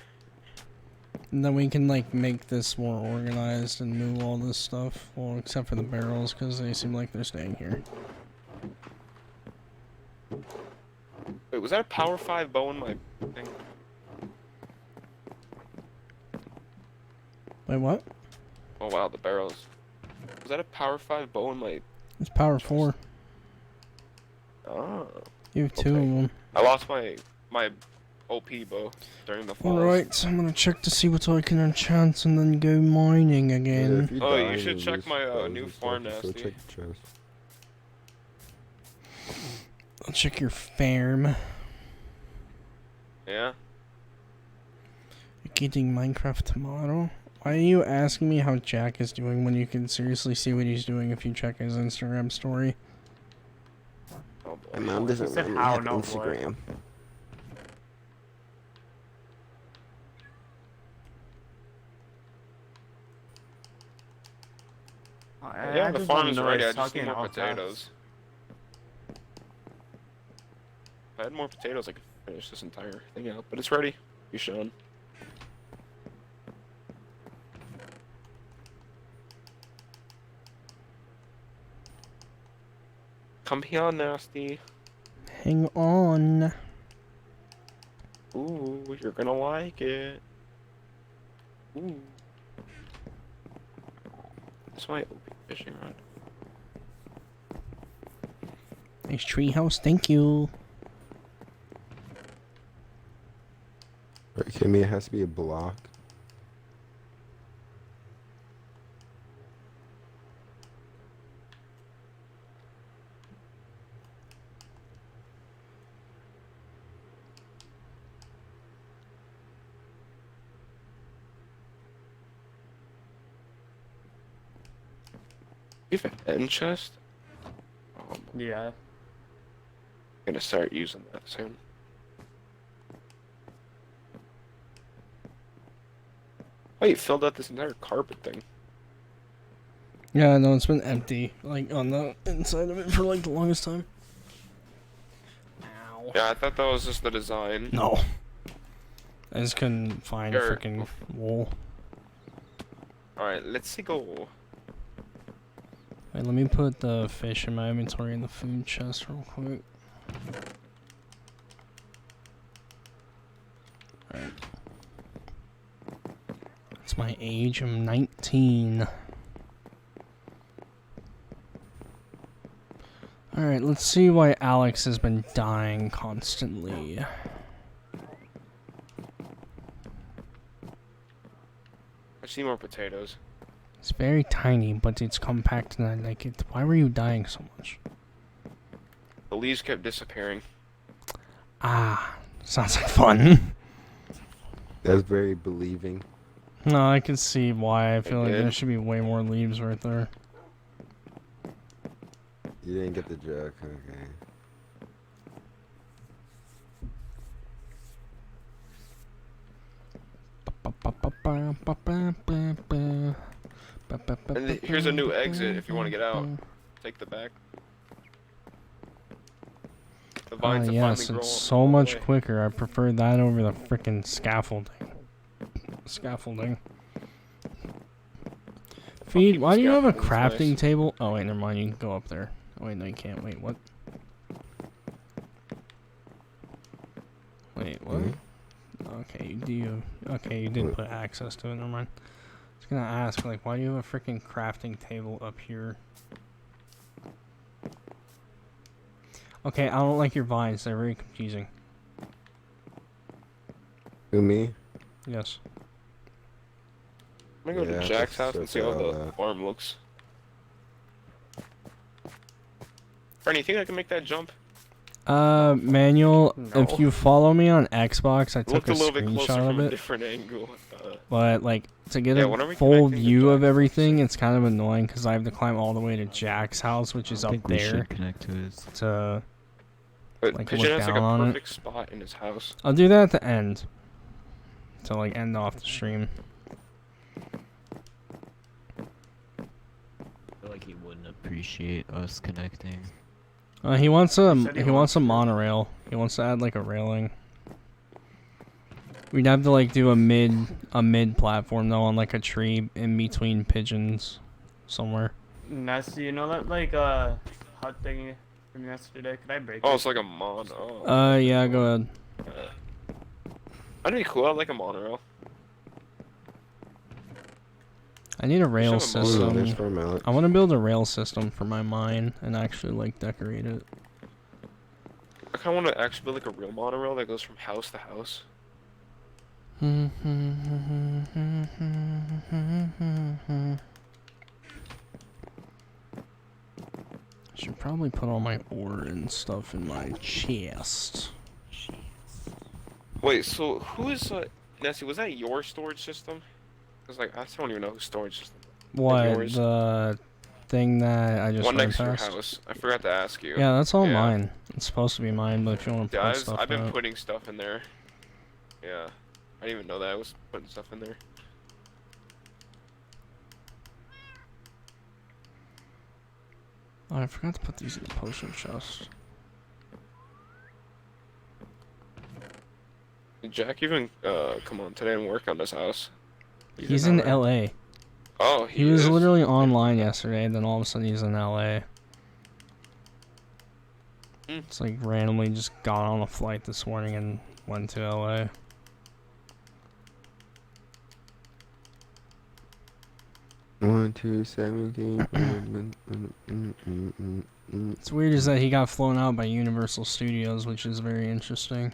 And then we can like make this more organized and move all this stuff. Well, except for the barrels, because they seem like they're staying here. Wait, was that a power 5 bow in my thing? Wait, what? Oh wow, the barrels. Was that a power 5 bow in my... It's power 4. Oh. You have 2 of Okay. them. I lost my OP bow during the falls. Alright, so I'm gonna check to see what I can enchant and then go mining Yeah, again. if you Oh, die you should and check lose my, bows new and stuff, farm, just go Nasty. check the chest. I'll check your farm. Yeah? You're getting Minecraft tomorrow? Why are you asking me how Jack is doing when you can seriously see what he's doing if you check his Instagram story? Oh My boy. mom doesn't said let me how, have not what. Instagram. Yeah, the just farm wanna is know ready. I he's just need talking more how fast. potatoes. If I had more potatoes, I could finish this entire thing out. But it's ready. Be shown. Come here, Nasty. Hang on. Ooh, you're gonna like it. Ooh. That's my OP fishing rod. Nice treehouse, thank you. Are you kidding me? It has to be a block. You have an end chest? Oh, I'm Yeah. gonna start using that soon. Oh, you filled out this entire carpet thing. Yeah, no, it's been empty, like, on the inside of it for, like, the longest time. Ow. Yeah, I thought that was just the design. No. I just couldn't find Sure. freaking wool. Alright, let's see go. Wait, let me put the fish in my inventory in the food chest real quick. Alright. That's my age, I'm 19. Alright, let's see why Alex has been dying constantly. I see more potatoes. It's very tiny, but it's compact and I like it. Why were you dying so much? The leaves kept disappearing. Ah, sounds like fun. That's very believing. No, I can see why. I feel like there did. should be way more leaves right there. You didn't get the joke, okay. And here's a new exit if you want to get out. Take the back. The vines have yes, finally it's grown so all the much way. quicker. I prefer that over the freaking scaffolding. Feed, keep why do you have a scaffolding, it's crafting nice. table? Oh wait, never mind. You can go up there. Oh wait, no, you can't. Wait, what? Wait, what? Okay, you do. Okay, you didn't put access to it. Never mind. I was gonna ask, like, why do you have a freaking crafting table up here? Okay, I don't like your vines. They're very confusing. Who, me? Yes. I'm gonna go Yeah, to Jack's that's house and see how the that. farm looks. Bernie, you think I can make that jump? Manuel, No. if you follow me on Xbox, I It took looked a a little bit closer screenshot from of a it. different angle. But, like, to get Yeah, a when are we full connecting to view of Jack's? everything, it's kind of annoying because I have to climb all the way to Jack's house, which is I up think we there, should connect to his. to... But Like, Pigeon look has like down a on it. perfect spot in his house. I'll do that at the end. To, like, end off the stream. I feel like he wouldn't appreciate us connecting. He wants He a said he he wants wants a to. monorail. He wants to add like a railing. We'd have to like do a mid platform though on like a tree in between pigeons somewhere. Ness, you know that like hut thingy from yesterday? Could I break Oh, it? it's like a mon. Oh. Yeah, go ahead. That'd be cool. I'd like a monorail. I need a rail have a monorail. system. There's Farm Alex. I want to build a rail system for my mine and actually like decorate it. I kind of want to actually build like a real monorail that goes from house to house. I should probably put all my ore and stuff in my chest. Wait, so who is Nessie? Was that your storage system? Cause like I don't even know whose storage system. What, yours? the thing that I just One went next to your past? house. I forgot to ask you. Yeah, that's all Yeah. mine. It's supposed to be mine, but if you want to Yeah, put stuff I've been out. putting stuff in there. Yeah, I didn't even know that I was putting stuff in there. Oh, I forgot to put these in the potion chest. Did Jack even come on today and work on this house? He's in LA. Oh, He was is? literally online yesterday, and then all of a sudden he's in LA. It's like randomly just got on a flight this morning and went to LA. One, two, 17. It's weird is that he got flown out by Universal Studios, which is very interesting.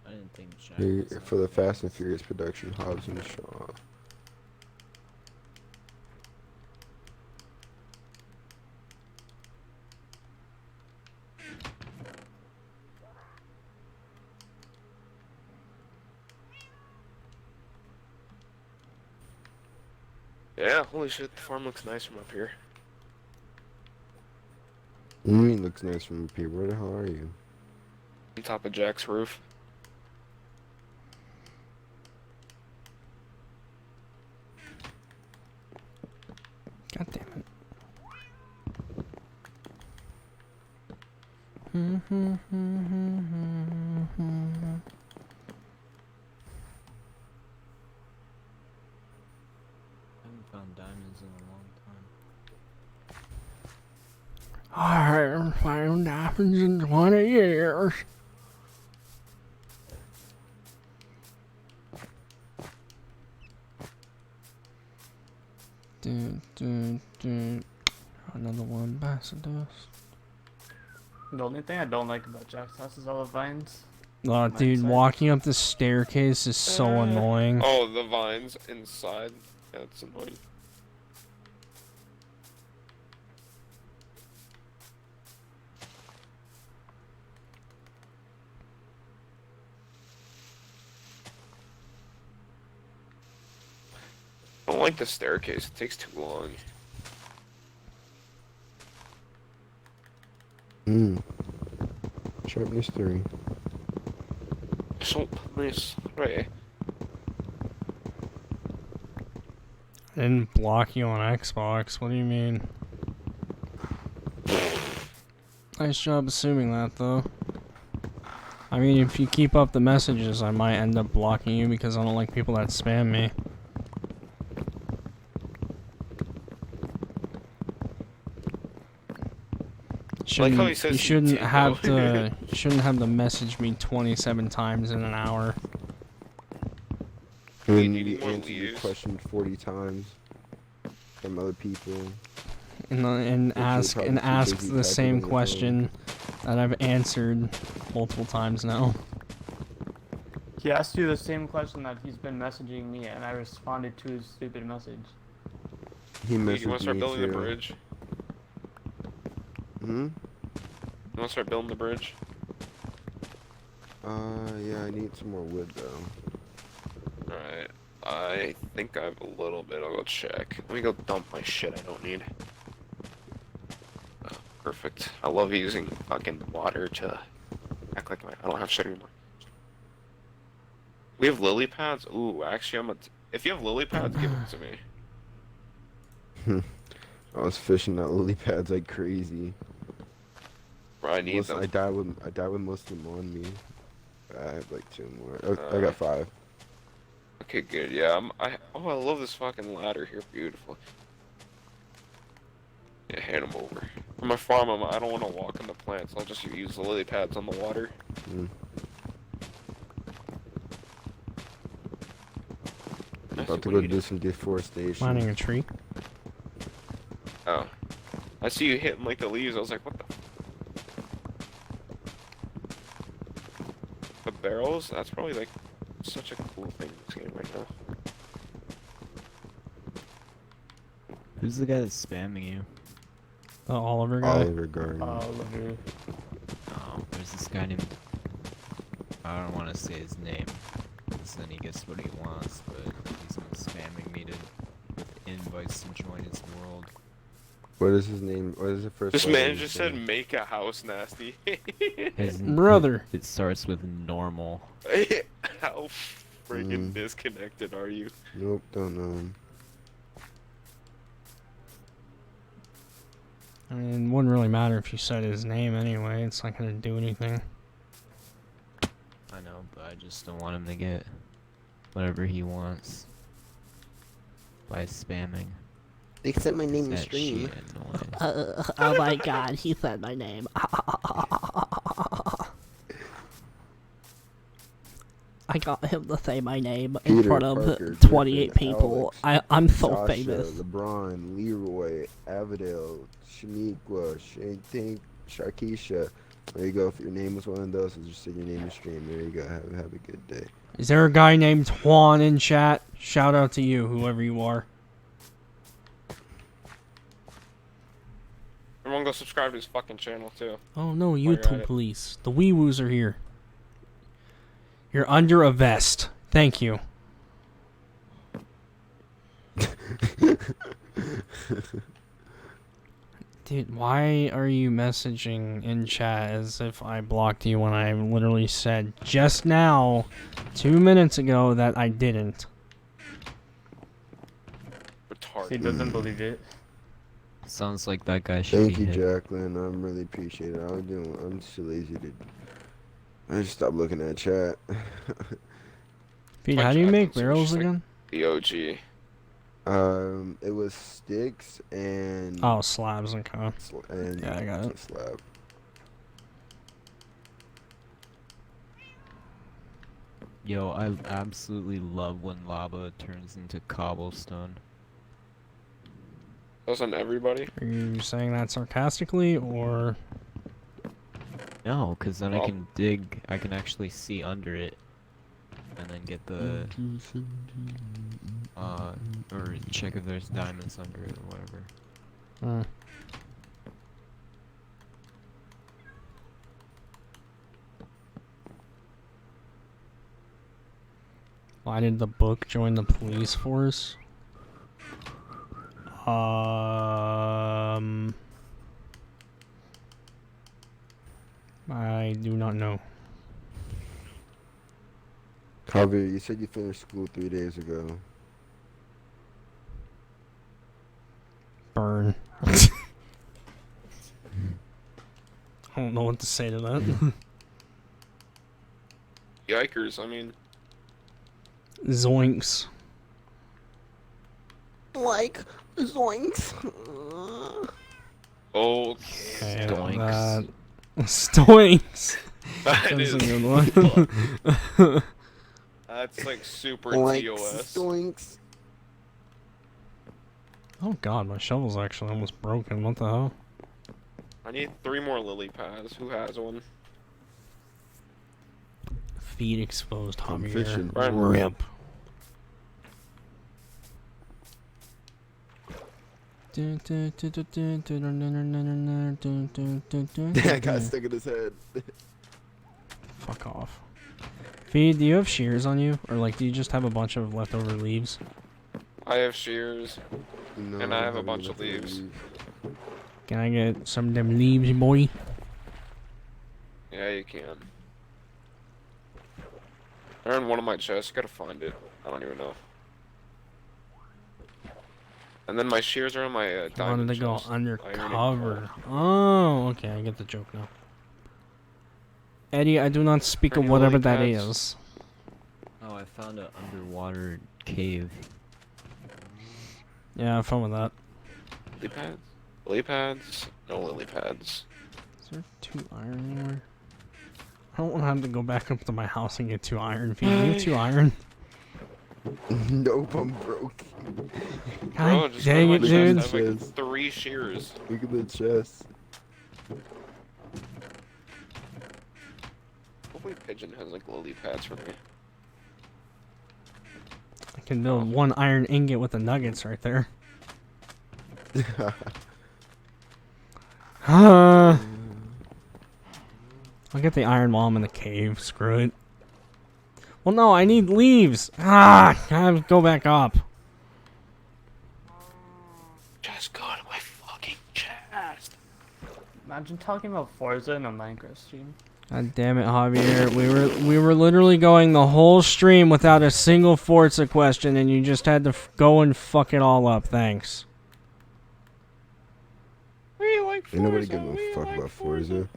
I didn't think Jack Here, was for the Fast and Furious production, Hobbs and Shaw. Yeah, holy shit, the farm looks nice from up here. What do you mean looks nice from up here? Where the hell are you? On top of Jack's roof. God damn it. I haven't found diamonds in a long time. I haven't found diamonds in 20 years. Another one, Bassados. The only thing I don't like about Jack's house is all the vines. Oh, dude, Outside. walking up the staircase is so annoying. Oh, the vines inside. Yeah, it's annoying. I don't like the staircase. It takes too long. Sharpness 3. Sharpness 3. I didn't block you on Xbox. What do you mean? Nice job assuming that, though. I mean, if you keep up the messages, I might end up blocking you because I don't like people that spam me. Like how he says You shouldn't too, have though. to message me 27 times in an hour. And We then need you more answer your leaves. question 40 times from other people. And ask probably too ask busy the typing same on your question that I've answered multiple times now. He asked you the same question that he's been messaging me, and I responded to his stupid message. He You want messaged to start me building the too. bridge? Hmm? You want to start building the bridge? Yeah, I need some more wood though. Alright. I think I have a little bit. I'll go check. Let me go dump my shit I don't need. Oh, perfect. I love using fucking water to act like I don't have shit anymore. We have lily pads? Ooh, actually, if you have lily pads, give them to me. I was fishing at lily pads like crazy. Bro, I need Most, them. I died with most of them on me. I have like 2 more. Oh, I got 5. Okay, good. Yeah, I love this fucking ladder here. Beautiful. Yeah, hand them over. For my farm, I don't want to walk in the plants. I'll just use the lily pads on the water. Mm. Nice, About to what go do you do some deforestation. Planting a tree. Oh. I see you hitting like the leaves. I was like, what the? The barrels? That's probably like such a cool thing in this game right now. Who's the guy that's spamming you? The Oliver guy. Oliver Garden. Oliver. Oh, there's this guy named... I don't want to say his name, because then he gets what he wants, but he's been spamming me with invites to join his world. What is his name? What is the first? This letter man of just his said, name? make a house nasty. Brother. It starts with normal. How friggin' Mm. disconnected are you? Nope, don't know him. I mean, it wouldn't really matter if you said his name anyway. It's not gonna do anything. I know, but I just don't want him to get whatever he wants by spamming. They said my name in That stream. shit annoying. Oh my god, he said my name. I got him to say my name in Peter, front of Parker, 28 Griffin, people. Alex, I'm so Sasha, famous. LeBron, Leroy, Avadale, Shaniqua, Shane, Sharkeisha. There you go. If your name was one of those, just say your name in stream. There you go. Have a good day. Is there a guy named Juan in chat? Shout out to you, whoever you are. Everyone go subscribe to his fucking channel too. Oh no, you're at YouTube it. police. The wee-woos are here. You're under a vest. Thank you. Dude, why are you messaging in chat as if I blocked you when I literally said just now, 2 minutes ago, that I didn't? Retarded. He doesn't believe it. Sounds like that guy should Thank be you, hit. Jacqueline. I really appreciate it. I'm too lazy to. I just stopped looking at chat. Pete, Like how do you make Jackson's barrels just like- again? The OG. It was sticks and Oh, slabs and con. and Yeah, I got it. a slab. Yo, I absolutely love when lava turns into cobblestone. That's on everybody. Are you saying that sarcastically, or... No, because then I Well- can dig, I can actually see under it. And then get the, or check if there's diamonds under it or whatever. Hmm. Why did the book join the police force? I do not know. Javier, you said you finished school 3 days ago. Burn. I don't know what to say to that. Yikers, I mean. Zoinks. Like, zoinks. Okay. Stoinks. Stoinks. That That's is. a good one. That's like super Like, TOS. zoinks. Oh god, my shovel's actually almost broken. What the hell? I need 3 more lily pads. Who has one? Feet exposed, I'm Javier. fishing. Ryan, Rip. That got stuck in his head. Fuck off. Feed, do you have shears on you? Or like, do you just have a bunch of leftover leaves? I have shears. No, And I have a haven't bunch of left any leaves. Can I get some of them leaves, boy? Yeah, you can. They're in one of my chests. Gotta find it. I don't even know. And then my shears are in my I wanted diamond to go chest. undercover. Oh, okay, I get the joke now. Eddie, I do not speak of Any whatever lily that pads? is. Oh, I found an underwater cave. Yeah, have fun with that. Lily pads? Lily pads? No lily pads. Is there 2 iron anywhere? I don't want to have to go back up to my house and get 2 iron. Feed, you have 2 iron? Nope, I'm broke. Bro, God just dang go it, to my dude. chest. I have like Cheers. 3 shears. Look at the chest. Hopefully Pigeon has like lily pads for me. I can build 1 iron ingot with the nuggets right there. I'll get the iron while I'm in the cave. Screw it. Well, no, I need leaves. I have to go back up. Just go to my fucking chest. Imagine talking about Forza in a Minecraft stream. God damn it, Javier. We were literally going the whole stream without a single Forza question, and you just had to go and fuck it all up. Thanks. We like Forza. Ain't nobody giving a fuck about Forza.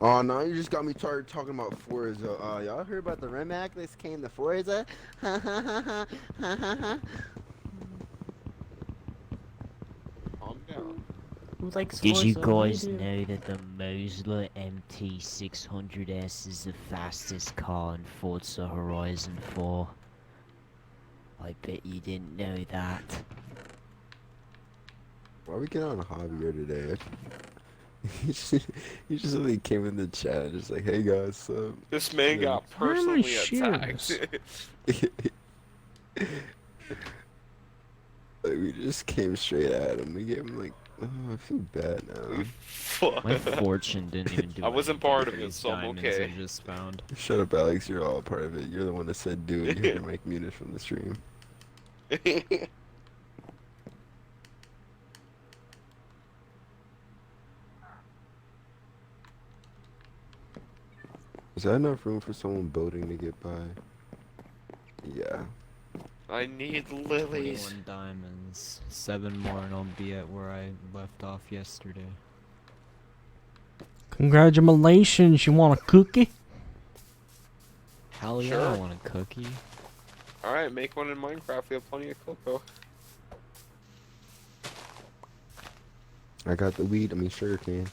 Oh no, you just got me started talking about Forza. Y'all heard about the Remac that came to Forza? Calm down. Who likes Did you Forza? guys Me too. know that the Mosler MT600S is the fastest car in Forza Horizon 4? I bet you didn't know that. Why we get on Javier today? he just really came in the chat, just like, hey guys, sup? This man Yeah. got Where are my personally attacked. shears? Like, we just came straight at him. We gave him like, oh, I feel bad now. Fuck. My fortune didn't even do I wasn't anything part for of it, these so I'm diamonds okay. I just found. Shut up, Alex. You're all a part of it. You're the one that said do it. You had to make muted from the stream. Is that enough room for someone boating to get by? Yeah. I need lilies. 21 diamonds. 7 more and I'll be at where I left off yesterday. Congratulations, you want a cookie? Hell yeah, Sure. I want a cookie. Alright, make one in Minecraft. We have plenty of cocoa. I got the weed. I mean, sugar cane.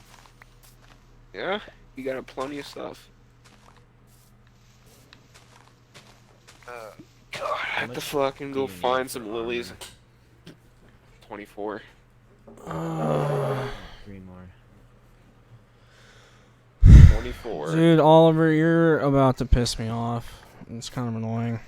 Yeah? You got plenty of stuff. God, I have to much fucking do go you need find for some lilies. armor? 24. 3 more. 24. Dude, Oliver, you're about to piss me off. It's kind of annoying.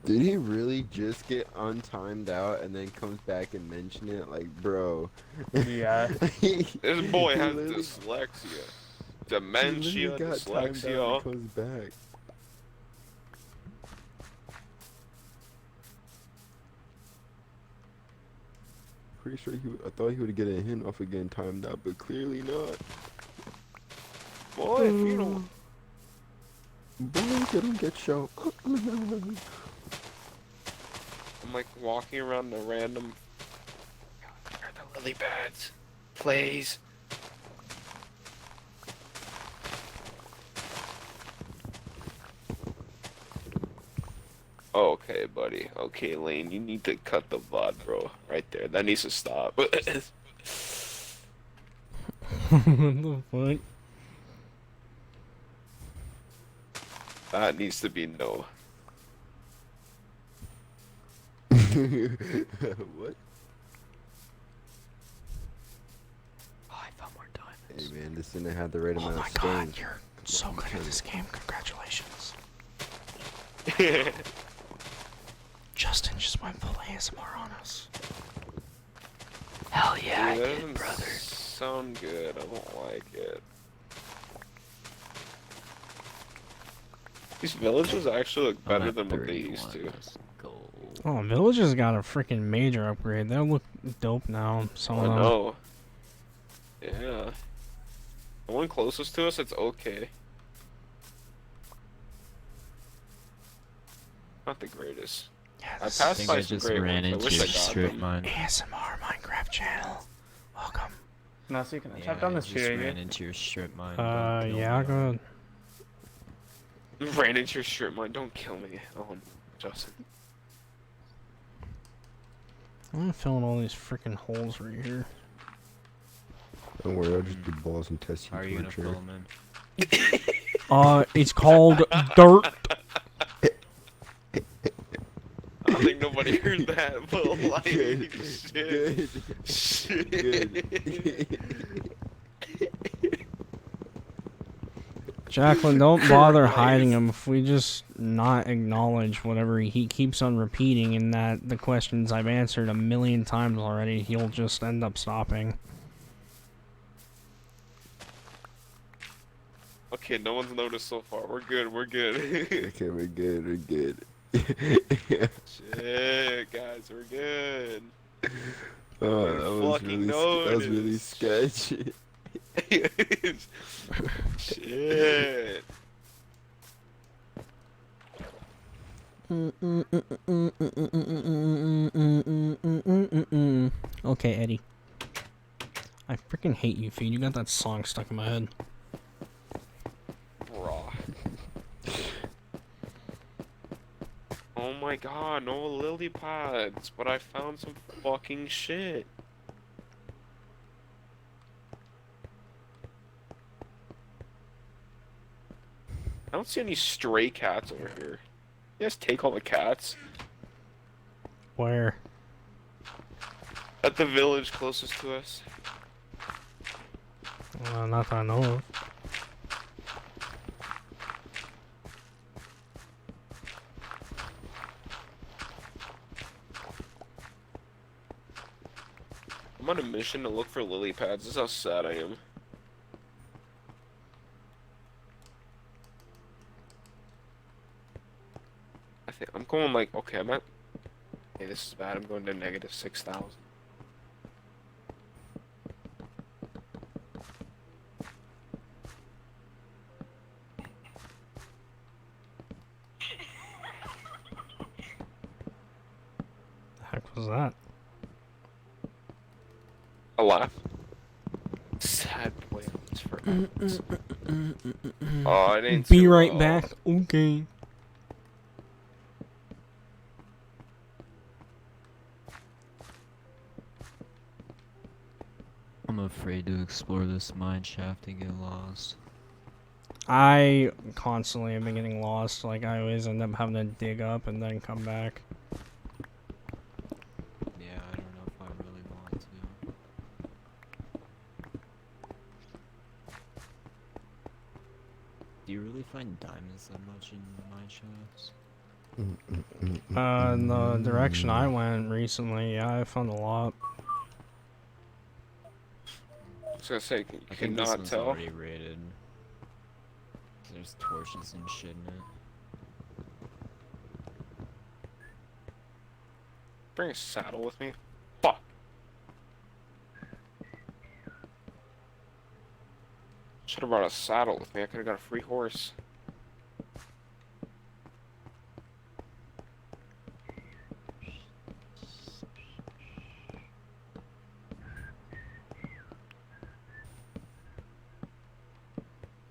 Did he really just get untimed out and then comes back and mention it? Like, bro. Yeah. This boy he has literally- dyslexia. he Dementia, literally got timed out and dyslexia. comes back. pretty sure I thought he would get a hint off again timed out, but clearly not. Boy, if you don't. Boy, they don't get shot. I'm like walking around the random. Where are the lily pads? Please. Okay, buddy. Okay, Lane, you need to cut the VOD, bro. Right there. That needs to stop. What the fuck? That needs to be no. What? Oh, I found more diamonds. Hey man, this didn't have the right amount of stones. You're so good at this game. Congratulations. Justin just went full ASMR on us. Hell yeah, I Dude, that did, doesn't brother. sound good. I don't like it. These villages actually look better than what they used to. Let's go. Oh, Villages got a freaking major upgrade. They look dope now. Some I of them. know. Yeah. The one closest to us, it's okay. Not the greatest. Yeah, I this I passed think by I some just great ran ones. I into wish your I got strip them. mine. ASMR Minecraft channel. Welcome. Nasi, can I Yeah, chop down I this just tree right ran here? into your strip mine. Don't kill Yeah, me. go ahead. Ran into your strip mine. Don't kill me. Oh, Justin. I'm gonna fill in all these freaking holes right here. Don't worry, I'll just do balls and test How are you you to a gonna fill chair. them in? It's called dirt. I don't think nobody heard that, but like, Good. shit. Good. Shit. Jacqueline, don't bother hiding him if we just not acknowledge whatever he keeps on repeating and that the questions I've answered a million times already, he'll just end up stopping. Okay, no one's noticed so far. We're good. We're good. Okay, we're good. We're good. Shit, guys, we're good. Oh, that was really noticed. sketchy. Shit. Okay, Eddie. I freaking hate you, Feed. You got that song stuck in my head. Raw. Oh my god, no lily pads, but I found some fucking shit. I don't see any stray cats over here. You guys take all the cats Where? at the village closest to us. Not that I know of. I'm on a mission to look for lily pads. This is how sad I am. I think I'm going like, okay, I'm at. Hey, this is bad. I'm going to negative 6,000. The heck was that? A laugh. Sad boy. It's for Oh, it ain't Be too right well. back. Okay. I'm afraid to explore this mine shaft and get lost. I constantly have been getting lost. Like, I always end up having to dig up and then come back. Yeah, I don't know if I really want to. Do you really find diamonds that much in mine shafts? In the direction I went recently, yeah, I found a lot. I was gonna say, you I think this cannot one's tell. already rated. There's torches and shit in it. Bring a saddle with me. Fuck. Should have brought a saddle with me. I could have got a free horse.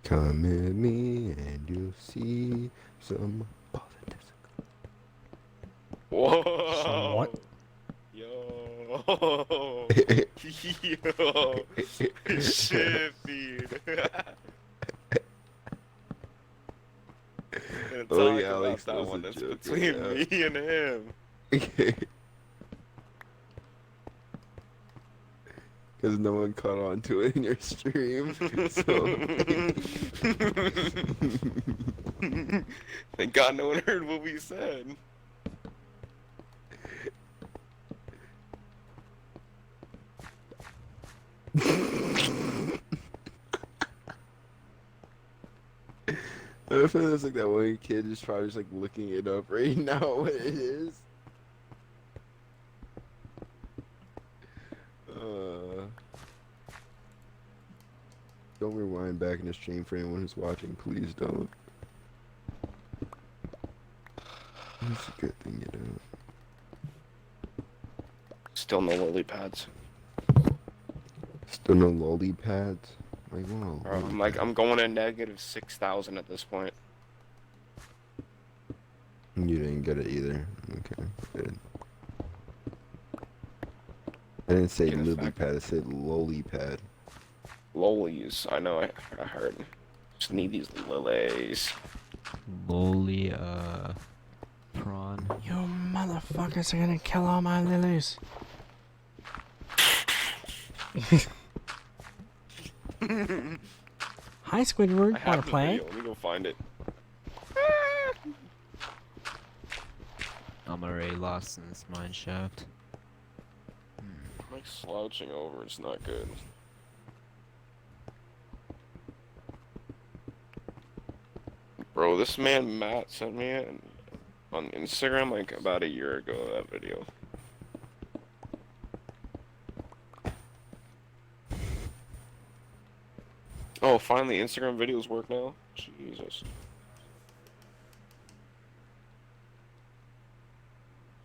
Come with me and you'll see some positives. Whoa! what? Yo! Yo! Shit, dude. Oh, Talk yeah, about Alex, that that's one. a That's joke, between yeah. me and him. Because no one caught on to it in your stream. So. Thank God no one heard what we said. I feel there's like that one kid just probably just like looking it up right now what it is. Don't rewind back in the stream for anyone who's watching, please don't. That's a good thing you don't. Still no lily pads. Still no lolly pads? Like, wow. Bro, I'm going to negative 6,000 at this point. You didn't get it either. Okay, good. I didn't say Yeah, lily fact. pad, I said lolly pad. Lolies, I know, I heard. Just need these lilies. Lowly, prawn. You motherfuckers are gonna kill all my lilies. Hi, Squidward. I Wanna have the play? video, let me go find it. I'm already lost in this mine shaft. I'm like slouching over, it's not good. Bro, this man Matt sent me it on Instagram like about a year ago, that video. Oh, finally Instagram videos work now? Jesus.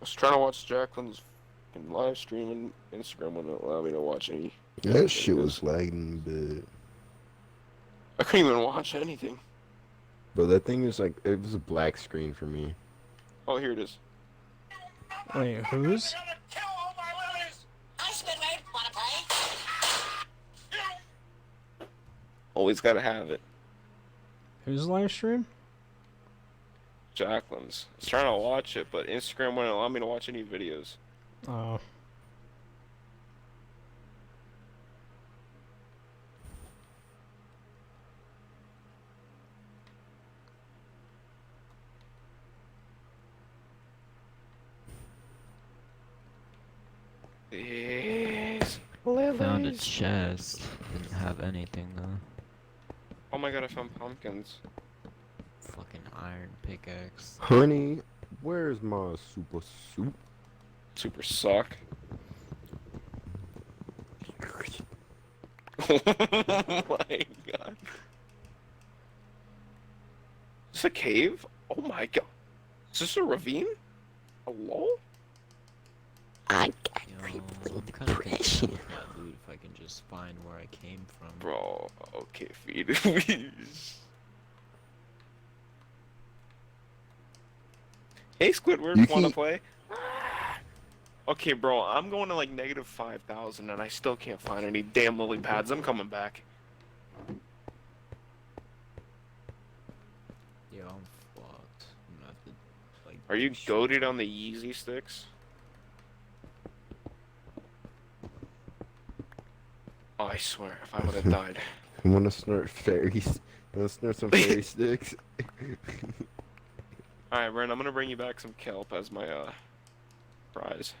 I was trying to watch Jacqueline's fucking live stream and Instagram wouldn't allow me to watch any. That shit videos. was lagging a bit. I couldn't even watch anything. But that thing is like, it was a black screen for me. Oh, here it is. Wait, who's? Always gotta have it. Whose live stream? Jacqueline's. I was trying to watch it, but Instagram wouldn't allow me to watch any videos. Oh. Yes. Found a chest. Didn't have anything though. Oh my god, I found pumpkins. Fucking iron pickaxe. Honey, where's my super soup? Super suck. Oh my god. Is this a cave? Oh my god. Is this a ravine? Hello? Yo, I'm kinda concerned with my loot if I can just find where I came from. Bro, okay, feed please. Hey Squidward, You wanna keep- play? Okay, bro, I'm going to like negative 5,000 and I still can't find any damn lily pads. I'm coming back. Yo, I'm fucked. I'm gonna have to, like... Are you goated on the Yeezy sticks? Oh, I swear, if I would have died. I wanna snort fairies. I wanna snort some fairy sticks. Alright, Brent, I'm gonna bring you back some kelp as my, prize.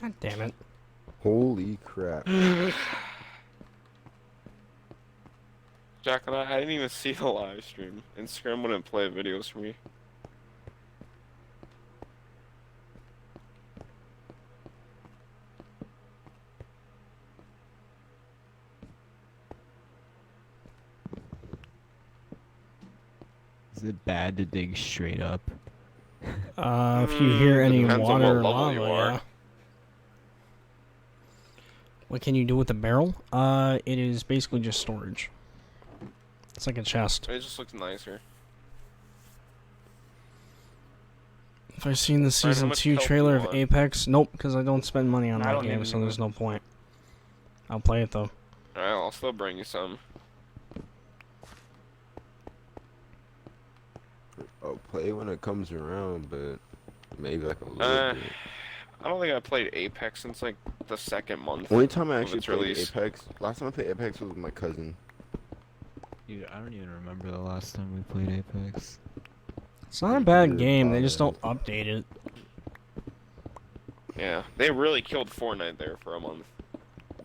God damn it. Holy crap. Jacqueline, I didn't even see the live stream. Instagram wouldn't play videos for me. Is it bad to dig straight up? If you hear any depends on water or what level you lava, are. yeah. What can you do with the barrel? It is basically just storage. It's like a chest. It just looks nicer. If I've seen the how season much 2 health trailer you of want? Apex, nope, because I don't spend money on I that don't game, even so know. there's no point. I'll play it though. Alright, I'll still bring you some. I'll play when it comes around, but maybe like a little Uh, bit. I don't think I played Apex since like the second month. Only time I of actually its played release. Apex, last time I played Apex was with my cousin. Dude, I don't even remember the last time we played Apex. It's not a Pretty bad good game, they about just it. don't update it. Yeah, they really killed Fortnite there for a month.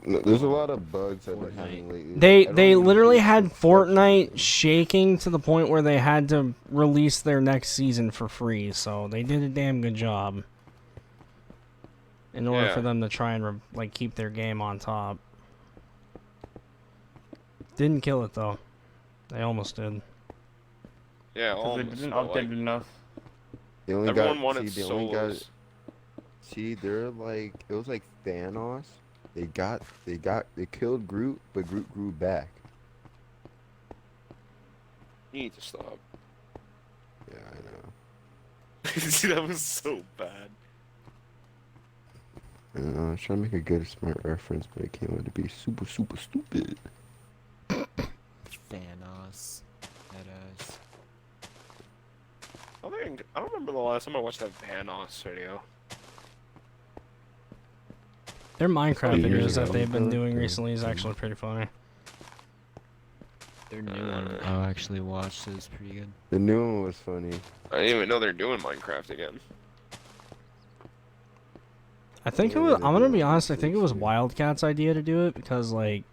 No, there's a lot of bugs I've been having lately. I They don't they even literally do had construction. Fortnite shaking to the point where they had to release their next season for free, so they did a damn good job. In order for Yeah. them to try and like keep their game on top. Didn't kill it though. They almost did. Yeah, Because they almost. didn't but, update like, it enough. They only everyone got, wanted see, they only got, solos. see, they're like, it was like Thanos. They killed Groot, but Groot grew back. You need to stop. Yeah, I know. See, that was so bad. I don't know, I was trying to make a good, smart reference, but it came out to be super, super stupid. Thanos. That ass. I don't remember the last time I watched that Vanos video. Their Minecraft Years videos that ago. they've been doing recently is actually pretty funny. Their new one I actually watched is pretty good. The new one was funny. I didn't even know they're doing Minecraft again. I think it Yeah, was. they're I'm gonna doing be it honest. I this think it was year. Wildcat's idea to do it because, like,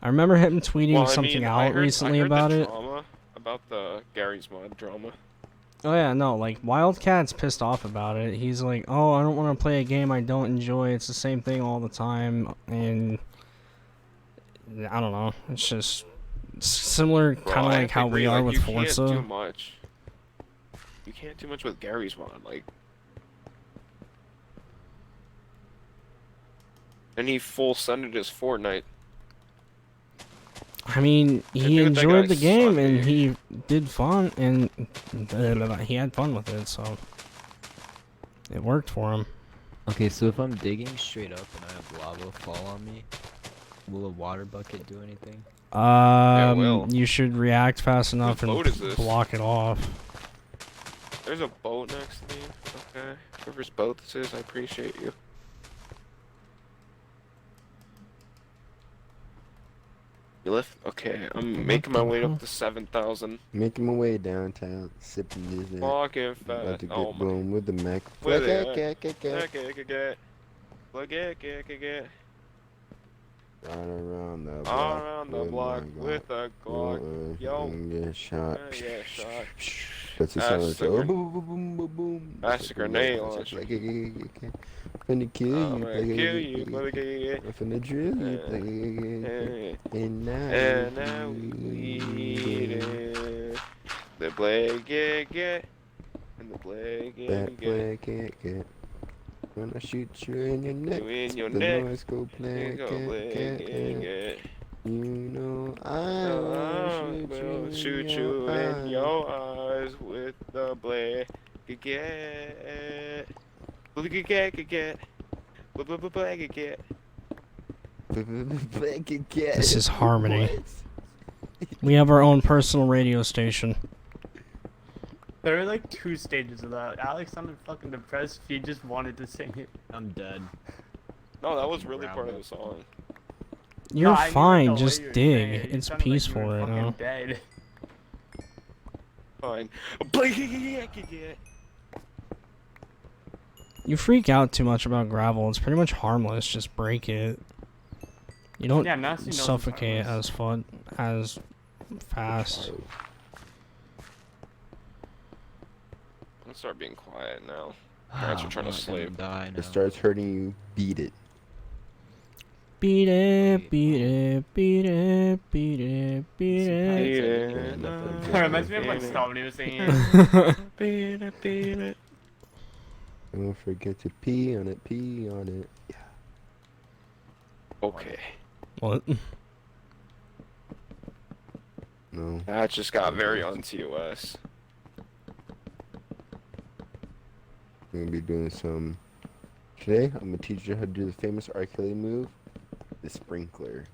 I remember him tweeting Well, I something mean, I out heard- recently I heard about the it. drama about the Gary's Mod drama. Oh yeah, no, like Wildcat's pissed off about it. He's like, "Oh, I don't want to play a game I don't enjoy. It's the same thing all the time," and I don't know. It's just similar, Well, kind of I like have to how we agree, are like, with you can't do Forza. much. You can't do much with Gary's Mod, like. And he full sended his Fortnite. I mean, I he think that enjoyed guy the game and sucked. he did fun and he had fun with it, so it worked for him. Okay, so if I'm digging straight up and I have lava fall on me, will a water bucket do anything? will. You should react fast enough and boat is this? block it off. There's a boat next to me. Okay. Whoever's boat this is, I appreciate you. You lift? Okay, I'm making my way up to 7,000. Making my way downtown, sipping this in. Walking About fast. to get Oh my. going with the Mac. With it, Run around the block. All around the with block my with a Glock. Yo. Get shot. Yeah, shot. That's the sound. That's Like, the oh, gren- boom, boom, boom, boom, boom. That's It's the like, grenade it's launcher. like, finna kill I'm you. gonna kill you, motherfucker. I'm finna drill you. And now. And now we bleeding. The blade get. And the blade That get. play can't get. When I shoot you in your neck, You in your the neck. noise go play, You go can't blade get. get. You know I I will will shoot shoot you you in eye. your eyes with the blade. Get. Get. Get. This is harmony. We have our own personal radio station. There were like 2 stages of that. Alex sounded fucking depressed. He just wanted to sing it. I'm dead. No, that was really part of the song. You're No, I knew it fine, the way just you were dig. saying it. You It's sounded like you peaceful were right fucking now. Dead. Fine. You freak out too much about gravel. It's pretty much harmless. Just break it. You don't Yeah, Nasty knows it's suffocate harmless. as fast. Let's start being quiet now. Parents are trying to I'm gonna sleep. Die now. It starts hurting you, beat it. Beat it, beat it, beat it, beat it, beat it. Yeah, nothing. It reminds me of like stuff when he was singing. Beat it. Don't forget to pee on it, pee on it. Yeah. Okay. What? No. That just got very un-TOS. I'm gonna be doing some. Today, I'm gonna teach you how to do the famous R. Kelly move, the sprinkler.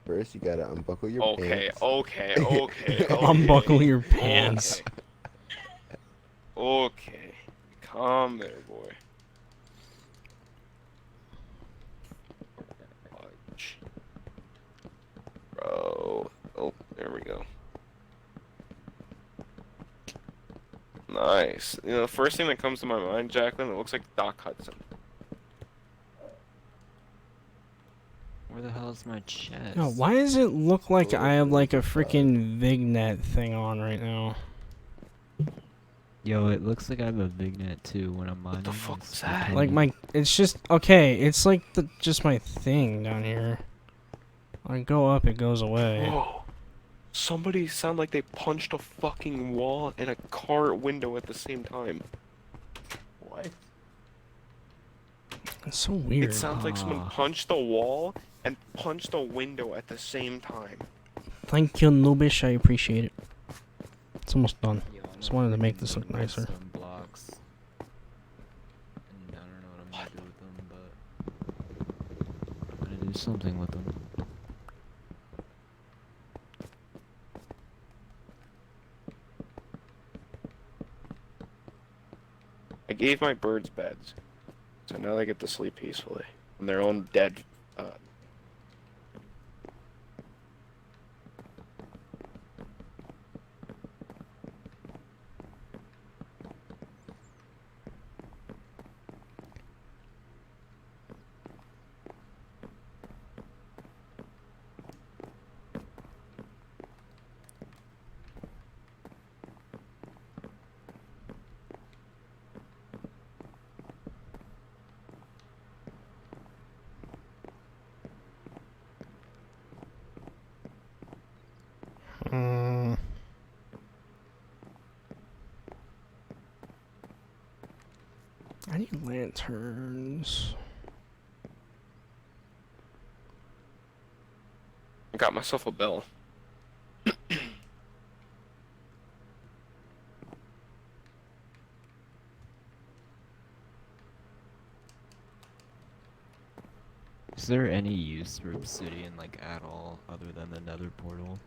First, you gotta unbuckle your Okay, pants. okay, okay, okay. Unbuckle your pants. Okay. Calm there, boy. Fudge. Bro. Oh, there we go. Nice. You know, the first thing that comes to my mind, Jacqueline, it looks like Doc Hudson. Where the hell is my chest? No, why does it look like I have like a freaking Vignet thing on right now? Yo, it looks like I have a Vignet too when I'm mining. the fuck it's was that? Like my, it's just okay. It's like just my thing down here. When I go up, it goes away. Whoa. Somebody sound like they punched a fucking wall and a car window at the same time. What? It's so weird. It sounds like someone punched the wall and punched a window at the same time. Thank you, Nubish. I appreciate it. It's almost done. Just wanted to make this look nicer. Some blocks. And I don't know what I'm gonna do with them, but I'm gonna do something with them. I gave my birds beds, so now they get to sleep peacefully on their own dead. I need lanterns. I got myself a bell. Is there any use for obsidian like at all other than the nether portal?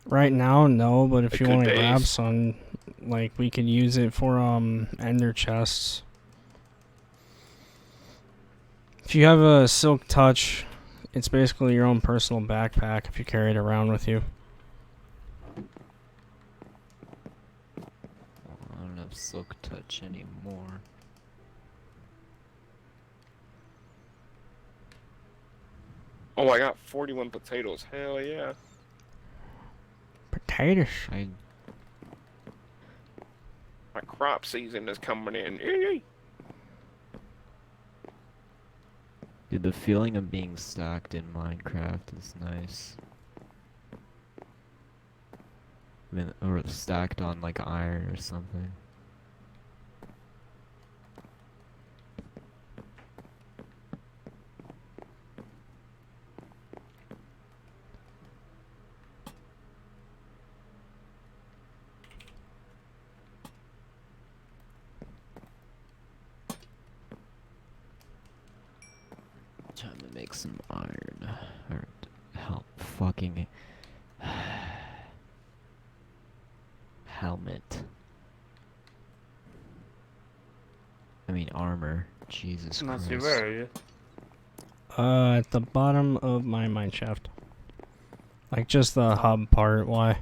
Right now, no, but if It you could want to base. grab some, like, we could use it for, ender chests. If you have a silk touch, it's basically your own personal backpack if you carry it around with you. I don't have silk touch anymore. Oh, I got 41 potatoes. Hell yeah. Potatoes. My crop season is coming in. Yay! Dude, the feeling of being stacked in Minecraft is nice. I mean, or stacked on like iron or something. Time to make some iron. Or help fucking helmet. I mean armor. Jesus Let's see, Christ. where are you? At the bottom of my mineshaft. Like, just the hub part, why?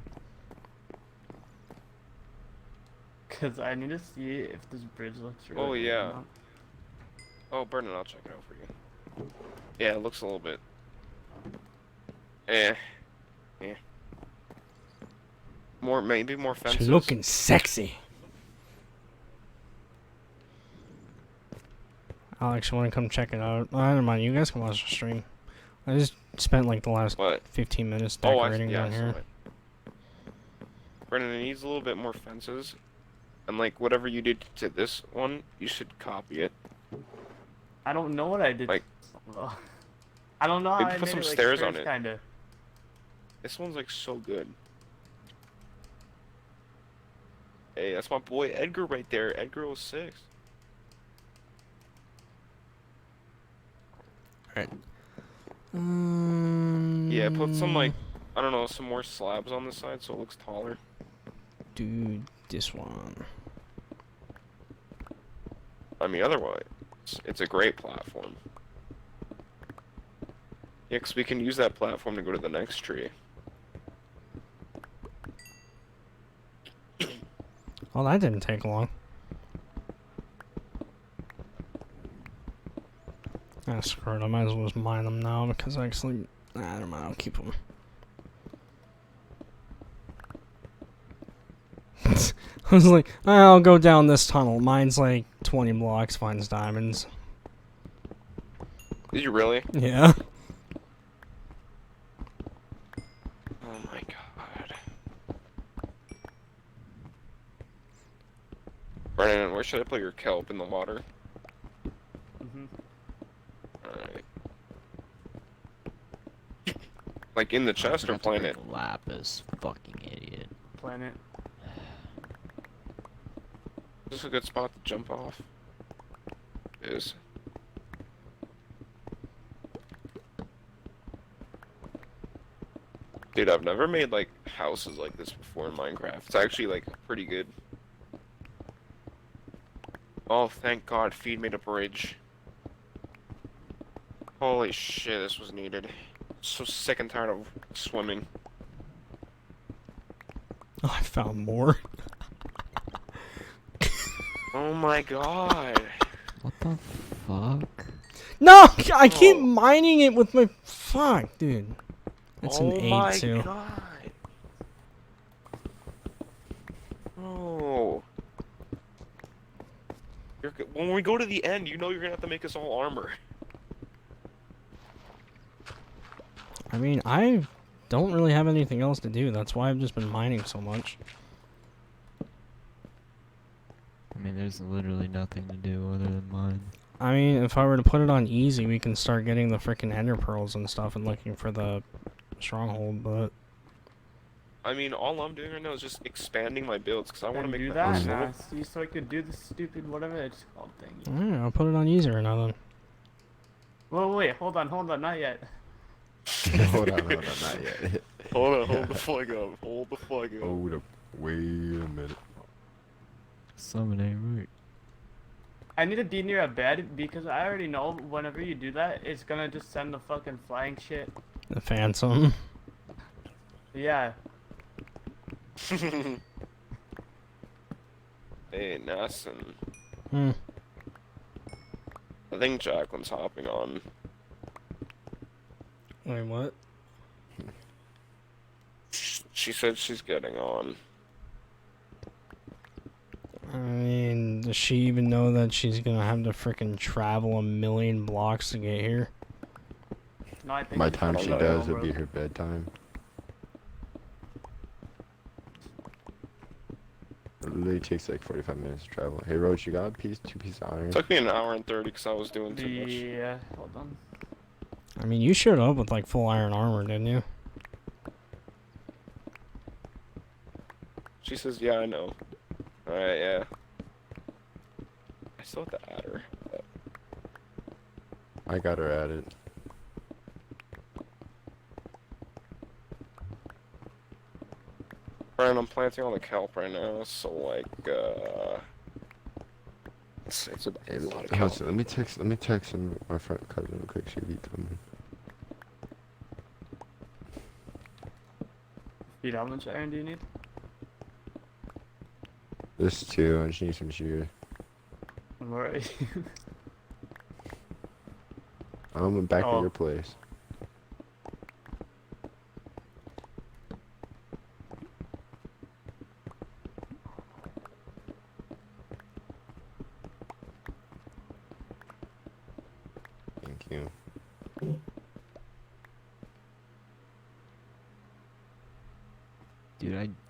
Cause I need to see if this bridge looks really Oh, good or yeah. not. Oh, Brendan, I'll check it out for you. Yeah, it looks a little bit. Eh. Maybe more fences. She's looking sexy. Alex, you want to come check it out? Oh, never mind, you guys can watch the stream. I just spent like the last What? 15 minutes Oh, decorating yeah, I down saw here. it. Brennan, it needs a little bit more fences. And like whatever you did to this one, you should copy it. I don't know what I did. Like- I don't know how Maybe I put made some it like stairs on curved, it. kinda. This one's like so good. Hey, that's my boy Edgar right there. Edgar 06. Yeah, put some like, I don't know, some more slabs on the side so it looks taller. Dude, this one. I mean, otherwise, it's a great platform. Yeah, 'cause we can use that platform to go to the next tree. Well, that didn't take long. Ah, screw it. I might as well just mine them now because actually, nah, never mind. I'll keep them. I was like, I'll go down this tunnel. Mine's like 20 blocks, finds diamonds. Did you really? Yeah. Oh my god. Brennan, where should I put your kelp in the water? Mhm. Alright. Like in the chest or planet? Lapis, fucking idiot. Planet. Is this a good spot to jump off? It is. Dude, I've never made like houses like this before in Minecraft. It's actually like pretty good. Oh, thank God, Feed made a bridge. Holy shit, this was needed. So sick and tired of swimming. Oh, I found more. Oh my God. What the fuck? No, I keep Oh. mining it with my fuck, dude. It's Oh an 8 my too. God. Oh. When we go to the end, you know you're gonna have to make us all armor. I mean, I don't really have anything else to do. That's why I've just been mining so much. I mean, there's literally nothing to do other than mine. I mean, if I were to put it on easy, we can start getting the freaking ender pearls and stuff and looking for the stronghold, but I mean, all I'm doing right now is just expanding my builds because I want to Then make do my that, house a little. Nasty, so I could do the stupid whatever it's called thing. alright, I'll put it on easy right now then. Whoa, wait, hold on, not yet. Hold on, not yet. Hold on, hold the flag up. Hold the flag up. Hold up. Wait a minute. Summon ain't right. I need to be near a bed because I already know whenever you do that, it's gonna just send the fucking flying shit. The phantom. Yeah. Hey, Nasson. Hmm. I think Jacqueline's hopping on. Wait, what? She said she's getting on. I mean, does she even know that she's gonna have to freaking travel 1,000,000 blocks to get here? No, I think By it's time gonna she go does, over. it'll be her bedtime. It literally takes like 45 minutes to travel. Hey, Roach, you got a piece, 2 pieces of iron? It took me an hour and 30 because I was doing too much. Yeah, hold on. I mean, you showed up with like full iron armor, didn't you? She says, yeah, I know. Alright, yeah. I still have to add her. But I got her at it. Brian, I'm planting all the kelp right now, so like, it's a Hey, lot of hold kelp. on, let me text him, my friend cousin real quick, see if he coming. Pete, how much iron do you need? This too, I just need some sugar. Where are you? I'm back Oh. at your place. Thank you.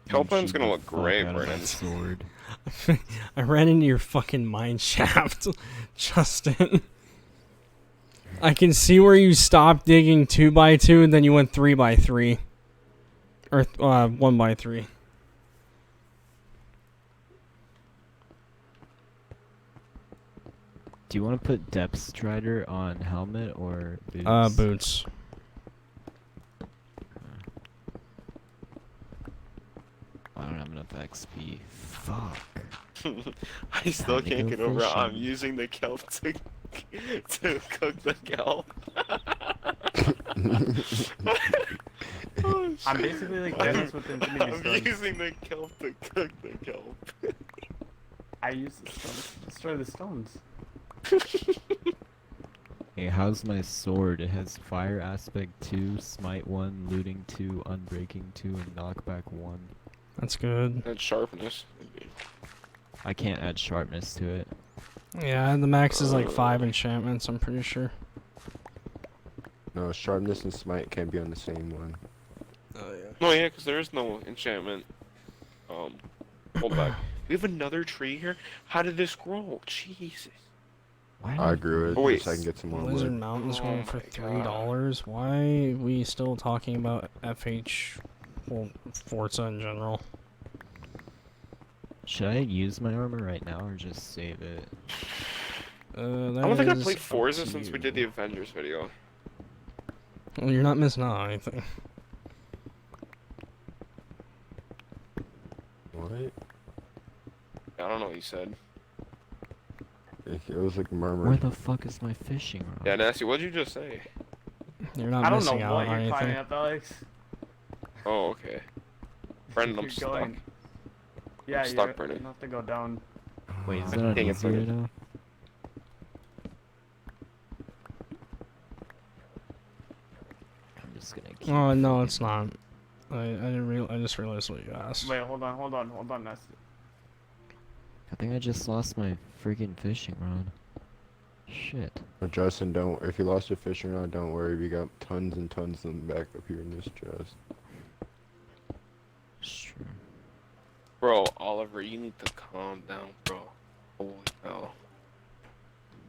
Kelpin's gonna look Fuck great, out of my Brennan. sword. I ran into your fucking mine shaft, Justin. I can see where you stopped digging 2x2 and then you went 3x3. Or 1x3. Do you want to put Depth Strider on helmet or boots? Boots. I don't have enough XP. Fuck. I still Time to can't go get over it. I'm fishing. using the kelp to cook the kelp. Oh, I'm shit. basically like Dennis with Infinity I'm Stones. using the kelp to cook the kelp. I use the stones to destroy the stones. Hey, how's my sword? It has Fire Aspect 2, Smite 1, Looting 2, Unbreaking 2, and Knockback 1. That's good. And sharpness. Maybe. I can't add sharpness to it. Yeah, the max is like 5 enchantments, I'm pretty sure. No, sharpness and smite can't be on the same one. Oh, yeah. No, yeah, because there is no enchantment. Hold back. We have another tree here. How did this grow? Jesus. Why I did grew it Oh, wait. so I can get some more Blizzard wood. Mountain's Oh going for my $3. Why are we still talking about FH, well, Forza in general? Should I use my armor right now or just save it? I don't think I played up Forza to since we you. did the Avengers video. Well, you're not missing out on anything. What? I don't know what you said. It was like murmur. Where the fuck is my fishing rod? Yeah, Nasty, what'd you just say? You're not I don't know missing out what on you're climbing anything. up, Alex. Oh, okay. Brendan, I'm Keep stuck. going. Yeah, stuck, you Brennan. have to go down. Wait, is Ah, that on Dang it, easy right Brennan. now? I'm just gonna keep Oh no, fucking- it's not. I just realized what you asked. Wait, hold on, Nessie. I think I just lost my freaking fishing rod. Shit. But Justin, don't. If you lost your fishing rod, don't worry. We got tons and tons of them back up here in this chest. Sure. Bro, Oliver, you need to calm down, bro. Holy hell.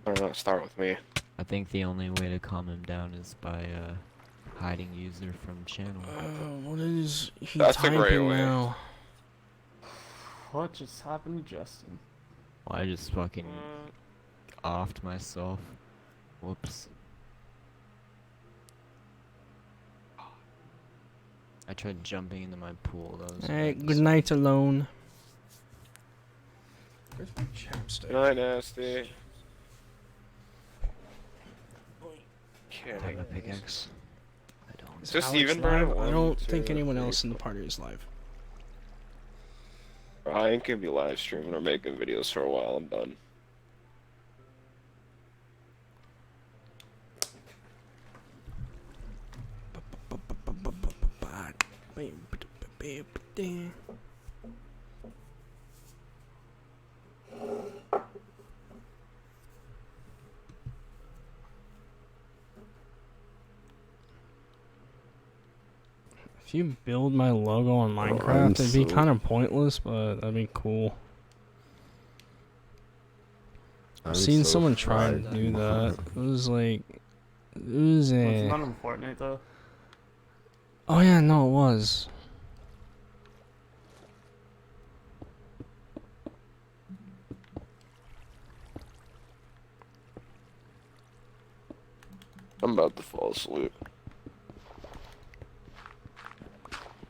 I don't know, start with me. I think the only way to calm him down is by hiding user from channel. What is he That's a great typing way. now? What just happened to Justin? Well, I just fucking offed myself. Whoops. I tried jumping into my pool. That was Hey, bad. good night alone. Where's my chapstick? Good night, Nasty. Do I have a pickaxe? I don't. Is this Alex even, live? Brandon? I One, don't two, think anyone three, else in the party is live. I ain't gonna be live streaming or making videos for a while. I'm done. If you build my logo on Minecraft, it'd be kind of pointless, but that'd be cool. I've seen someone try to do that. It was like, it was Well, a. it's not on Fortnite though. Oh yeah, no, it was. I'm about to fall asleep.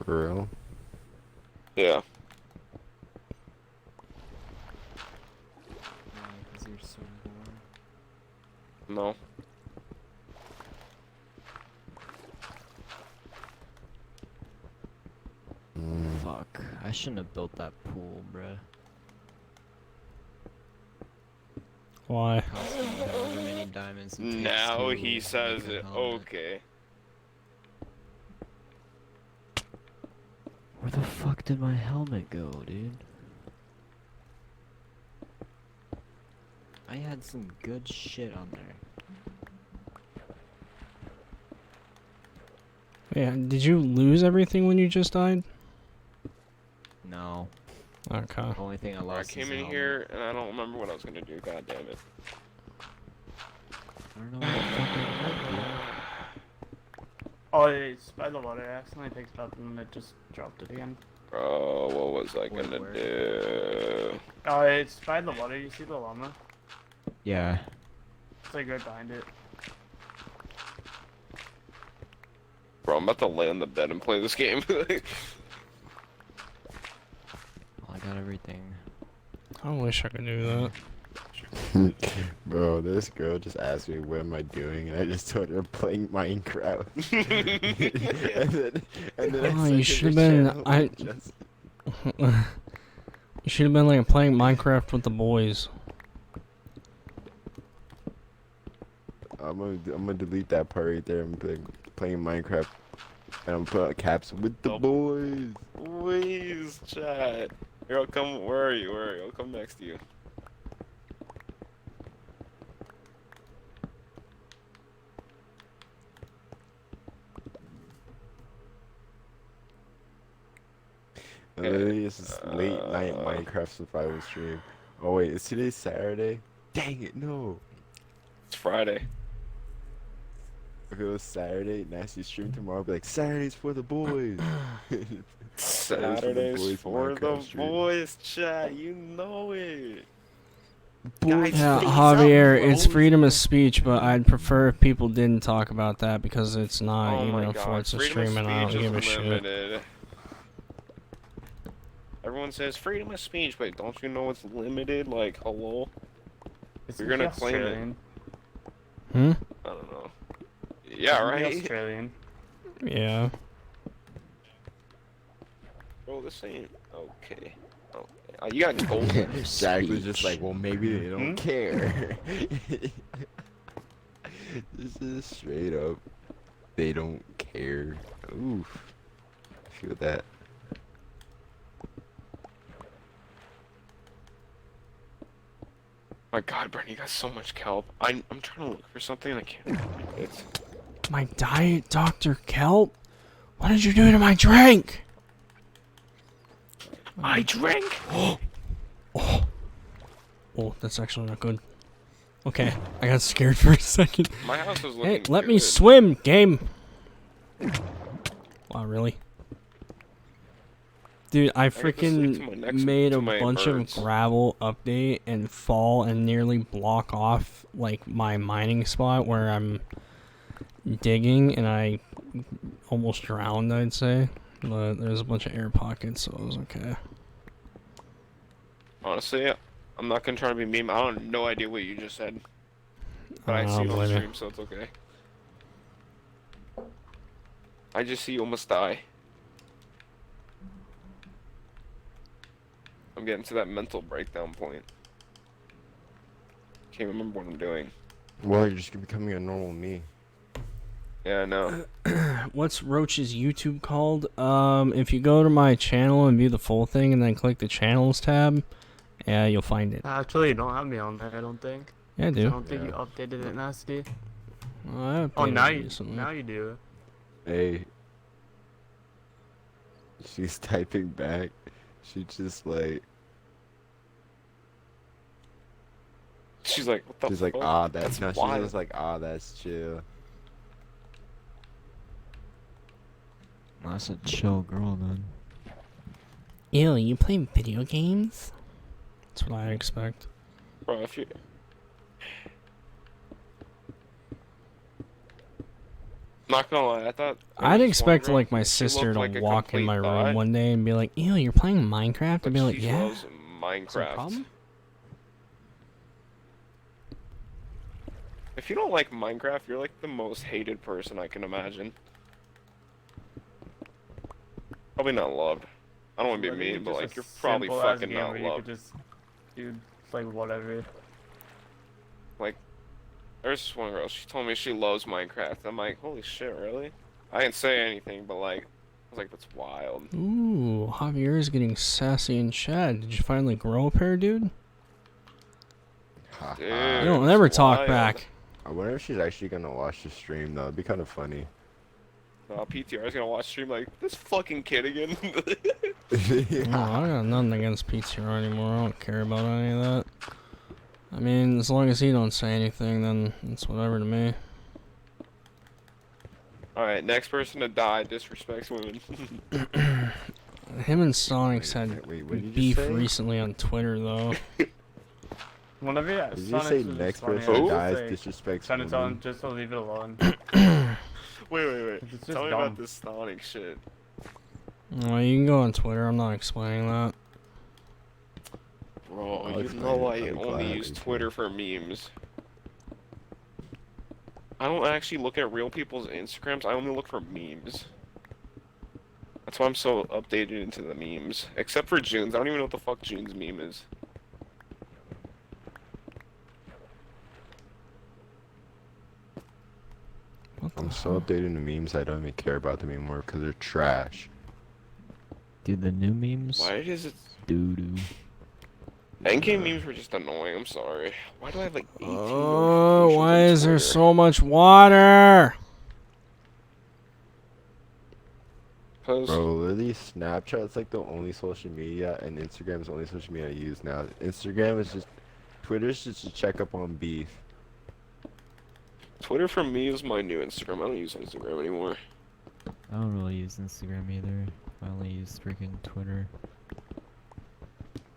For real? Yeah. Because you're so bored. No. Fuck. I shouldn't have built that pool, bruh. Why? Cost me however many diamonds it takes Now to he make says a it. helmet. Okay. Where the fuck did my helmet go, dude? I had some good shit on there. Yeah, did you lose everything when you just died? Okay. The only thing I I lost came is in helmet. here and I don't remember what I was gonna do. God damn it. I don't know what the fuck I did, dude. Oh, it's by the water. I accidentally picked it up and then it just dropped it again. Bro, what was I Wait, gonna where? do? Oh, it's by the water. You see the llama? Yeah. It's like right behind it. Bro, I'm about to lay on the bed and play this game. I got everything. I wish I could do that. Bro, this girl just asked me what am I doing, and I just told her playing Minecraft. and then I Oh, sent you her should've the been- channel I- and just- You should have been like playing Minecraft with the boys. I'm gonna delete that part right there. I'm playing Minecraft, and I'm putting caps with the Nope. boys. Please, chat. Here, I'll come. Where are you? Where are you? I'll come next to you. Literally, it's this late night Minecraft survival stream. Oh wait, is today Saturday? Dang it, no. It's Friday. If it was Saturday, Nasty stream tomorrow, I'd be like, Saturdays for the boys. Saturdays boys for the Minecraft stream. boys, chat. You know it. Boys, Yeah, face Javier, up, it's bro. freedom of speech, but I'd prefer if people didn't talk about that because it's not, Oh you my know, god, Forza freedom of stream and I don't speech give a is shit. limited. Everyone says freedom of speech, but don't you know it's limited? Like, hello? It's You're gonna claim it. Australian. Hmm? I don't know. Yeah, Isn't he right? Australian. Yeah. Bro, this ain't okay. Okay. You got gold. Jack was just like, well, maybe they don't Hmm? care. This is straight up. They don't care. Oof. I feel that. My god, Brent, you got so much kelp. I'm trying to look for something and I can't find it. My diet, Dr. Kelp? What did you do to my drink? I drank! Oh, that's actually not good. Okay, I got scared for a second. My house is looking Hey, let me good. swim, game. Wow, really? Dude, I gotta sleep to my freaking next- made to a my bunch birds. of gravel update and fall and nearly block off like my mining spot where I'm digging, and I almost drowned, I'd say. But there's a bunch of air pockets, so it was okay. Honestly, I'm not gonna try to be meme. I don't no idea what you just said. But I see it on blame you. stream, so it's okay. I just see you almost die. I'm getting to that mental breakdown point. Can't remember what I'm doing. Well, you're just becoming a normal me. Yeah, I know. What's Roach's YouTube called? If you go to my channel and view the full thing and then click the channels tab, yeah, you'll find it. Actually, you don't have me on there, I don't think. Yeah, I I do. don't think you updated it, Nasty. I Oh, updated now it you, recently. now you do. Hey. She's typing back. She just like, She's like, what the she's fuck? like, ah, that's no. She's wild. just like, ah, that's chill. That's a chill girl, then. Ew, you play video games? That's what I expect. Bro, if you... Not gonna lie, I thought... there was I'd this one expect girl, like my she sister looked to like a walk in complete my room thought, one day and be like, "Ew, you're playing Minecraft?" but I'd be like, she "Yeah." loves Is there a Minecraft. problem? If you don't like Minecraft, you're like the most hated person I can imagine. Probably not loved. I don't want to be Literally mean, but just like a you're probably simple-ass fucking game not where you loved. could just do like whatever. There's this one girl. She told me she loves Minecraft. I'm like, holy shit, really? I didn't say anything, but like, I was like, that's wild. Ooh, Javier is getting sassy in chat. Did you finally grow a pair, dude? Ha Dude. ha. You don't never it's talk wild. back. I wonder if she's actually gonna watch the stream though. It'd be kind of funny. PTR is gonna watch stream like this fucking kid again. No, I got nothing against PTR anymore. I don't care about any of that. I mean, as long as he don't say anything, then it's whatever to me. All right, next person to die disrespects women. Him and Sonics had Wait, what did you beef say? recently on Twitter, though. Whenever yeah, Did you Sonic say was just next funny, person I who would dies say, disrespects trying to tell him women? just to leave it alone. Wait. It's just Tell me dumb. about this Sonic shit. Oh, you can go on Twitter. I'm not explaining that. Bro, I'll you explain know it. I I'll be only glad use if you Twitter for memes. I don't actually look at real people's Instagrams, I only look for memes. That's why I'm so updated into the memes. Except for June's, I don't even know what the fuck June's meme is. What the I'm so hell? updated in the memes, I don't even care about them anymore because they're trash. Dude, the new memes? Why does it... Doo-doo. Endgame memes were just annoying, I'm sorry. Why do I have like 18 Oh, notifications why on is there Twitter? so much water? Cause Bro, literally, Snapchat's like the only social media, and Instagram is the only social media I use now. Instagram is just, Twitter's just to check up on beef. Twitter for me is my new Instagram. I don't use Instagram anymore. I don't really use Instagram either. I only use freaking Twitter.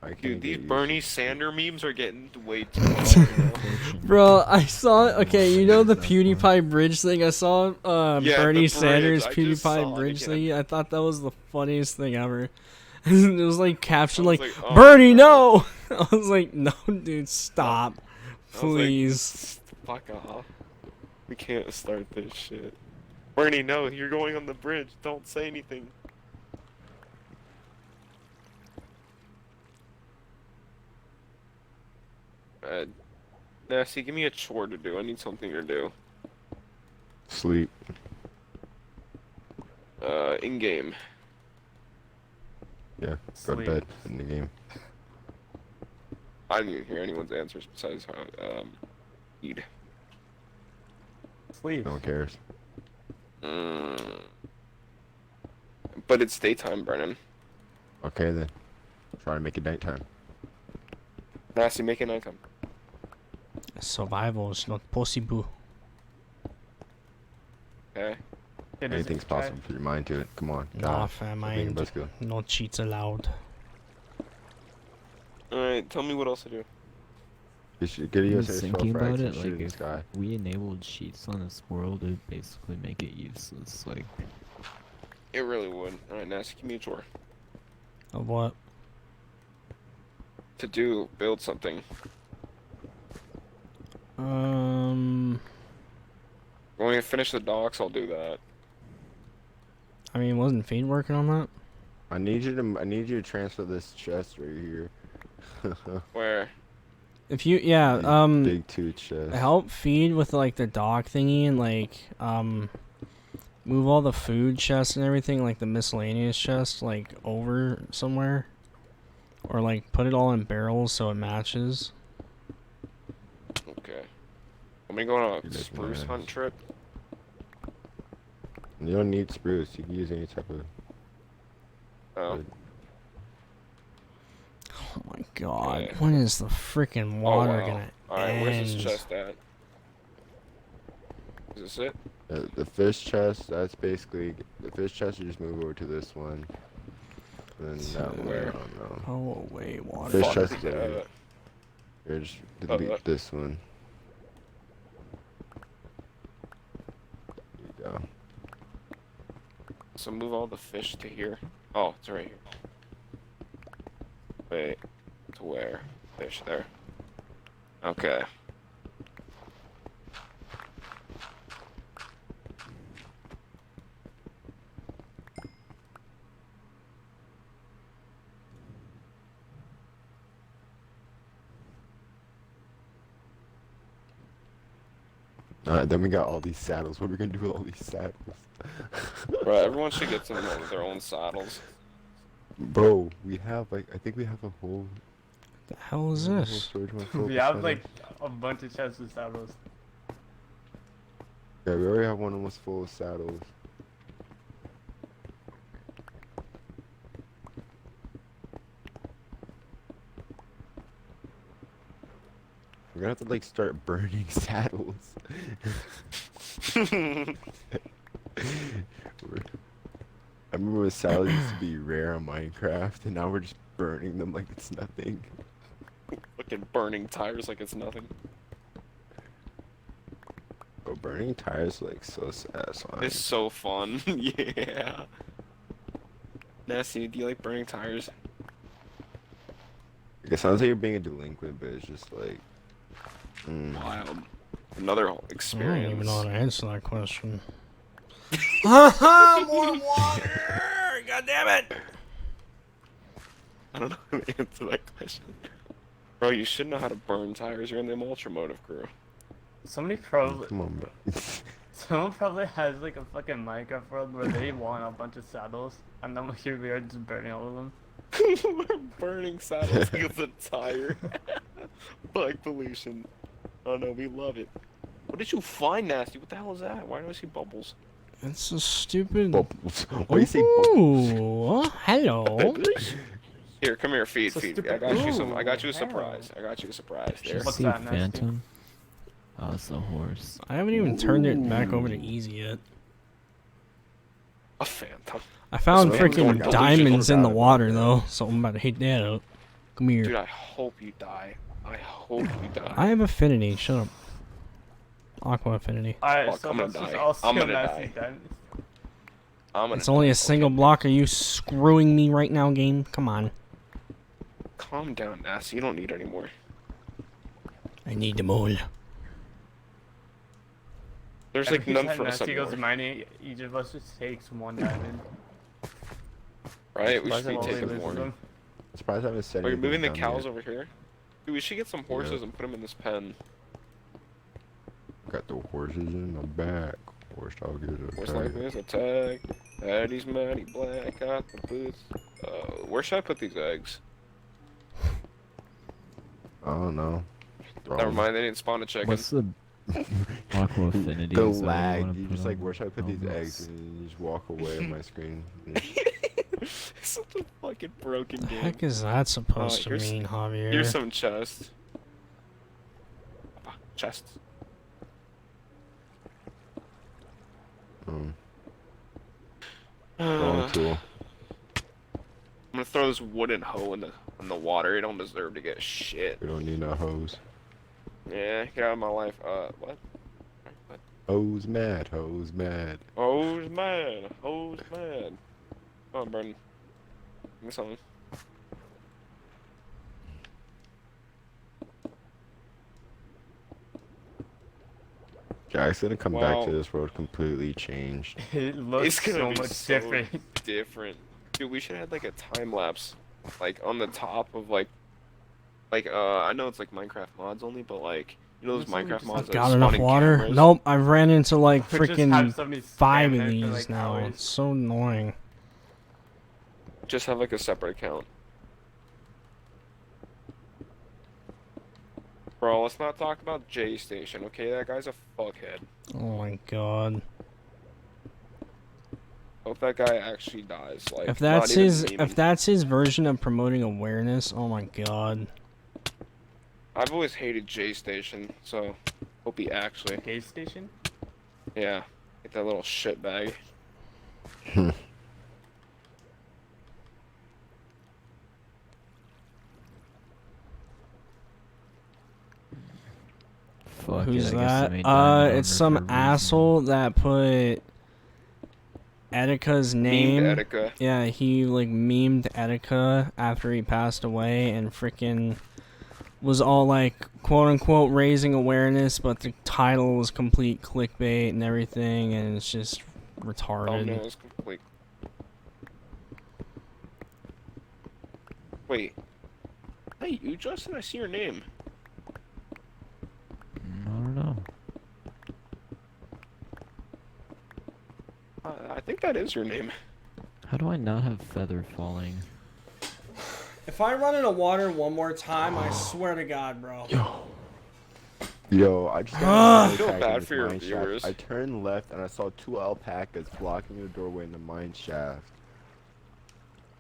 I can't Dude, get these used Bernie to- Sanders memes are getting way too much. Bro, I saw. Okay, you know the That's funny. PewDiePie bridge thing. I saw Yeah, the Bernie bridge, Sanders I just saw PewDiePie it bridge again. thing. I thought that was the funniest thing ever. It was like captioned I was like, like, oh, "Bernie, no." no!" I was like, "No, dude, stop, I was like, please." fuck off. We can't start this shit. Bernie, no, you're going on the bridge. Don't say anything. Nasty, give me a chore to do. I need something to do. Sleep. In game. Yeah, go Sleep. to bed in the game. I didn't even hear anyone's answers besides Eid. Sleep. No one cares. But it's daytime, Brennan. Okay then. Try to make it nighttime. Nasty, make it nighttime. Survival is not possible. Okay. It is Anything's try- possible. Put your mind to it. Come on. Nah, God. fam, I I think ain't. let's go. No cheats allowed. Alright, tell me what else to do. You should get a I was USA thinking frags about and it, shoot like in the if sky. we enabled cheats on this world, it would basically make it useless. Like, It really would. Alright, Nasty, give me a chore. Of what? To do, build something. When we finish the docks, I'll do that. I mean, wasn't Feed working on that? I need you to transfer this chest right here. Where? If you, yeah, Big tooth chest. help Feed with like the dock thingy and like move all the food chests and everything, like the miscellaneous chest, like over somewhere, or like put it all in barrels so it matches. Okay. I'm gonna go on You a guys spruce nice. hunt trip. You don't need spruce. You can use any type of. Oh. wood. Oh my god, Okay. when is the freaking water wow. gonna Alright, where's this end? chest at? Is this it? The fish chest. That's basically the fish chest. You just move over to this one. Then that one. I Where? don't know. Oh wait, water. Fish Fuck, chest is over here. uh, Here, just delete this one. There you go. So move all the fish to here. Oh, it's right here. Wait. To where? Fish there. Okay. Alright, then we got all these saddles. What are we gonna do with all these saddles? Bro, everyone should get some of their own saddles. Bro, we have like I think we have a whole. The hell is a whole this? storage one full We of have like saddles. a bunch of chests of saddles. Yeah, we already have one almost full of saddles. We're gonna have to like start burning saddles. I remember when saddles used to be rare on Minecraft, and now we're just burning them like it's nothing. Fucking burning tires like it's nothing. Bro, burning tires like so satisfying. It's so fun. Yeah. Nasty, do you like burning tires? It sounds like you're being a delinquent, but it's just like. Wild. Another I don't experience. even know how to answer that question. Haha, more water! God damn it! I don't know how to answer that question. Bro, you should know how to burn tires. You're in the Ultramotive crew. Somebody probably, Come on, bro. someone probably has like a fucking Minecraft world where they want a bunch of saddles, and then here we are just burning all of them. We're burning saddles because of tire. Bug pollution. Oh no, we love it. What did you find, Nasty? What the hell is that? Why do I see bubbles? It's a stupid. Bubbles. Why do you say bubbles? Ooh, hello. Here, come here, feed, So feed. stupid. I got you some. I got you a Ooh, surprise. I got you a surprise Did you there. What's see that, Nasty? Phantom? Oh, it's the horse. I haven't even turned it back over to easy yet. A phantom. I found So we haven't freaking gone diamonds in the about water that. though, so I'm about to hit that up. Come here. Dude, I hope you die. I hope you die. I have affinity. Shut up. Aqua affinity. Alright, Fuck, so I'm gonna let's just die. all I'm steal gonna Nasty's die. diamonds. I'm gonna It's only die. a single Okay. block. Are you screwing me right now, game? Come on. Calm down, Nasty. You don't need any more. I need them all. There's Every like none time for us Nasty goes anymore. mining, each of us just takes one diamond. Right? We Why should does be it always taking lose more. them? I'm surprised I haven't said Are you anything moving the dumb cows yet. over here? Dude, we should get some horses and put them in this pen. Got the horses in the back. Horse dog is Horse like this, attack. Eddie's Matty Black, got the boots. Where should I put these eggs? I don't know. Never mind, they didn't spawn a chicken. What's the Aqua Affinity? The is that what you lag. wanna You put just like, on where should I put these Roblox? eggs? And you just walk away on my screen. Such a fucking broken The game. heck is that supposed to here's- mean, Javier? Here's some chests. Chests. Wrong I'm tool. gonna throw this wooden hoe in the water. It don't deserve to get shit. We don't need no hose. Yeah, get out of my life. What? What? Hose mad. Hose mad. Hose man. Hose man. Come on, Burton. Give me something. Jack's gonna come back Wow. to this world completely changed. It looks It's gonna so be much so different. different. Dude, we should have like a time lapse, like on the top of like I know it's like Minecraft mods only, but like you know those Somebody Minecraft just mods. that Got spawn enough in water? cameras? Nope, I've ran into like Or just have freaking somebody 5 stand of there for, these like, now. hours. It's so annoying. Just have like a separate account. Bro, let's not talk about J Station, okay? That guy's a fuckhead. Oh my god. Hope that guy actually dies. Like, If not that's even his memeing. if that's his version of promoting awareness, oh my god. I've always hated J Station, so hope he actually, Gas station? yeah, get that little shit bag. Fuck Who's it, I guess I that? made diamond It's armor some for a reason. asshole that put Etika's name. Memed Etika. Yeah, he like memed Etika after he passed away and freaking was all like quote unquote raising awareness, but the title was complete clickbait and everything, and it's just retarded. Thumbnail is complete. Wait. Hey, you Justin? I see your name. I don't know. I think that is your name. How do I not have feather falling? If I run into water one more time, I swear to God, bro. Yo, I just Ah. got I feel attacked in bad this for your mine shaft. viewers. I turned left and I saw 2 alpacas blocking the doorway in the mine shaft.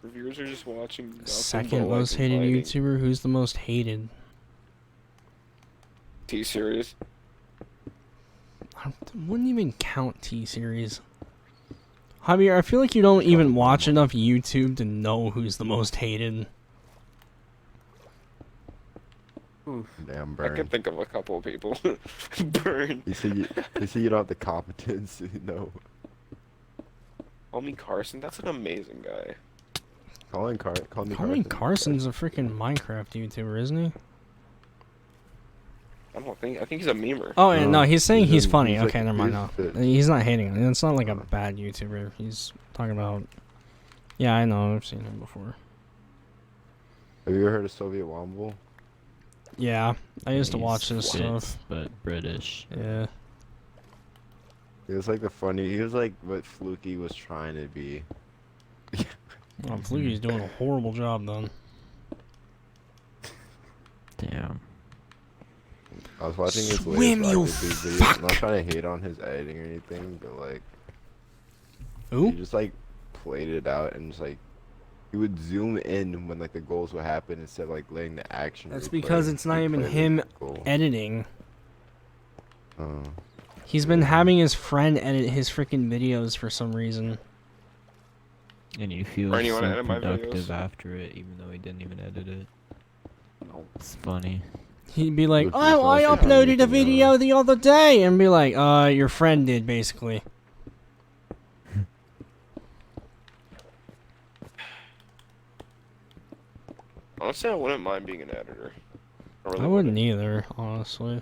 Reviewers are just watching. nothing Second but, like, most hated inviting. YouTuber. Who's the most hated? T-Series. I wouldn't even count T-Series. Javier, I feel like you don't even watch enough YouTube to know who's the most hated. Oof. Damn, I burn. can think of a couple of people. Burn. You see, you don't have the competence to know. Homie Carson, that's an amazing guy. Call me Colin Carson's a freaking Minecraft YouTuber, isn't he? I think he's a memer. Oh, yeah, no, he's saying he's in- funny. he's like- Okay, never mind. No, he's fit. he's not hating on it. It's not like a bad YouTuber. He's talking about. Yeah, I know. I've seen him before. Have you ever heard of Soviet Womble? Yeah, I used to He's watch his fit, stuff. but British. Yeah. He was like he was like what Fluky was trying to be. Well, Fluky's doing a horrible job then. Damn. I was watching his Swim, latest you Rocket League video. I'm not trying to hate on his editing or anything, but like Who? he just like played it out and just like he would zoom in when like the goals would happen instead of like letting the action. That's replay. because it's not He'd even play the him goal. editing. Oh. He's been having his friend edit his freaking videos for some reason. And he feels Bernie, you wanna so edit my productive videos? after it, even though he didn't even edit it. It's funny. He'd be like, Look, "Oh, I he's also uploaded a making, video the other day," and be like, your friend did basically." Honestly, I wouldn't mind being an editor. Really I wouldn't either, honestly.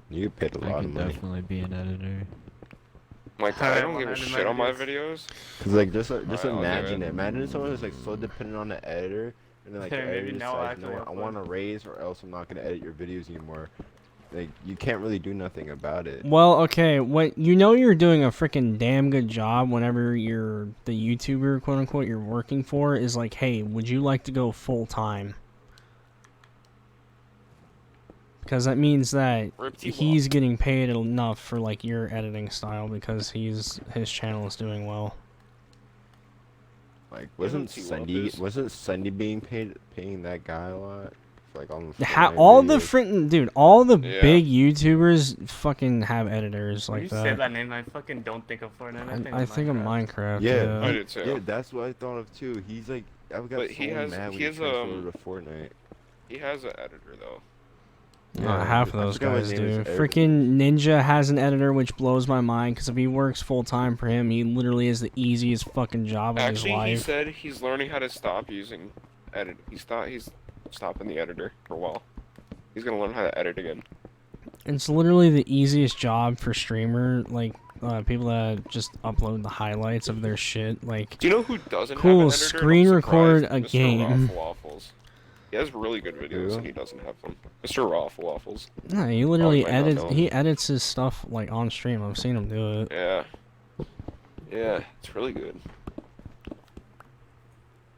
You get paid a I lot can of money. definitely be an editor. Like, Alright, I don't well, give a edit my shit on my videos. videos. Cause like just Alright, I'll do imagine it. it. Imagine someone who's like so dependent on the editor, and then like the Hey, maybe editor now I'll decides, "No, actually I want to raise, or else I'm not gonna edit your videos anymore." Like you can't really do nothing about it. Well, okay, what you know you're doing a freaking damn good job whenever you're the YouTuber, quote unquote, you're working for is like, "Hey, would you like to go full time?" Because that means that Rip T-Block. he's getting paid enough for like your editing style because his channel is doing well. Like Isn't T Lopez- wasn't Sunday paying that guy a lot? For, like on the All the freaking dude, all the Yeah. big YouTubers fucking have editors When like you say that. that name, I fucking don't think of Fortnite. I think of Minecraft. Yeah. I do too. Yeah, that's what I thought of too. He's like, I got But so he has- mad when he he has, transferred to Fortnite. He has an editor though. Not Yeah, half of I those forgot what guys name his do. editor Freaking Ninja has an editor, which blows my mind. Because if he works full time for him, he literally is the easiest fucking job of his Actually, he life. said he's learning how to stop using edit. He's stopping the editor for a while. He's gonna learn how to edit again. It's literally the easiest job for streamer, like people that just upload the highlights of their shit. Like, Do you know who doesn't Cool, have an editor? screen I'm record surprised. a Mr. game. Raw Waffles. He has really good videos, Who? and he doesn't have them. Mr. Raw Waffles. nah, he literally might not edits. know. He edits his stuff like on stream. I've seen him do it. Yeah. Yeah, it's really good.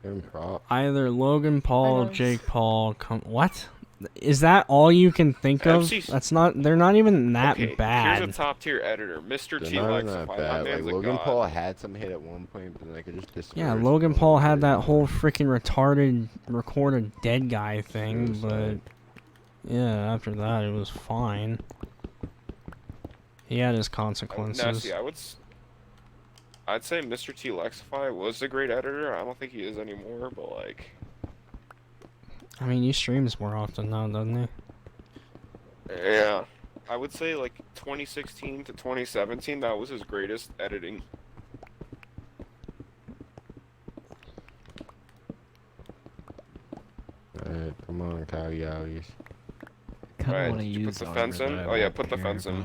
Give him props. Either Logan Paul, guys. Jake Paul. What? Is that all you can think of? MC That's not. They're not even that Okay, bad. Here's a top tier editor, Mr. They're T. not Lexify. even that That bad. Like man's a Logan god. Paul had some hit at one point, but then like it just dispersed. Yeah, Logan Paul had that whole freaking retarded record a dead guy thing, but Suicide. yeah, after that it was fine. He had his consequences. Nasty, I'd say Mr. T. Lexify was a great editor. I don't think he is anymore, but like, I mean, he streams more often now, doesn't he? yeah. I would say like 2016 to 2017, that was his greatest editing. Alright, come on, Kyle Yowies. Kind of Right, want to did you put use the armor fence in? that I Oh, yeah, won't put the care fence in.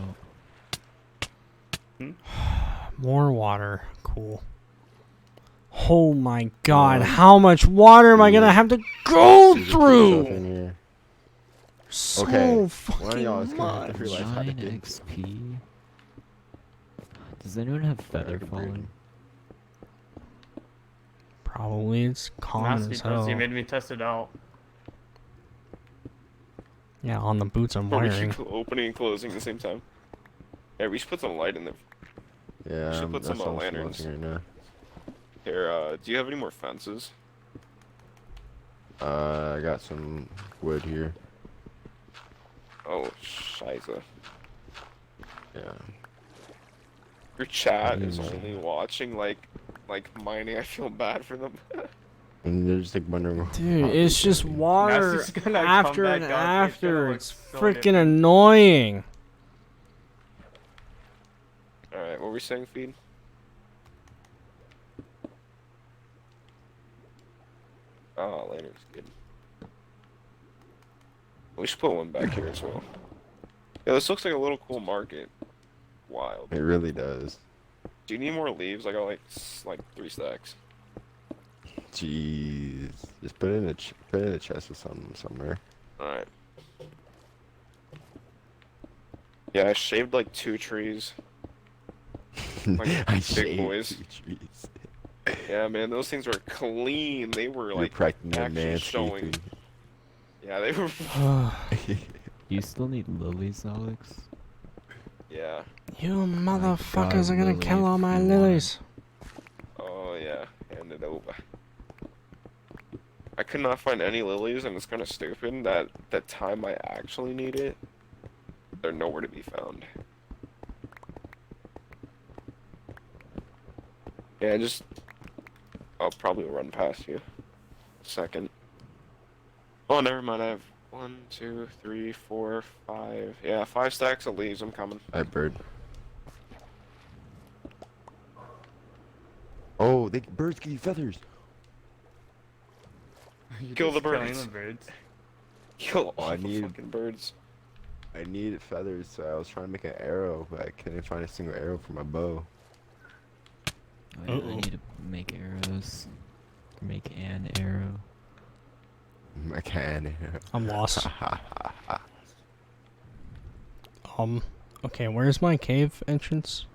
about. More water, cool. Oh my god, how much water am I gonna have to go There's a cool stuff through? in here. So Okay, one of fucking y'all is gonna have to much. realize how to 9 dig. XP. Does anyone have feather Alright, falling? Probably it's common Nasty as does. hell. He made me test it out. Yeah, on the boots I'm Or we wearing. should opening and closing at the same time. Yeah, we should put some light in there. Yeah, should put that's some, what I'm lanterns. smoking right now. Here, do you have any more fences? I got some wood here. Oh, scheiße. Yeah. Your chat Yeah. is only watching like mining. I feel bad for them. And they're just like wondering. what Dude, happened it's to just me. water That's just gonna come after back and up, it's gonna after. look It's so freaking different. annoying. All right, what were we saying, feed? Oh, later's good. We should put one back here as well. Yeah, this looks like a little cool market. Wild. It really does. Do you need more leaves? I got like 3 stacks. Jeez. Just put it in put it in a chest with somewhere. All right. Yeah, I shaved like 2 trees. Like I big shaved boys. 2 trees. Yeah, man, those things were clean. They were You're like practicing your actually showing. manscaping. Yeah, they were. You still need lilies, Alex? Yeah. You got motherfuckers a are gonna lily kill all if my you want it. lilies. Oh yeah, hand it over. I could not find any lilies, and it's kind of stupid that the time I actually need it, they're nowhere to be found. Yeah, I'll probably run past you. Second. Oh, never mind. I have 1, 2, 3, 4, 5. Yeah, 5 stacks of leaves. I'm coming. Alright, bird. Oh, birds give you feathers. You're Kill the just killing birds. the birds. Kill Oh, all I the need- fucking birds. I needed feathers, so I was trying to make an arrow, but I couldn't find a single arrow for my bow. I Uh-oh. need to make arrows. Make an arrow. I can. I'm lost. Okay, where's my cave entrance?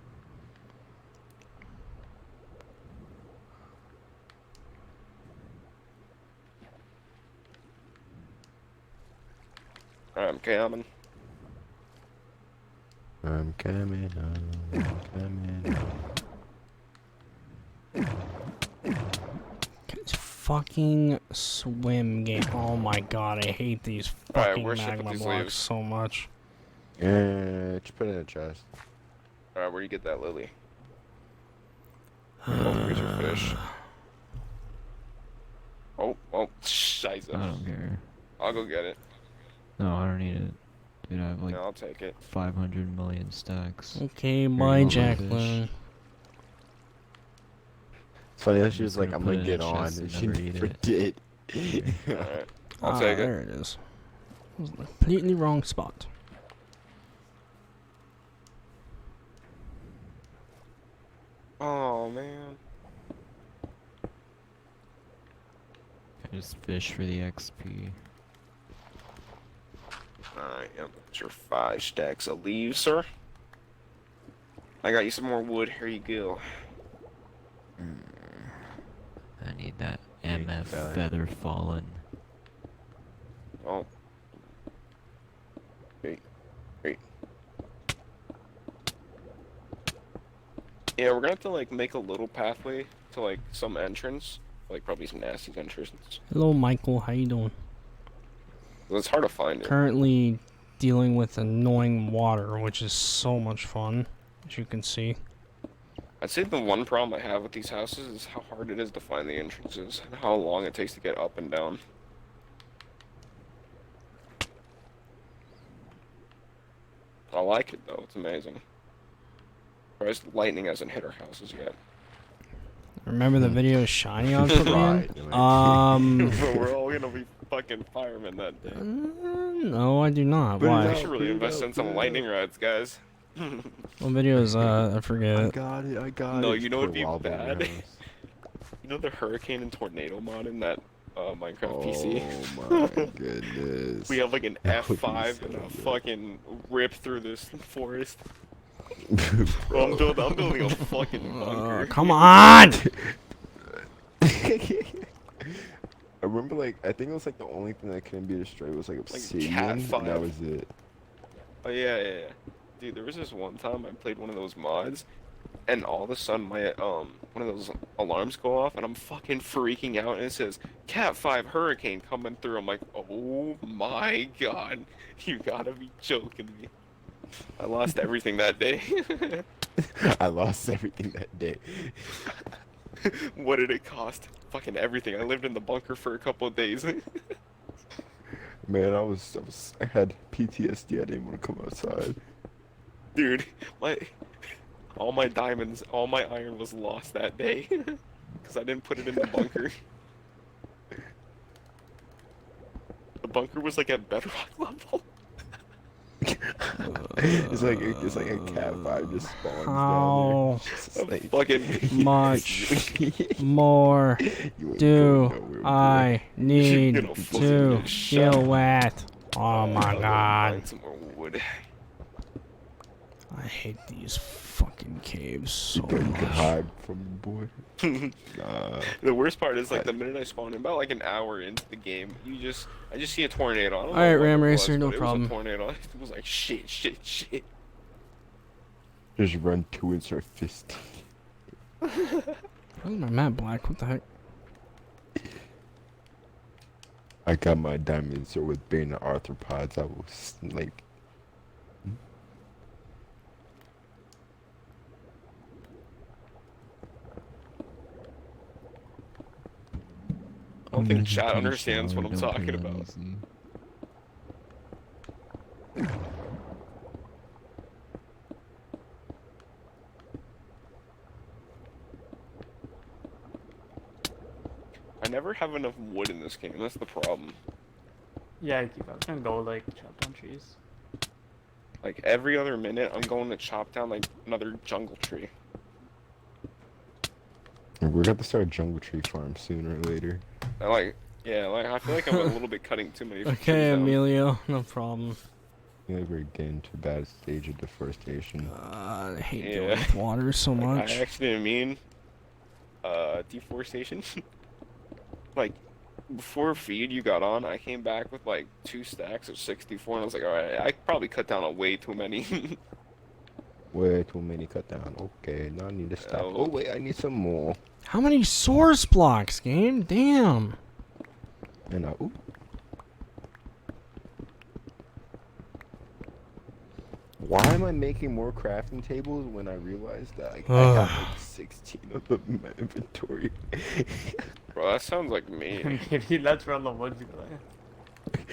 Alright, I'm coming. I'm coming home. I'm coming home. It's fucking swim game. Oh my god, I hate these Alright, fucking where should I put magma these blocks leaves? so much. Yeah, just put it in a chest. Alright, where you get that lily? Oh, where's your fish? Oh, scheiße. I don't care. I'll go get it. No, I don't need it. Dude, I have like No, I'll take it. 500 million stacks. Okay, you bye, go, my Jacqueline. It's funny how she I'm was just like, gonna I'm put gonna it get in a on, chest and and she never eat never it. did. Alright, I'll take it. There it is. It was the completely wrong spot. Oh, man. I just fish for the XP. Alright, yep. That's your 5 stacks of leaves, sir. I got you some more wood. Here you go. I need that Big MF fella. feather fallen. Oh. Wait. Yeah, we're gonna have to, like, make a little pathway to, like, some entrance. Like, probably some nasty entrance. Hello, Michael. How you doing? It's hard to find it. Currently dealing with annoying water, which is so much fun, as you can see. I'd say the one problem I have with these houses is how hard it is to find the entrances and how long it takes to get up and down. I like it though, it's amazing. Surprised lightning hasn't hit our houses yet. Remember the video of Shiny I was putting Right, in? Bro, we're all gonna be fucking firemen that day. No, I do not. Put it Why? We out. should really Put it invest out, in some put it lightning out. rods, guys. What video is I I forget. got it, I got it. No, Just you know put what'd be wild boar in your bad? house. You know the hurricane and tornado mod in that Minecraft PC? Oh my goodness. We have like an That would be F5 so and a good. fucking rip through this forest. Bro, I'm building a fucking bunker. Come on! I remember, like, I think it was like the only thing that couldn't be destroyed was like obsidian, and Cat that 5. was it. Oh yeah. Dude, there was this one time I played one of those mods, and all of a sudden my one of those alarms go off, and I'm fucking freaking out, and it says Cat 5 hurricane coming through. I'm like, oh my god, you gotta be joking me. I lost everything that day. I lost everything that day. What did it cost? Fucking everything. I lived in the bunker for a couple of days. Man, I had PTSD. I didn't want to come outside. Dude, all my diamonds, all my iron was lost that day. Because I didn't put it in the bunker. The bunker was like at bedrock level. It's like a cat 5 just spawns How down there. Just like, Fucking much more You ain't going do nowhere, boy. I need gonna fucking to get shot. deal with? Oh my god. Find some more wood. I hate these fucking caves so You can much. hide from the boy. The worst part is like the minute I spawned in, about like an hour into the game, I just see a tornado. I don't know Alright, what Ram it Racer, was, no but problem. It was a tornado. It was like shit. Just run to and start fisting. Why is my map black? What the heck? I got my diamond sword with Bane of arthropods. I was like, I don't think chat understands what I'm Don't talking take it about. easy. I never have enough wood in this game. That's the problem. Yeah, I was gonna go like chop down trees. Like every other minute, I'm going to chop down like another jungle tree. we're gonna have to start a jungle tree farm sooner or later. And like, yeah, like I feel like I'm a little bit cutting too many. trees Okay, down. Emilio, no problem. I think we're getting to a bad stage of deforestation. I hate Yeah. dealing with water so Like, much. I actually didn't mean deforestation. Like before feed you got on, I came back with like 2 stacks of 64, and I was like, all right, I probably cut down on way too many. Way too many cut down. Okay, now I need to stop. Oh. Oh wait, I need some more. How many source blocks, game? Damn. And ooh. Why am I making more crafting tables when I realized that I got like 16 of them in my inventory? Bro, that sounds like me. Maybe that's where all the wood's going.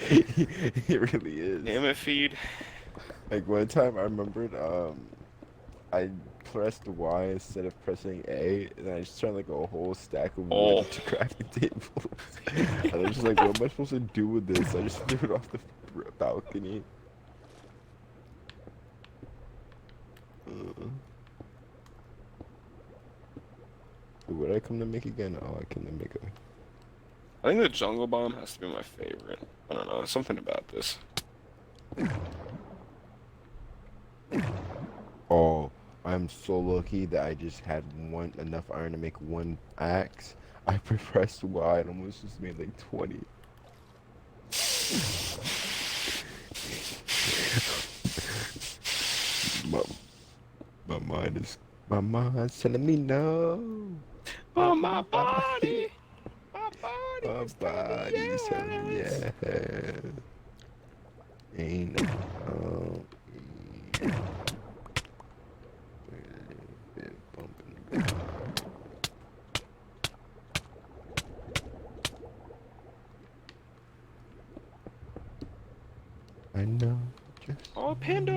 It really is. Damn it, feed. Like one time I remembered I pressed Y instead of pressing A, and I just turned like a whole stack of wood Oh. into crafting tables. And I was just like, what am I supposed to do with this? I just threw it off the balcony. What did I come to make again? Oh, I came to make a... I think the jungle bomb has to be my favorite. I don't know, something about this. Oh, I'm so lucky that I just had enough iron to make 1 axe. I pressed Y and almost just made like 20. My mind's telling me no. Oh, my body! My body's telling me yeah. Ain't no. I know. Just Oh, Panda! I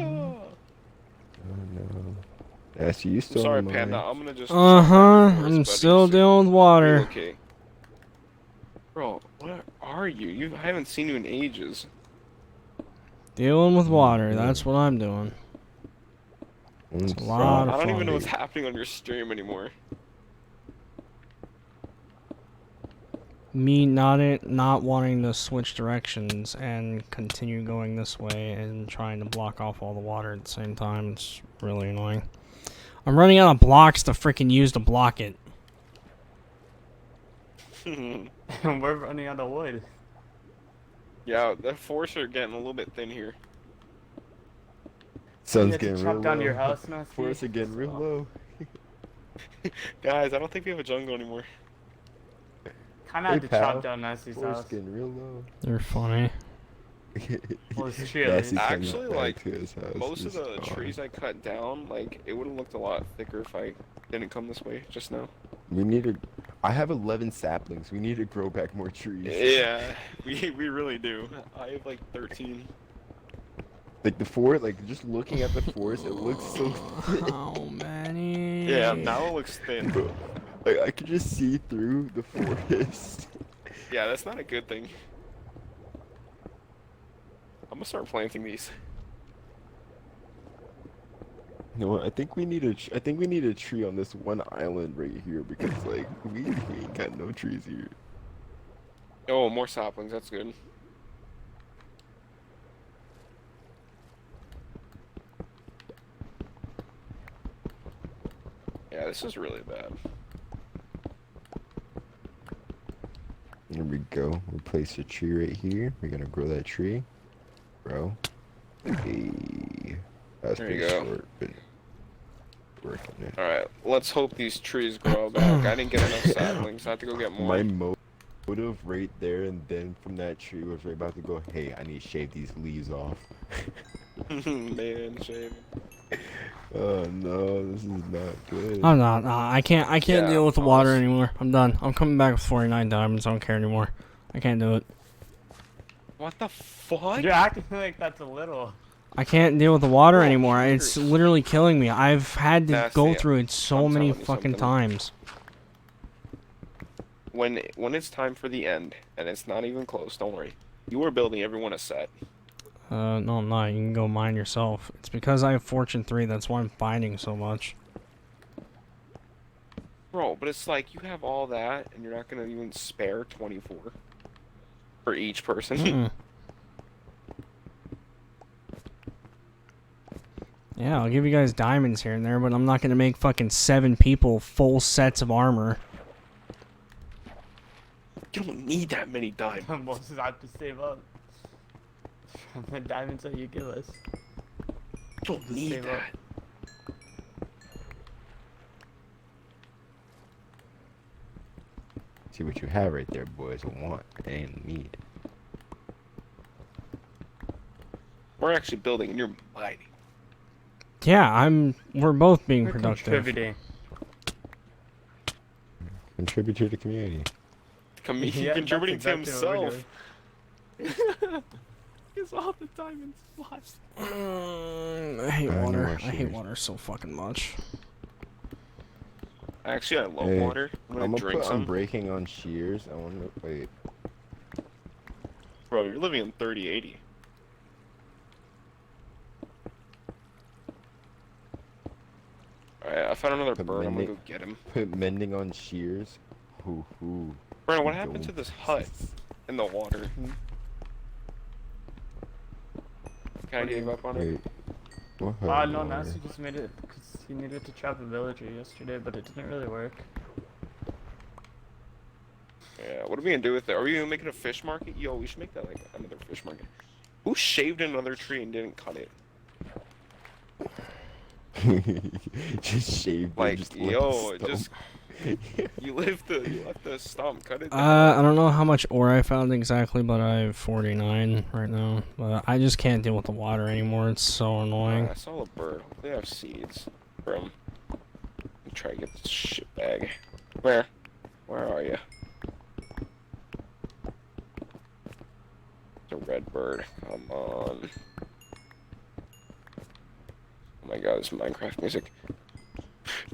know. Yeah, so you still Sorry, on the Panda, line? I'm gonna just... I'm still dealing with water. Okay. Bro, where are you? I haven't seen you in ages. Dealing with water, that's what I'm doing. It's a lot I of don't even know fun. what's happening on your stream anymore. Me not wanting to switch directions and continue going this way and trying to block off all the water at the same time. It's really annoying. I'm running out of blocks to freaking use to block it. We're running out of wood. Yeah, the forests are getting a little bit thin here. Sun's You had to getting chop real down low. your house, Matthew? Forests are getting real So- low. Guys, I don't think we have a jungle anymore. Kinda Hey, had to pal. chop down Nasty's house. Foreskin real low. They're funny. Well, it's tree at Nasty least. coming Actually, back like, to his house Most of is the gone. trees I cut down, like, it would have looked a lot thicker if I didn't come this way just now. We need to. I have 11 saplings. We need to grow back more trees. Yeah, we really do. I have like 13. Like the forest, like just looking at the forest, it looks so thick. How many? Yeah, now it looks thin. Like I could just see through the forest. Yeah, that's not a good thing. I'm gonna start planting these. You know what? I think we need I think we need a tree on this one island right here because like we ain't got no trees here. Oh, more saplings. That's good. Yeah, this is really bad. Here we go. We place a tree right here. We're gonna grow that tree. Bro. Hey. That's There you pretty go. short, but working it. Alright, let's hope these trees grow back. I didn't get enough saplings. I have to go get more. My motive right there and then from that tree was right about to go, hey, I need to shave these leaves off. Man, shame. Oh no, this is not good. I'm not. I can't Yeah, deal with the water honest- anymore. I'm done. I'm coming back with 49 diamonds. I don't care anymore. I can't do it. What the fuck? You're acting like that's a little. I can't deal with the water Oh, anymore. It's cheaters. literally killing me. I've had to Nasty. go through it so I'm many telling you fucking something. times. When it's time for the end, and it's not even close, don't worry. You are building everyone a set. No, I'm not. You can go mine yourself. It's because I have Fortune 3. That's why I'm finding so much. Bro, but it's like you have all that, and you're not gonna even spare 24 for each person. Mm-mm. Yeah, I'll give you guys diamonds here and there, but I'm not gonna make fucking 7 people full sets of armor. You don't need that many diamonds. Most have to save up from the diamonds that you give us. You don't Just need save up. that. See what you have right there, boys. A want and need. We're actually building, and you're mighty. Yeah, we're both being We're productive. contributing. Contribute to the community. Yeah, Contributing that's to exactly what we're himself. It's all the diamonds lost. I hate I know water. our I hate shoes. water so fucking much. Actually, I love Hey, water. I'm gonna drink put some. breaking on shears. I want to wait. Bro, you're living in 3080. Alright, I found another Put bird. I'm gonna mending- go get him. Put mending on shears. Hoo hoo. Brandon, what happened to Don't. this hut in the water? Can I give up on it? Wait. What No, happened? Nasty just made it because he needed to trap a villager yesterday, but it didn't really work. Yeah, what are we gonna do with it? Are we gonna make it a fish market? Yo, we should make that like another fish market. Who shaved another tree and didn't cut it? Just shaved. it, Like, just left yo, the just stump. you left the stump, cut it. I don't know how much ore I found exactly, but I have 49 right now. But I just can't deal with the water anymore. It's so annoying. I saw a bird. Hopefully I have seeds from. Try to get this shit bag. Where are you? It's a red bird. Come on. Oh my god, this Minecraft music.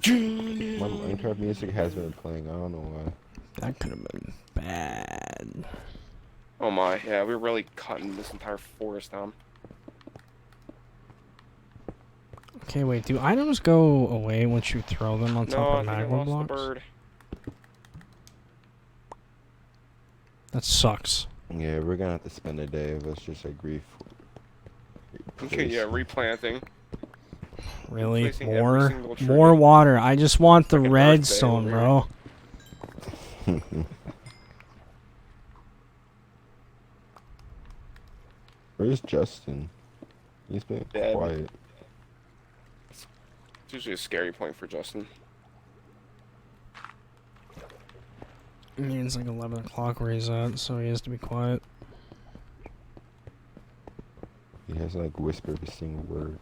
My Minecraft music has been playing. I don't know why. That could have been bad. Oh my, yeah, we're really cutting this entire forest down. Okay, wait. Do items go away once you throw them on No, top I of think I magma lost blocks? the bird. That sucks. Yeah, we're gonna have to spend a day of us just agree. Okay, yeah, replanting. Really? Replacing every More? single tree. More water. I just want the Like an Earth Day redstone, over here. bro. Where's Justin? He's been Dead. quiet. It's usually a scary point for Justin. I mean, it's like 11 o'clock where he's at, so he has to be quiet. He has to like whisper every single word.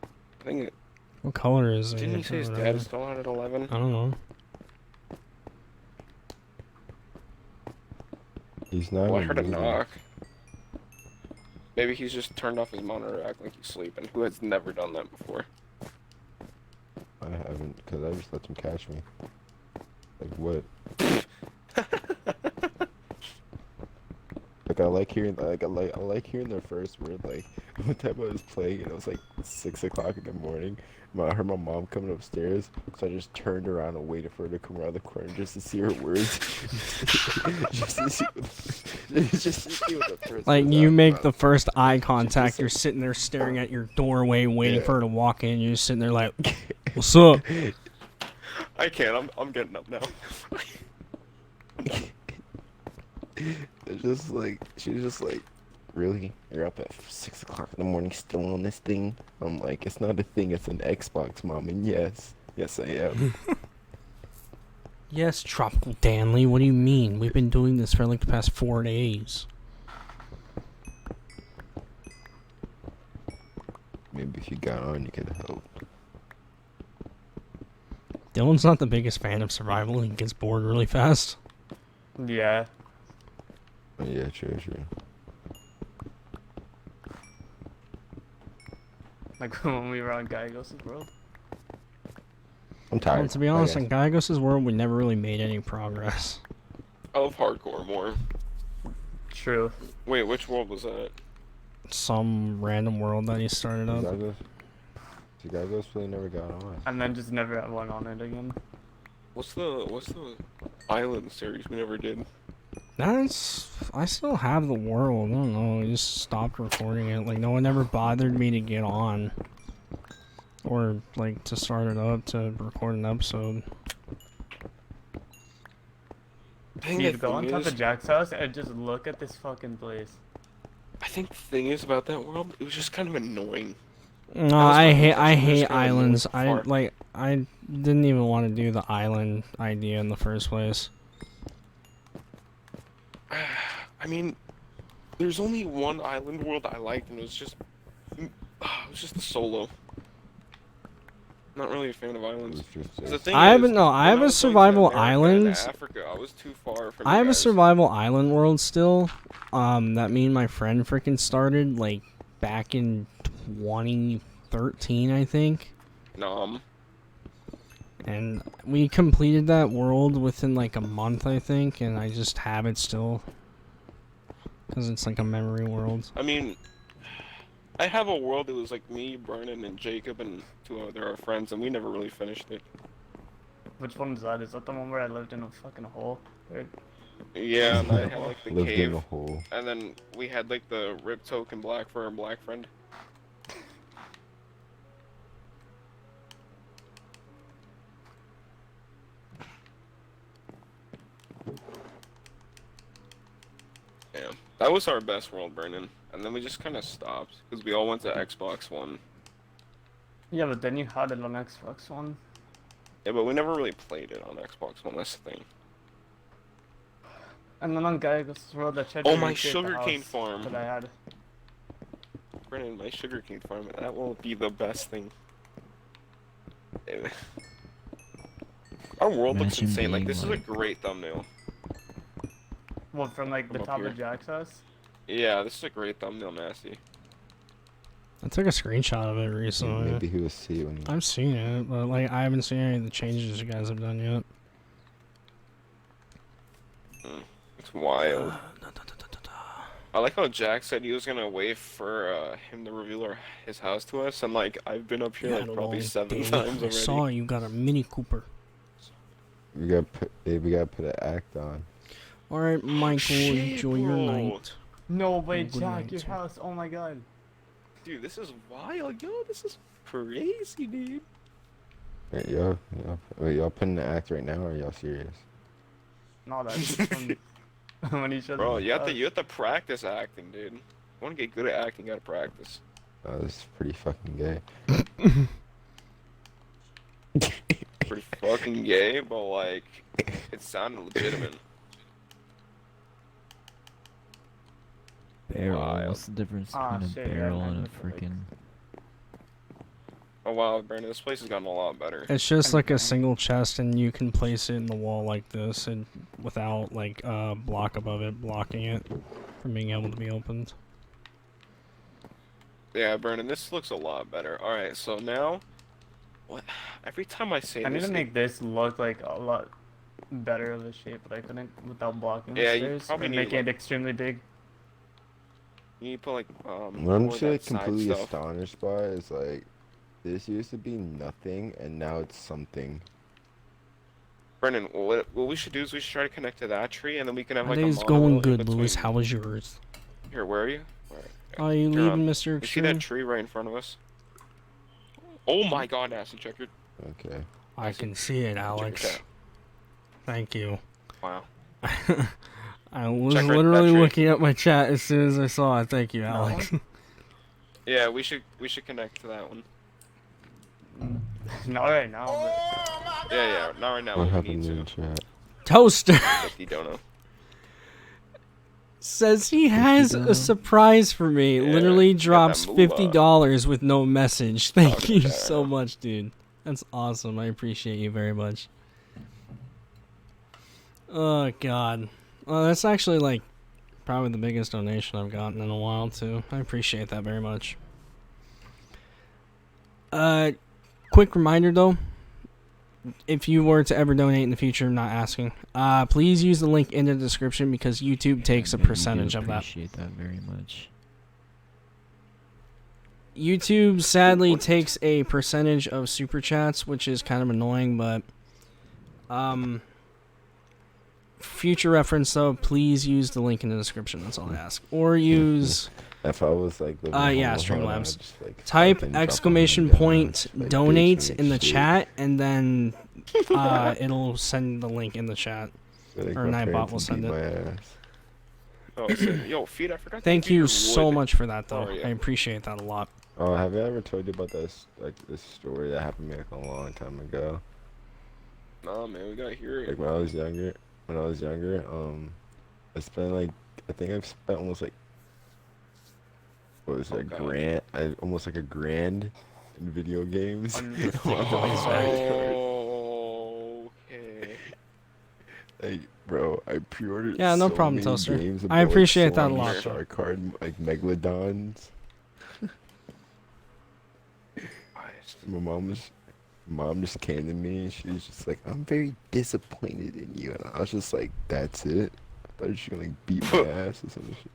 I think. What color is it? Didn't he say his dad is still out at 11? I don't know. He's not. Well, I even heard a moving. knock. Maybe he's just turned off his monitor, acting like he's sleeping. Who has never done that before? I haven't, because I just let them catch me. Like what? Like I like hearing I like hearing their first word. Like one time I was playing and it was like 6 o'clock in the morning. I heard my mom coming upstairs, so I just turned around and waited for her to come around the corner just to see her words. just to see what the first Like, words you out make of the my first eye just contact, like- you're sitting there staring at your doorway, waiting Yeah. for her to walk in, you're just sitting there like, what's up? I can't. I'm getting up now. It's just like she's just like, really? You're up at 6 o'clock in the morning still on this thing? I'm like, it's not a thing, it's an Xbox, Mom. And yes, I am. Yes, Tropical Danley, what do you mean? We've been doing this for like the past 4 days. Maybe if you got on, you could help. Dylan's not the biggest fan of survival, he gets bored really fast. Yeah. Oh, yeah, true. Like when we were on Gyagos' World. I'm tired. Well, to be Bye, honest, guys. in Gyagos' world, we never really made any progress. I love hardcore more. True. Wait, which world was that? Some random world that he started up. Chicago's really never got on. And then just never went on it again. What's the island series we never did? I still have the world. I don't know. I just stopped recording it. Like, no one ever bothered me to get on. Or, like, to start it up to record an episode. Dude, go on top of Jack's house and just look at this fucking place. I think the thing is about that world, it was just kind of annoying. No, was I fun, hate just- I just hate kinda moving islands. far. I didn't even want to do the island idea in the first place. I mean, there's only one island world I liked, and it was just the solo. Not really a fan of islands. 'Cause the thing I is, have no. I when have a was going to survival America and island. Africa, I was too far from I you have a guys. survival island world still. That me and my friend freaking started like back in 2013, I think. Nom. And we completed that world within like a month, I think, and I just have it still. Because it's like a memory world. I mean, I have a world that was like me, Vernon, and Jacob, and two other friends, and we never really finished it. Which one is that? Is that the one where I lived in a fucking hole? Right? Yeah, and I had like the Lived in cave, a hole. and then we had like the Rip Token, Black Fur, and Black Friend. Yeah, that was our best world, Vernon. And then we just kind of stopped because we all went to Xbox One. Yeah, but then you had it on Xbox One. Yeah, but we never really played it on Xbox One. That's the thing. And then on Gyagos' World, I tried Oh, to my recreate the sugarcane house farm. that I had. Brennan, my sugarcane farm, that will be the best thing. Our world looks Imagine insane. Like, being this is a like- great thumbnail. Well, from like the From up top here. of Jack's house. Yeah, this is a great thumbnail, Nasty. I took a screenshot of it recently. Maybe he will see it when he. I've seen it, but like I haven't seen any of the changes you guys have done yet. It's wild. I like how Jack said he was gonna wait for him to reveal his house to us, and like, I've been up here You like had a probably long 7 day. times I already. saw you got a Mini Cooper. We gotta put an act on. All right, Michael, shit, enjoy your bro. night. No way, Good Jack, night, your sir. house. Oh my god. Dude, this is wild, yo. This is crazy, dude. Wait, wait, y'all putting an act right now, or are y'all serious? No, that's just when he shows Bro, his you have house. to practice acting, dude. You want to get good at acting, you gotta practice. This is pretty fucking gay. Pretty fucking gay, but like, It sounded legitimate. Barrel. Wild. What's the difference Ah, between a shit, yeah, barrel man, and a what the heck? freaking? Oh wow, Brandon, this place has gotten a lot better. It's just like a Okay. single chest, and you can place it in the wall like this, and without like a block above it blocking it from being able to be opened. Yeah, Brandon, this looks a lot better. All right, so now, what? Every time I say I need this, to make this look like a lot better of a shape, but I couldn't without blocking the Yeah, you stairs probably and need, making like- it extremely big. you need to put like What I'm more of just that like side completely stuff. astonished by is like this used to be nothing and now it's something. Brennan, what we should do is we should try to connect to that tree, and then we can have My like a day's monolith going in good, Louis. between- How was yours? Here, where are you? Where? Are you Turn leaving, on. Mr. You see that Extreme? tree right in front of us? Oh my God, Acid, check your. Okay. I can see it, Alex. chat. Thank you. Wow. I was Check right- that literally tree. looking at my chat as soon as I saw it. Thank you, Alex. Yeah, we should connect to that one. Not right now. But Yeah, not right now. What but we happened need in to. chat? Toaster If you don't know. says he has a dono? surprise for me. Yeah, Literally you got that drops moolah. $50 with no message. Thank Okay, you fair so enough. much, dude. That's awesome. I appreciate you very much. Oh God. Well, that's actually like probably the biggest donation I've gotten in a while too. I appreciate that very much. Quick reminder though. If you were to ever donate in the future, I'm not asking. Please use the link in the description because YouTube takes a Man, we do percentage of that. Appreciate that very much. YouTube sadly takes a percentage of super chats, which is kind of annoying, but future reference though, please use the link in the description. That's all I ask. Or use If I was like living yeah, home alone, Streamlabs. I'd just, like, type fucking drop exclamation $100, point like, donate bitch in the shit. chat, and then it'll send the link in the chat. Like, or my Nightbot parents will would send beat it. my ass. Oh, so, yo, feed. I forgot. to Thank give you your so wood. much for that though. Oh, yeah. I appreciate that a lot. Oh, have I ever told you about this this story that happened to me like a long time ago? Nah, man, we gotta hear it. Like when I was younger, I spent like I think I've spent almost like what was it, God. almost like a grand in video games. On- Oh, okay. Like, bro, I pre-ordered Yeah, no so problem, many Toaster. games I about, like, appreciate that a Sonic lot, Star though. Card, like Megalodons. My mom just came to me and she was just like, "I'm very disappointed in you," and I was just like, "That's it." I thought she was gonna like beat my ass or some shit.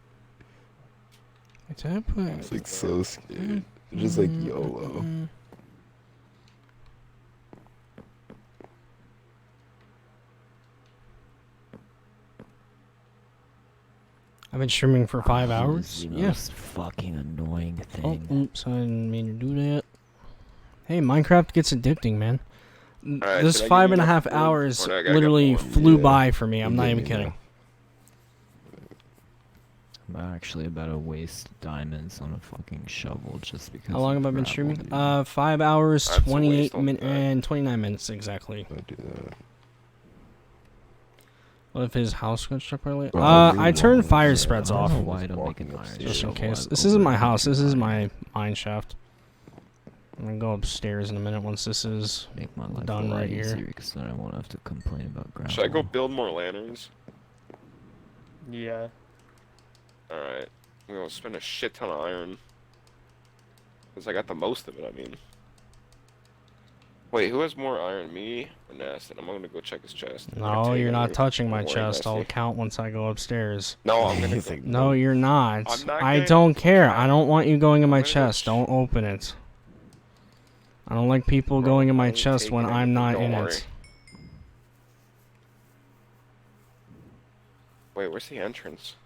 Did I put? I was like so scared. Just like YOLO. I've been streaming for 5 hours. The Yeah. most fucking annoying Oh, thing. oops, I didn't mean to do that. Hey, Minecraft gets addicting, man. Alright, This did I give five you and a enough half wood, hours or do I gotta get literally more? flew Yeah. by for me. I'm You not gave even me kidding. enough. I'm actually about to waste diamonds on a fucking shovel just because. How long of have I been gravel, streaming? dude. 5 hours, That's a 28 waste on that. and 29 minutes exactly. Don't do that. What if his house got struck by lightning? Well, I'll I read turned one. fire Yeah, spreads I off don't know why I don't make Walking an iron upstairs. just in shovel. case. I've This isn't my overheated house. This is mine. my mine shaft. I'm gonna go upstairs in a minute once this is. Make my life done a lot right here. easier because then I won't have to complain about gravel. Should I go build more lanterns? yeah. Alright. I'm gonna spend a shit ton of iron. Because I got the most of it, I mean. Wait, who has more iron? Me or Nasty? I'm gonna go check his chest. I can No, take you're it not later. touching my Don't worry, chest. I'll Nasty. count once I go upstairs. No, I'm gonna He's go. like, No, you're not. I'm not I gonna don't care. try. I don't want you going in my I'm gonna go chest. Don't open it. I don't like people Bro, going in I my ain't chest when taking I'm anything, not don't in worry. it. Wait, where's the entrance?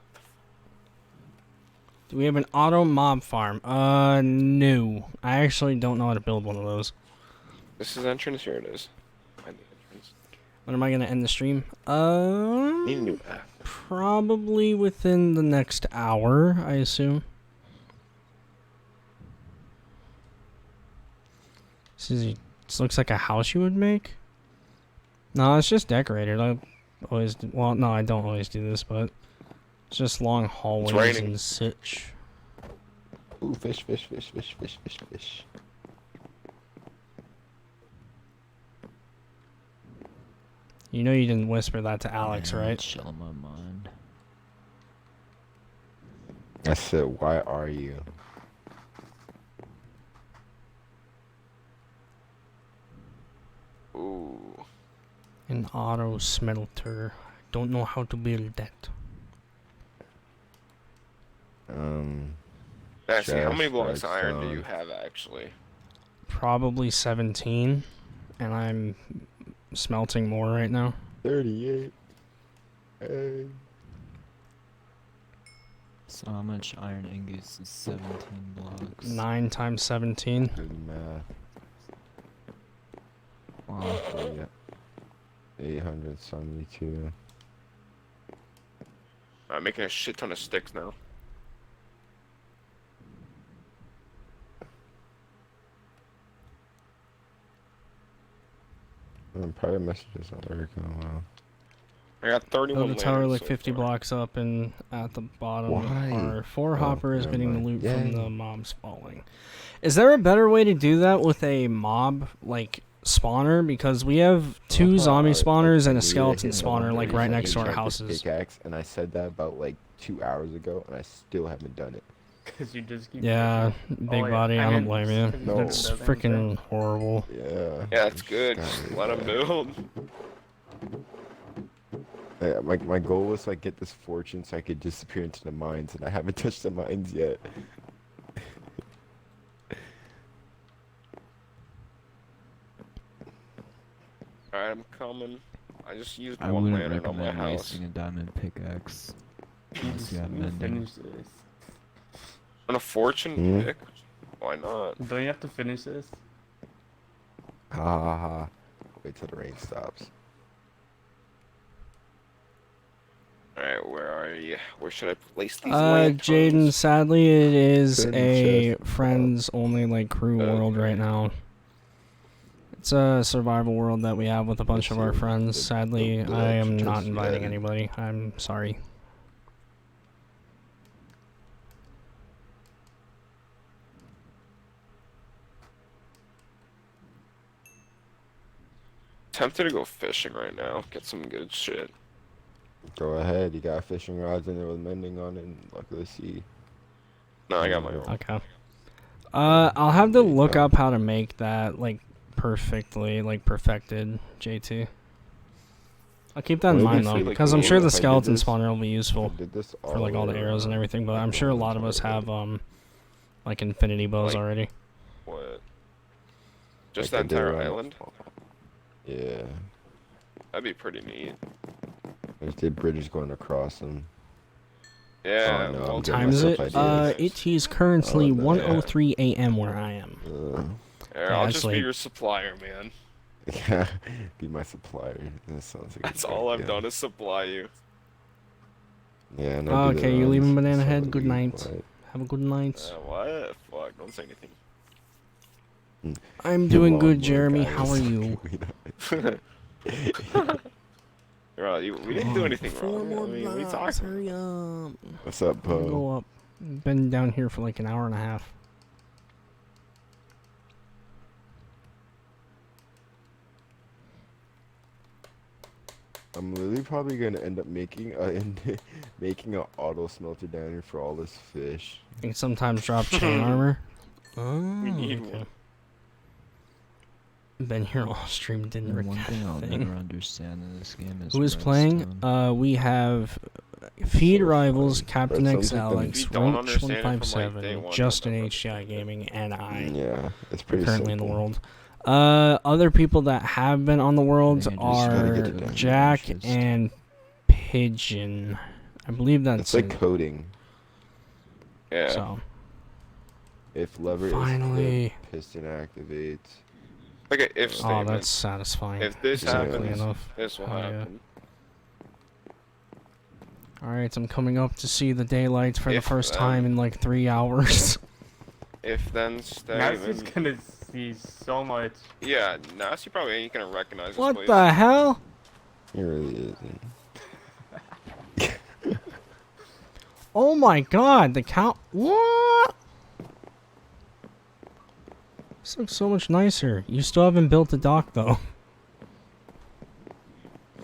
Do we have an auto mob farm? No. I actually don't know how to build one of those. This is entrance? Here it is. Find the entrance. When am I gonna end the stream? Need a new app. Probably within the next hour, I assume. This looks like a house you would make. No, it's just decorated. I always do, well, no, I don't always do this, but it's just long hallways raining. and such. Ooh, fish, fish, fish, fish, fish, fish, fish. You know you didn't whisper that to Alex, Man, right? it's chill in my mind. I said, why are you? Ooh. An auto smelter. Don't know how to build that. Actually, how many Chest, blocks of iron do redstone. you have actually? Probably 17, and I'm smelting more right now. 38. Hey. So how much iron ingots is 17 blocks? 9 times 17. Good math. Wow. So, yeah. 872. I'm making a shit ton of sticks now. Private messages not working. Wow. I got 31 Build a tower lanterns like so 50 far. blocks up, and at the bottom Why? are 4 Oh, hoppers never getting the mind. loot from Yay. the mobs falling. Is there a better way to do that with a mob, like, spawner? Because we have 2 zombie spawners and a skeleton spawner, like, right next to our houses. Pickaxe, and I said that about like 2 hours ago, and I still haven't done it. Because you just keep Yeah, big Oh, yeah, body, I don't mean, blame you. just No. It's doesn't freaking horrible. Yeah. Yeah, that's good. Just let them build. My goal was to like get this fortune so I could disappear into the mines, and I haven't touched the mines yet. Alright, I'm coming. I just used I one wouldn't lantern on my recommend house. wasting a diamond pickaxe. You Unless just you have need to mending. finish this. On a fortune Hmm? pick? Why not? Don't you have to finish this? Ha ha ha. Wait till the rain stops. Alright, where are you? Where should I place these Jaden, lanterns? sadly, it is Third a chest. friends only, like, crew world Okay. right now. It's a survival world that we have with a bunch of our Yes, friends. the- Sadly, the I am extra not chest you inviting added. anybody. I'm sorry. Tempted to go fishing right now. Get some good shit. Go ahead. You got fishing rods in there with mending on it, and luck of the sea. No, I got my own. Okay. I'll have to There you look go. up how to make that, like, perfectly, like, perfected, JT. I'll keep that in Well, mind, it'd be though, really because I'm cool sure the if I did skeleton this. spawner will be I useful did this for, like, all the way arrows and around. everything, but I'm Like, sure a one lot of us target. have, like, infinity bows Like- already. What? Just Like I that did entire around- island? Yeah. That'd be pretty neat. I just did bridges going across them. Yeah, Oh, no, well, I'm getting Time is it? myself ideas. It is currently Oh, no. 1:03 a.m. where I am. Here, Yeah, I'll it's just like- be your supplier, man. Yeah, be my supplier. That sounds like a That's great all I've deal. done is supply you. Yeah, and I do the Okay, you leaving runs, Banana so Head? do Good you, night. right? Have a good night. What? Fuck, don't say anything. I'm doing Well, good, well, Jeremy. guys, How are you? Bro, we didn't do anything 4 wrong. more I mean, what are you blocks, talking hurry up. What's up, I'll Poe? go up. Been down here for like an hour and a half. I'm literally probably gonna end up making making an auto smelter down here for all this fish. I can sometimes drop chain armor. Oh, We need okay. one. Been here all stream, didn't And one record thing I'll thing. never understand in this game is Who is playing? redstone. We have Feed So Rivals, funny. Captain That X sounds like the- Alex, If you don't Roach understand it from, like, 157, day one, Justin you'll never HCI understand it. Gaming, and I Yeah, it's pretty currently in the simple. world. Other people that have been on the world think I just gotta are get it done. Jack Just- and Pigeon. I believe that's It's like it. coding. Yeah. So If lever Finally. is clipped, piston activates. Like a if oh, statement. that's satisfying. If this Exactly happens, enough. this will Oh, yeah. happen. All right, I'm coming up to see the daylight for the If, first time in like 3 hours. If then Now it's statement. just gonna Nasty so much. Yeah, Nasty probably ain't gonna recognize this What place. the hell? He really isn't. Oh my god, the cow. What? This looks so much nicer. You still haven't built the dock though.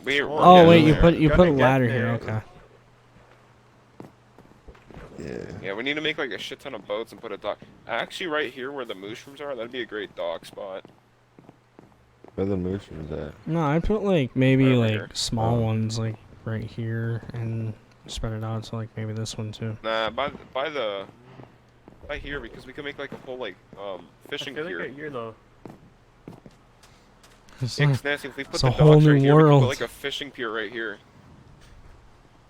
We're Oh getting wait, you there. put a Gonna get ladder here. there. Okay. Yeah. Yeah, we need to make like a shit ton of boats and put a dock. Actually, right here where the mushrooms are, that'd be a great dock spot. Where the mushrooms at? No, I put like maybe Over like here. small Oh. ones like right here and spread it out to like maybe this one too. Nah, by here because we could make like a whole like I fishing feel like pier. right here though. It's Yeah, not- 'cause Nancy, if we put it's the a whole docks right new here, we can world. put like a fishing pier right here.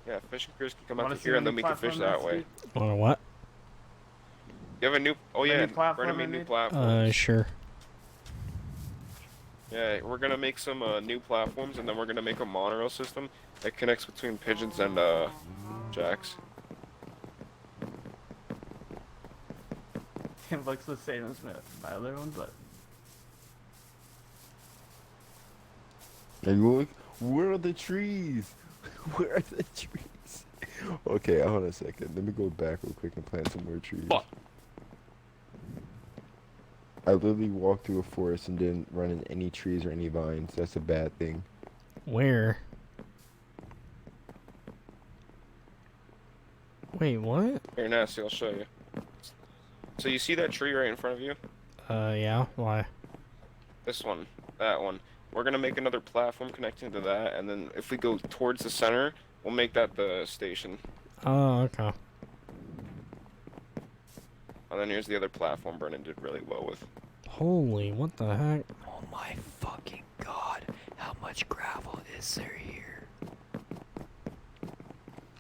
Yeah, fishing piers can come out Wanna to see here the and then new we can fish platform, that way. Nancy? Wanna what? You have a new? Oh The new yeah, platform Brennan I made new made? platforms. Sure. Yeah, we're gonna make some new platforms and then we're gonna make a monorail system that connects between Pigeons and Jacks. It looks the same as my other one, but And look, where are the trees? Where are the trees? Okay, hold on a second. Let me go back real quick and plant some more trees. Fuck. I literally walked through a forest and didn't run in any trees or any vines. That's a bad thing. Where? Wait, what? Here, Nasty, I'll show you. So you see that tree right in front of you? Yeah. Why? This one, that one. We're gonna make another platform connecting to that, and then if we go towards the center, we'll make that the station. Oh, okay. And then here's the other platform Brennan did really well with. Holy, what the heck? Oh my fucking god, how much gravel is there here?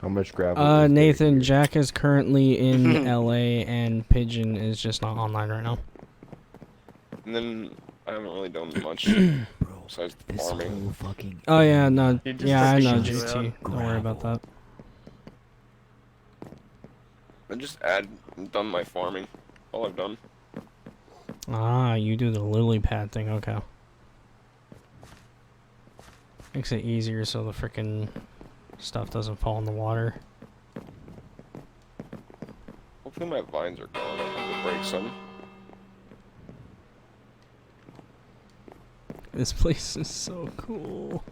How much gravel? is there Nathan, here? Jack is currently in LA and Pigeon is just not online right now. And then I haven't really done much Bro, besides this farming. whole fucking Oh yeah, no, You just yeah, I know, fucking GT. gravel. Don't worry about that. I just done my farming. All I've done. Ah, you do the lily pad thing, okay. Makes it easier so the frickin' stuff doesn't fall in the water. Hopefully my vines are gone. I have to break some. This place is so cool.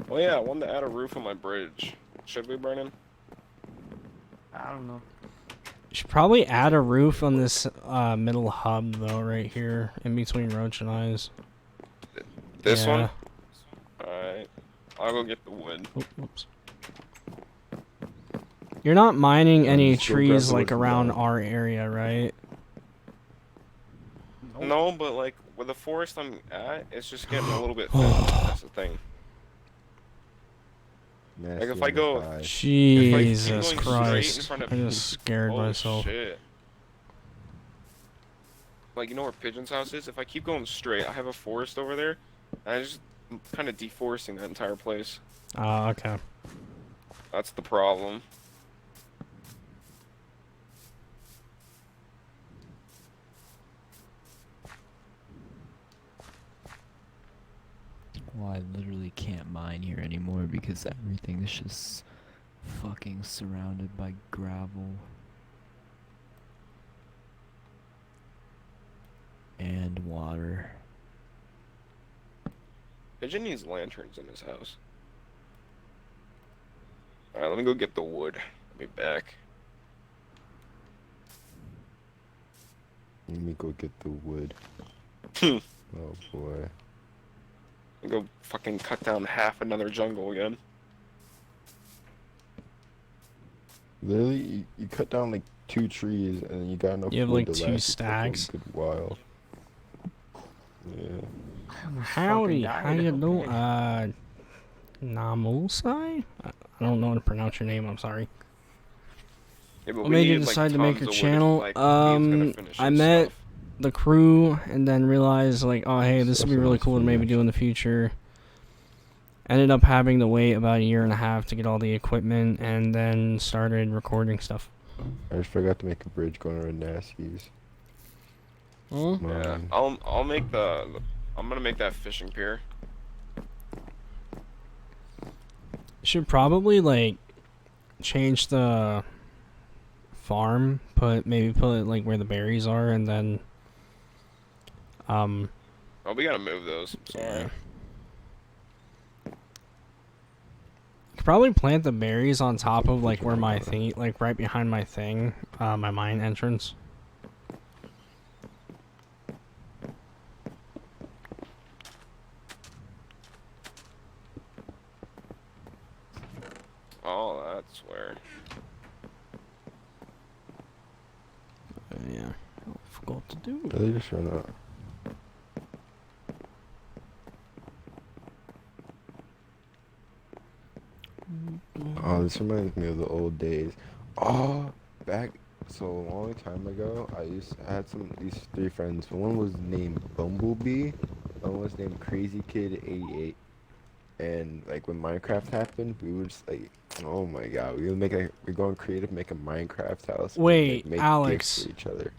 Oh yeah, I wanted to add a roof on my bridge. Should we, Brennan? I don't know. You should probably add a roof on this middle hub though, right here, in between Roach and Eyes. This Yeah. one? Alright. I'll go get the wood. Oh, whoops. You're not mining any still trees gravel like is around not. our area, right? No, but like with the forest I'm at, it's just getting a little bit thin. That's the thing. Nasty if I on the go- side. Jesus going straight in Christ. front of I just scared Holy myself. shit. Like, you know where Pigeon's house is? If I keep going straight, I have a forest over there, and I just kind of deforesting that entire place. Ah, okay. That's the problem. Well, I literally can't mine here anymore because everything is just fucking surrounded by gravel. And water. Pigeon needs lanterns in his house. Alright, let me go get the wood. I'll be back. Let me go get the wood. Hmm. Oh boy. I'll go fucking cut down half another jungle again. Literally, you cut down like 2 trees and then you got enough You have, wood like, to 2 last you for a stacks? good while. Yeah. Howdy, how died, you doing? okay. Namusai? I don't know how to pronounce your name, I'm sorry. Yeah, but What we made you need, like, decide to make tons your of wood if, channel? like, Ian's gonna finish I his met stuff. the crew and then realized like, oh hey, this would be really cool to maybe do in the future. Ended up having to wait about 1.5 years to get all the equipment and then started recording stuff. I just forgot to make a bridge going around Nasty's. Hmm? Yeah, Mine. I'll make I'm gonna make that fishing pier. Should probably like change the farm. Maybe put it like where the berries are, and then Oh, we gotta move those. I'm sorry. yeah. Could probably plant the berries on top of like where my thing, like right behind my thing, my mine entrance. Oh, that's where. Yeah, I forgot to do. Really just run out. Oh, this reminds me of the old days. Oh, back so a long time ago, I had these three friends. One was named Bumblebee, one was named Crazy Kid 88. And like when Minecraft happened, we were just like, oh my god, we're going creative, make a Minecraft house. And, Wait, like, make Alex. gifts for each other.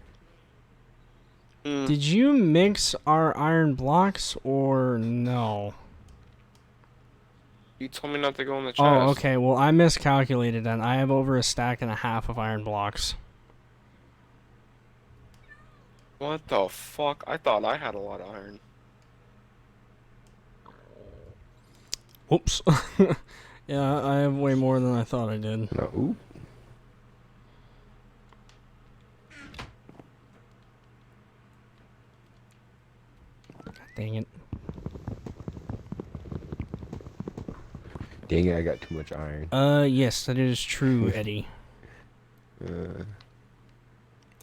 Did you mix our iron blocks or no? You told me not to go in the chest. Oh, okay. Well, I miscalculated then. I have over a stack and a half of iron blocks. What the fuck? I thought I had a lot of iron. Oops. Yeah, I have way more than I thought I did. No, ooh. Dang it. Dang it, I got too much iron. Yes, that is true, Eddie. Uh,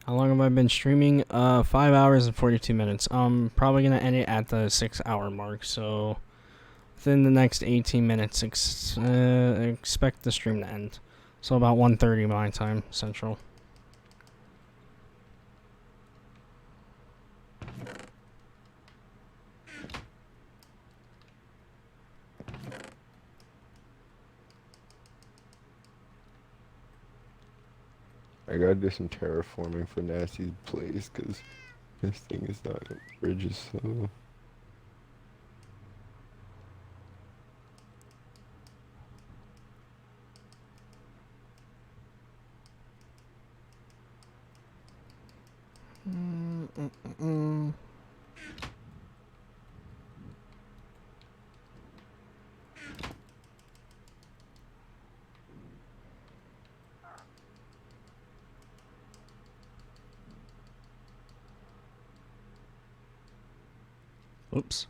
How long have I been streaming? 5 hours and 42 minutes. I'm probably gonna end it at the 6-hour mark, so within the next 18 minutes, expect the stream to end. So about 1:30 my time, Central. I gotta do some terraforming for Nasty's place, cause this thing is not, bridge is so. Oops.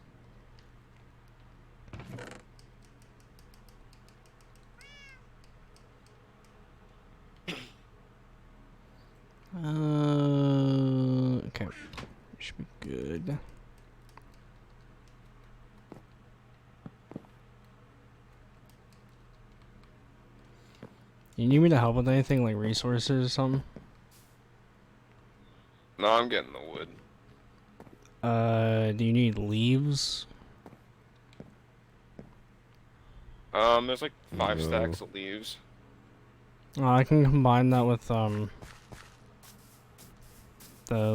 Okay. Should be good. You need me to help with anything, like resources or something? No, I'm getting the wood. Do you need leaves? There's like 5 No. stacks of leaves. I can combine that with, the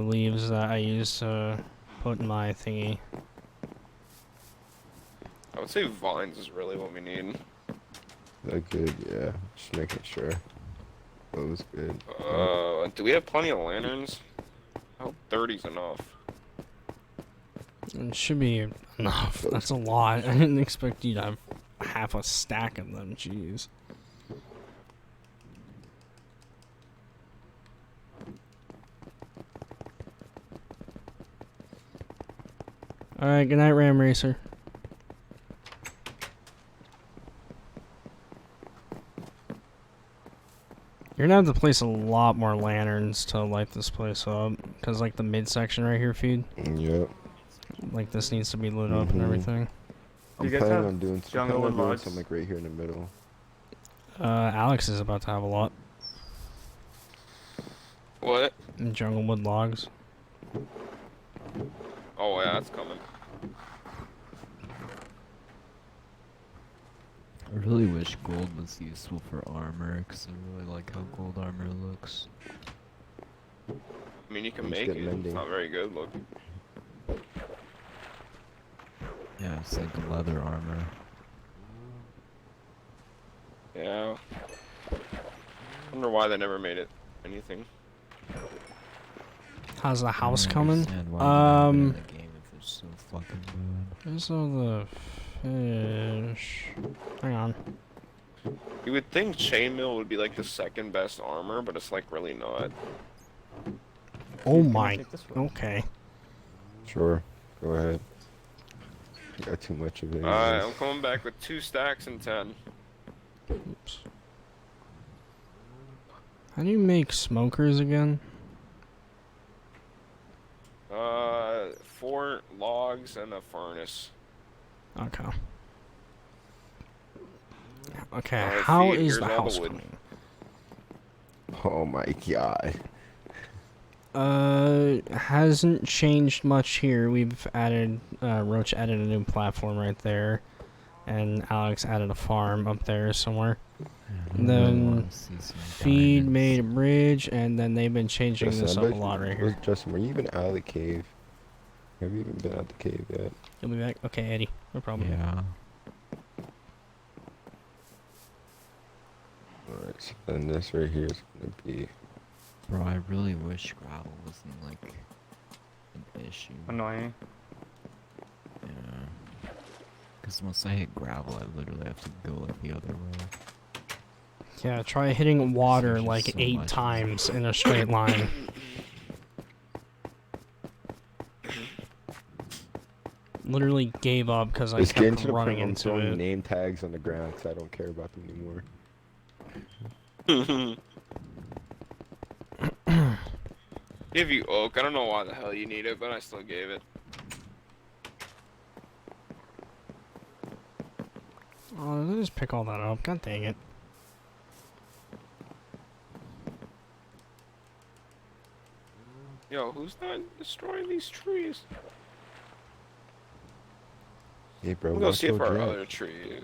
leaves that I use to put in my thingy. I would say vines is really what we need. That good, yeah. Just making sure. That was good. Do we have plenty of lanterns? I hope 30's enough. It should be enough. That's a lot. I didn't expect you to have half a stack of them. Jeez. Alright, good night, Ram Racer. You're gonna have to place a lot more lanterns to light this place up. Because, like, the midsection right here, feed. Yep. Like, this needs to be lit up and Mhm. everything. I'm You guys planning have on doing jungle wood logs? something like right here in the middle. Alex is about to have a lot. What? Jungle wood logs. Oh yeah, that's coming. I really wish gold was useful for armor, because I really like how gold armor looks. I mean, you can Just make get it. mending. It's not very good looking. Yeah, it's like leather armor. Yeah. Wonder why they never made it anything. How's the I house don't coming? understand why they never made it in the game if it's so fucking good. Where's all the fish? Hang on. You would think chainmail would be like the second best armor, but it's like really not. Oh Who's gonna my. take this one? Okay. Sure. Go ahead. I got too much of it. Alright, anyways. I'm coming back with 2 stacks and 10. Oops. How do you make smokers again? 4 logs and a furnace. Okay. Okay, Alright, how feed, is here's the all the house wood. coming? Oh my god. Hasn't changed much here. We've added, Roach added a new platform right there. And Alex added a farm up there somewhere. And I really Then wanna see some Feed diamonds. made a bridge, and then they've been changing Justin, this I up a bet lot you- right here. Justin, were you even out of the cave? Have you even been out the cave yet? You'll be back? Okay, Eddie. No problem. Yeah. Alright, so then this right here is gonna be. Bro, I really wish gravel wasn't like an issue. Annoying. Yeah. Because once I hit gravel, I literally have to go like the other way. Yeah, try hitting water just like so 8 much times in a straight line. Literally gave up because I It's getting kept to the point running where I'm into throwing it. name tags on the ground because I don't care about them anymore. Give you oak. I don't know why the hell you need it, but I still gave it. Oh, did I just pick all that up? God dang it. Yo, who's not destroying these trees? Hey, bro. I'm gonna go watch see if your our jet. other tree.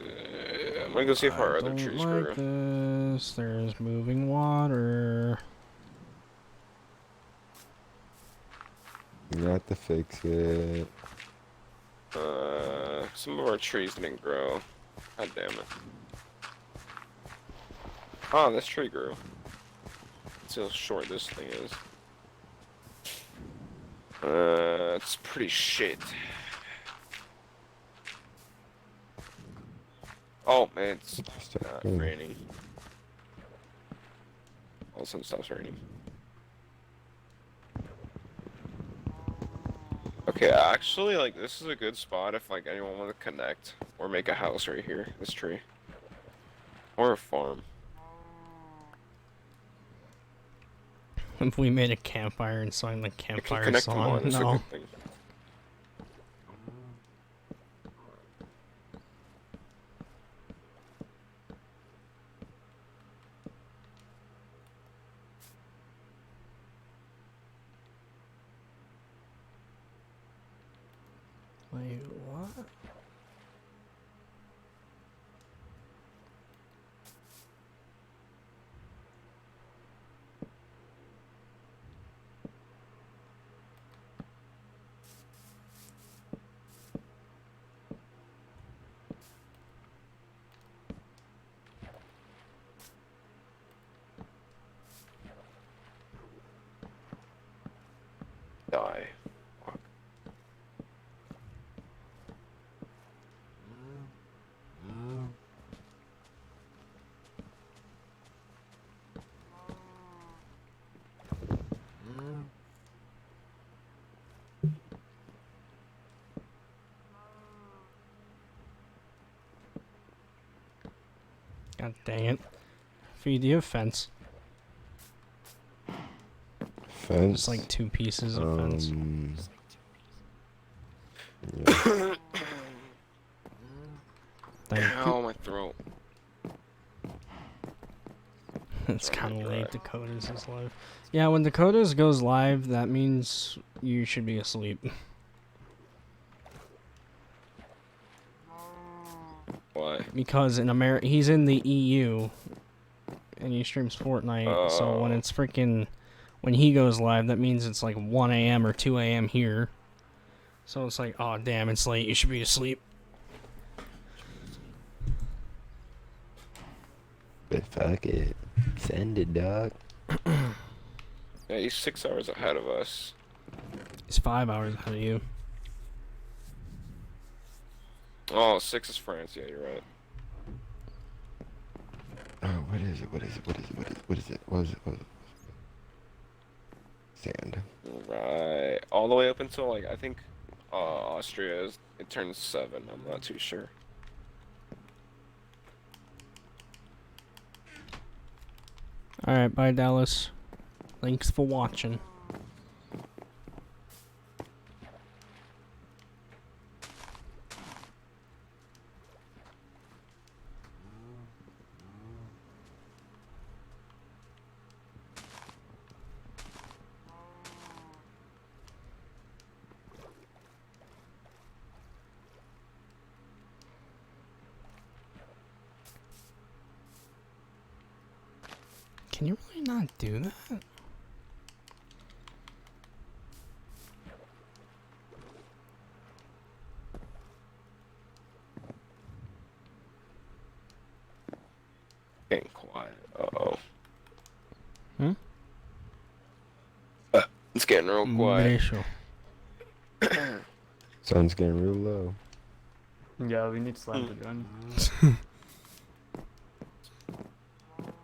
I'm gonna go see if our I other don't trees like grew. this. There's moving water. You have to fix it. Some of our trees didn't grow. God damn it. Oh, this tree grew. Let's see how short this thing is. It's pretty shit. Oh man, it's not raining. All of a sudden, it stops raining. Okay, actually, like, this is a good spot if, like, anyone want to connect or make a house right here, this tree. Or a farm. If we made a campfire and sang the It can campfire connect them song, on, that's a no. good thing. Wait, what? Die. Fuck. God dang it. Feed you a fence. Fence. Just like 2 pieces of fence. Yeah. Thank you. Ow, my throat. It's kind of late. Dakota's is live. Yeah, when Dakota's goes live, that means you should be asleep. Why? Because in America, he's in the EU, and he streams Fortnite. So when Oh. it's when he goes live, that means it's like 1 a.m. or 2 a.m. here. So it's like, oh damn, it's late. You should be asleep. But fuck it. Send it, dog. Yeah, he's 6 hours ahead of us. He's 5 hours ahead of you. Oh, 6 is France. Yeah, you're right. Oh, what is it? What is it? What is it? What is it? What is it? What is it? What is it? Sand. Right. All the way up until like I think Austria is. It turns 7. I'm not too sure. Alright, bye Dallas. Thanks for watching. Can you really not do that? Getting quiet. Uh-oh. Hmm? It's getting real quiet. Beso. Sun's getting real low. Yeah, we need Slam to join.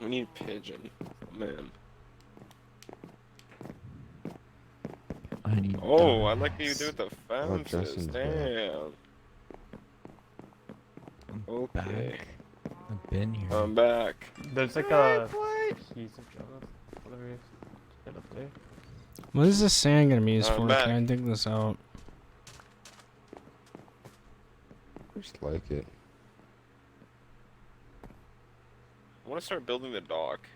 We need Pigeon. Man. I need. Oh, I like what you do with the Oh, fences. Justin's back. Damn. Okay. I've been here. I'm back. There's like a piece of Java. Whatever you get up there. What is this sand gonna be used I'm for? back. Can I dig this out? Just like it. I want to start building the dock.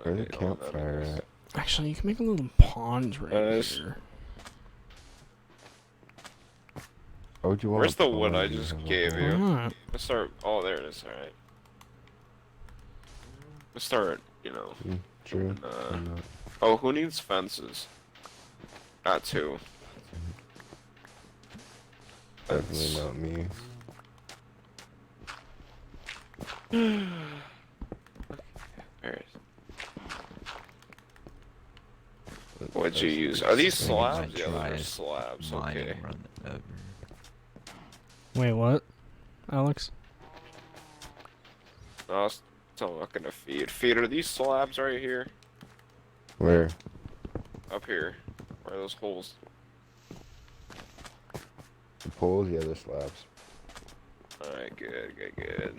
Where's the campfire at? Actually, you can make a little pond right Nice. here. Oh, do you want Where's a the pond? wood I Do you just have a gave pond? Why you? not? Let's start. Oh, there it is. All right. Let's start. You know. True. Uh, I'm not- oh, who needs fences? Not 2. Definitely not me. Alright. What'd you use? Are these Maybe my slabs? Yeah, those are driest slabs. mining Okay. run ever. Wait, what? Alex? No, it's not gonna feed. Feed are these slabs right here? Where? Up here. Where are those holes? The poles? Yeah, the slabs. Alright, good. I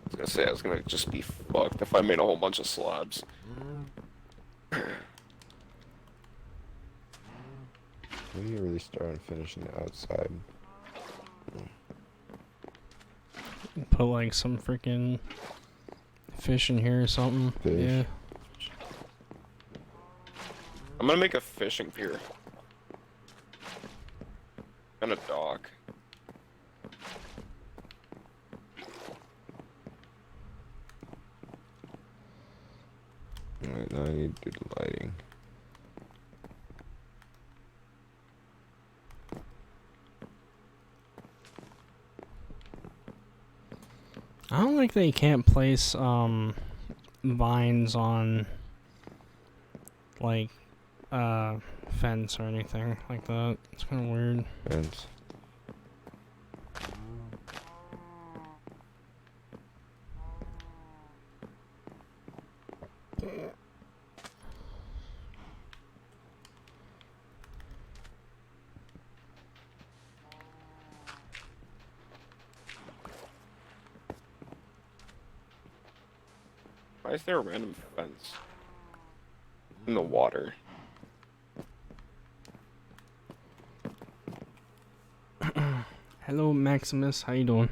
was gonna say I was gonna just be fucked if I made a whole bunch of slabs. We need to really start on finishing the outside. Put like some freaking fish in here or something. Fish. Yeah. I'm gonna make a fishing pier. And a dock. Alright, now I need to do the lighting. I don't like that you can't place vines on like fence or anything like that. It's kind of weird. Fence. Why is there a random fence? In the water. Hello Maximus, how you doing?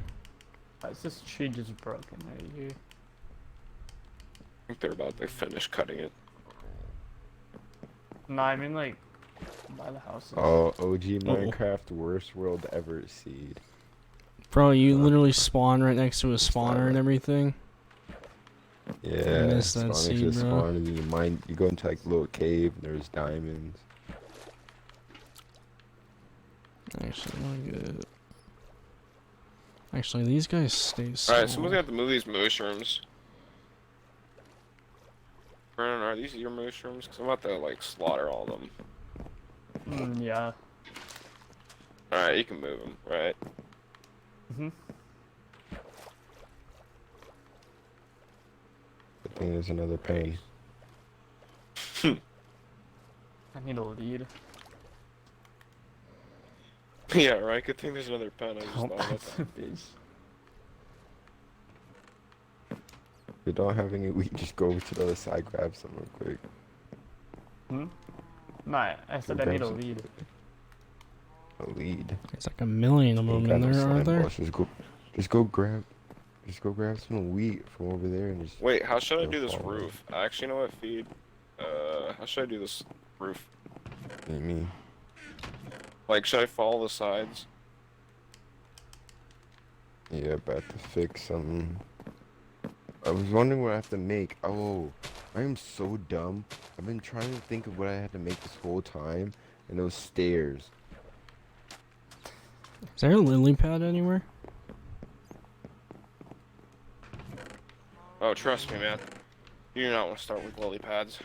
Why is this tree just broken right here? I think they're about to finish cutting it. No, I mean like by the houses. Oh, OG Minecraft worst world ever seed. Bro, you literally spawn right next to a spawner and everything. Yeah, missed that spawn scene, next to a bro. spawn, and you go into like a little cave, and there's diamonds. Actually, not good. Actually, these guys stay so. Alright, someone's got to move these mushrooms. Brennan, are these your mushrooms? Because I'm about to, like, slaughter all of them. Yeah. Alright, you can move them, right? Good thing there's another pane. I need a lead. Yeah, right? Good thing there's another pen. I just Oh, thought about that's that. a bitch. If you don't have any wheat, just go over to the other side, grab some real quick. No, I said I Grab need a some- lead. A lead. There's like a million of them Ain't in got no there, aren't slime there? balls. Just go grab some wheat from over there and just. Wait, how should I Go do this follow. roof? I actually know what feed. How should I do this roof? What do you mean? Like, should I follow the sides? Yeah, about to fix something. I was wondering what I have to make. Oh, I am so dumb. I've been trying to think of what I had to make this whole time, and those stairs. Is there a lily pad anywhere? Oh, trust me, man. You do not want to start with lily pads.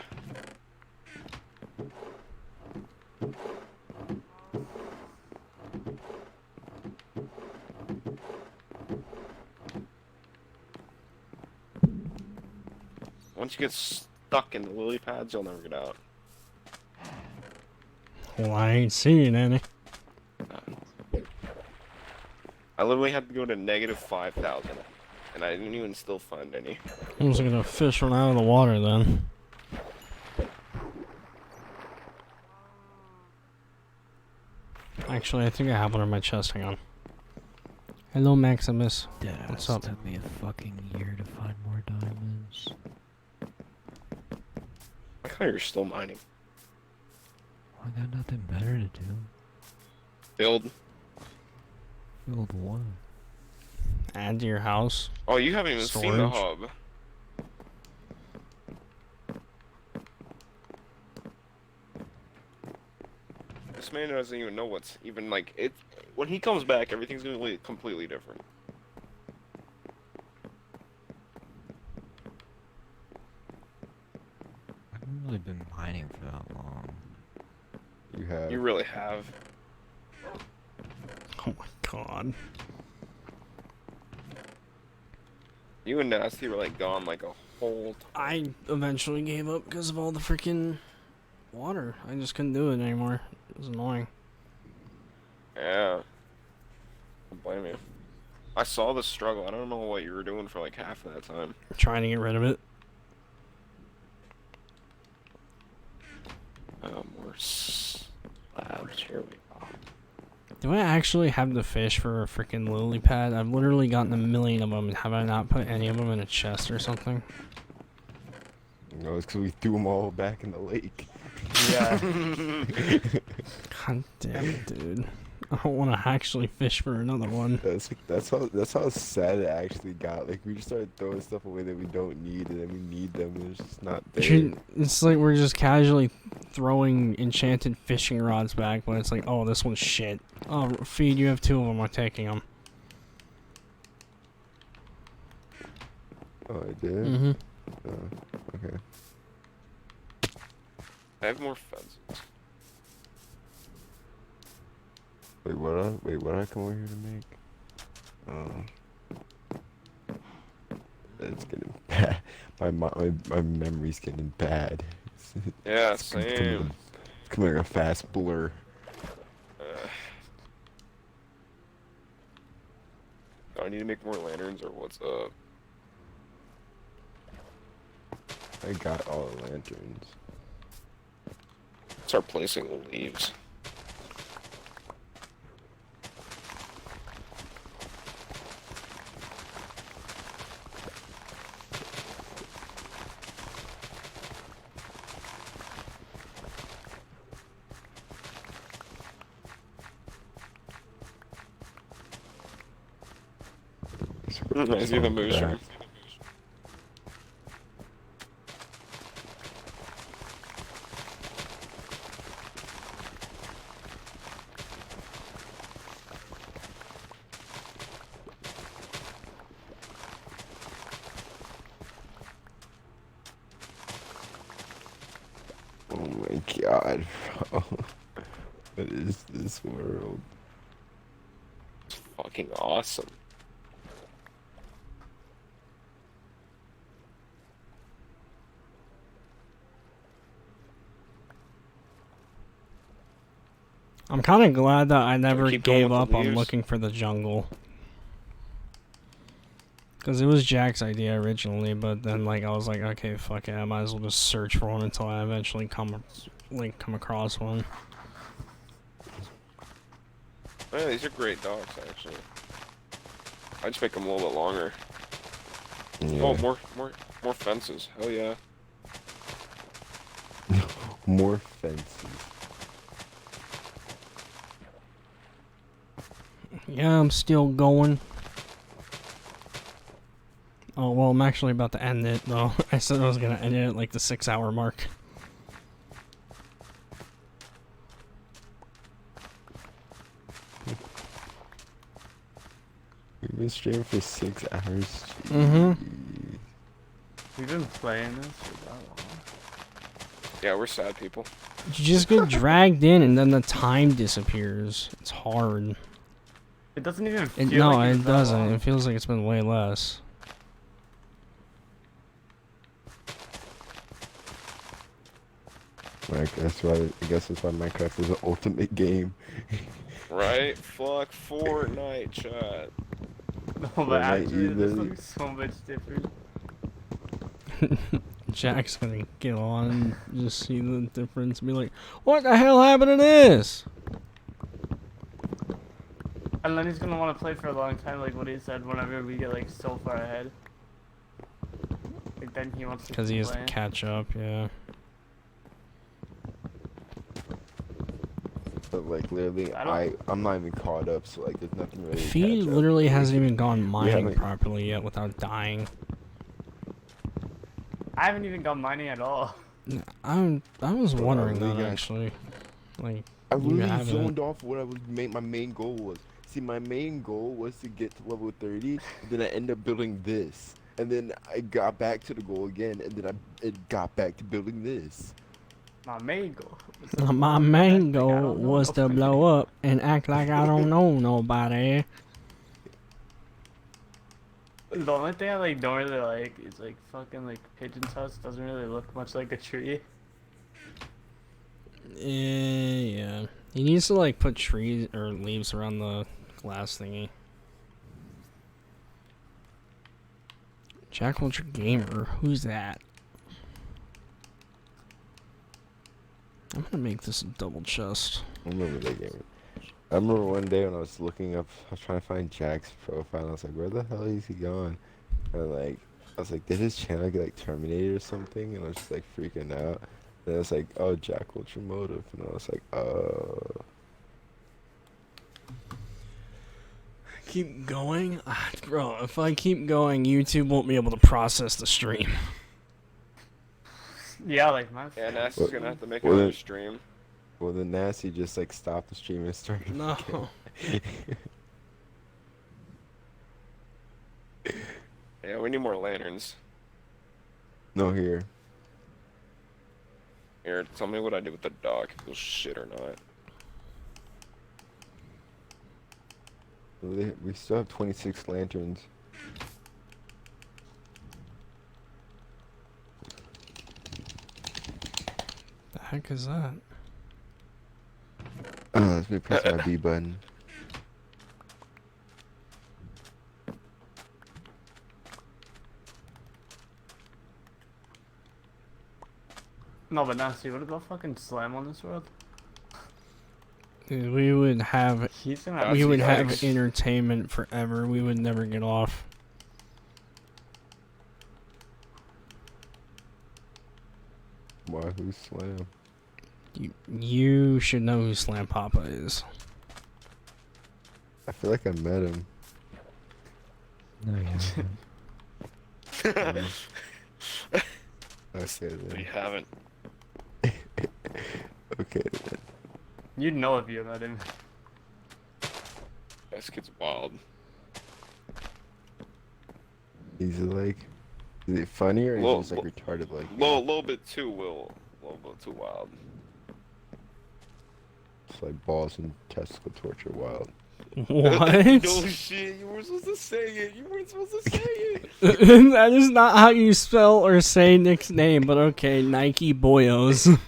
Once you get stuck in the lily pads, you'll never get out. Well, I ain't seeing any. I literally had to go to negative 5,000, and I didn't even still find any. I'm just gonna fish one out of the water then. Actually, I think I have one in my chest. Hang on. Hello, Maximus. What's up? Took me a fucking year to find more diamonds. I thought you were still mining. I got nothing better to do. Build. Build what? Add to your house. Oh, you haven't even seen the Storage. hub. This man doesn't even know what's even like it. When he comes back, everything's gonna be completely different. I haven't really been mining for that long. You have. You really have. Oh my god. You and Nasty were like gone like a whole time. I eventually gave up because of all the freaking water. I just couldn't do it anymore. It was annoying. Yeah. Don't blame you. I saw the struggle. I don't know what you were doing for like half of that time. Trying to get rid of it. More slabs. Here we go. Do I actually have the fish for a freaking lily pad? I've literally gotten a million of them. Have I not put any of them in a chest or something? No, it's because we threw them all back in the lake. Yeah. God damn it, dude. I don't want to actually fish for another one. That's how sad it actually got. Like we just started throwing stuff away that we don't need, and then we need them, and it's just not there. It's like we're just casually throwing enchanted fishing rods back, but it's like, oh, this one's shit. Oh, Feed, you have 2 of them. I'm taking them. Oh, I did. Mm-hmm. Okay. I have more fences. Wait, what did I come over here to make? It's getting bad. My memory's getting bad. Yeah, It's becoming same. It's becoming a fast blur. Do I need to make more lanterns or what's up? I got all the lanterns. Start placing the leaves. I see the moose ring. Oh my god, bro. What is this world? Fucking awesome. I'm kind of glad that I never keep going gave with the up on leaves? looking for the jungle. Because it was Jack's idea originally, but then like I was like, okay, fuck it, I might as well just search for one until I eventually come across one. Oh, yeah, these are great dogs, actually. I just make them a little bit longer. Yeah. Oh, more fences. Hell yeah. More fences. Yeah, I'm still going. Oh, well, I'm actually about to end it, though. I said I was gonna end it at like the 6-hour mark. We've been streaming for 6 hours. Mm-hmm. Jeez. We've been playing this for that long. Yeah, we're sad people. You just get dragged in and then the time disappears. It's hard. It doesn't even It, feel no, like it's it that doesn't. long. It feels like it's been way less. Like, I guess that's why Minecraft is an ultimate game. Right? Fuck Fortnite, chat. No, Fortnite, but actually, you this literally- looks so much different. Jack's gonna get on and just see the difference and be like, what the hell happened to this? And then he's gonna want to play for a long time, like what he said, whenever we get like so far ahead. Like then he wants to Because he keep has to playing. catch up, yeah. But like literally, I'm not even caught up, so like there's nothing really. to Feed catch up. literally hasn't even gone mining haven't- properly yet without dying. I haven't even gone mining at all. I was Bro, I wondering really that got- actually. Like, I you really haven't. zoned off what I was my main goal was. See, my main goal was to get to level 30, and then I ended up building this, and then I got back to the goal again, and then it got back to building this. My main goal. My main I goal don't know. was to blow up and act like I don't know nobody. The only thing I like don't really like is like fucking like Pigeon's house doesn't really look much like a tree. Yeah. He needs to like put trees or leaves around the glass thingy. Jack Vulture Gamer, who's that? I'm gonna make this a double chest. I remember that game. I remember one day when I was looking up, I was trying to find Jack's profile, and I was like, where the hell is he gone? And like, I was like, did his channel get like terminated or something? And I was just like freaking out. And I was like, oh, Jack Ultramotive. And I was like, Keep going? Ah, bro, if I keep going, YouTube won't be able to process the stream. Yeah, like my. Yeah, Nasty's gonna have to make Well, another then- stream. well, then Nasty just like stopped the stream and started. No. Yeah, we need more lanterns. No, here. Here, tell me what I did with the dog. If it was shit or not. We still have 26 lanterns. The heck is that? Let me press my B button. No, but Nasty, what about fucking Slam on this world? Dude, we would have He's gonna That's we would have yikes. entertainment forever. We would never get off. Why? Who's Slam? You should know who Slam Papa is. I feel like I met him. No, you haven't. Okay We then. haven't. Okay then. You'd know if you let him. This kid's wild. He's like, is it funny or is Well, he just like retarded like? Little bit too little bit too wild. It's like balls and testicle torture wild. What? No shit, you were supposed to say it. You weren't supposed to say it. That is not how you spell or say Nick's name, but okay, Nike Boyos.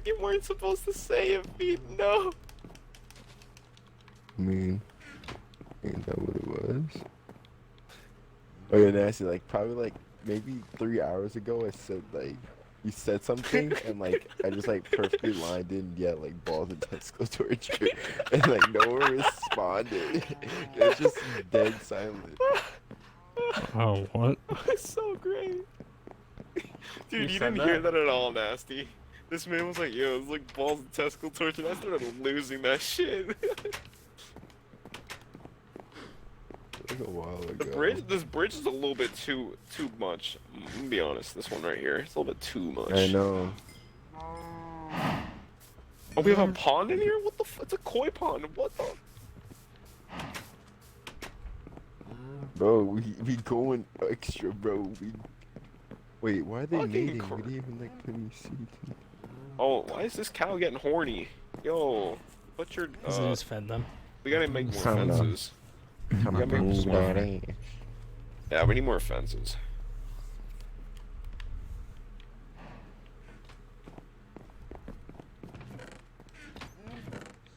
You weren't supposed to say it, Pete. No. I mean, ain't that what it was? Oh yeah, nasty. Like probably like maybe 3 hours ago, I said like you said something and like I just like perfectly lined in yet like balls and testicle torture, and like no one responded. It's just dead silent. Oh, what? That's so great. Dude, You you said didn't hear that? that at all, Nasty. This man was like, yo, it's like balls and testicle torture. And I started losing that shit. Like a while ago. This bridge is a little bit too much. I'm gonna be honest, this one right here, it's a little bit too much. I know. Oh, we have a pond in here? What the f- It's a koi pond. What the? Bro, we going extra, bro. Wait, why are they Fucking mating? cr- We didn't even like put any seeds in. Oh, why is this cow getting horny? Yo, what's your, Because I just fed them. we gotta make more I don't know. fences. Come gotta make on, some- daddy. Yeah, we need more fences.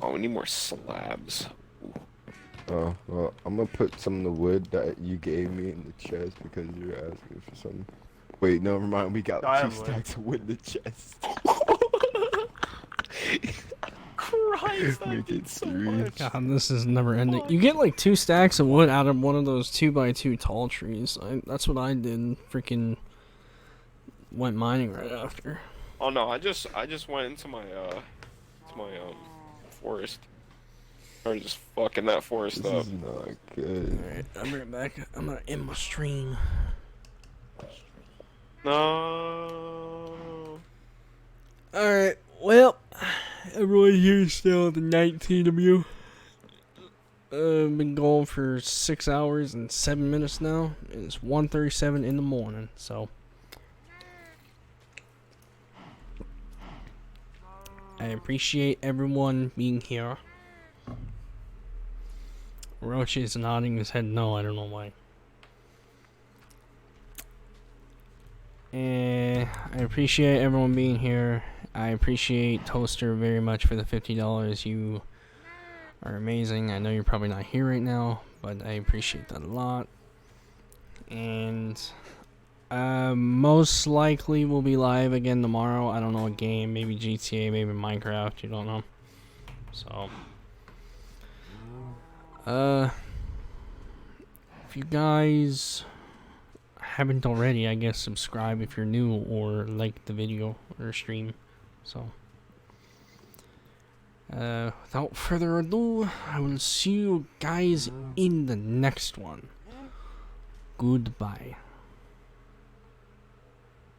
Oh, we need more slabs. Oh, well, I'm gonna put some of the wood that you gave me in the chest because you're asking for some. Wait, never mind. We got I 2 have wood. stacks of wood in the chest. Christ, I Make did it so 3. much. God, this is never ending. You get like 2 stacks of wood out of one of those 2x2 tall trees. That's what I did. Freaking went mining right after. Oh no, I just went into my forest. Or just fucking that forest This up. is not good. Alright, I'll be right back. I'm gonna end my stream. No. Alright, well, everyone here is still at the 19 of you. I've been going for 6 hours and 7 minutes now. It's 1:37 in the morning, so. I appreciate everyone being here. Roach is nodding his head no, I don't know why. And I appreciate everyone being here. I appreciate Toaster very much for the $50. You are amazing. I know you're probably not here right now, but I appreciate that a lot. And most likely we'll be live again tomorrow. I don't know what game, maybe GTA, maybe Minecraft, you don't know. So if you guys haven't already, I guess subscribe if you're new or like the video or stream. So without further ado, I will see you guys in the next one. Goodbye.